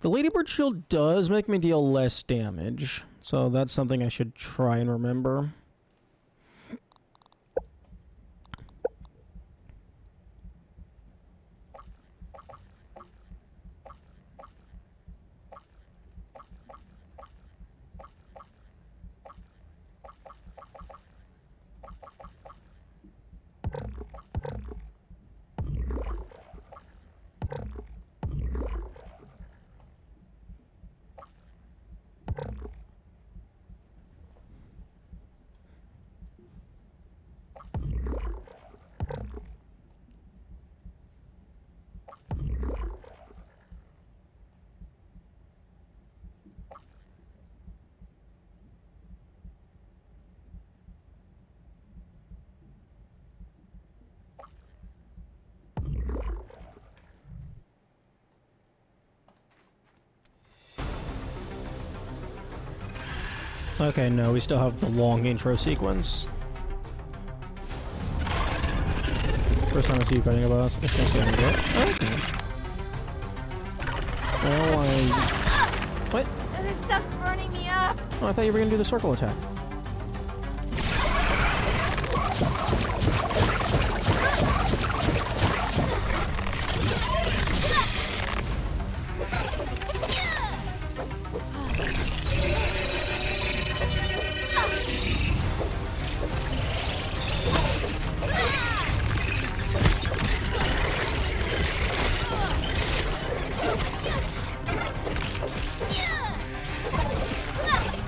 The Ladybird Shield does make me deal less damage, so that's something I should try and remember. Okay, no, we still have the long intro sequence. First time I see you fighting a boss. I can't see how to do it. Okay. What? This stuff's burning me up. Oh, I thought you were gonna do the circle attack.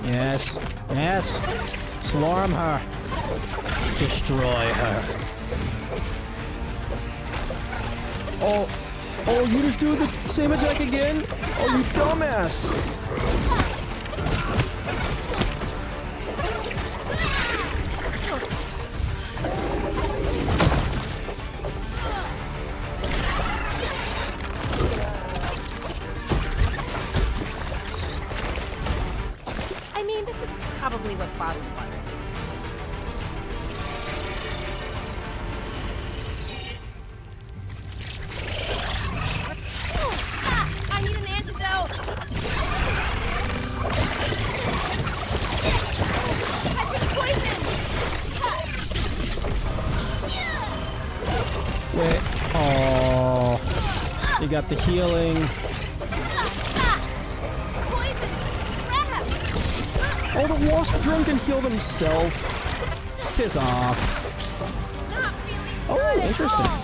Yes. Yes. Swarm her. Destroy her. Oh. Oh, you just do the same attack again? Oh, you dumbass. I mean, this is probably what bottled water is. I need an antidote. I've been poisoned. Wait. Oh. You got the healing. Poison. Crap. Oh, the wasp drone can heal themselves. Piss off. Not really Oh, good at interesting. all.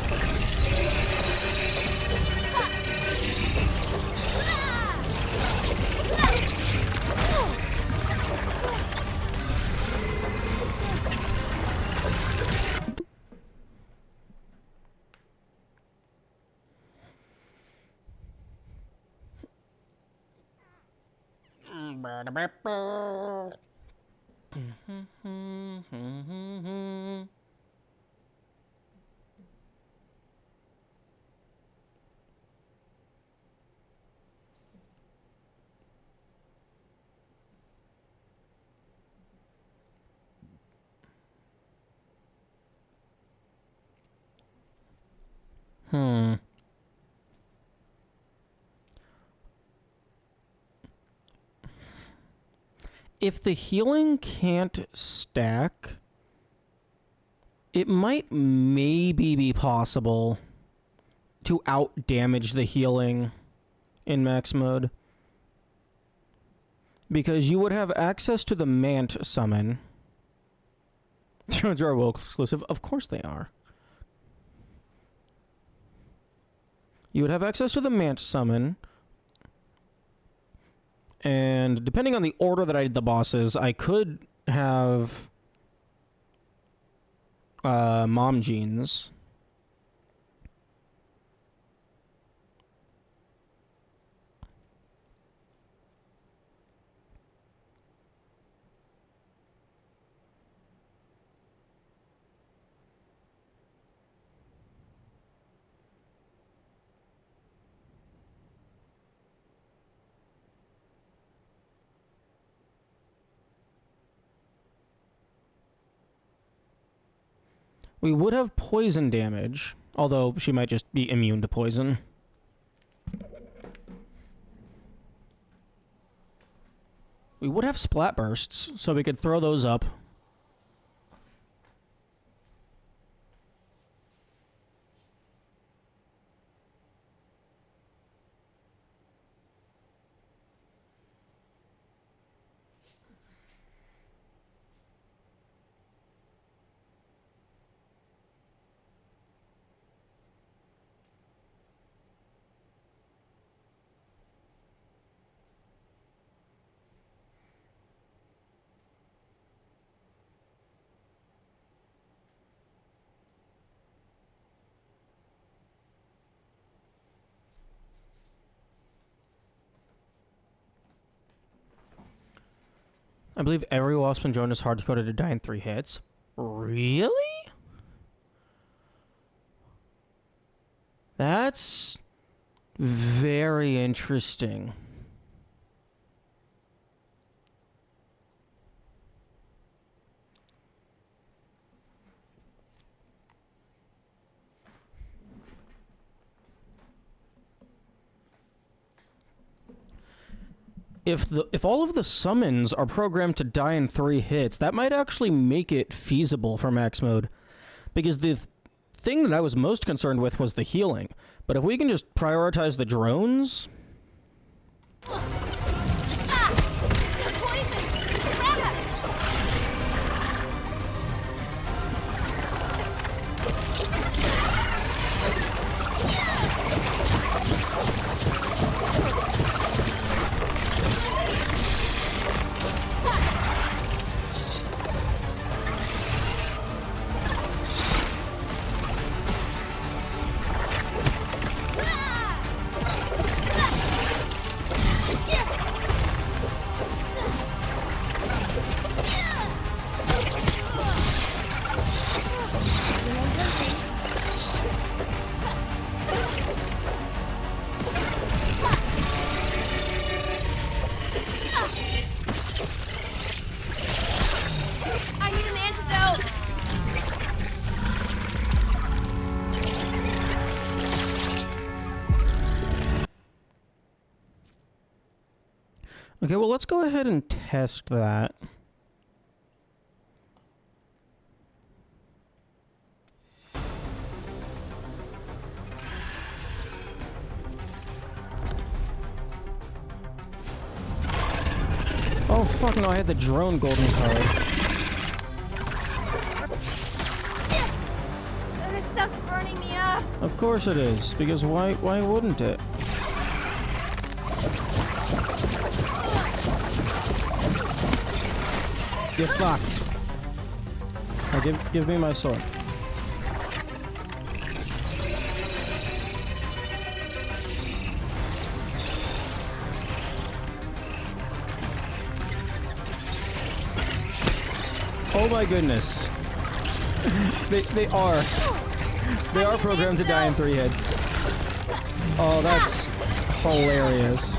If the healing can't stack, it might maybe be possible to out-damage the healing in max mode. Because you would have access to the Mant summon. Drones are WoW exclusive. Of course they are. You would have access to the Mant summon. And depending on the order that I did the bosses, I could have Mom Jeans. We would have poison damage, although she might just be immune to poison. We would have splat bursts, so we could throw those up. I believe every Wasp and Drone is hard-coded to die in 3 hits. Really? That's very interesting. if all of the summons are programmed to die in 3 hits, that might actually make it feasible for max mode. Because the thing that I was most concerned with was the healing. But if we can just prioritize the drones... I need an antidote! Okay, well, let's go ahead and test that. Oh, fuck no, I had the drone golden card. This stuff's burning me up! Of course it is, because why wouldn't it? You're fucked. Now give me my sword. Oh my goodness. They are programmed to die in 3 hits. Oh, that's hilarious.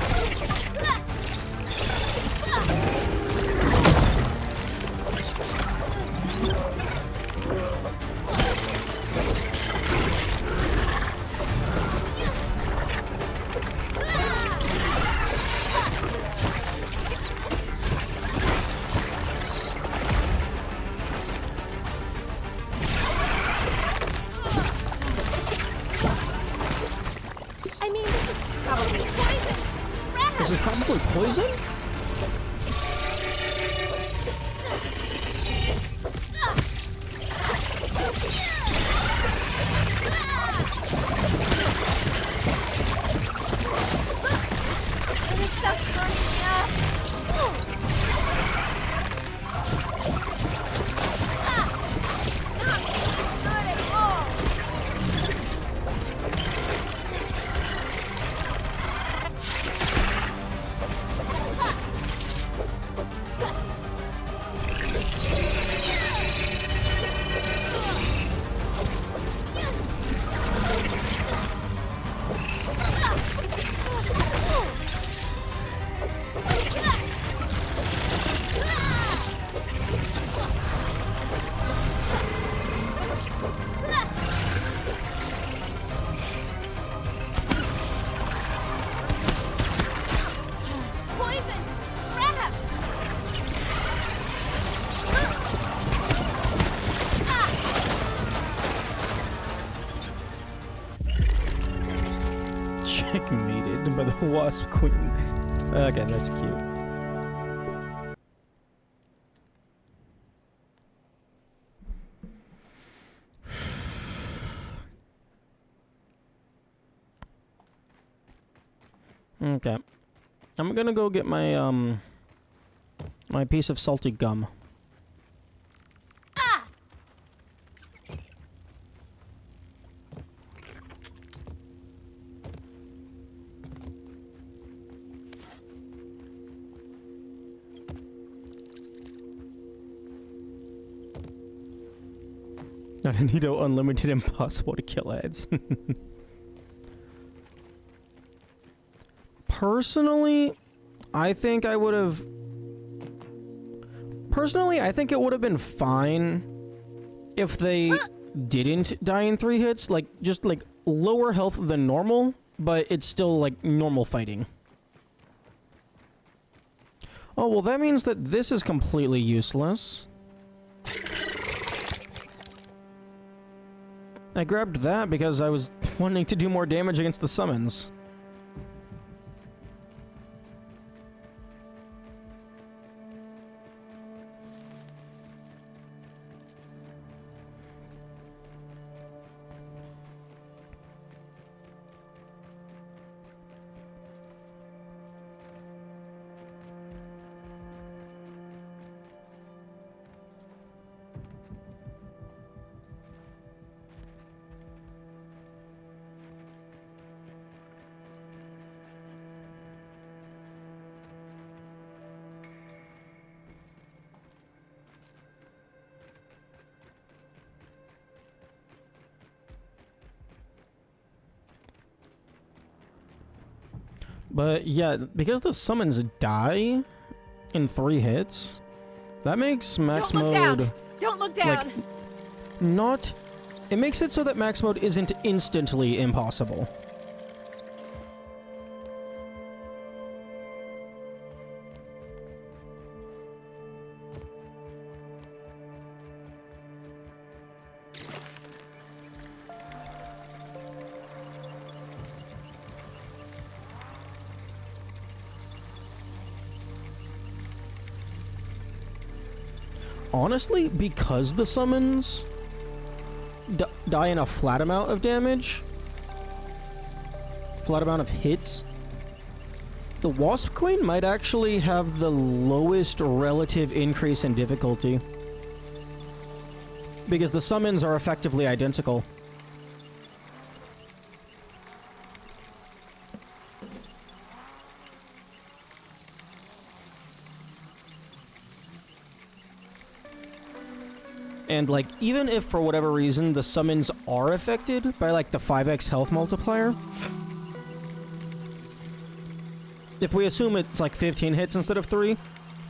I mean, this is probably poison! This is probably poison? This stuff's burning me up! Not at all! Poison! Crap! Checkmated by the Wasp Queen. Okay, that's cute. Okay. I'm gonna go get my, my piece of salty gum. Nito Unlimited impossible to kill ads. Personally, I think I would have... Personally, I think it would have been fine if they didn't die in 3 hits. Like, just, like, lower health than normal, but it's still, like, normal fighting. Oh, well, that means that this is completely useless. I grabbed that because I was wanting to do more damage against the summons. But yeah, because the summons die in 3 hits, that makes max Don't look mode down! Don't look down! like not. It makes it so that max mode isn't instantly impossible. Honestly, because the summons die in a flat amount of damage, flat amount of hits, the Wasp Queen might actually have the lowest relative increase in difficulty. Because the summons are effectively identical. And, like, even if for whatever reason the summons are affected by, like, the 5x health multiplier, if we assume it's, like, 15 hits instead of 3,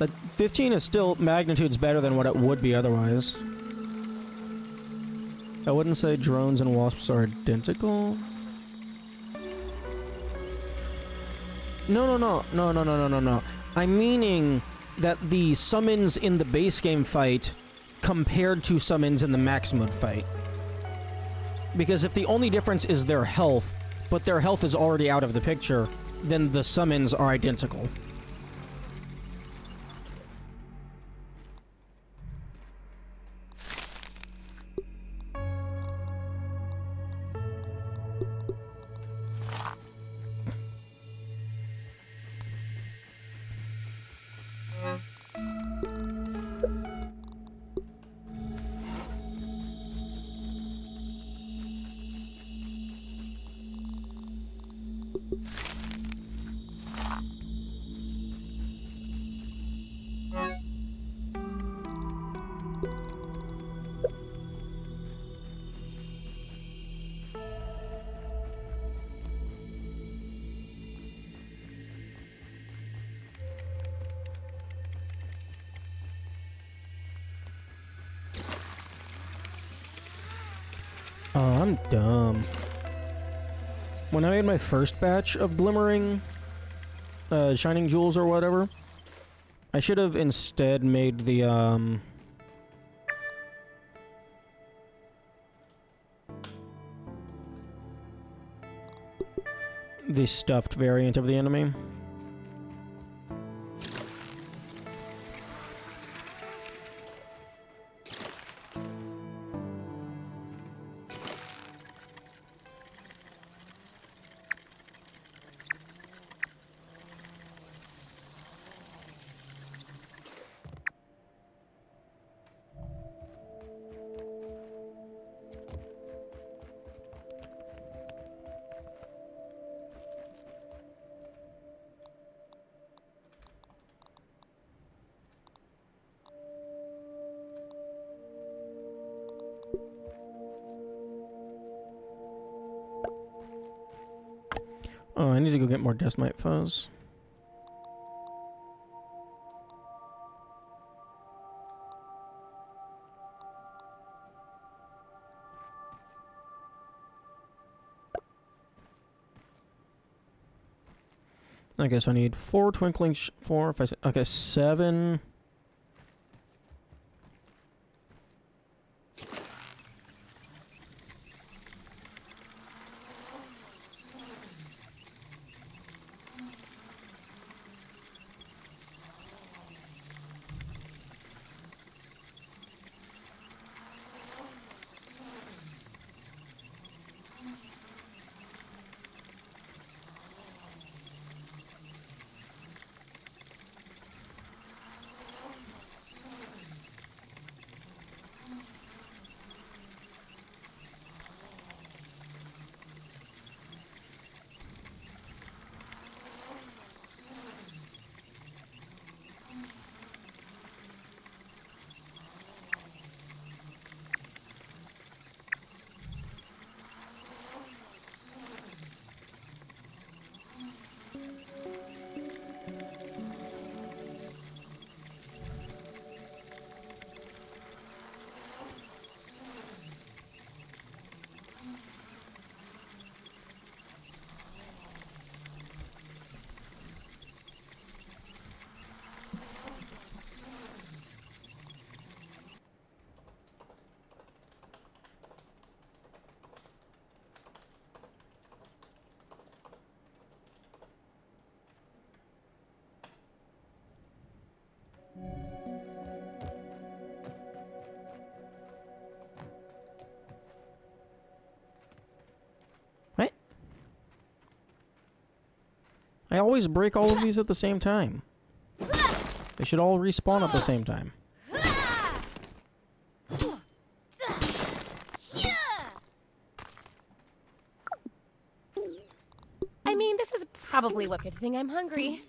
that 15 is still magnitudes better than what it would be otherwise. I wouldn't say drones and wasps are identical. No. I'm meaning that the summons in the base game fight compared to summons in the max mode fight. Because if the only difference is their health, but their health is already out of the picture, then the summons are identical. Oh, I'm dumb. When I made my first batch of glimmering, shining jewels or whatever, I should have instead made the stuffed variant of the enemy. Oh, I need to go get more Deathmite Fuzz. Okay, so I need 4 twinkling, 4, 5, 6, okay, 7. What? I always break all of these at the same time. They should all respawn at the same time. I mean, this is probably what good thing I'm hungry.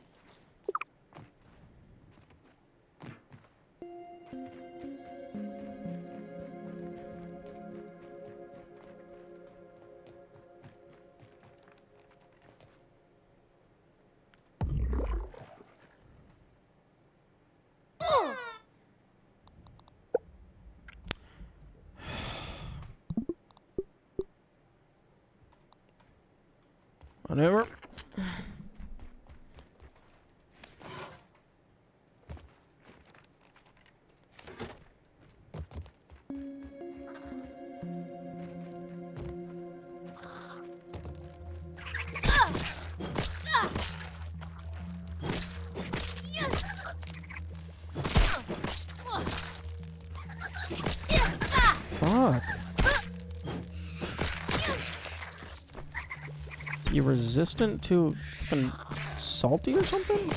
Whatever. Fuck. You resistant to fucking salty or something?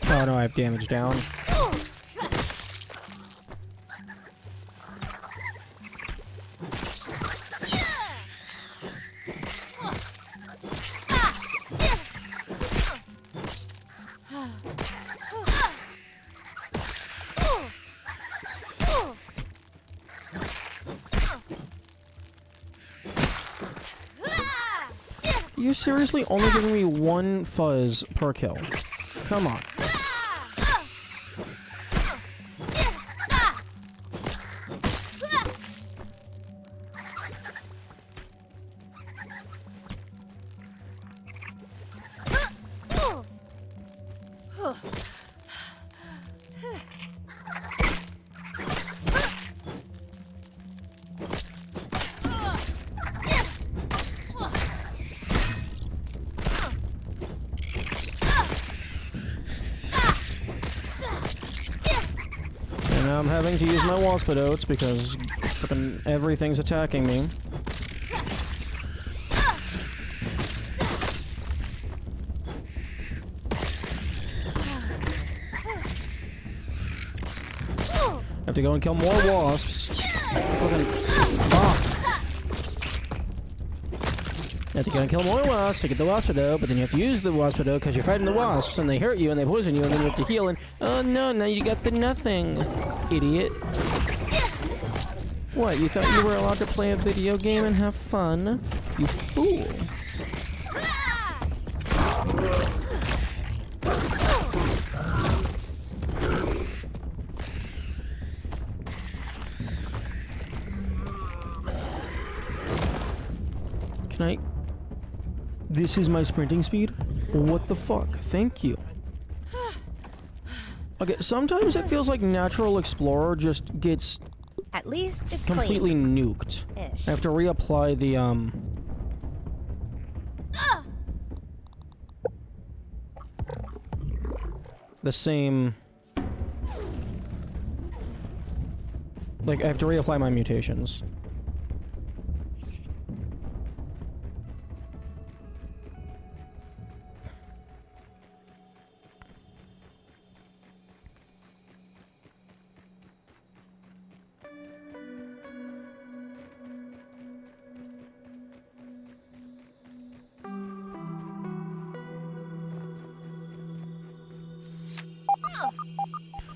Oh no, I have damage down. You're seriously only giving me 1 fuzz per kill. Come on. And now I'm having to use my waspidotes because fucking everything's attacking me. I have to go and kill more wasps. Fucking fuck. You have to go and kill more wasps to get the waspidote, but then you have to use the waspidote because you're fighting the wasps and they hurt you and they poison you and then you have to heal and oh no, now you got the nothing, idiot. What, you thought you were allowed to play a video game and have fun? You fool. Can I... This is my sprinting speed? What the fuck? Thank you. Okay, sometimes it feels like Natural Explorer just gets At least it's completely nuked. clean-ish. I have to reapply the same... Like, I have to reapply my mutations.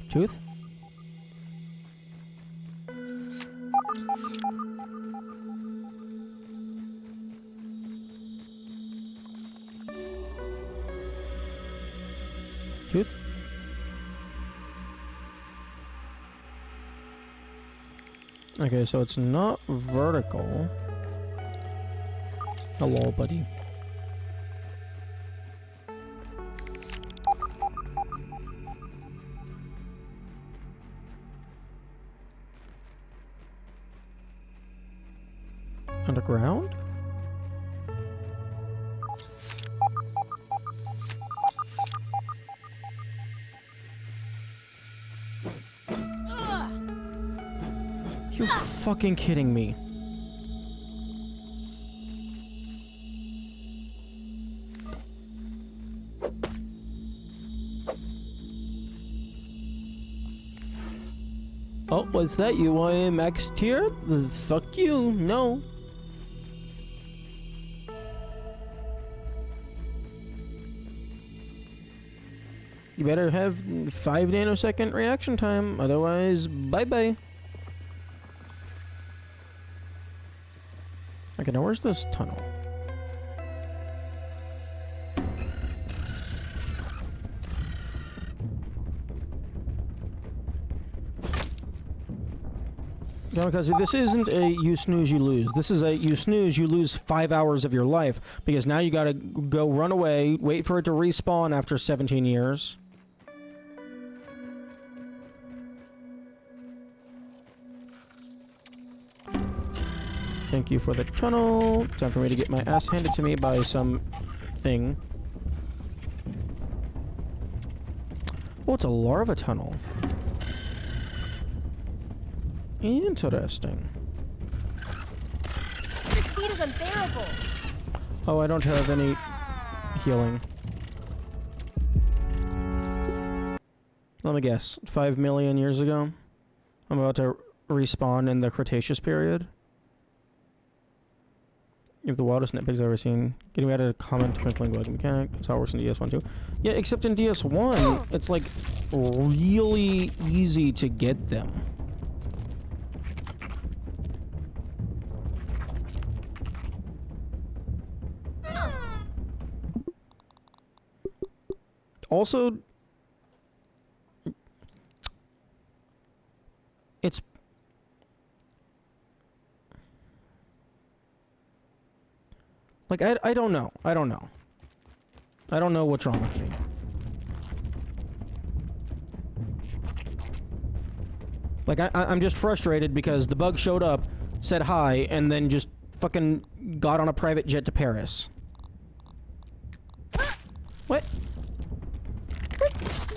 Tooth? Tooth? Okay, so it's not vertical. Hello, buddy. Underground? You fucking kidding me? Oh, was that you? I am max tier? Fuck you, no. You better have 5 nanosecond reaction time, otherwise, bye-bye. Okay, now where's this tunnel? Because this isn't a you snooze, you lose. This is a you snooze, you lose 5 hours of your life. Because now you gotta go run away, wait for it to respawn after 17 years. Thank you for the tunnel. Time for me to get my ass handed to me by some thing. Oh, it's a larva tunnel. Interesting. Your speed is unbearable. Oh, I don't have any healing. Let me guess. 5 million years ago? I'm about to respawn in the Cretaceous period. You have the wildest nitpicks I've ever seen. Getting added a common twinkling bug mechanic. That's how it works in DS1 too. Yeah, except in DS1, it's like really easy to get them. Also, it's like I don't know. I don't know. I don't know what's wrong with me. Like I'm just frustrated because the bug showed up, said hi, and then just fucking got on a private jet to Paris. What?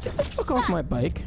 Get the fuck off my bike.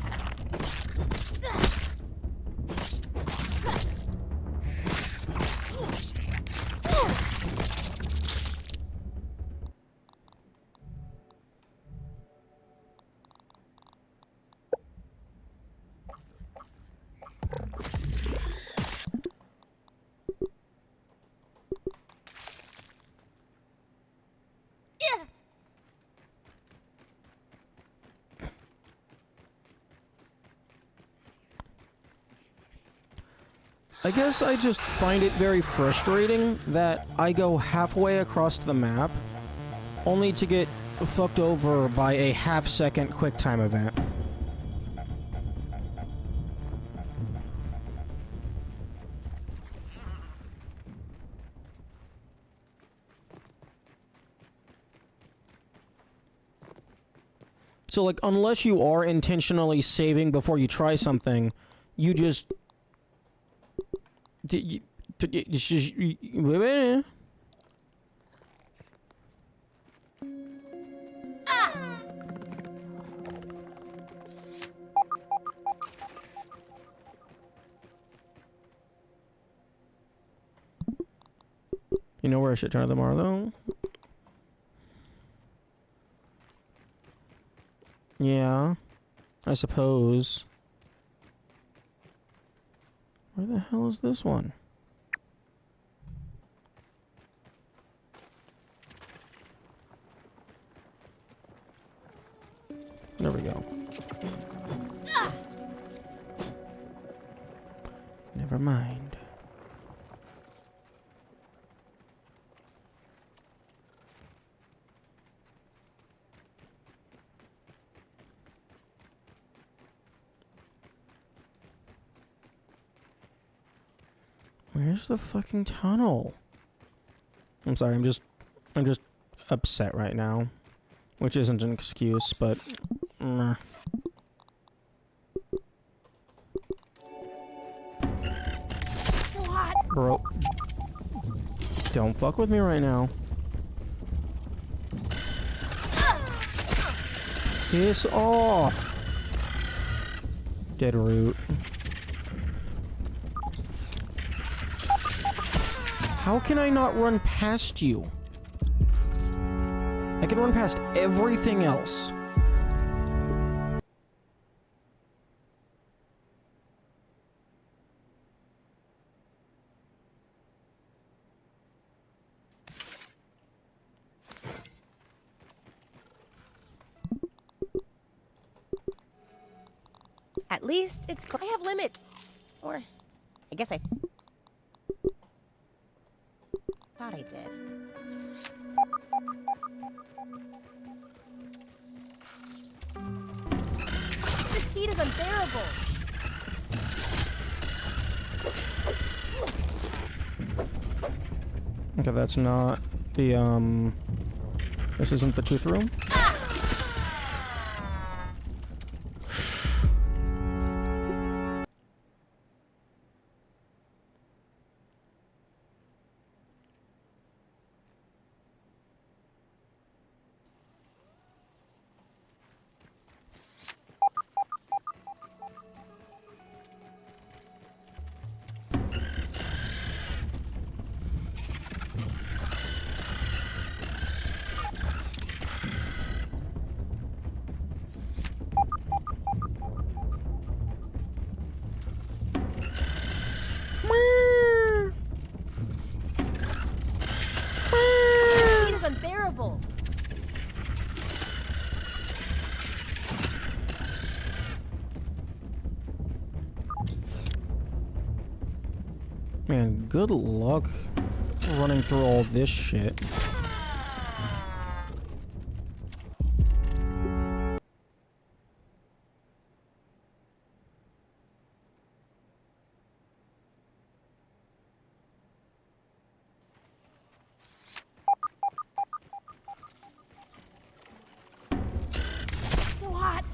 I guess I just find it very frustrating that I go halfway across the map only to get fucked over by a half-second QuickTime event. So, like, unless you are intentionally saving before you try something, you just... It's just... You know where I should turn them are, though? Yeah, I suppose. Where the hell is this one? There we go. Never mind. Where's the fucking tunnel? I'm sorry, I'm just upset right now. Which isn't an excuse, but... So hot. Bro. Don't fuck with me right now. Piss off! Dead root. How can I not run past you? I can run past everything else. At least it's. I have limits. Or, I guess I thought I did. This heat is unbearable. Okay, that's not the, This isn't the tooth room? This heat is unbearable. Man, good luck running through all this shit. So hot.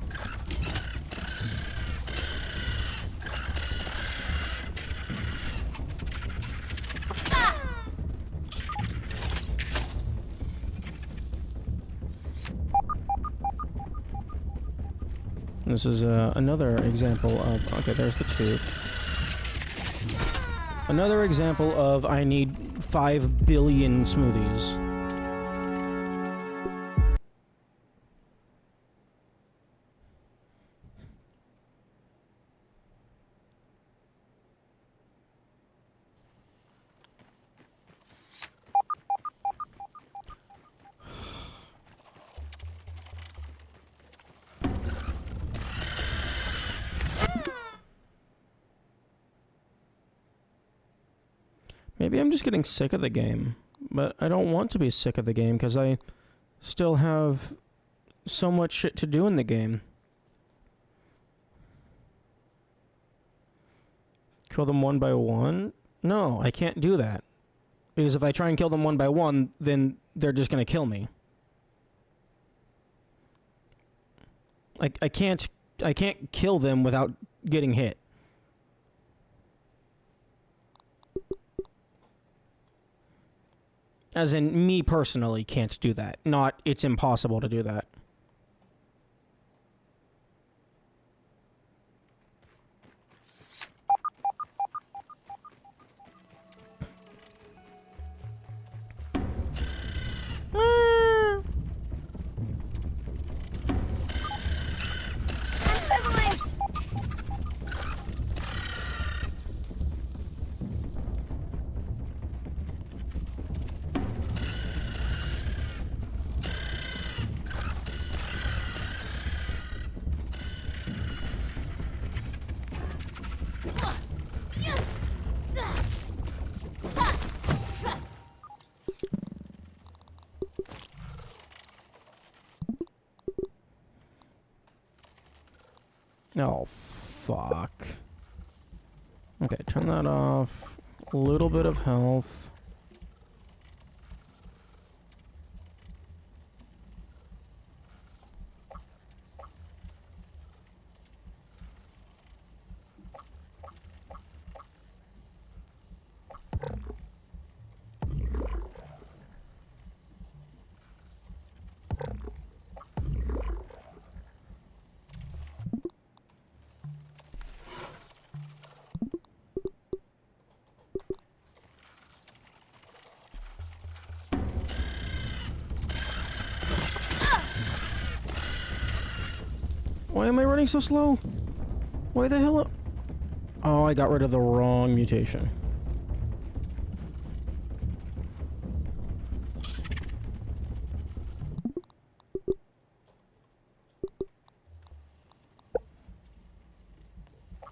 This is another example of... Okay, there's the tooth. Another example of I need 5 billion smoothies. Maybe I'm just getting sick of the game, but I don't want to be sick of the game because I still have so much shit to do in the game. Kill them one by one? No, I can't do that. Because if I try and kill them one by one, then they're just gonna kill me. I can't kill them without getting hit. As in, me personally can't do that. Not, it's impossible to do that. Oh, fuck. Okay, turn that off. A little bit of health. Why am I running so slow? Why the hell? Oh, I got rid of the wrong mutation.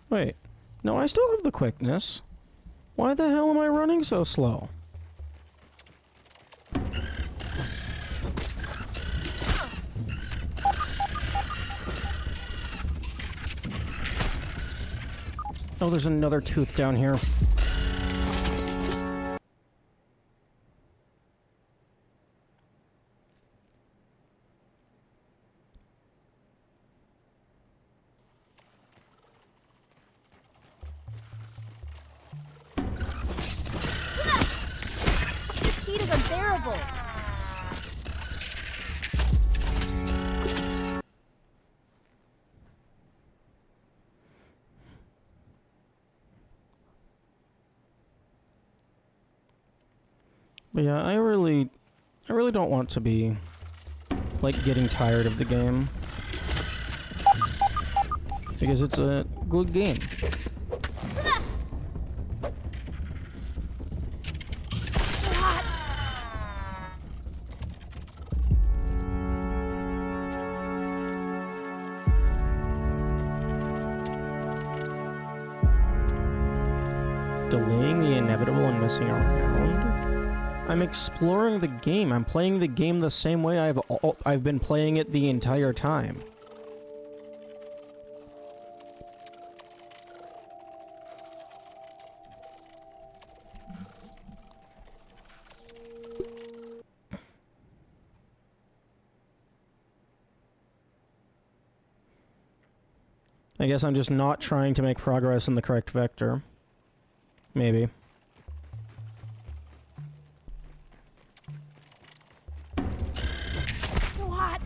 Wait. No, I still have the quickness. Why the hell am I running so slow? Oh, there's another tooth down here. This heat is unbearable. But yeah, I really don't want to be, like, getting tired of the game. Because it's a good game. Delaying the inevitable and messing around? I'm exploring the game. I'm playing the game the same way I've been playing it the entire time. I guess I'm just not trying to make progress in the correct vector. Maybe. So hot.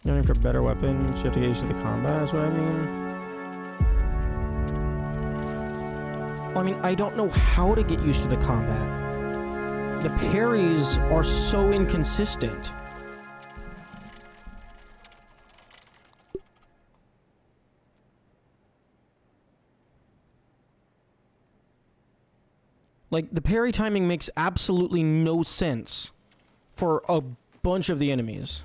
Looking for better weapons, you have to get used to the combat, is what I mean. Well, I mean, I don't know how to get used to the combat. The parries are so inconsistent. Like, the parry timing makes absolutely no sense for a bunch of the enemies.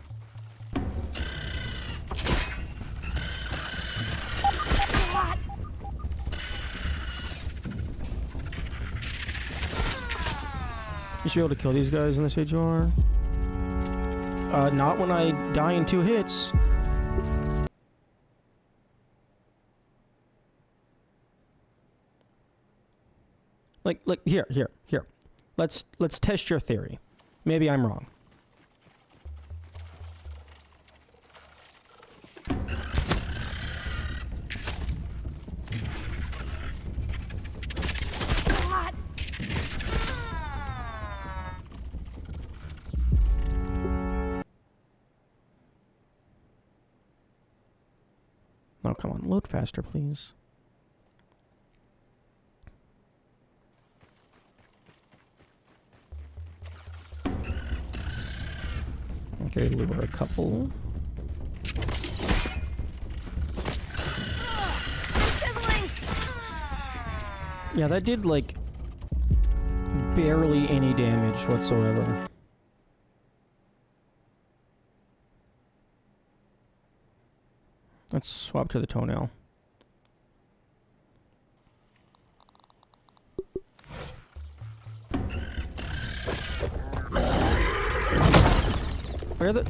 You should be able to kill these guys in this AGR. Not when I die in 2 hits. Like, here. Let's test your theory. Maybe I'm wrong. Hot. Oh, come on. Load faster, please. Okay, lure a couple. Sizzling. Yeah, that did, like, barely any damage whatsoever. Let's swap to the toenail. Where the...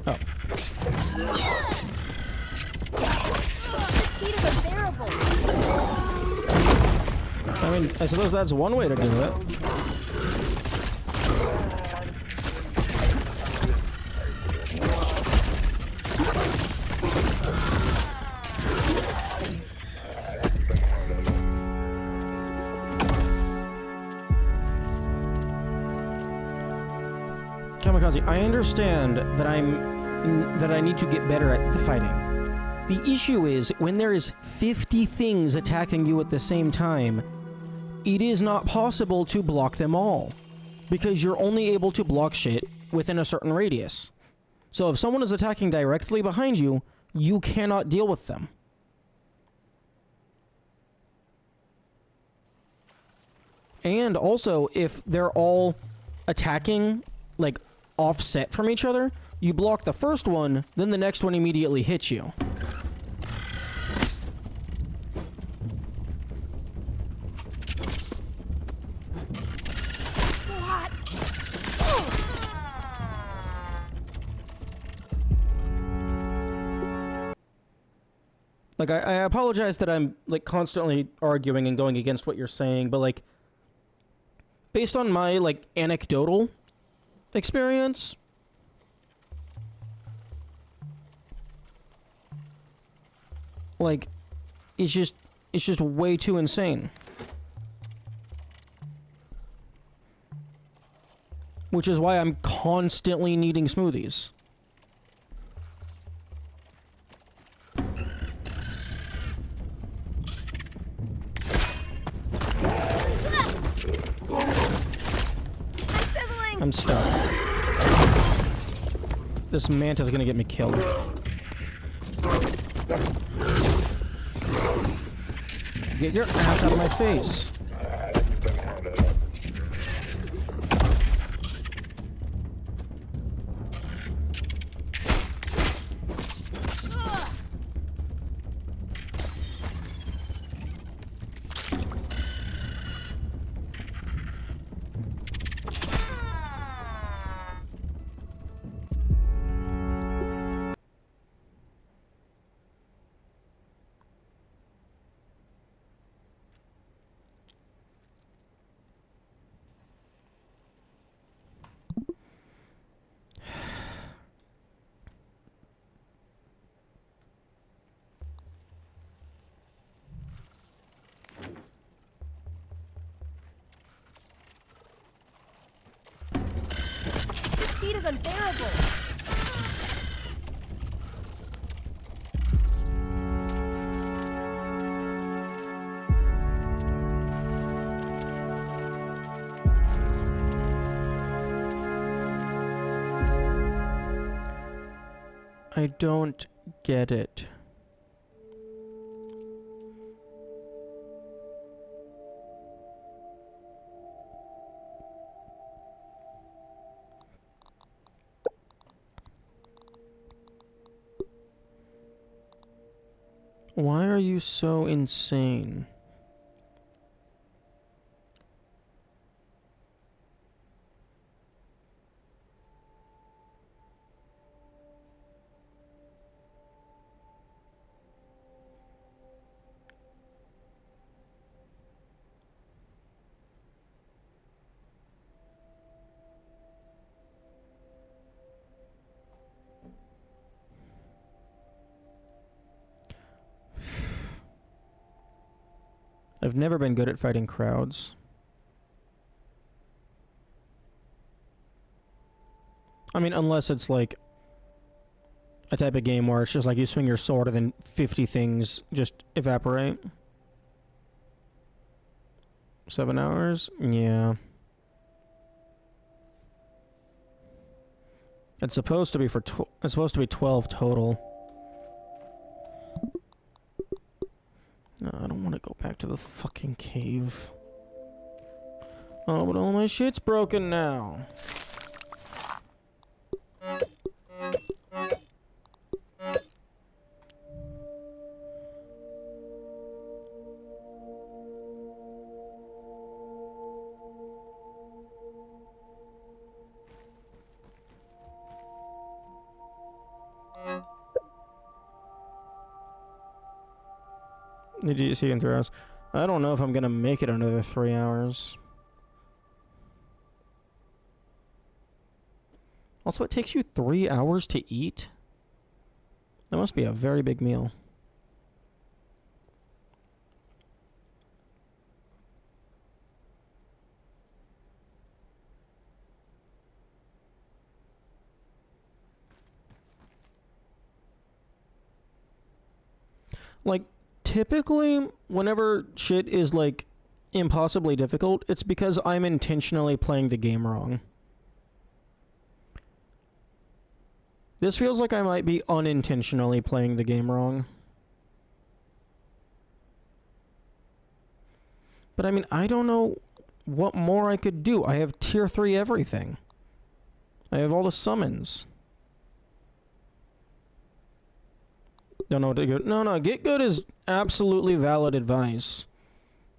Oh. This heat is unbearable. I mean, I suppose that's one way to do it. Kamikaze, I understand that I need to get better at the fighting. The issue is when there is 50 things attacking you at the same time, it is not possible to block them all because you're only able to block shit within a certain radius. So if someone is attacking directly behind you, you cannot deal with them. And also, if they're all attacking, like, offset from each other, you block the first one, then the next one immediately hits you. So hot. Like, I apologize that I'm, like, constantly arguing and going against what you're saying, but, like, based on my, like, anecdotal experience, like, it's just way too insane. Which is why I'm constantly needing smoothies. I'm stuck. This manta's gonna get me killed. Get your ass out of my face. This heat is unbearable. I don't get it. Why are you so insane? I've never been good at fighting crowds. I mean, unless it's like a type of game where it's just like you swing your sword and then 50 things just evaporate. 7 hours? Yeah. It's supposed to be for it's supposed to be 12 total. No, I don't want to go back to the fucking cave. Oh, but all my shit's broken now. Did you see in 3 hours? I don't know if I'm gonna make it another 3 hours. Also, it takes you 3 hours to eat? That must be a very big meal. Like, typically, whenever shit is, like, impossibly difficult, it's because I'm intentionally playing the game wrong. This feels like I might be unintentionally playing the game wrong. But I mean, I don't know what more I could do. I have tier 3 everything. I have all the summons. Don't know what to go. No, get good is absolutely valid advice.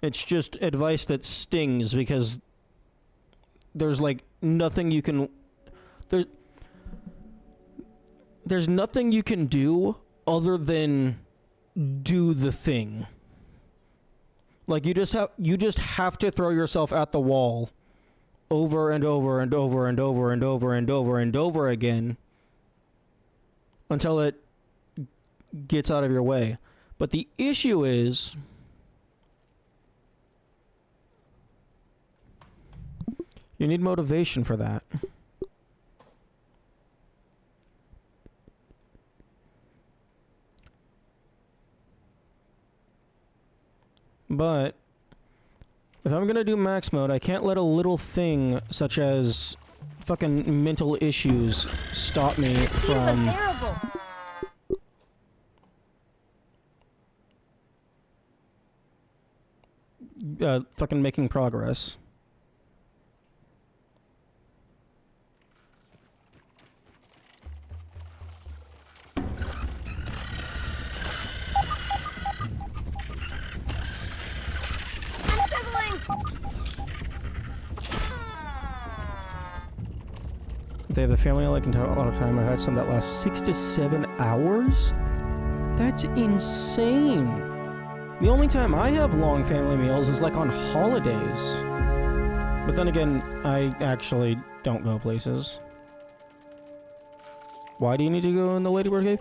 It's just advice that stings because there's like nothing you can there's nothing you can do other than do the thing. Like you just have to throw yourself at the wall over and over and over and over and over and over and over again until it gets out of your way. But the issue is you need motivation for that. But if I'm gonna do max mode, I can't let a little thing such as fucking mental issues stop me from fucking making progress. They have a family I can tell a lot of time. I've had some that last 6 to 7 hours? That's insane. The only time I have long family meals is like on holidays. But then again, I actually don't go places. Why do you need to go in the Ladybird Cave?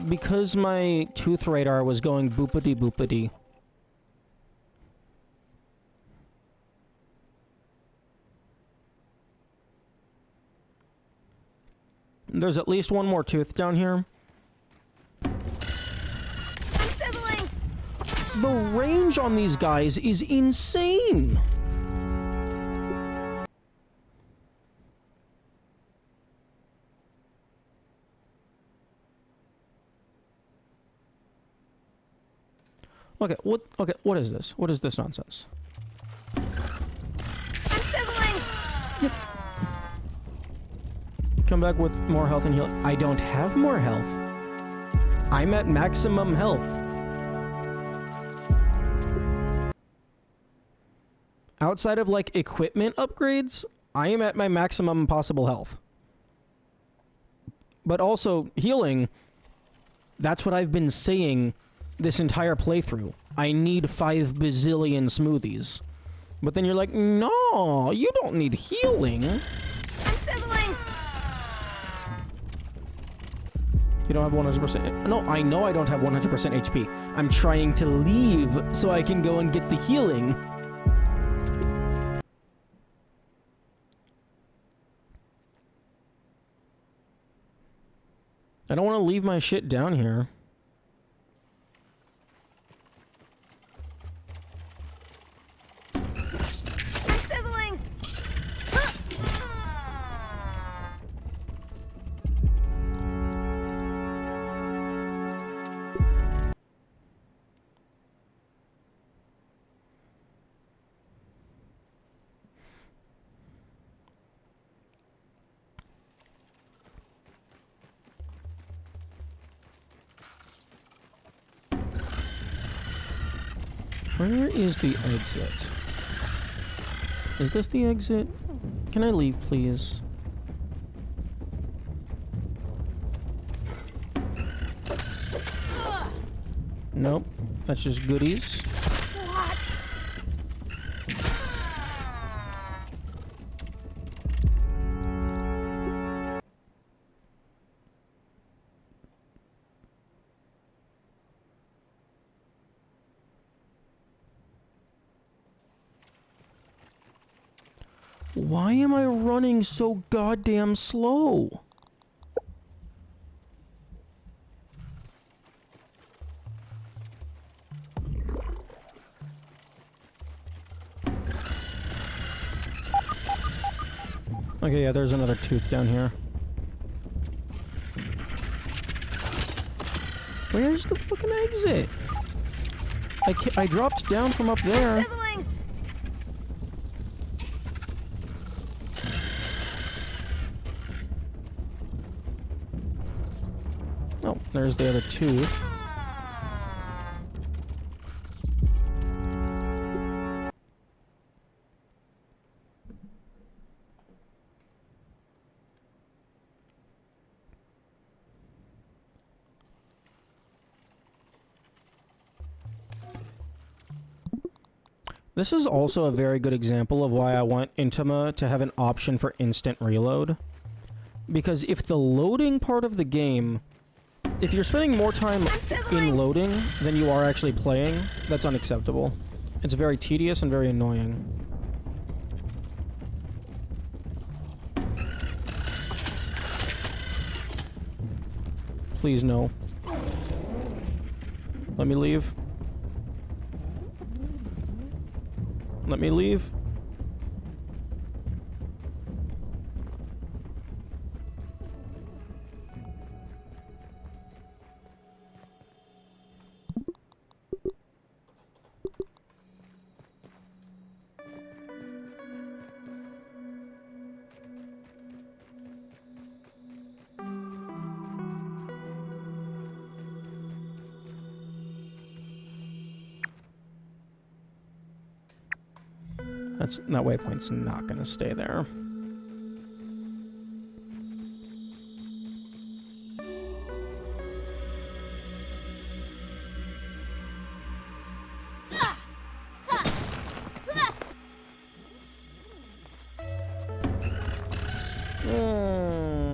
Because my tooth radar was going boopity boopity. There's at least one more tooth down here. I'm sizzling! The range on these guys is insane! Okay, what is this? What is this nonsense? I'm sizzling! Yep. Come back with more health and healing. I don't have more health. I'm at maximum health. Outside of like equipment upgrades, I am at my maximum possible health. But also healing, that's what I've been saying this entire playthrough. I need 5 bazillion smoothies. But then you're like, no, you don't need healing. I'm sizzling! You don't have 100%. No, I know I don't have 100% HP. I'm trying to leave so I can go and get the healing. I don't want to leave my shit down here. I'm sizzling! Where is the exit? Is this the exit? Can I leave, please? Nope. That's just goodies. So hot. Why am I running so goddamn slow? Okay, yeah, there's another tooth down here. Where's the fucking exit? I dropped down from up there. Sizzling! Oh, there's the other tooth. This is also a very good example of why I want Intima to have an option for instant reload. Because if the loading part of the game, if you're spending more time in loading than you are actually playing, that's unacceptable. It's very tedious and very annoying. Please no. Let me leave. Let me leave. That waypoint's not gonna stay there.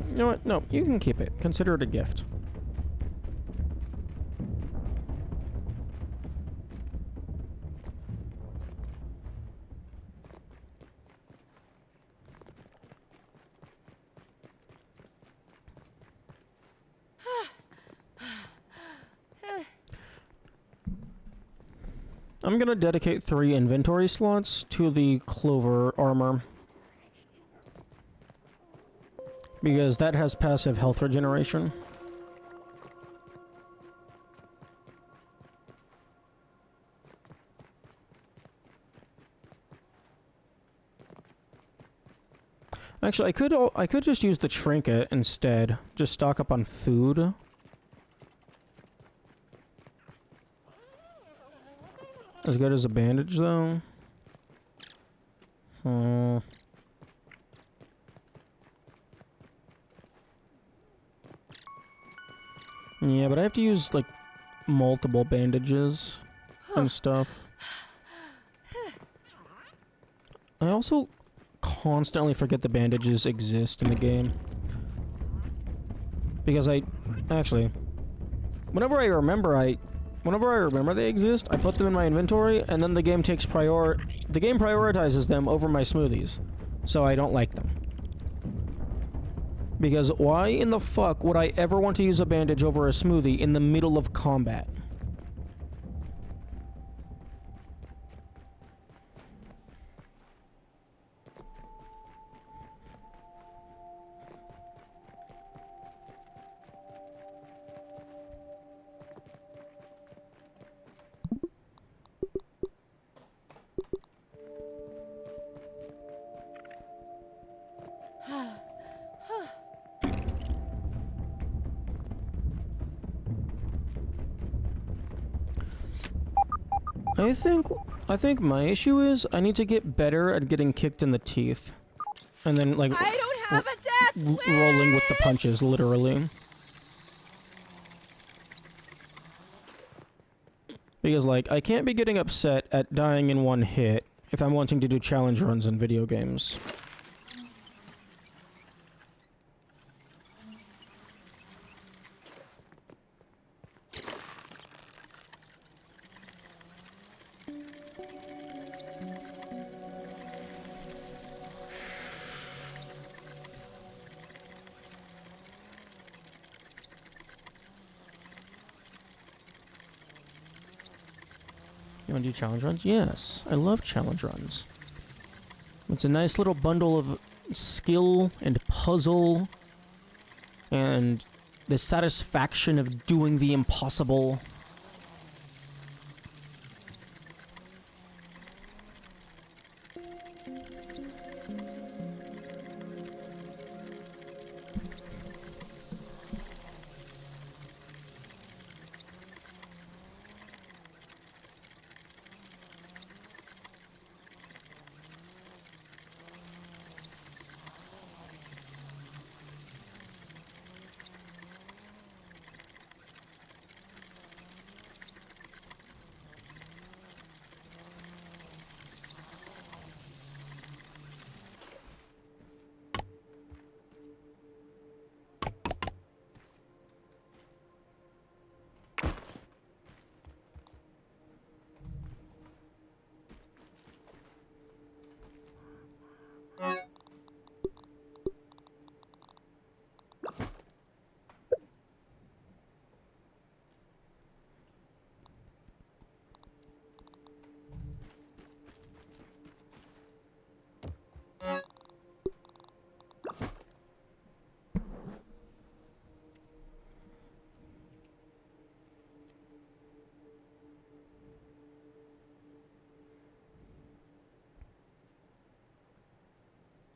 You know what? No, you can keep it. Consider it a gift. I'm gonna dedicate 3 inventory slots to the Clover armor. Because that has passive health regeneration. Actually, I could just use the trinket instead. Just stock up on food. As good as a bandage, though. Yeah, but I have to use, like, multiple bandages and stuff. I also constantly forget the bandages exist in the game. Because actually, whenever I remember they exist, I put them in my inventory, and then the game prioritizes them over my smoothies, so I don't like them. Because why in the fuck would I ever want to use a bandage over a smoothie in the middle of combat? I think my issue is I need to get better at getting kicked in the teeth. And then, like, I don't have a death wish! rolling with the punches, literally. Because, like, I can't be getting upset at dying in one hit if I'm wanting to do challenge runs in video games. You want to do challenge runs? Yes, I love challenge runs. It's a nice little bundle of skill and puzzle and the satisfaction of doing the impossible.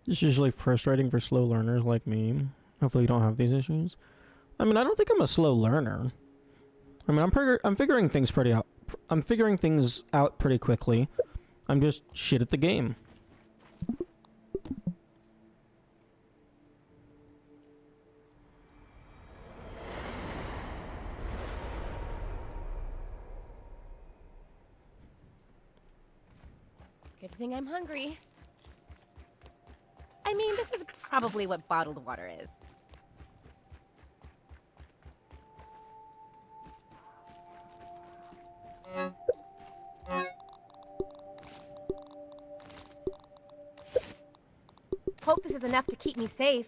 It's usually frustrating for slow learners like me. Hopefully you don't have these issues. I mean, I don't think I'm a slow learner. I mean, I'm figuring things I'm figuring things out pretty quickly. I'm just shit at the game. Good thing I'm hungry. I mean, this is probably what bottled water is. Hope this is enough to keep me safe.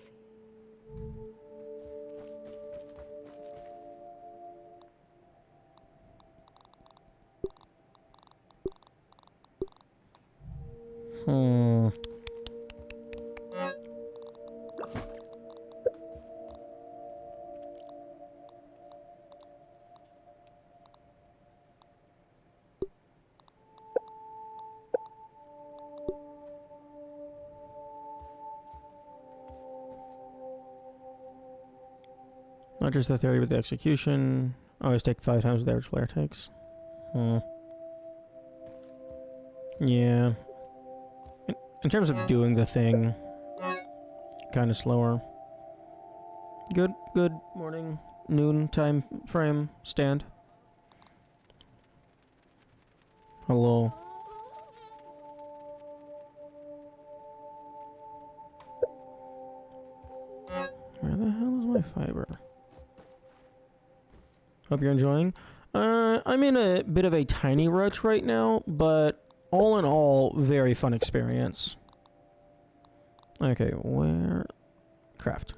Not just the theory, but the execution. Always take 5 times what the average player takes. Yeah. In terms of doing the thing, kind of slower. Good morning, noon time frame, stand. Hello. Where the hell is my fiber? Hope you're enjoying. I'm in a bit of a tiny rut right now, but all in all, very fun experience. Okay, where... Craft.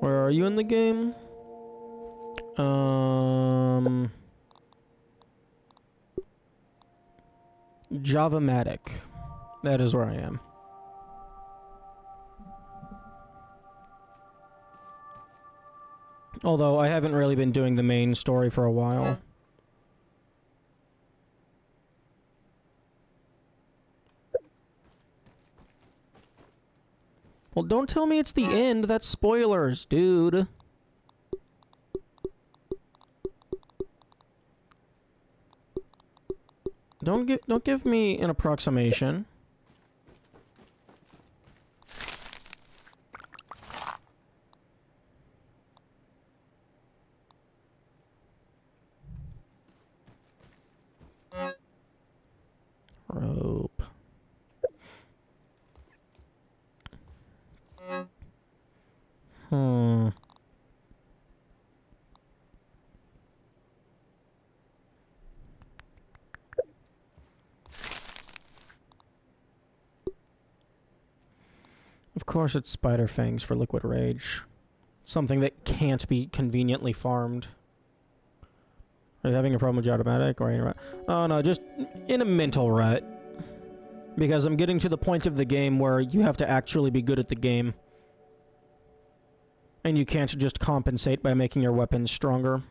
Where are you in the game? Java-matic. That is where I am. Although I haven't really been doing the main story for a while. Well, don't tell me it's the end. That's spoilers, dude. Don't give me an approximation. Rope. Of course it's spider fangs for liquid rage. Something that can't be conveniently farmed. Are you having a problem with automatic or any... Oh no, just in a mental rut. Because I'm getting to the point of the game where you have to actually be good at the game. And you can't just compensate by making your weapons stronger.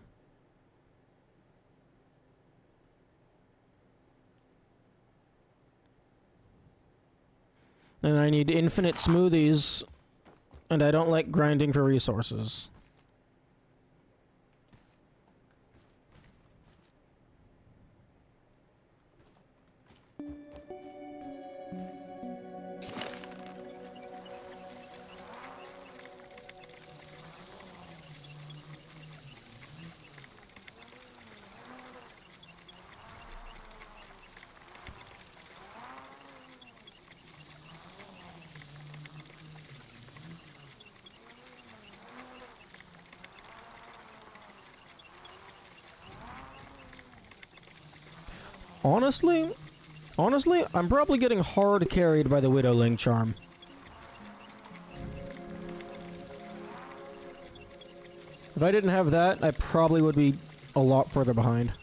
And I need infinite smoothies, and I don't like grinding for resources. Honestly, I'm probably getting hard carried by the Widowling charm. If I didn't have that, I probably would be a lot further behind.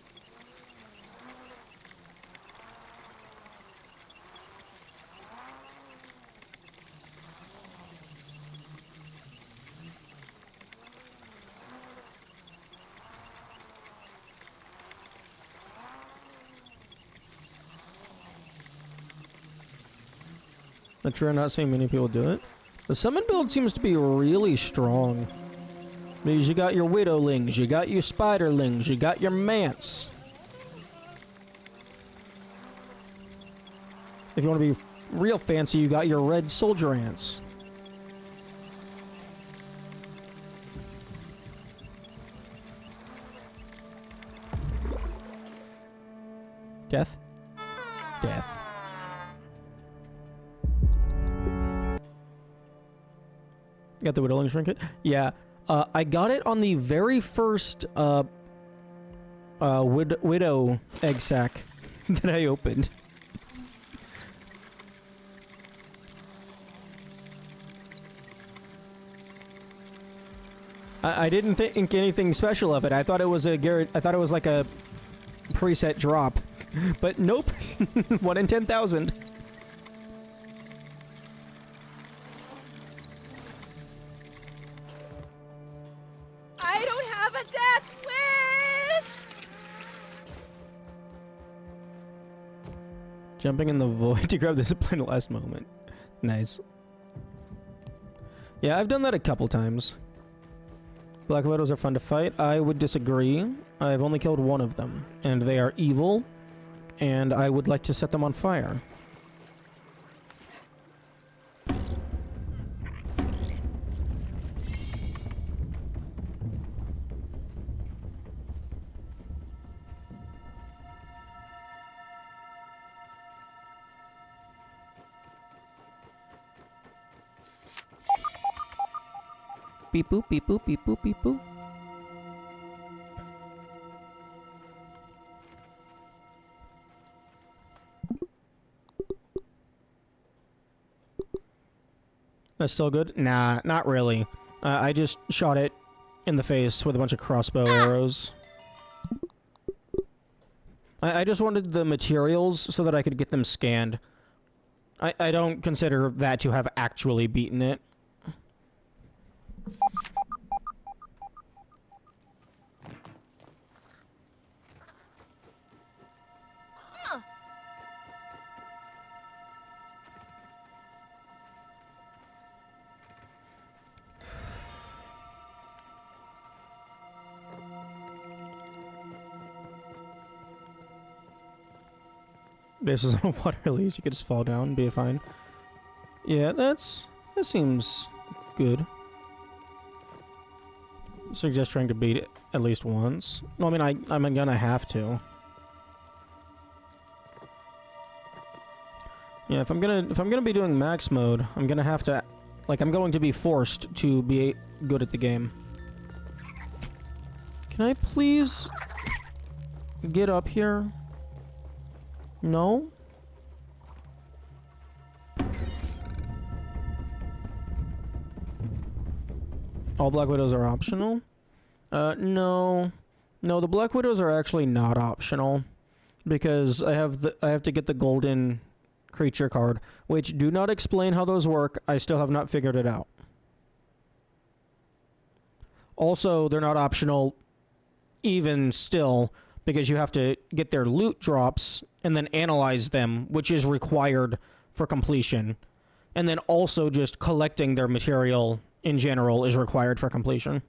But you're not seeing many people do it. The summon build seems to be really strong. Because you got your Widowlings, you got your Spiderlings, you got your Mance. If you want to be real fancy, you got your Red Soldier Ants. Death? Death. Got the Widowling Trinket? Yeah. I got it on the very first Widow egg sack that I opened. I didn't think anything special of it. I thought it was I thought it was like a preset drop. But nope. 1 in 10,000. I don't have a death wish! Jumping in the void to grab the zipline at the last moment. Nice. Yeah, I've done that a couple times. Black Widows are fun to fight. I would disagree. I've only killed one of them, and they are evil, and I would like to set them on fire. Beep boop, beep boop, beep boop, beep boop. That's still good? Nah, not really. I just shot it in the face with a bunch of crossbow arrows. I just wanted the materials so that I could get them scanned. I don't consider that to have actually beaten it. This is a water release. You could just fall down and be fine. Yeah, that seems good. Suggest trying to beat it at least once. No, I mean I'm gonna have to. Yeah, if I'm gonna be doing max mode, I'm gonna have to, like, I'm going to be forced to be good at the game. Can I please get up here? No? All Black Widows are optional? No. No, the Black Widows are actually not optional. Because I have to get the golden creature card, which do not explain how those work. I still have not figured it out. Also, they're not optional even still, because you have to get their loot drops and then analyze them, which is required for completion. And then also just collecting their material in general is required for completion.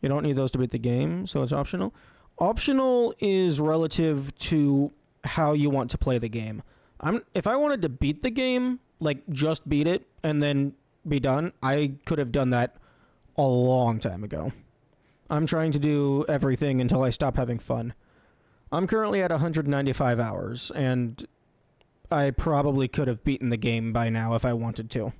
You don't need those to beat the game, so it's optional. Optional is relative to how you want to play the game. If I wanted to beat the game, like just beat it and then be done, I could have done that a long time ago. I'm trying to do everything until I stop having fun. I'm currently at 195 hours, and I probably could have beaten the game by now if I wanted to.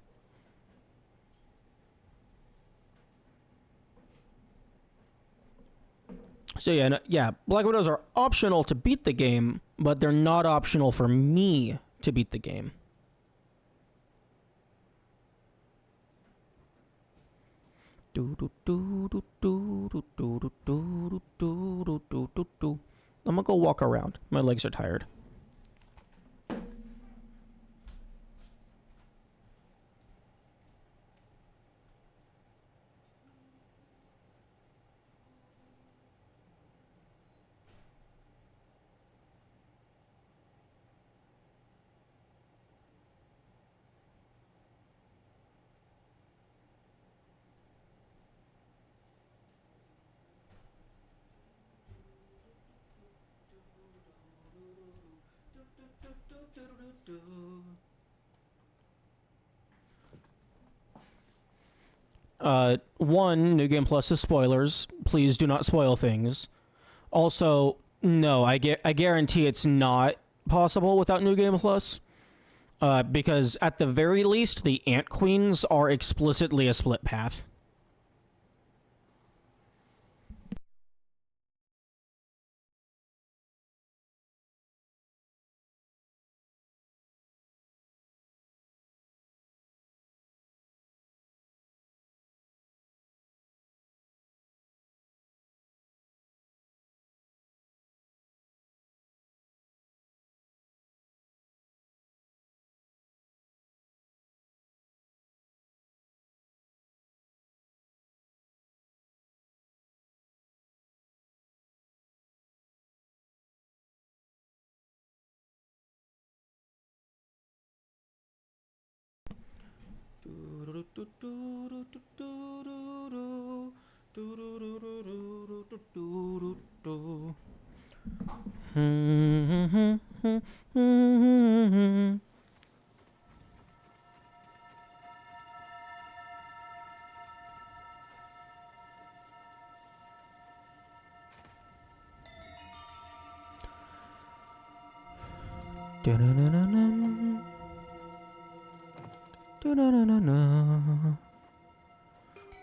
So yeah, Black Widows are optional to beat the game, but they're not optional for me to beat the game. I'm gonna go walk around. My legs are tired. One, New Game Plus is spoilers. Please do not spoil things. Also, no, I guarantee it's not possible without New Game Plus. Because at the very least, the Ant Queens are explicitly a split path. Da-na-na-na-na. Da-na-na-na-na.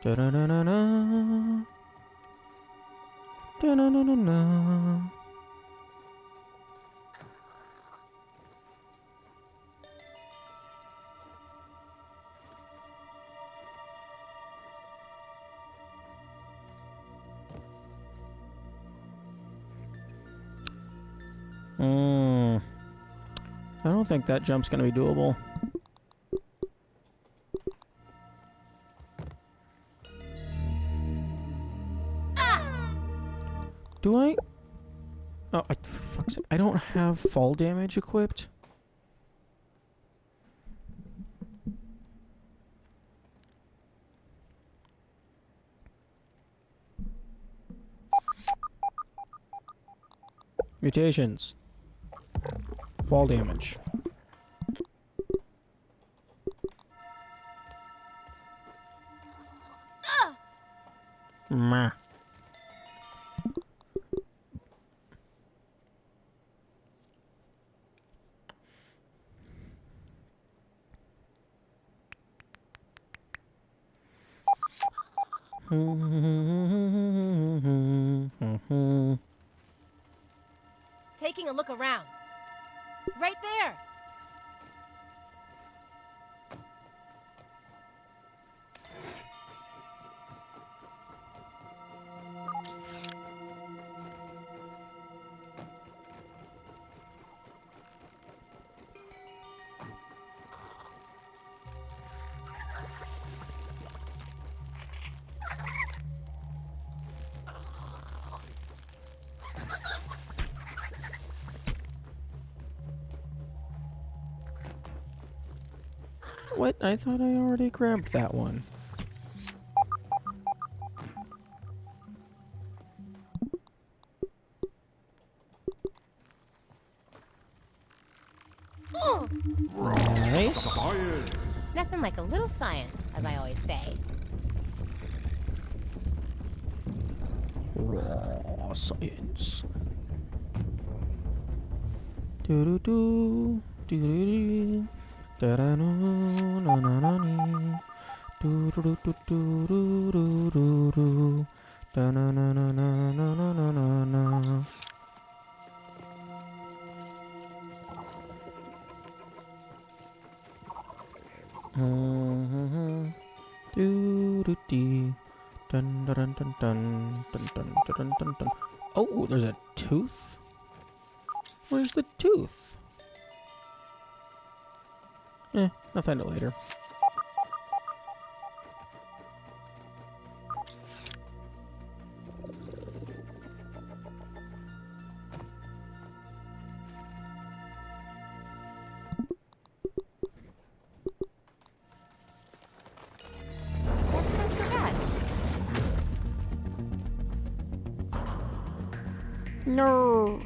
Da-na-na-na-na. Da-na-na-na-na. I don't think that jump's gonna be doable. Do I? Oh, for fuck's sake. I don't have fall damage equipped. Mutations. Fall damage. Meh. Taking a look around. Right there. What? I thought I already grabbed that one. Nice. Science. Nothing like a little science, as I always say. Raw science. Do do do do do do. Da da no na na na ni. Do do do do do do do do. Da na na na na na na na na na. Do do dee. Dun dun dun dun dun dun dun dun dun dun. Oh, there's a tooth. Where's the tooth? I'll find it later. That's not so bad. No.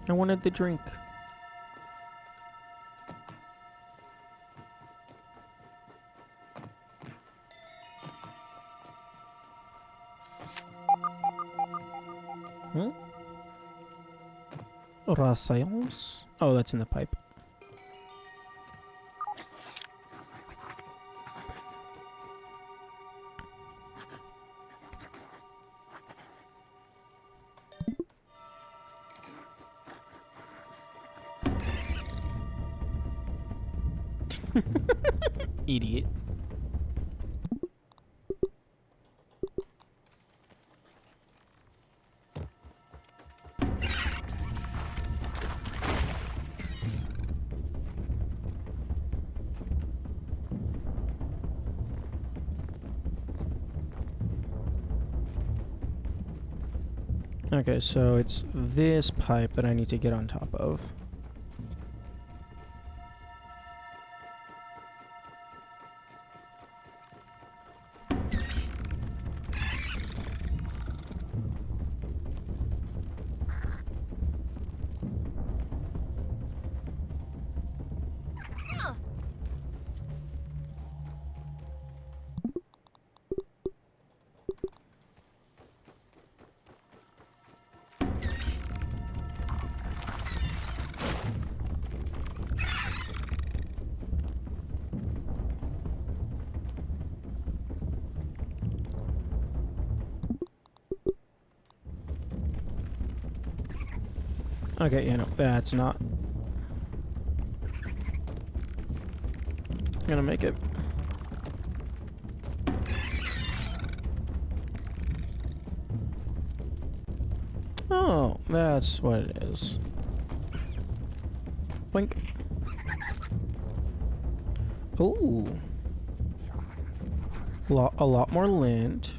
I wanted the drink. Rassayons? Oh, that's in the pipe. Idiot. Okay, so it's this pipe that I need to get on top of. Okay, yeah, no, that's not gonna make it. Oh, that's what it is. Blink. Ooh. A lot more lint.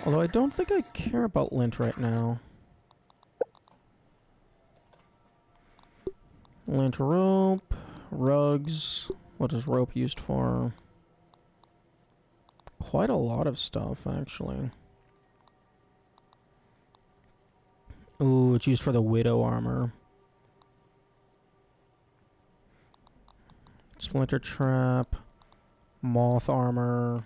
Although I don't think I care about lint right now. Lint rope, rugs. What is rope used for? Quite a lot of stuff, actually. Ooh, it's used for the widow armor. Splinter trap, moth armor.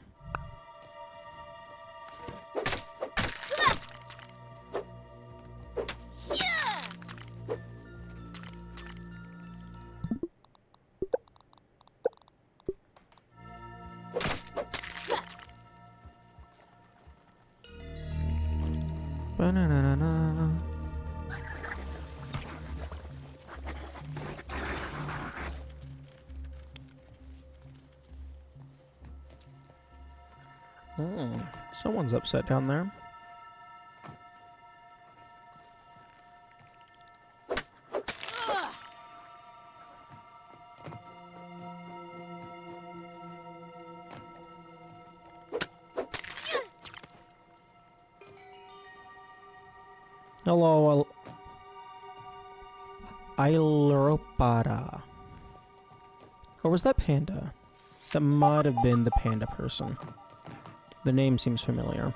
Ba-na-na-na-na. Someone's upset down there. Hello, Ailuropada. Or was that Panda? That might have been the panda person. The name seems familiar.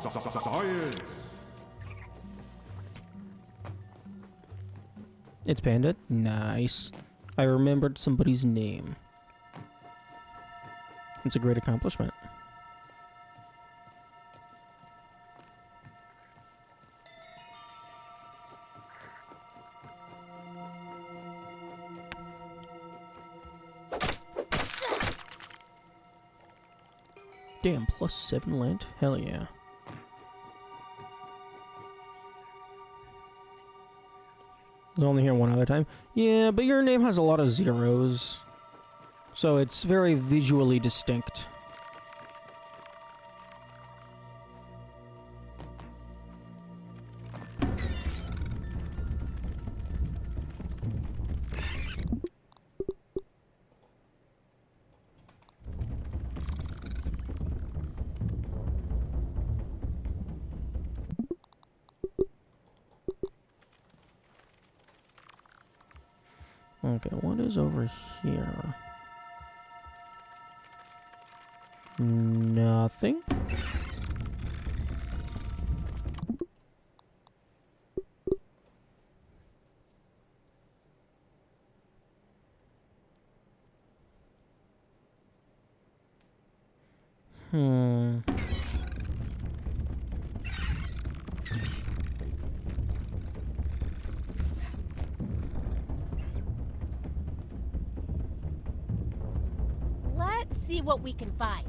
Science. It's Panda? Nice. I remembered somebody's name. It's a great accomplishment. Damn, +7 lint? Hell yeah. I was only here one other time. Yeah, but your name has a lot of zeros. So it's very visually distinct. Okay, what is over here? Nothing? Let's see what we can find.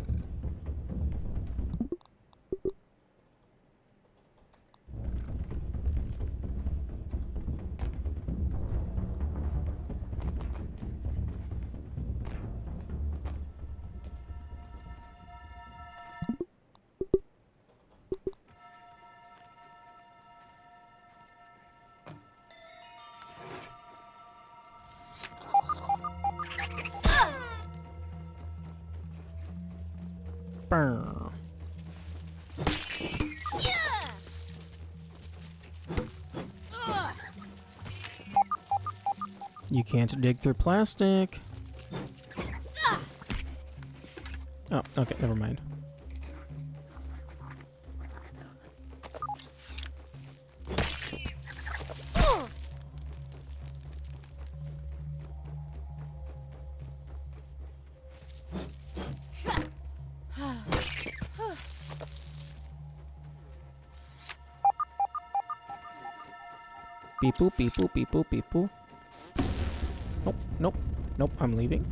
Brr. You can't dig through plastic. Oh, okay, never mind. Beep boop, beep boop, beep boop, beep boop. Nope, nope, nope, I'm leaving.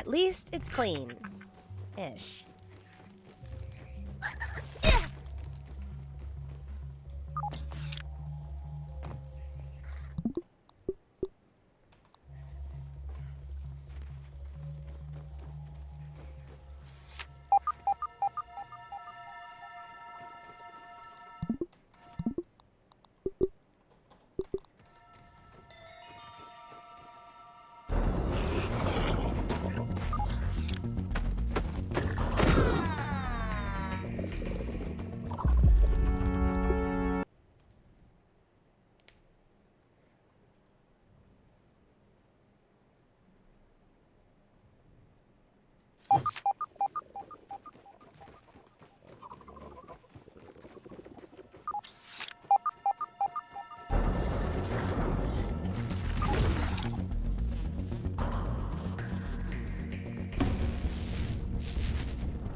At least it's clean. Ish.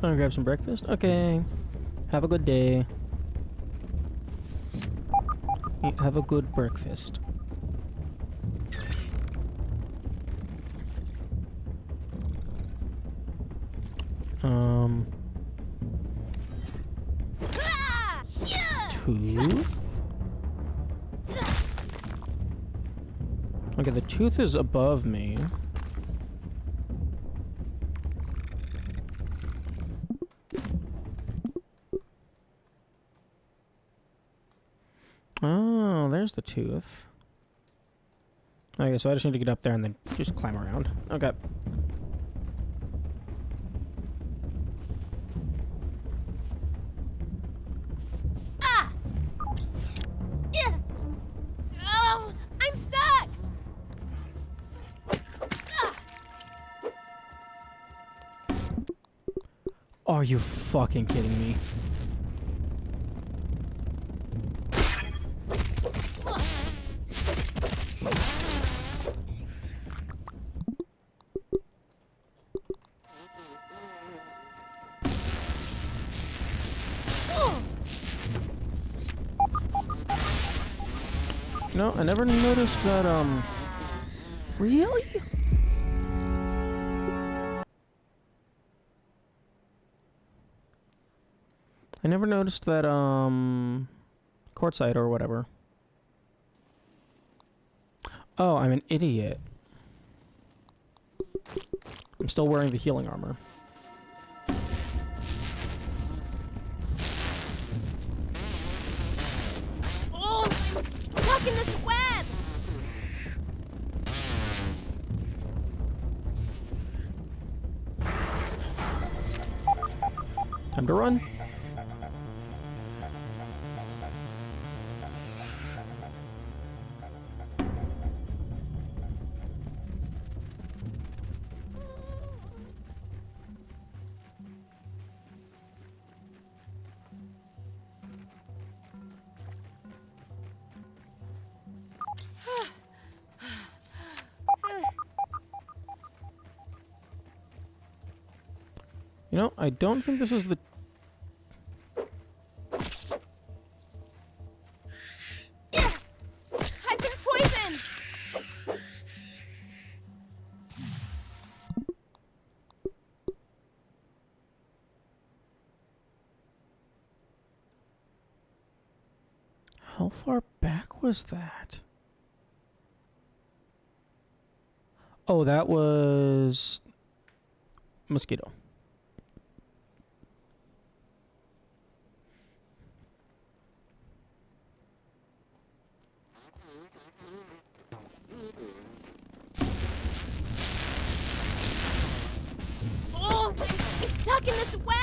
Wanna grab some breakfast? Okay. Have a good day. Have a good breakfast. Tooth? Okay, the tooth is above me. Oh, there's the tooth. Okay, so I just need to get up there and then just climb around. Okay. Oh, I'm stuck! Are you fucking kidding me? No, I never noticed that, Really? I never noticed that, quartzite or whatever. Oh, I'm an idiot. I'm still wearing the healing armor. Oh, I'm stuck in this web! Time to run. You know, I don't think this is the... Hyper's poison! How far back was that? Oh, that was... Mosquito. Oh, I'm stuck in this web!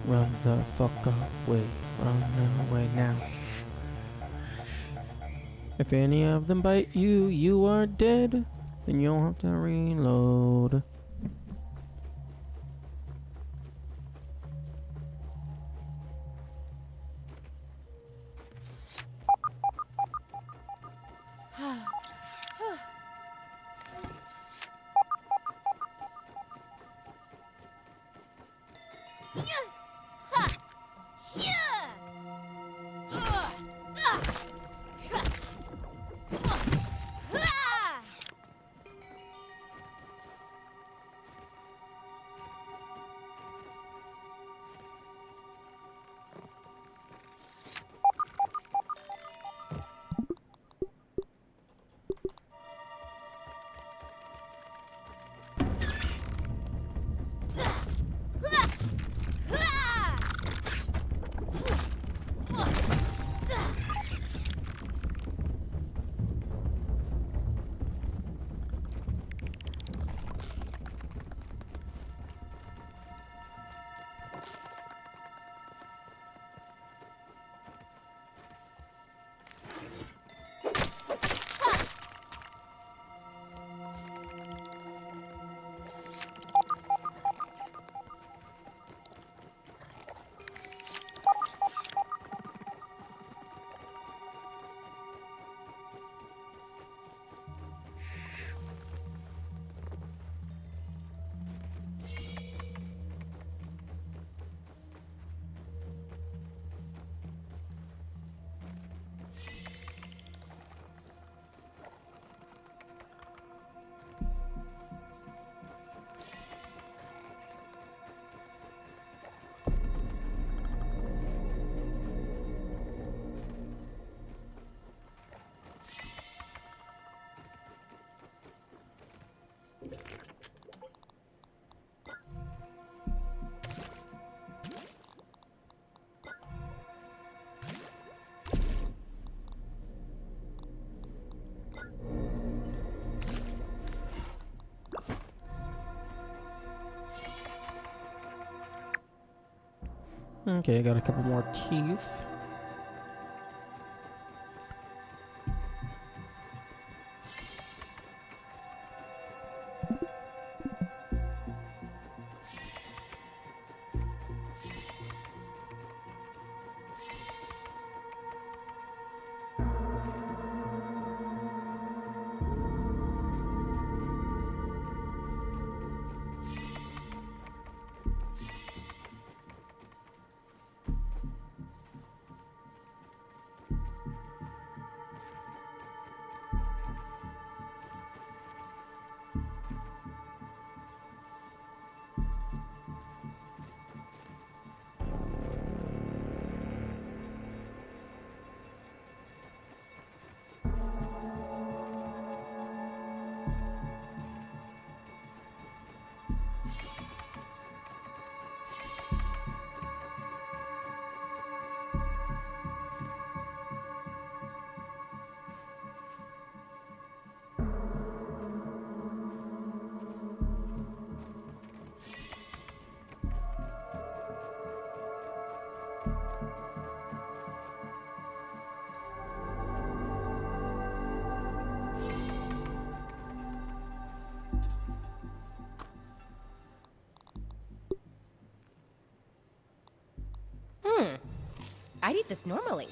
Run the fuck away. Run away now. If any of them bite you, you are dead. Then you'll have to reload. Okay, I got a couple more teeth. I'd eat this normally.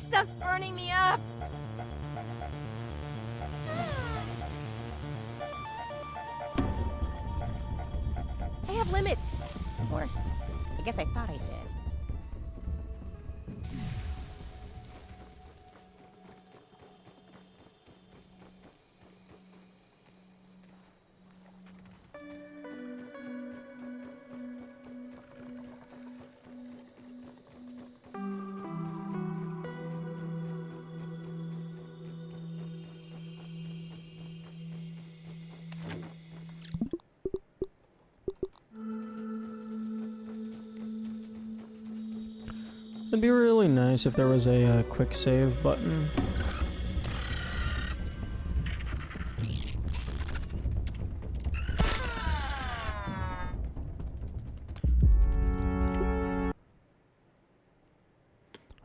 This stuff's burning me up! I have limits. Or, I guess I thought I did. It'd be really nice if there was a quick save button.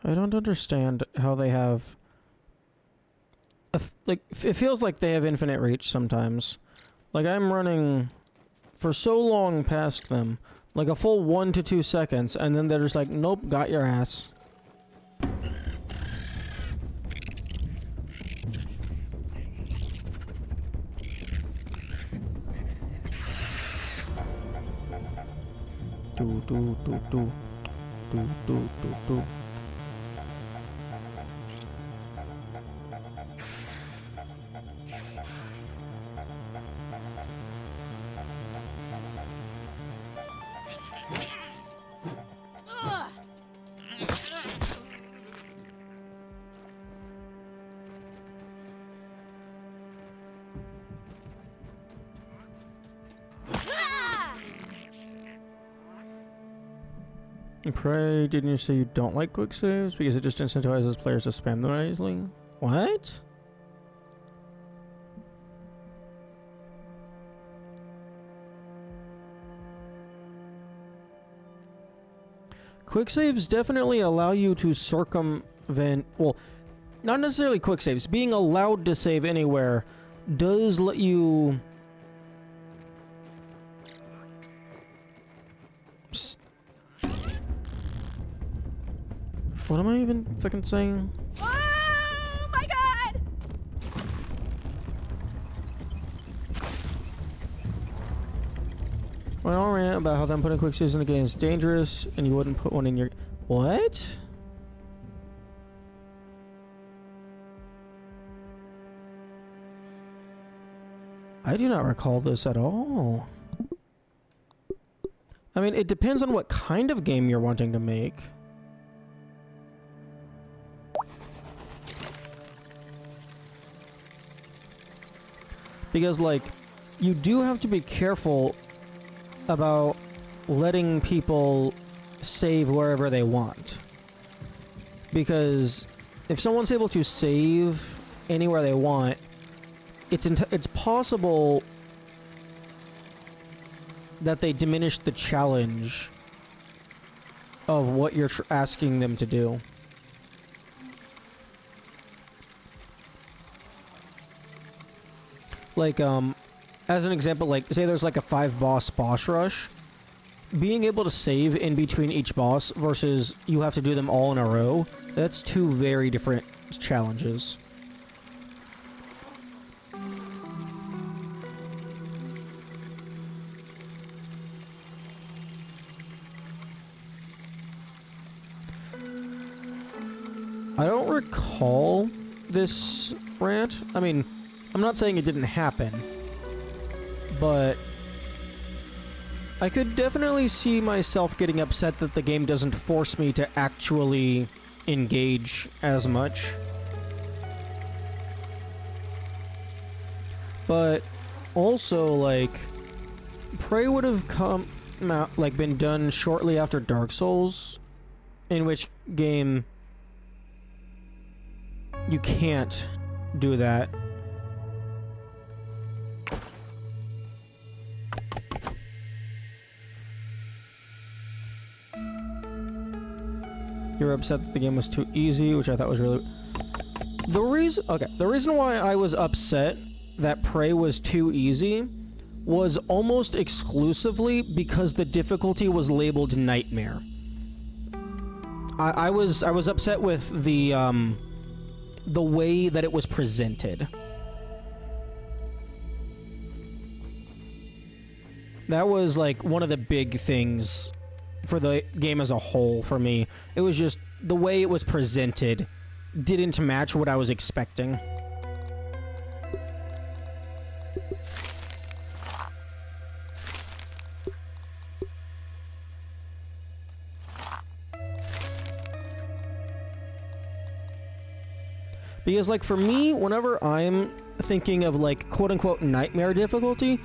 I don't understand how they have... like, it feels like they have infinite reach sometimes. Like, I'm running for so long past them. Like a full 1 to 2 seconds, and then they're just like, nope, got your ass. Do do do do do do do do. Pray, didn't you say you don't like quick saves because it just incentivizes players to spam them easily? What? Quick saves definitely allow you to circumvent, well, not necessarily quick saves. Being allowed to save anywhere does let you what am I even fucking saying? Oh my god! I all rant about how them putting quick saves in the game is dangerous and you wouldn't put one in your... What? I do not recall this at all. I mean, it depends on what kind of game you're wanting to make. Because, like, you do have to be careful about letting people save wherever they want. Because if someone's able to save anywhere they want, it's possible that they diminish the challenge of what you're asking them to do. Like, as an example, like, say there's like a 5-boss boss rush. Being able to save in between each boss versus you have to do them all in a row, that's 2 very different challenges. I don't recall this rant. I mean, I'm not saying it didn't happen, but I could definitely see myself getting upset that the game doesn't force me to actually engage as much. But also, like, Prey would have come out, like, been done shortly after Dark Souls, in which game you can't do that. You were upset that the game was too easy, which I thought was really... The reason why I was upset that Prey was too easy was almost exclusively because the difficulty was labeled Nightmare. I was upset with the way that it was presented. That was like one of the big things for the game as a whole for me. It was just the way it was presented didn't match what I was expecting. Because, like, for me, whenever I'm thinking of, like, quote-unquote nightmare difficulty,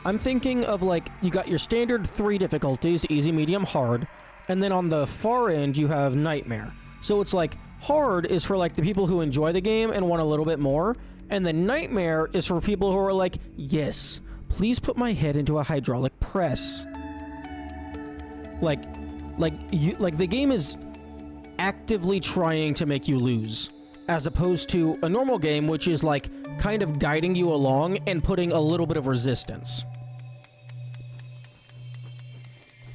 I'm thinking of, like, you got your standard 3 difficulties, easy, medium, hard, and then on the far end, you have nightmare. So it's like, hard is for, like, the people who enjoy the game and want a little bit more, and the nightmare is for people who are like, yes, please put my head into a hydraulic press. Like the game is actively trying to make you lose, as opposed to a normal game, which is like kind of guiding you along and putting a little bit of resistance.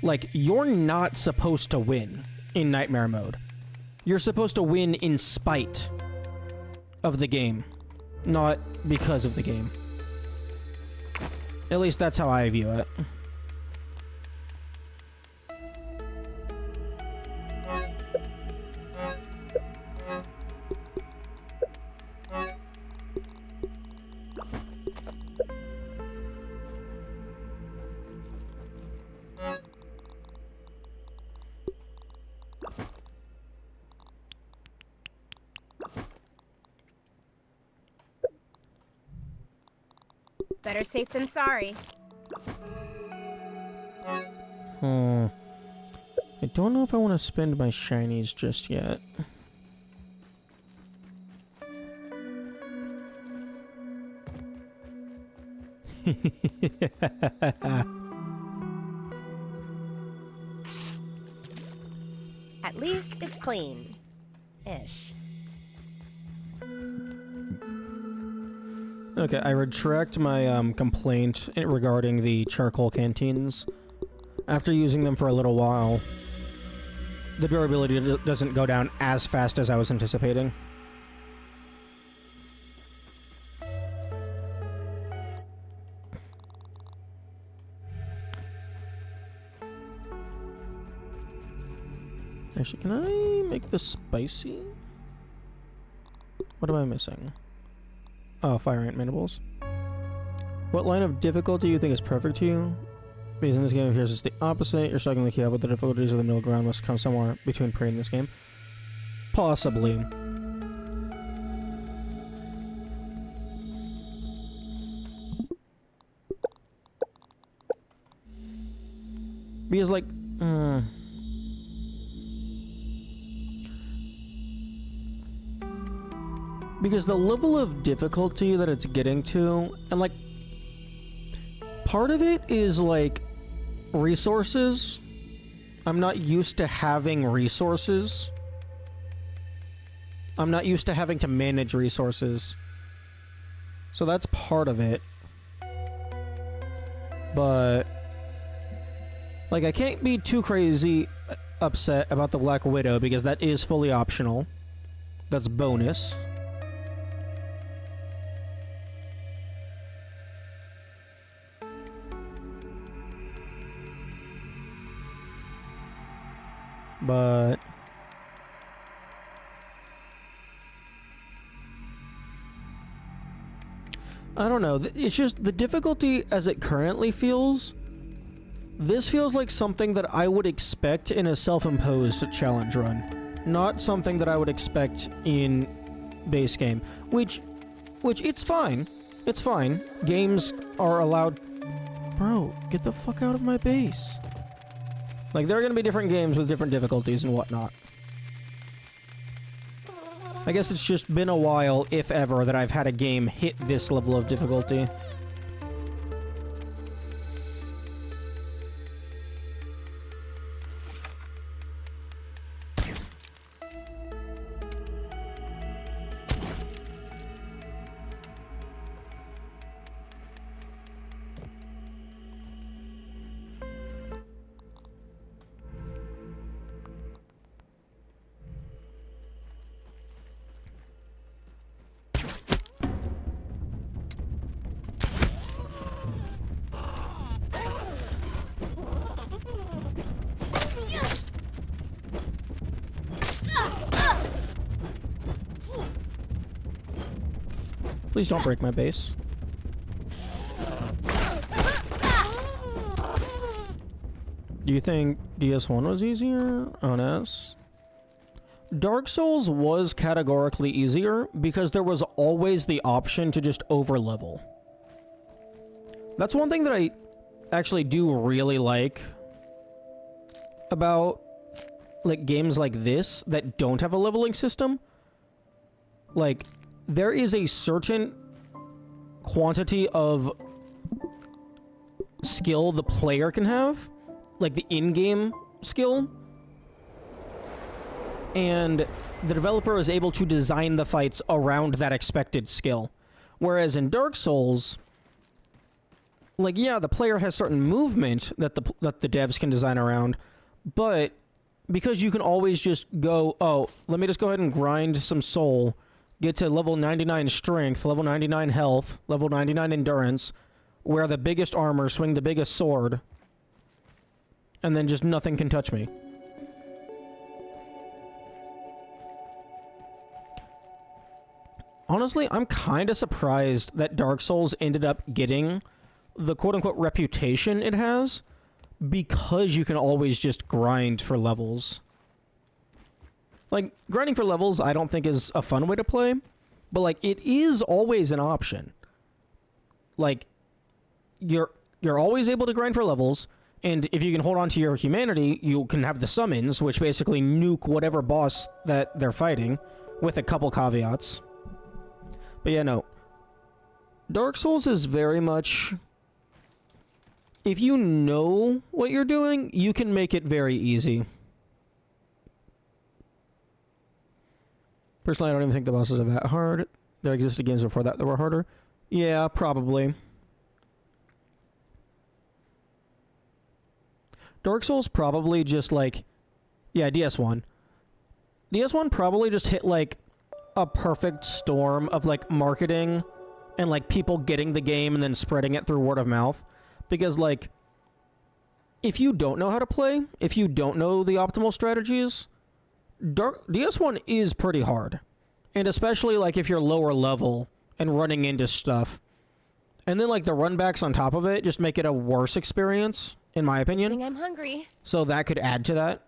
Like, you're not supposed to win in nightmare mode. You're supposed to win in spite of the game, not because of the game. At least that's how I view it. Better safe than sorry. I don't know if I want to spend my shinies just yet. At least it's clean. Ish. Okay, I retract my complaint regarding the charcoal canteens. After using them for a little while, the durability doesn't go down as fast as I was anticipating. Actually, can I make this spicy? What am I missing? Oh, fire ant mandibles. What line of difficulty do you think is perfect to you? Because in this game, here's just the opposite. You're struggling to keep up with the difficulties of the middle ground must come somewhere between prey in this game. Possibly. Because, like, because the level of difficulty that it's getting to, and, like, part of it is, like, resources. I'm not used to having resources. I'm not used to having to manage resources. So that's part of it. But, like, I can't be too crazy upset about the Black Widow because that is fully optional. That's bonus. But I don't know. It's just the difficulty as it currently feels. This feels like something that I would expect in a self-imposed challenge run, not something that I would expect in base game. Which it's fine. It's fine. Games are allowed. Bro, get the fuck out of my base. Like, there are going to be different games with different difficulties and whatnot. I guess it's just been a while, if ever, that I've had a game hit this level of difficulty. Please don't break my base. Do you think DS1 was easier on S? Dark Souls was categorically easier because there was always the option to just overlevel. That's one thing that I actually do really like about like games like this that don't have a leveling system. Like, there is a certain quantity of skill the player can have, like the in-game skill, and the developer is able to design the fights around that expected skill. Whereas in Dark Souls, like, yeah, the player has certain movement that the devs can design around, but because you can always just go, oh, let me just go ahead and grind some soul, get to level 99 strength, level 99 health, level 99 endurance, wear the biggest armor, swing the biggest sword, and then just nothing can touch me. Honestly, I'm kind of surprised that Dark Souls ended up getting the quote-unquote reputation it has, because you can always just grind for levels. Like, grinding for levels I don't think is a fun way to play, but like, it is always an option. Like, you're always able to grind for levels, and if you can hold on to your humanity, you can have the summons, which basically nuke whatever boss that they're fighting, with a couple caveats. But yeah, no. Dark Souls is very much... if you know what you're doing, you can make it very easy. Personally, I don't even think the bosses are that hard. There existed games before that were harder. Yeah, probably. Dark Souls probably just like... yeah, DS1. DS1 probably just hit like a perfect storm of like marketing and like people getting the game and then spreading it through word of mouth. Because, like, if you don't know how to play, if you don't know the optimal strategies, DS1 is pretty hard. And especially, like, if you're lower level and running into stuff. And then, like, the runbacks on top of it just make it a worse experience, in my I opinion. think I'm hungry. So that could add to that.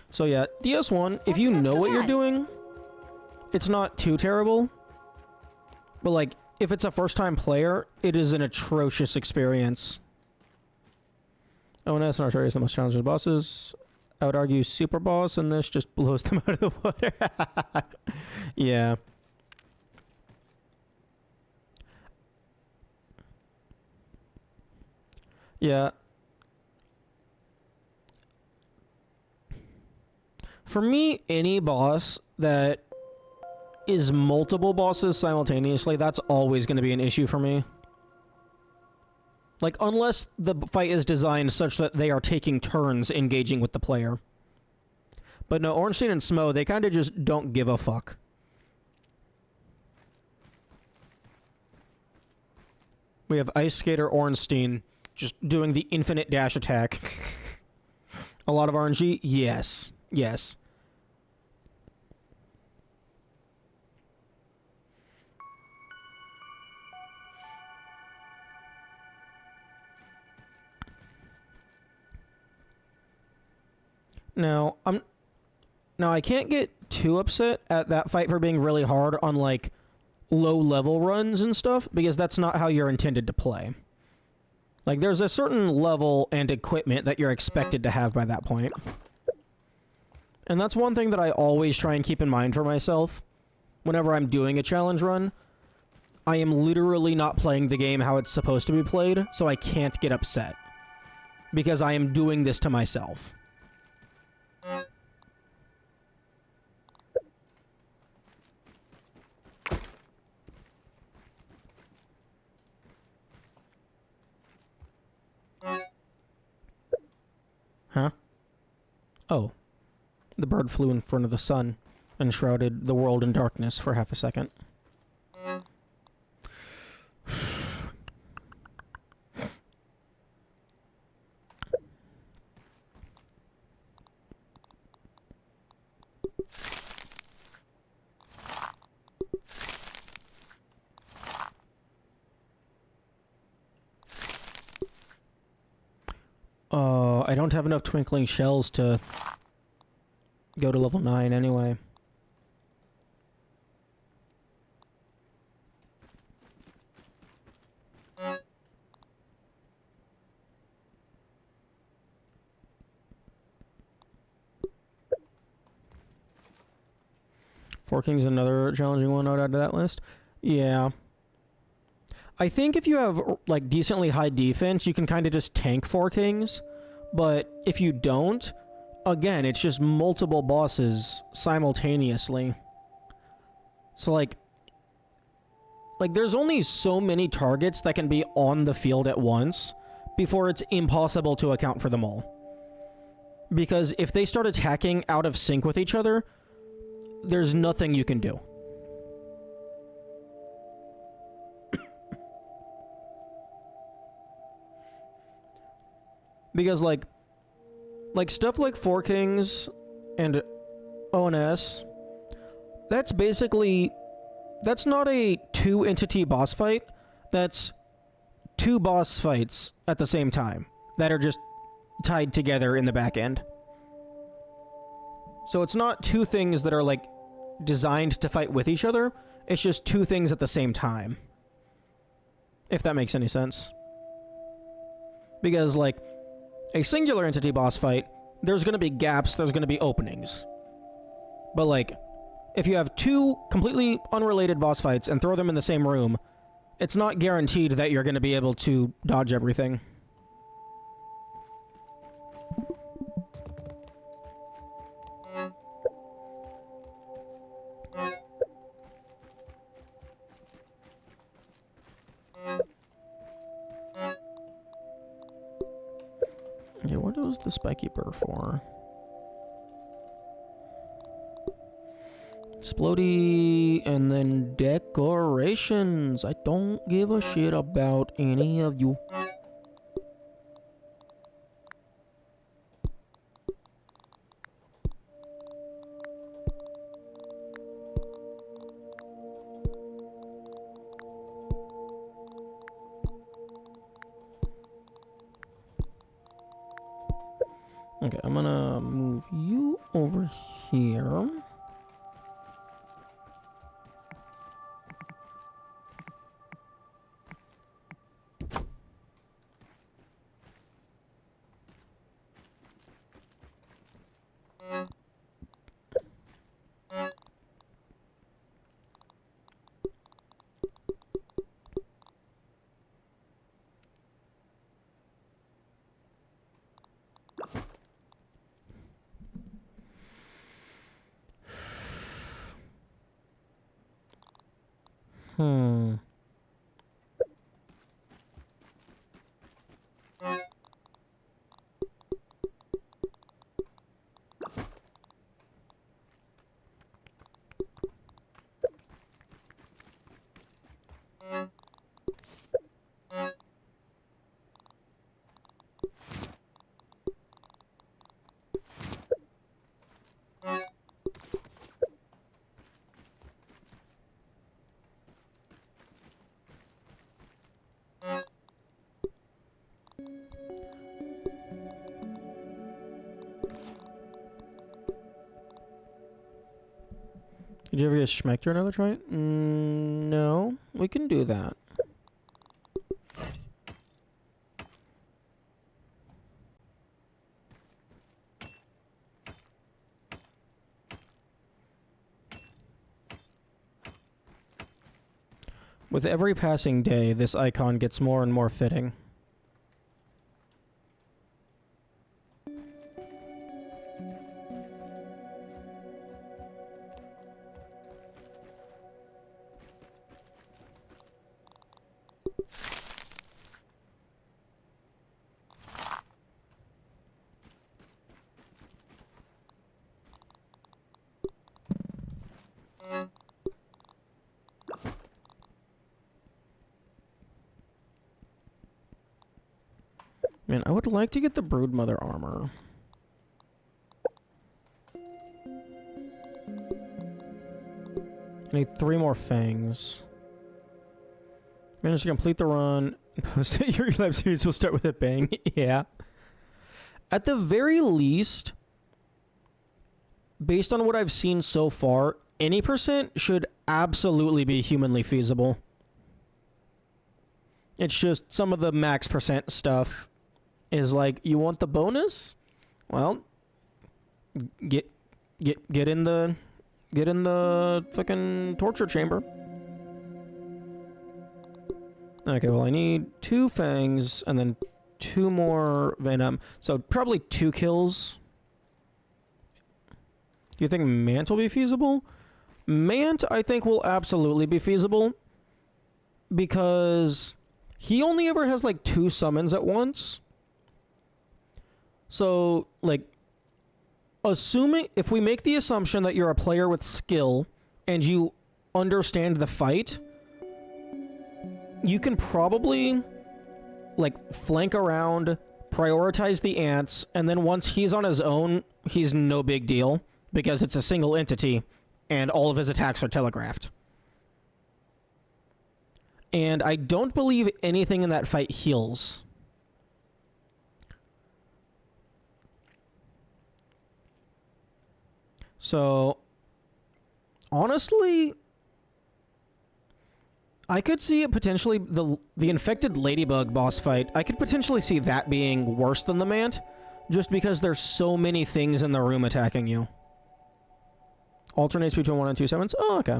So, yeah, DS1, if That's you not know so what you're bad. doing, it's not too terrible. But, like, if it's a first-time player, it is an atrocious experience. ONS and Arteria is the most challenging bosses. I would argue Super Boss, and this just blows them out of the water. Yeah. Yeah. For me, any boss that is multiple bosses simultaneously, that's always going to be an issue for me. Like, unless the fight is designed such that they are taking turns engaging with the player. But no, Ornstein and Smo, they kind of just don't give a fuck. We have Ice Skater Ornstein just doing the infinite dash attack. A lot of RNG? Yes. Yes. Now, I can't get too upset at that fight for being really hard on, like, low-level runs and stuff, because that's not how you're intended to play. Like, there's a certain level and equipment that you're expected to have by that point. And that's one thing that I always try and keep in mind for myself whenever I'm doing a challenge run. I am literally not playing the game how it's supposed to be played, so I can't get upset. Because I am doing this to myself. Huh? Oh. The bird flew in front of the sun and shrouded the world in darkness for half a second. I don't have enough twinkling shells to go to level 9 anyway. Four Kings another challenging one I'd add to that list. Yeah. I think if you have like decently high defense, you can kind of just tank Four Kings. But if you don't, again, it's just multiple bosses simultaneously. So like there's only so many targets that can be on the field at once before it's impossible to account for them all. Because if they start attacking out of sync with each other, there's nothing you can do. Because like stuff like Four Kings and ONS, that's not a 2-entity boss fight. That's 2 boss fights at the same time that are just tied together in the back end. So it's not 2 things that are like designed to fight with each other. It's just 2 things at the same time. If that makes any sense. Because like a singular entity boss fight, there's going to be gaps, there's going to be openings. But like if you have 2 completely unrelated boss fights and throw them in the same room, it's not guaranteed that you're going to be able to dodge everything. Okay, what was the Spikekeeper for? Splody and then decorations. I don't give a shit about any of you. Okay, I'm gonna move you over here. Hmm. Did you ever get Schmector another try? No, we can do that. With every passing day, this icon gets more and more fitting. Man, I would like to get the Broodmother armor. I need 3 more fangs. Managed to complete the run. Post it. Your live series will start with a bang. Yeah. At the very least, based on what I've seen so far, any percent should absolutely be humanly feasible. It's just some of the max percent stuff is like, you want the bonus? Well, get in the fucking torture chamber. Okay, well, I need 2 fangs and then 2 more venom. So probably 2 kills. Do you think Mant will be feasible? Mant, I think, will absolutely be feasible. Because he only ever has like 2 summons at once. So, like, assuming, if we make the assumption that you're a player with skill and you understand the fight, you can probably, like, flank around, prioritize the ants, and then once he's on his own, he's no big deal, because it's a single entity, and all of his attacks are telegraphed. And I don't believe anything in that fight heals. So, honestly, I could see it potentially, the infected ladybug boss fight, I could potentially see that being worse than the Mant, just because there's so many things in the room attacking you. Alternates between 1 and 2 summons? Oh, okay.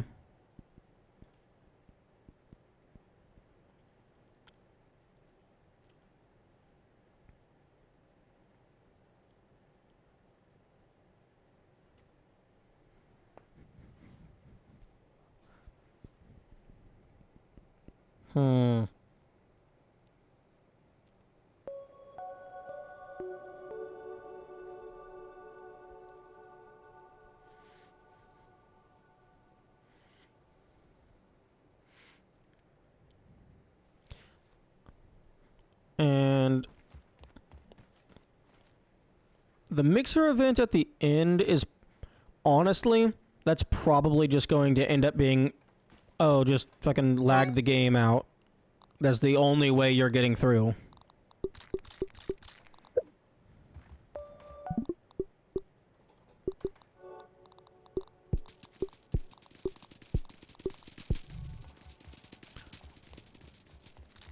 And the mixer event at the end is, honestly, that's probably just going to end up being, oh, just fucking lag the game out. That's the only way you're getting through.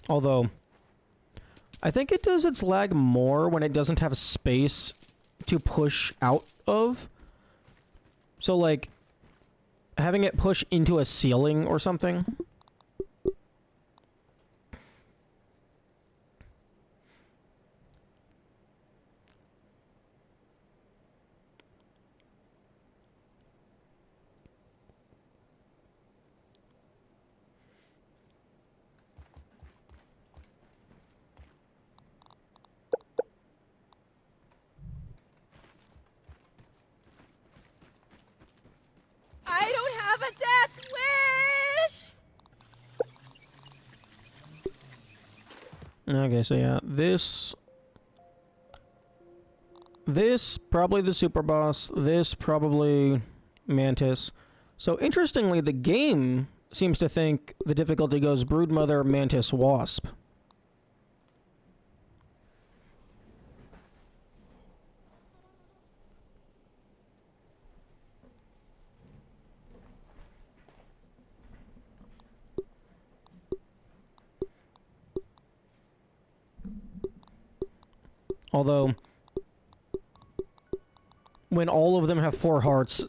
Although, I think it does its lag more when it doesn't have space to push out of. So, like, having it push into a ceiling or something. I don't have a death wish! Okay, so yeah, this probably the super boss, this probably Mantis. So interestingly, the game seems to think the difficulty goes Broodmother, Mantis, Wasp. Although, when all of them have 4 hearts,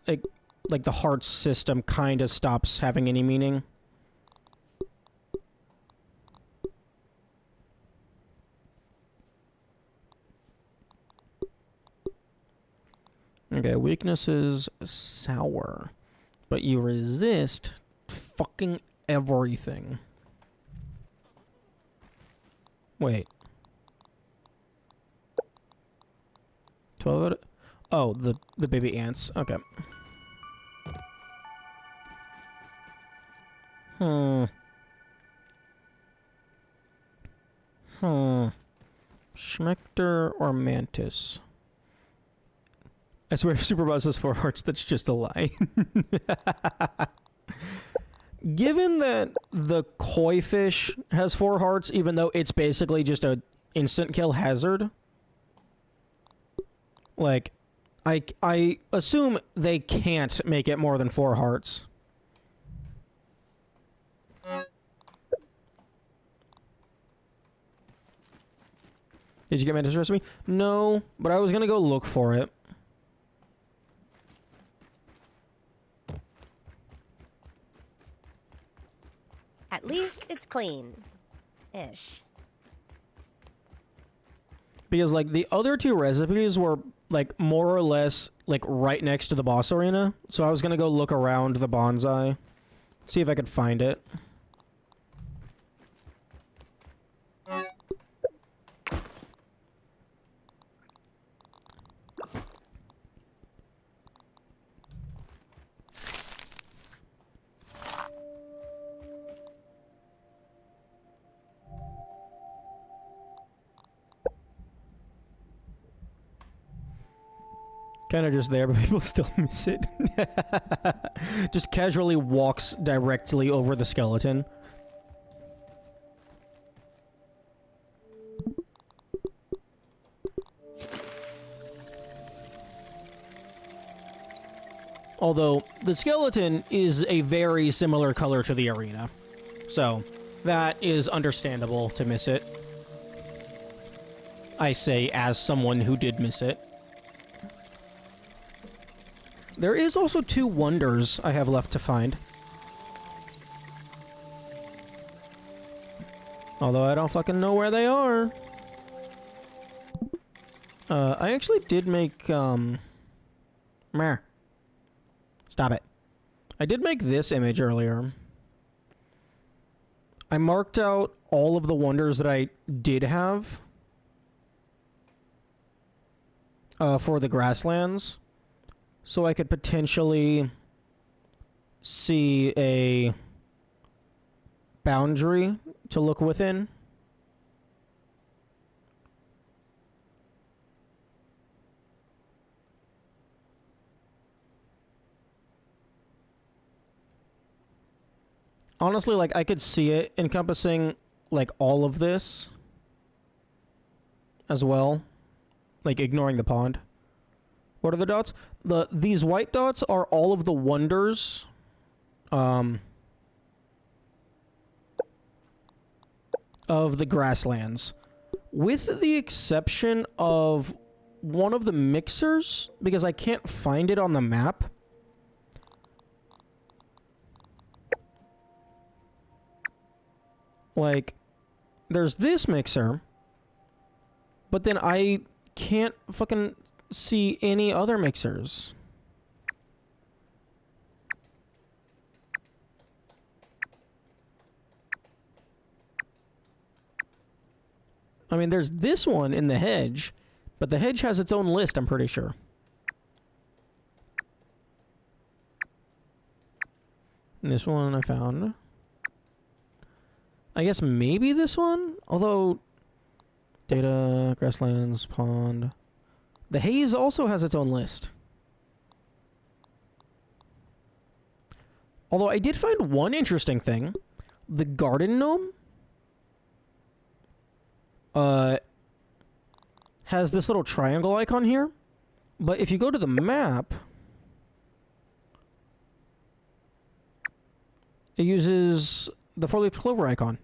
like the hearts system kind of stops having any meaning. Okay, weaknesses sour, but you resist fucking everything. Wait. 12 out of... Oh, the baby ants. Okay. Schmecter or Mantis? I swear if Superboss has 4 hearts, that's just a lie. Given that the koi fish has 4 hearts, even though it's basically just a instant kill hazard, Like, I assume they can't make it more than 4 hearts. Did you get Mantis recipe? No, but I was gonna go look for it. At least it's clean. Ish. Because, like, the other 2 recipes were, like, more or less, like, right next to the boss arena. So I was gonna go look around the bonsai. See if I could find it. Kind of just there, but people still miss it. Just casually walks directly over the skeleton. Although, the skeleton is a very similar color to the arena. So, that is understandable to miss it. I say as someone who did miss it. There is also 2 wonders I have left to find. Although I don't fucking know where they are. I actually did make, Meh. Stop it. I did make this image earlier. I marked out all of the wonders that I did have. For the grasslands. So I could potentially see a boundary to look within. Honestly, like, I could see it encompassing, like, all of this as well. Like, ignoring the pond. What are the dots? These white dots are all of the wonders. Of the grasslands. With the exception of one of the mixers, because I can't find it on the map. Like, there's this mixer, but then I can't fucking see any other mixers. I mean, there's this one in the hedge, but the hedge has its own list, I'm pretty sure. And this one I found. I guess maybe this one? Although, data, grasslands, pond. The haze also has its own list. Although I did find one interesting thing. The garden gnome has this little triangle icon here. But if you go to the map, it uses the 4-leaf clover icon.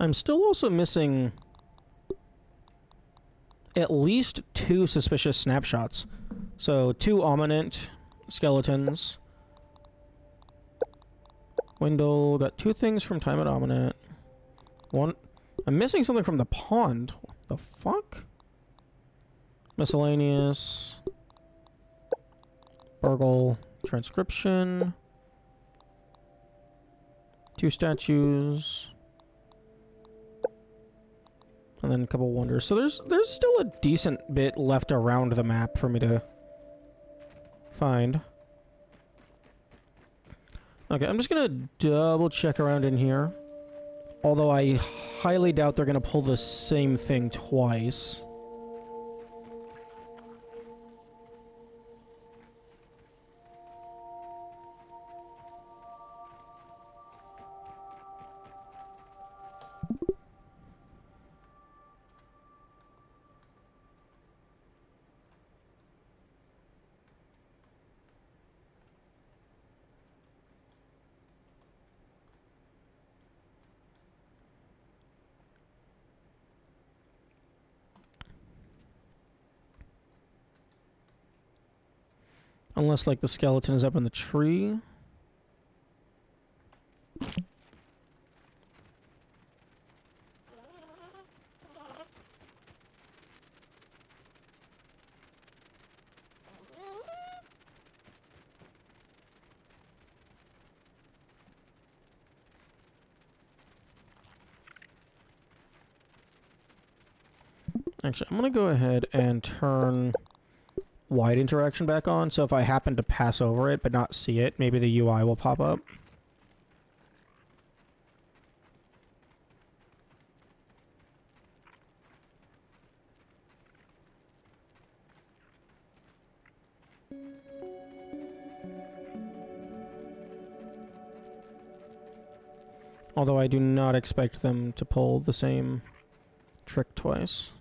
I'm still also missing at least 2 suspicious snapshots. So 2 Ominent skeletons. Wendell got 2 things from Time at Ominent. 1. I'm missing something from the pond. What the fuck? Miscellaneous. Burgle. Transcription. 2 statues. And then a couple wonders. So there's still a decent bit left around the map for me to find. Okay, I'm just gonna double check around in here. Although I highly doubt they're gonna pull the same thing twice. Unless, like, the skeleton is up in the tree. Actually, I'm gonna go ahead and turn wide interaction back on, so if I happen to pass over it but not see it, maybe the UI will pop up. Although I do not expect them to pull the same trick twice.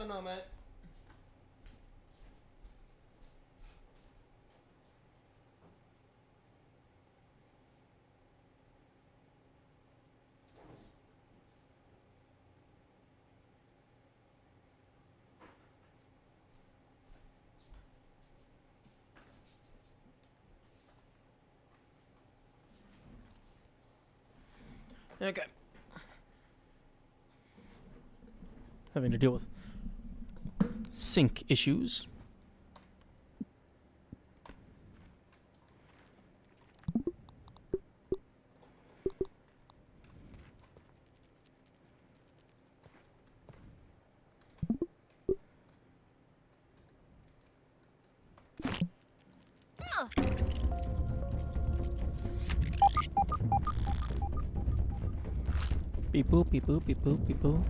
I know, mate. Okay. Having to deal with sync issues. Beep boop, beep boop, beep boop, beep boop.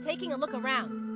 Taking a look around.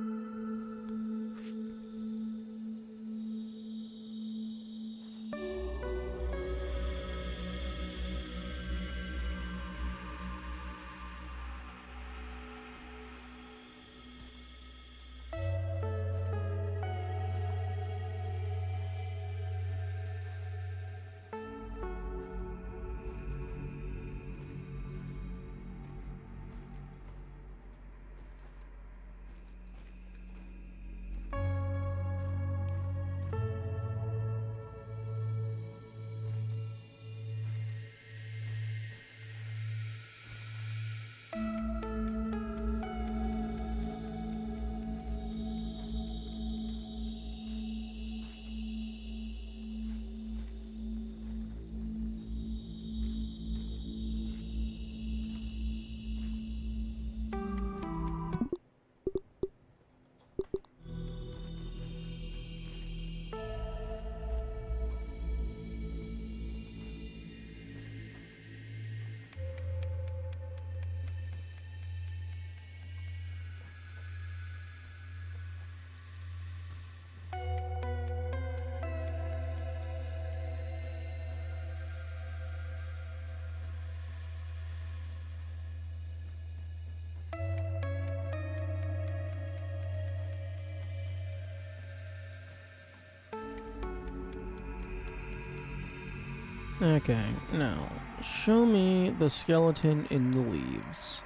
Okay, now show me the skeleton in the leaves.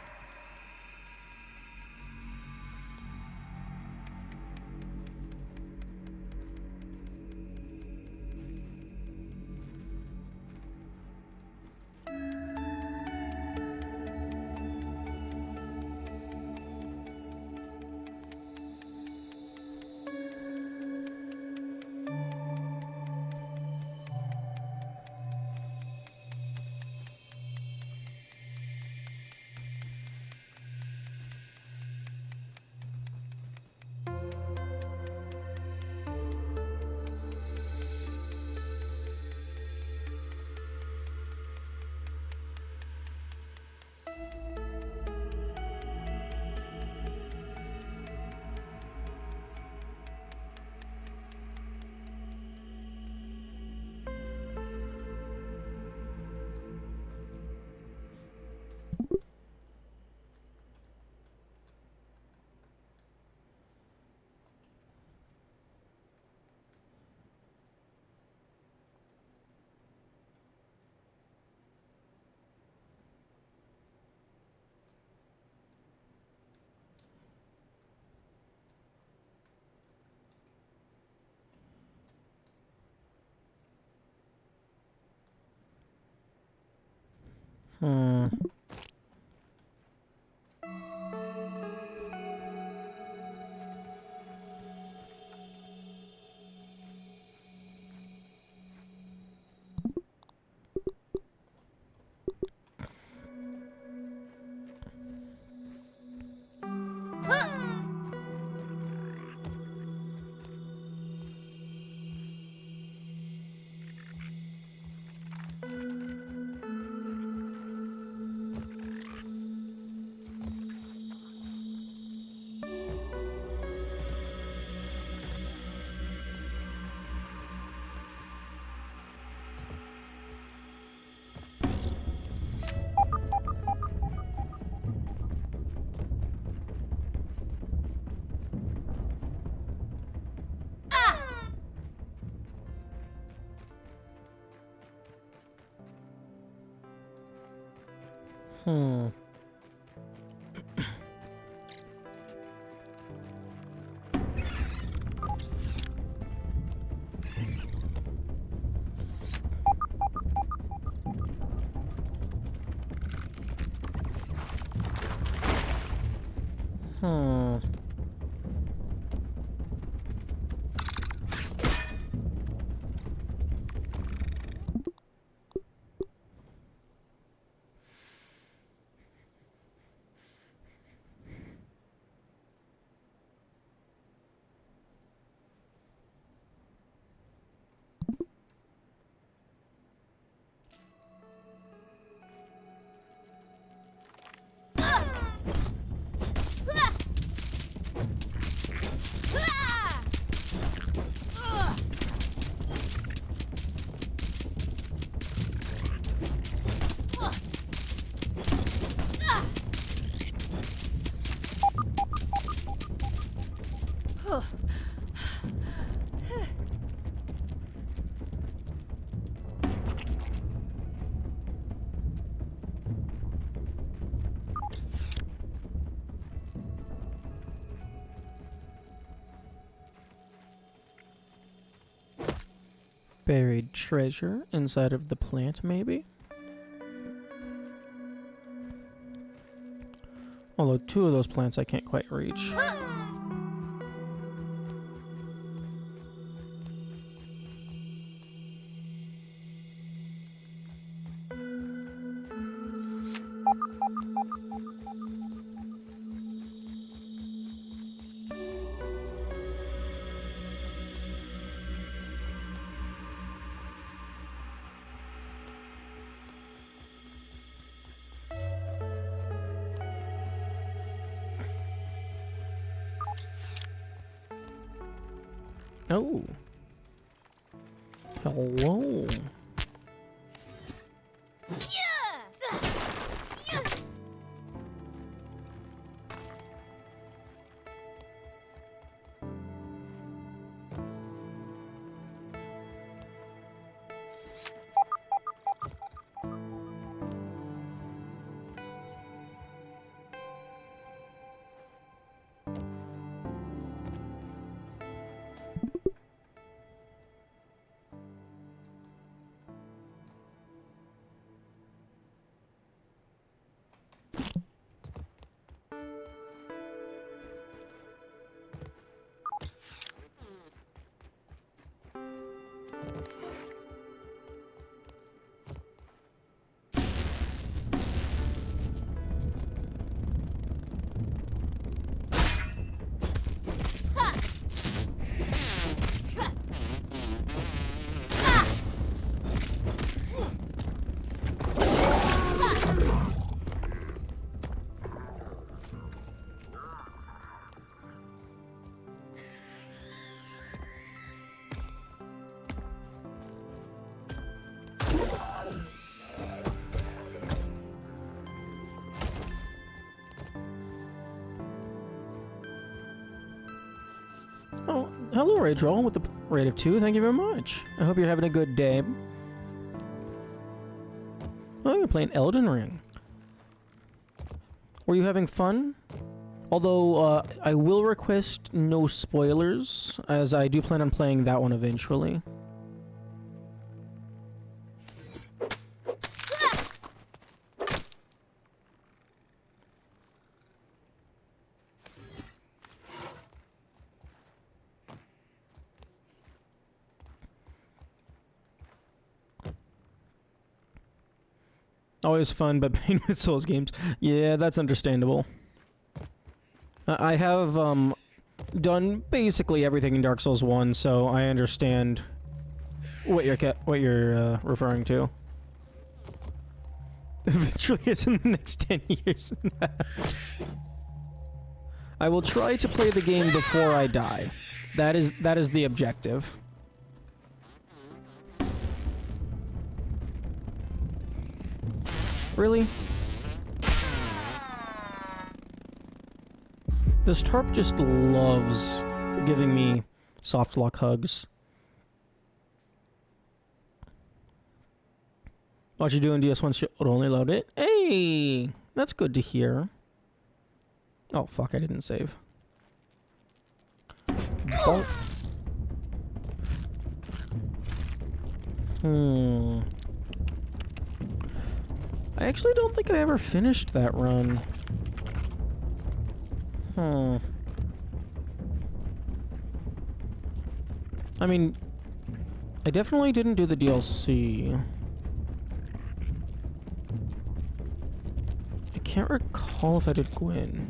Hmm. Hmm. Hmm. Buried treasure inside of the plant, maybe? Although 2 of those plants I can't quite reach. Oh. Hello. Oh, hello, Rage Roll with the rate of 2. Thank you very much. I hope you're having a good day. Oh, you're playing Elden Ring. Were you having fun? Although, I will request no spoilers, as I do plan on playing that one eventually. Always fun, but pain with Souls games. Yeah, that's understandable. I have done basically everything in Dark Souls 1, so I understand what you're referring to. Eventually, it's in the next 10 years. I will try to play the game before I die. That is the objective. Really? This tarp just loves giving me soft lock hugs. What you doing, DS1 should only load it? Hey, Hey, that's good to hear. Oh, fuck, I didn't save. Bonk. I actually don't think I ever finished that run. I mean, I definitely didn't do the DLC. I can't recall if I did Gwyn.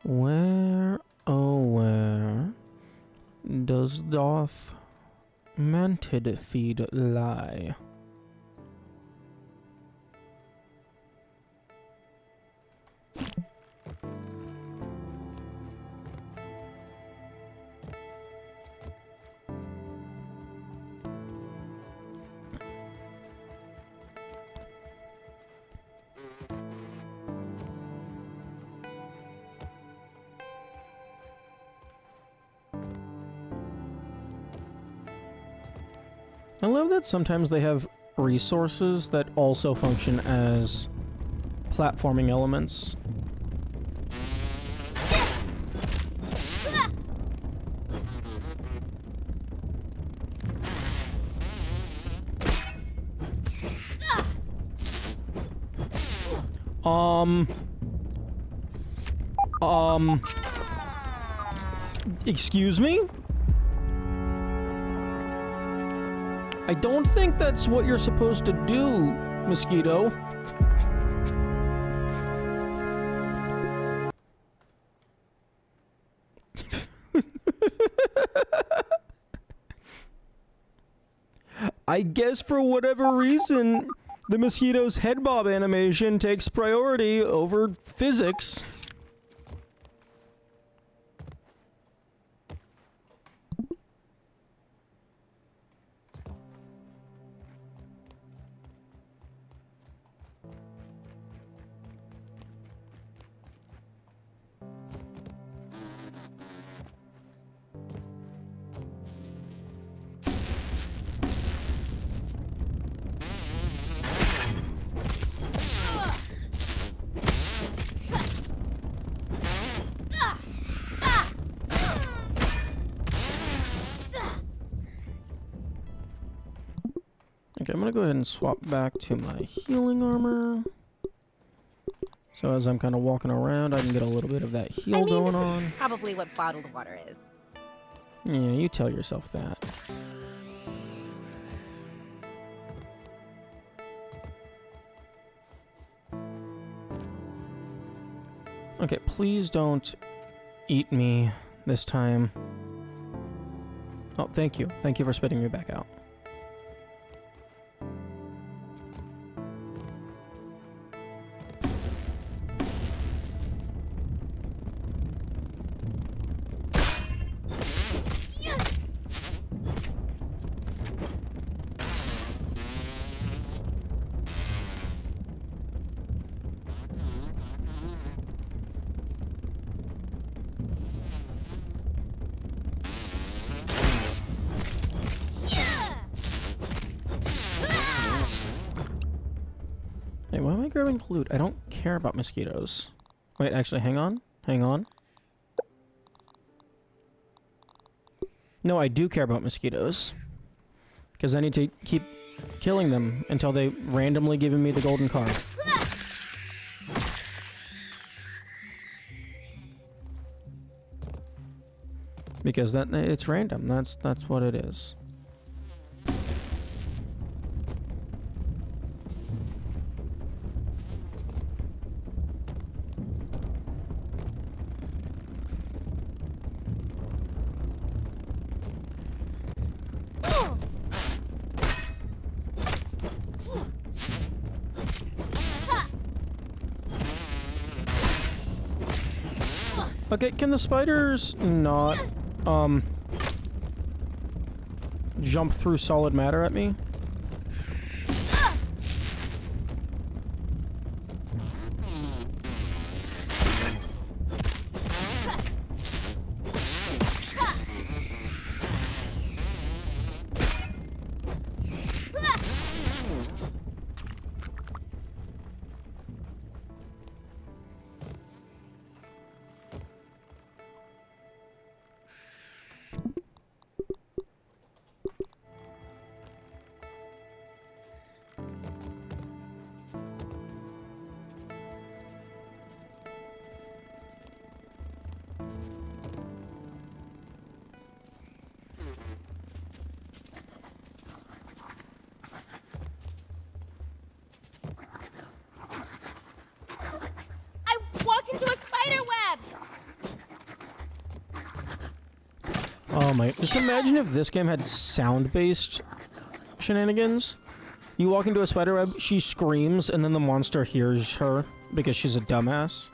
Where, oh where, does doth mantid feed lie? I love that sometimes they have resources that also function as platforming elements. Excuse me? I don't think that's what you're supposed to do, Mosquito. I guess for whatever reason, the Mosquito's head bob animation takes priority over physics. Okay, I'm gonna go ahead and swap back to my healing armor. So as I'm kind of walking around, I can get a little bit of that heal I mean, going this on. is probably what bottled water is. Yeah, you tell yourself that. Okay, please don't eat me this time. Oh, thank you. Thank you for spitting me back out. Hey, why am I grabbing the loot? I don't care about mosquitoes. Wait, actually, hang on. Hang on. No, I do care about mosquitoes. Because I need to keep killing them until they randomly give me the golden car. Because it's random. That's what it is. Okay, can the spiders not, jump through solid matter at me? I walked into a spider web! Oh my, just imagine if this game had sound-based shenanigans. You walk into a spider web, she screams, and then the monster hears her because she's a dumbass.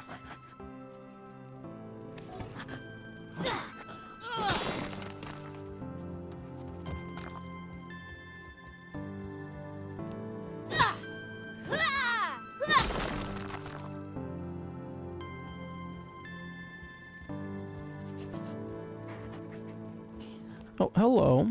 Oh, hello.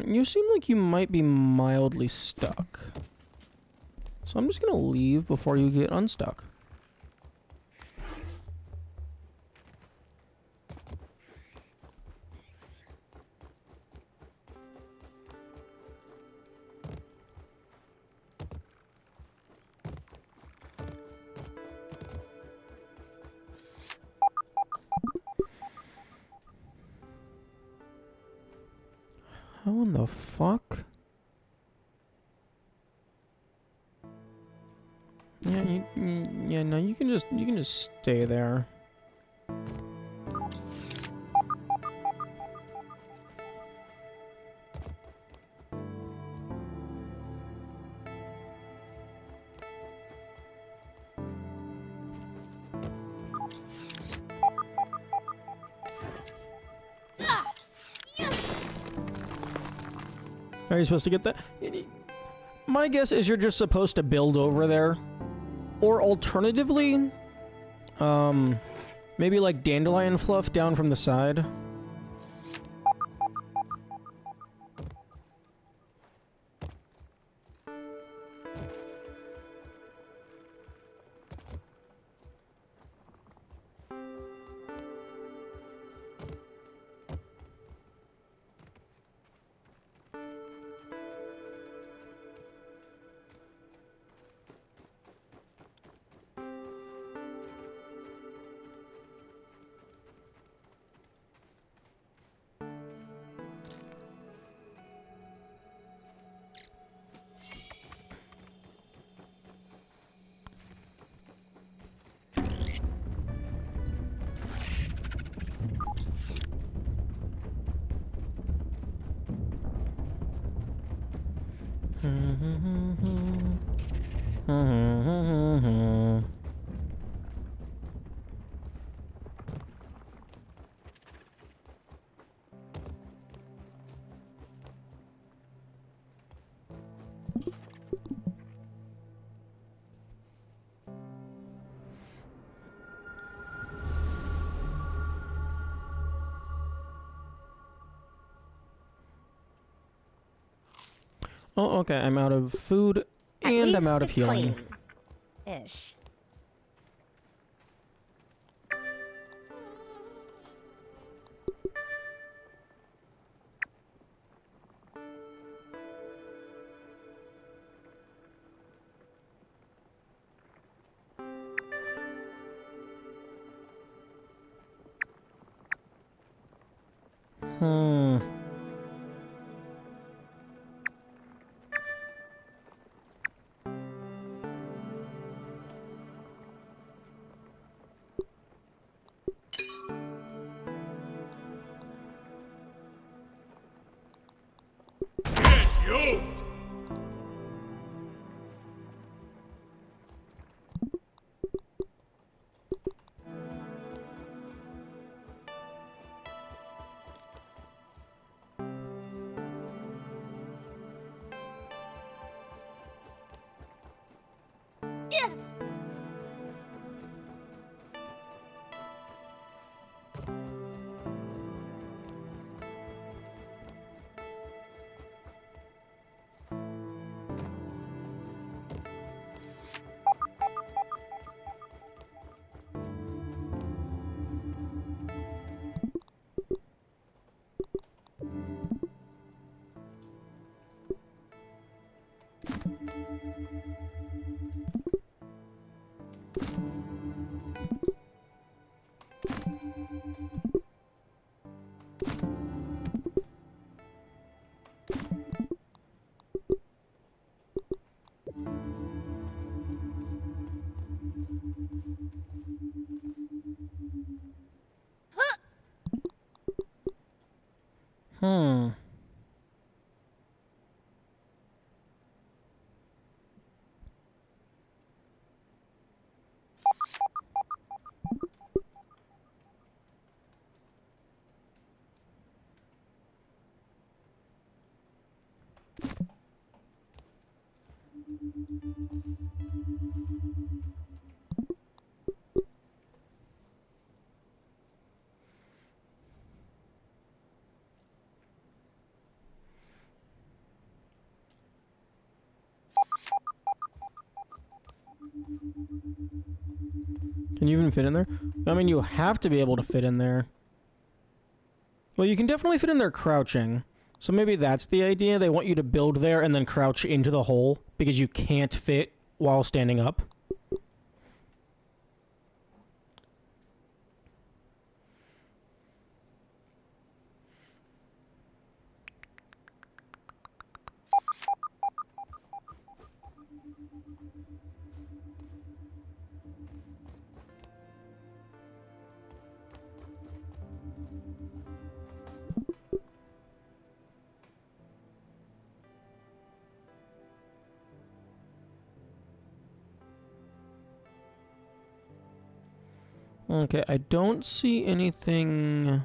You seem like you might be mildly stuck. So I'm just gonna leave before you get unstuck. How in the fuck? Yeah, yeah, no, you can just stay there. Are you supposed to get that? My guess is you're just supposed to build over there. Or alternatively, maybe like dandelion fluff down from the side. Oh, okay. I'm out of food At and I'm least out of it's healing. clean-ish. Hmm. Hmm. Can you even fit in there? I mean, you have to be able to fit in there. Well, you can definitely fit in there crouching. So maybe that's the idea. They want you to build there and then crouch into the hole because you can't fit while standing up. Okay, I don't see anything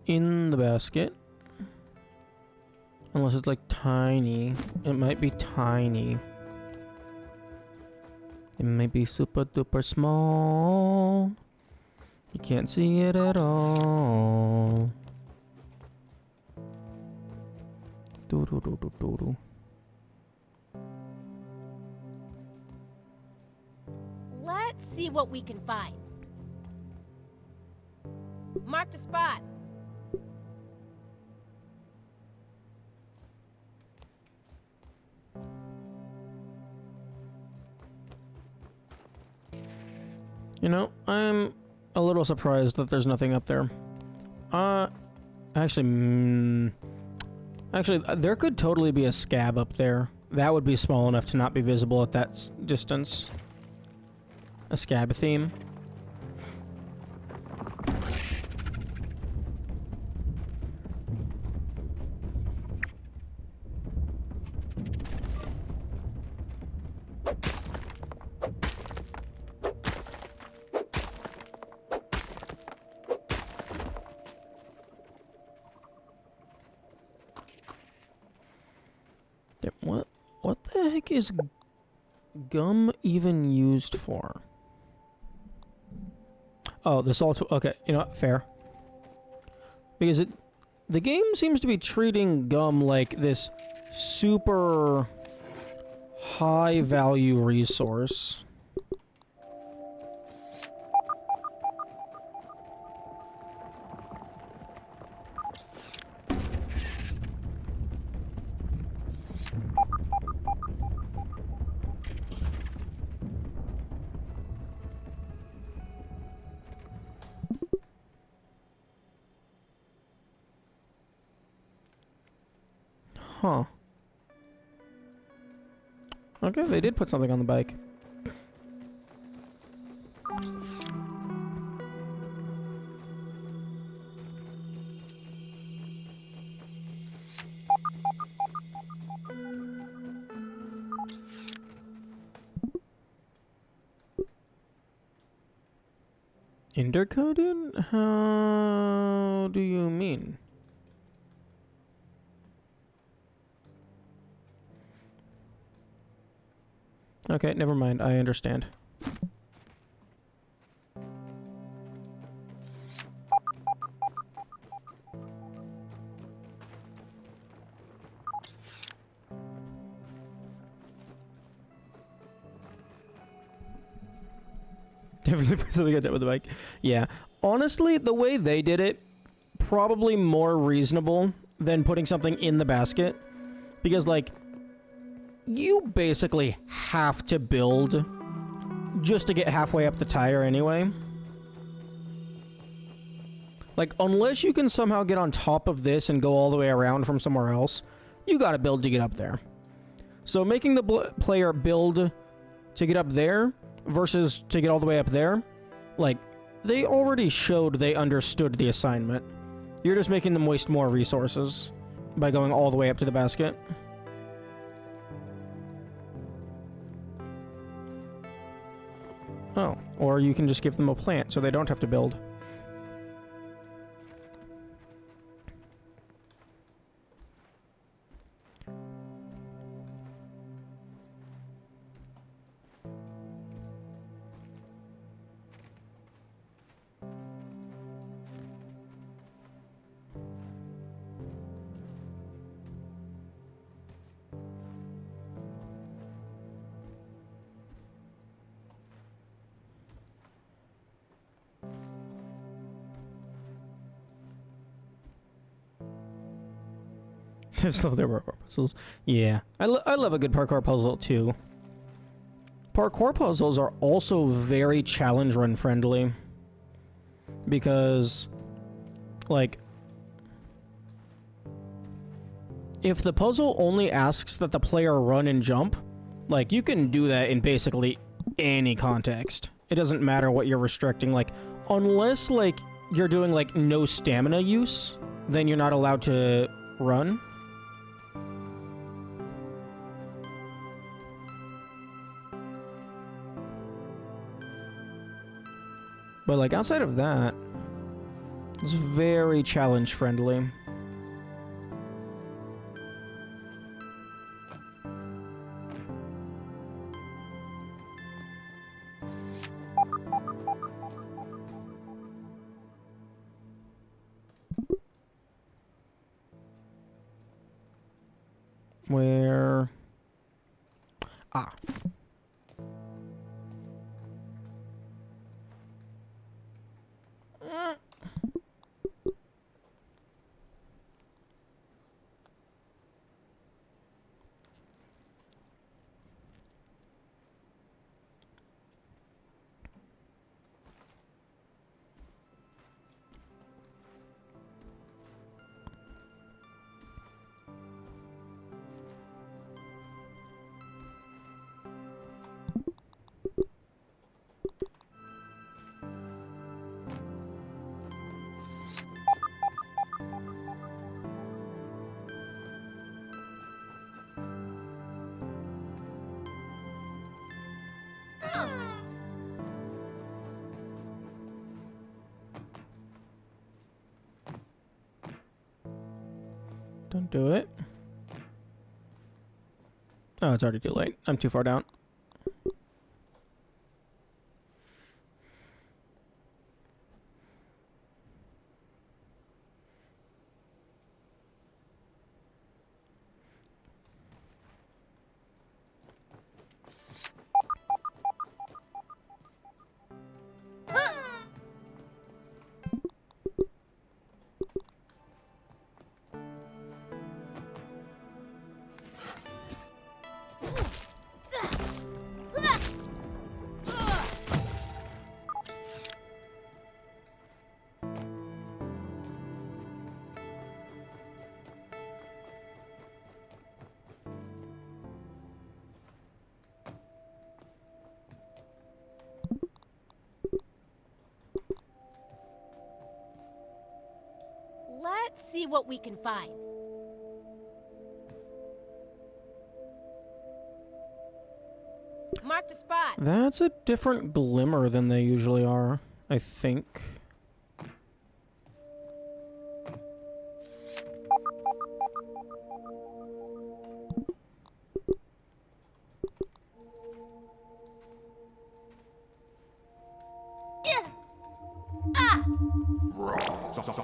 in the basket. Unless it's like tiny. It might be tiny. It might be super duper small. You can't see it at all. Doo doo doo doo doo doo. Let's see what we can find. Mark the spot. You know, I'm a little surprised that there's nothing up there. Actually, there could totally be a scab up there. That would be small enough to not be visible at that distance. A scab theme. heck is gum even used for? Oh, the salt. Okay, you know what? Fair. Because the game seems to be treating gum like this super high value resource. Huh. Okay, they did put something on the bike. Intercoded? How do you mean? Okay, never mind. I understand. Definitely put something with the bike. Yeah. Honestly, the way they did it, probably more reasonable than putting something in the basket. Because, like, you basically have to build just to get halfway up the tire anyway. Like, unless you can somehow get on top of this and go all the way around from somewhere else, you gotta build to get up there. So making the player build to get up there versus to get all the way up there, like, they already showed they understood the assignment. You're just making them waste more resources by going all the way up to the basket. Oh, or you can just give them a plant so they don't have to build. I just love their parkour puzzles. Yeah, I love a good parkour puzzle too. Parkour puzzles are also very challenge run friendly. Because, like, if the puzzle only asks that the player run and jump, like, you can do that in basically any context. It doesn't matter what you're restricting, like, unless, like, you're doing, like, no stamina use, then you're not allowed to run. But, like, outside of that, it's very challenge friendly. Where... Ah. Don't do it. Oh, it's already too late. I'm too far down. Let's see what we can find. Marked a spot. That's a different glimmer than they usually are, I think.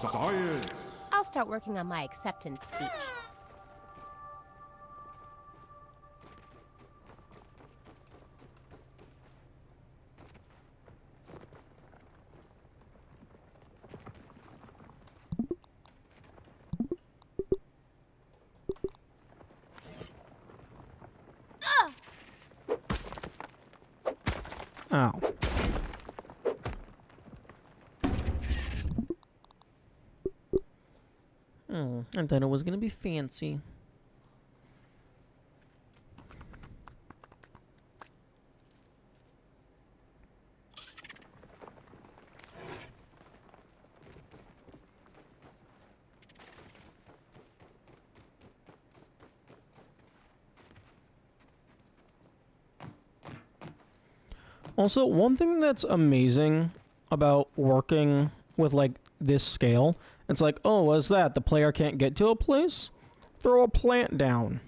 Science. I'll start working on my acceptance speech. Ow. I thought it was gonna be fancy. Also, one thing that's amazing about working with like this scale, it's like, oh, what's that? The player can't get to a place? Throw a plant down.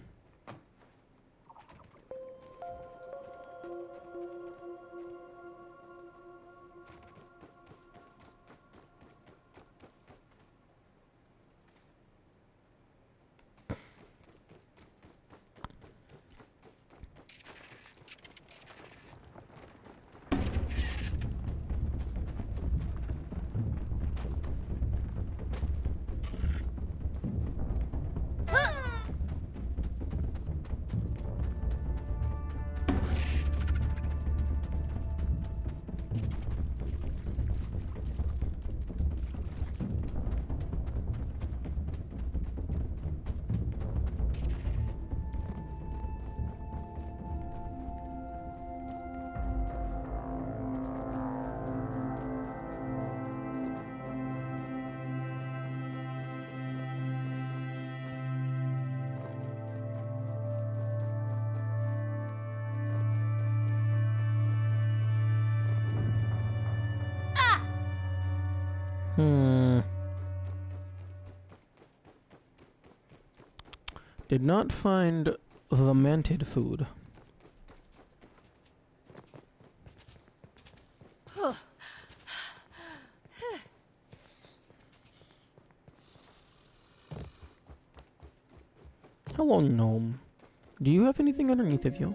Did not find the manted food. Hello, gnome. Do you have anything underneath of you?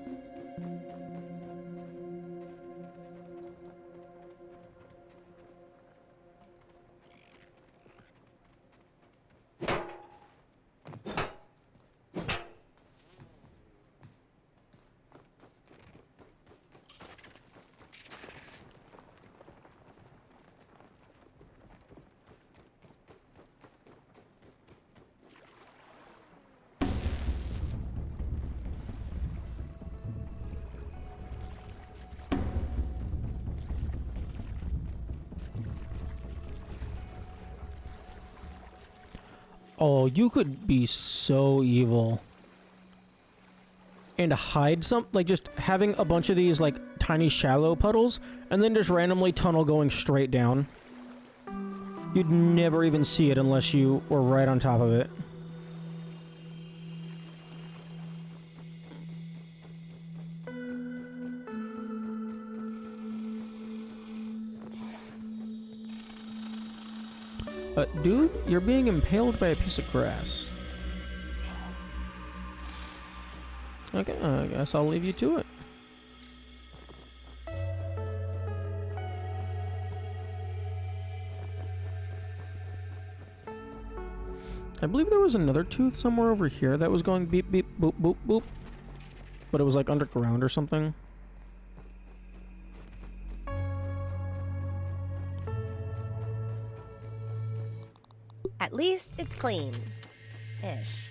Oh, you could be so evil. And hide like just having a bunch of these like tiny shallow puddles and then just randomly tunnel going straight down. You'd never even see it unless you were right on top of it. Dude, you're being impaled by a piece of grass. Okay, I guess I'll leave you to it. I believe there was another tooth somewhere over here that was going beep beep boop boop boop. But it was like underground or something. At least it's clean. Ish.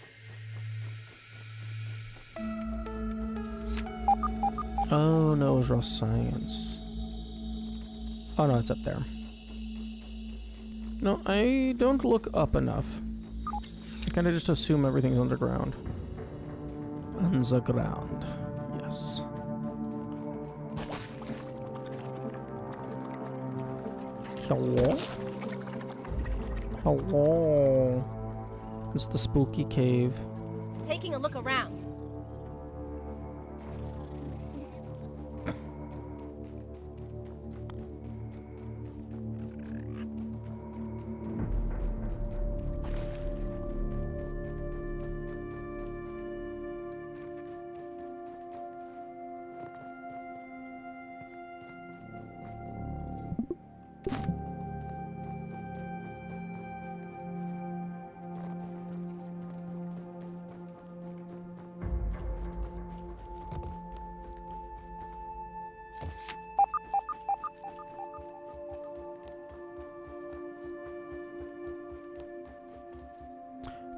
Oh no, it was raw science. Oh no, it's up there. No, I don't look up enough. I kinda just assume everything's underground. Underground. Yes. Hello? Hello? It's the spooky cave. Taking a look around.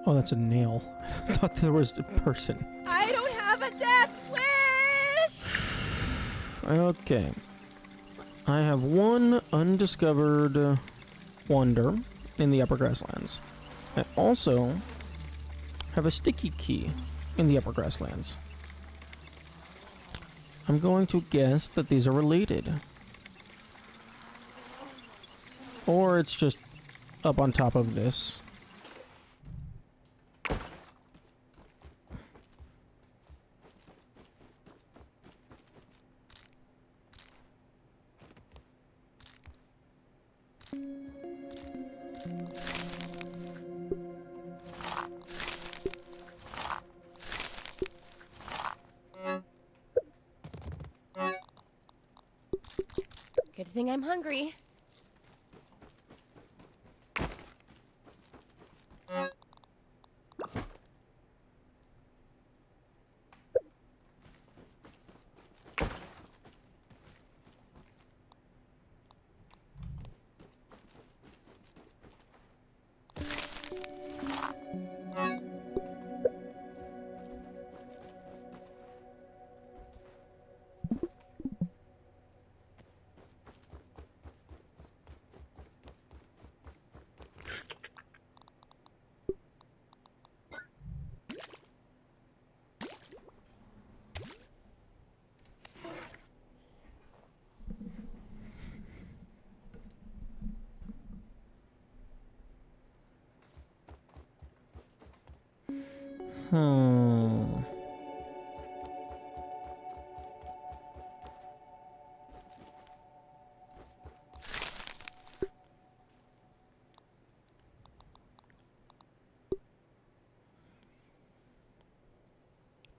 Oh, that's a nail. I thought there was a person. I don't have a death wish! Okay. I have one undiscovered wonder in the Upper Grasslands. I also have a sticky key in the Upper Grasslands. I'm going to guess that these are related. Or it's just up on top of this. Good thing I'm hungry.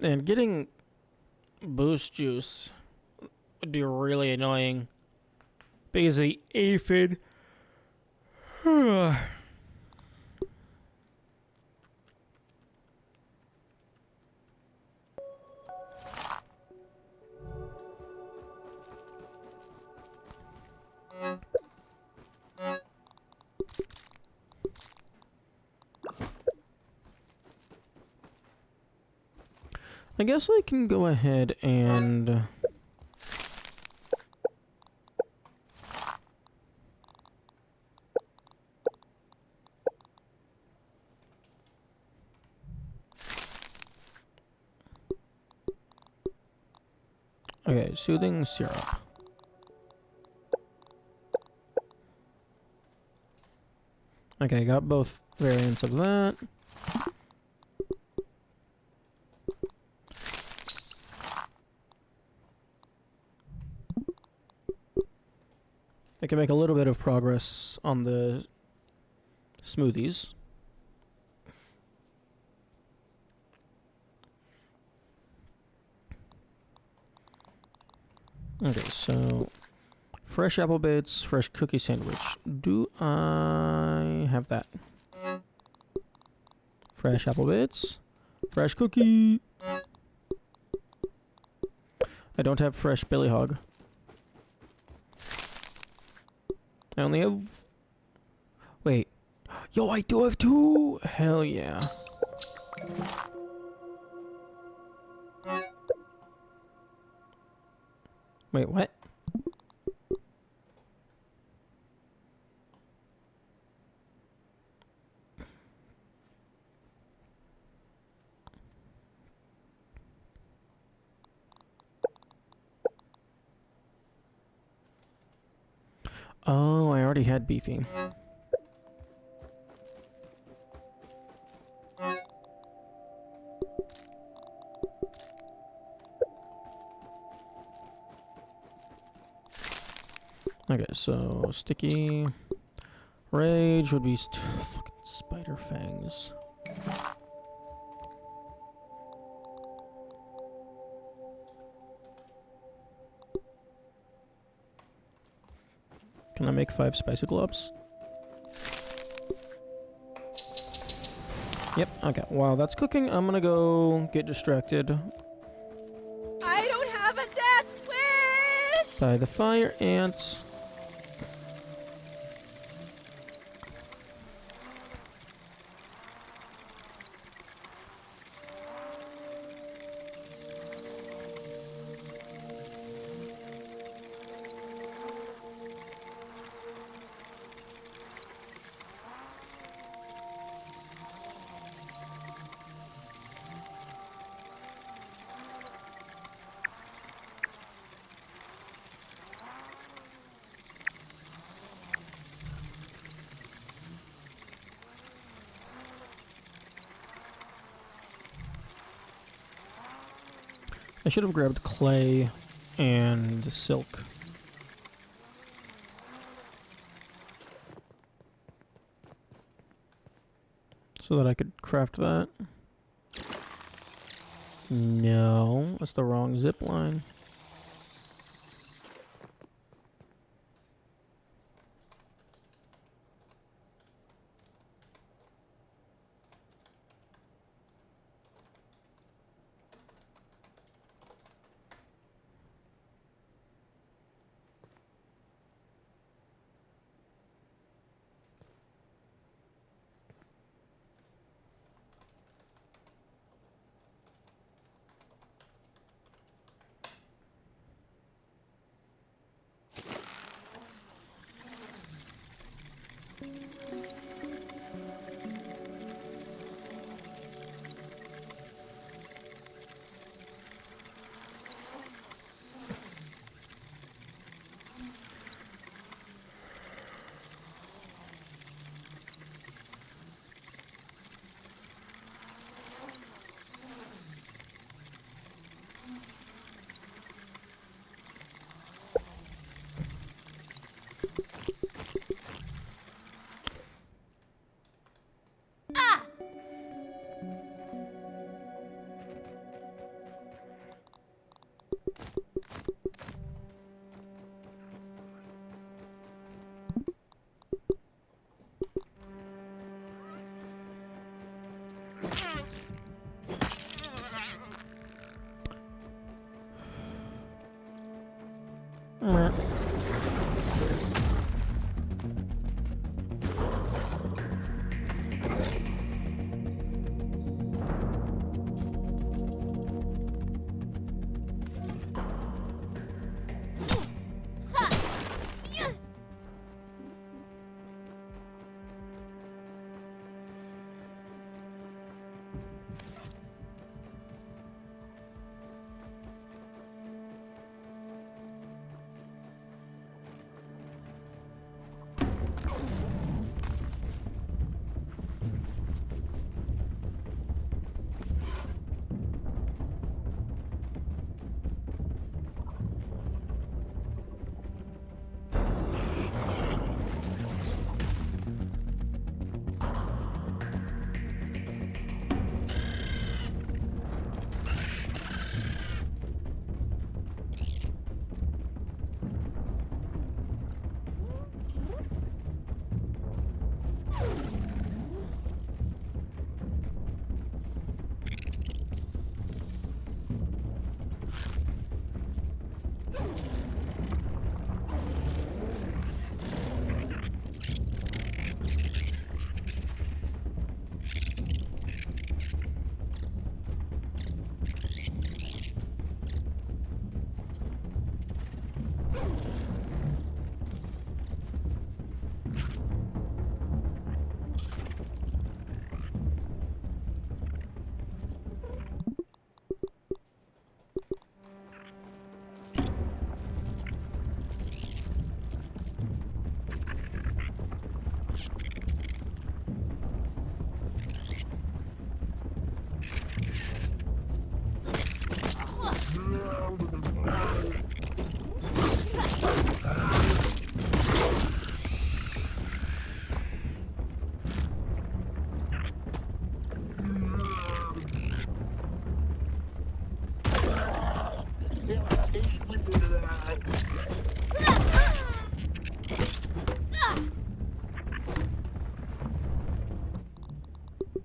And getting boost juice would be really annoying because the aphid. I guess I can go ahead and okay, soothing syrup. Okay, got both variants of that. I can make a little bit of progress on the Smoothies. Okay, so fresh apple bits, fresh cookie sandwich. Do I have that? Fresh apple bits, fresh cookie. I don't have fresh Billy Hog. I only have... Wait. Yo, I do have 2! Hell yeah. Wait, what? Oh, I already had beefy. Okay, so sticky rage would be fucking spider fangs. Can I make 5 spicy gloves? Yep, okay. While that's cooking, I'm gonna go get distracted I don't have a death wish! by the fire ants. I should have grabbed clay and silk. So that I could craft that. No, that's the wrong zip line.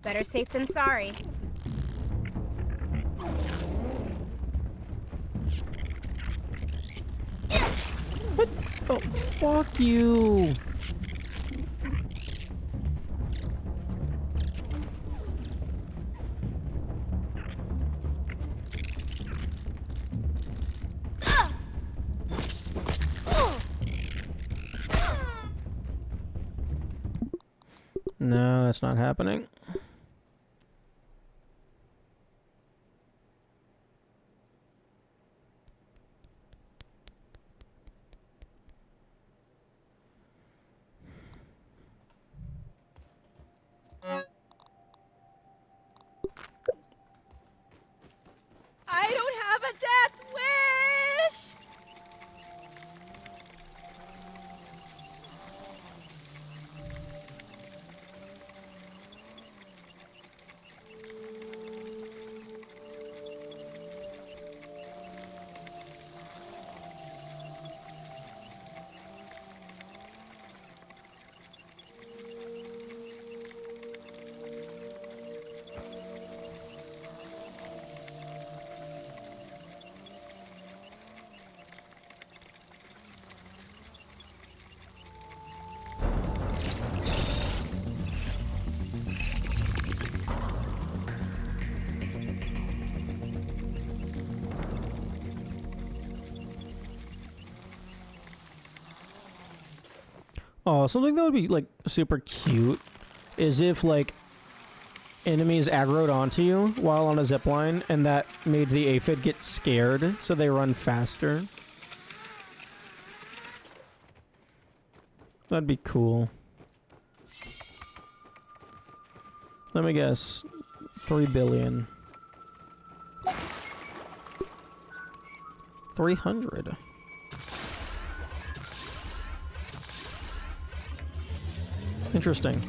Better safe than sorry. Oh, fuck you. No, that's not happening. I don't have a death wish! Oh, something that would be like super cute is if like enemies aggroed onto you while on a zipline and that made the aphid get scared so they run faster. That'd be cool. Let me guess. 3 billion. 300. Interesting.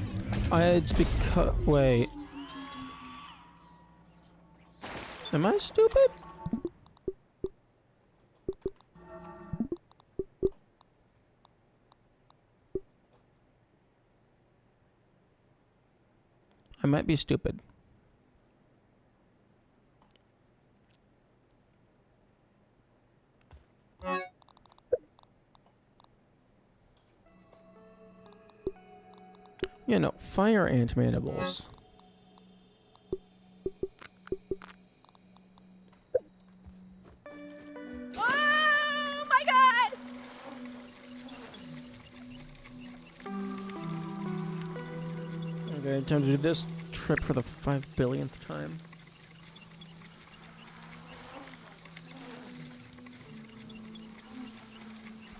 It's because... Wait. Am I stupid? I might be stupid. Yeah, no, fire ant mandibles. Oh my god! Okay, time to do this trip for the 5 billionth time.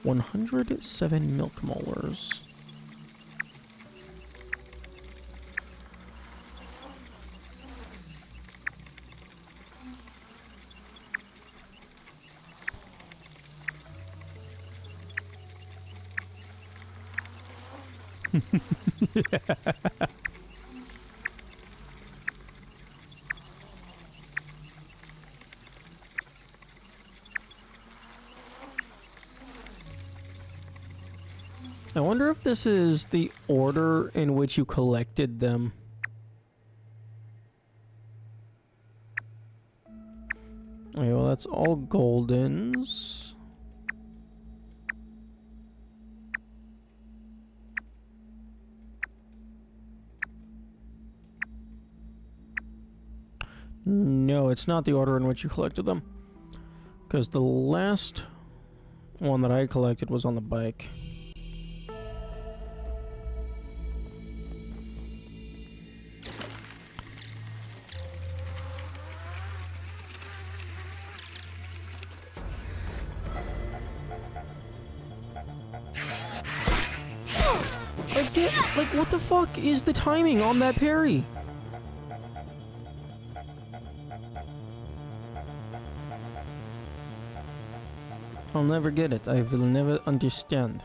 $107 milk molars. I wonder if this is the order in which you collected them. Okay, well that's all goldens. No, it's not the order in which you collected them. Because the last one that I collected was on the bike. Like, what the fuck is the timing on that parry? I'll never get it. I will never understand.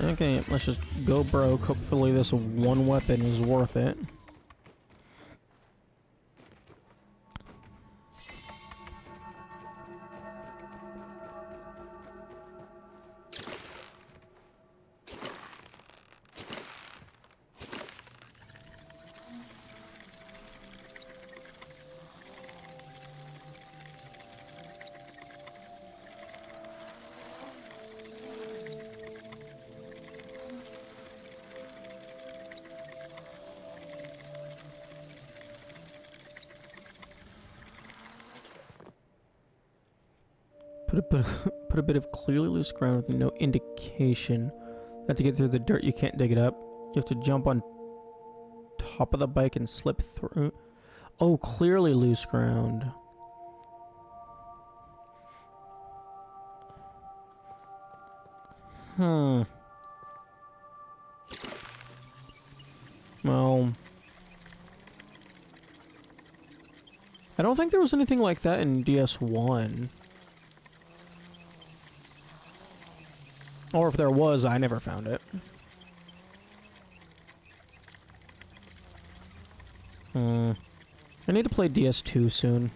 Okay, let's just go broke. Hopefully this one weapon is worth it. Put a bit of clearly loose ground with no indication that to get through the dirt you can't dig it up. You have to jump on top of the bike and slip through. Oh, clearly loose ground. Well, I don't think there was anything like that in DS1. Or if there was, I never found it. I need to play DS2 soon.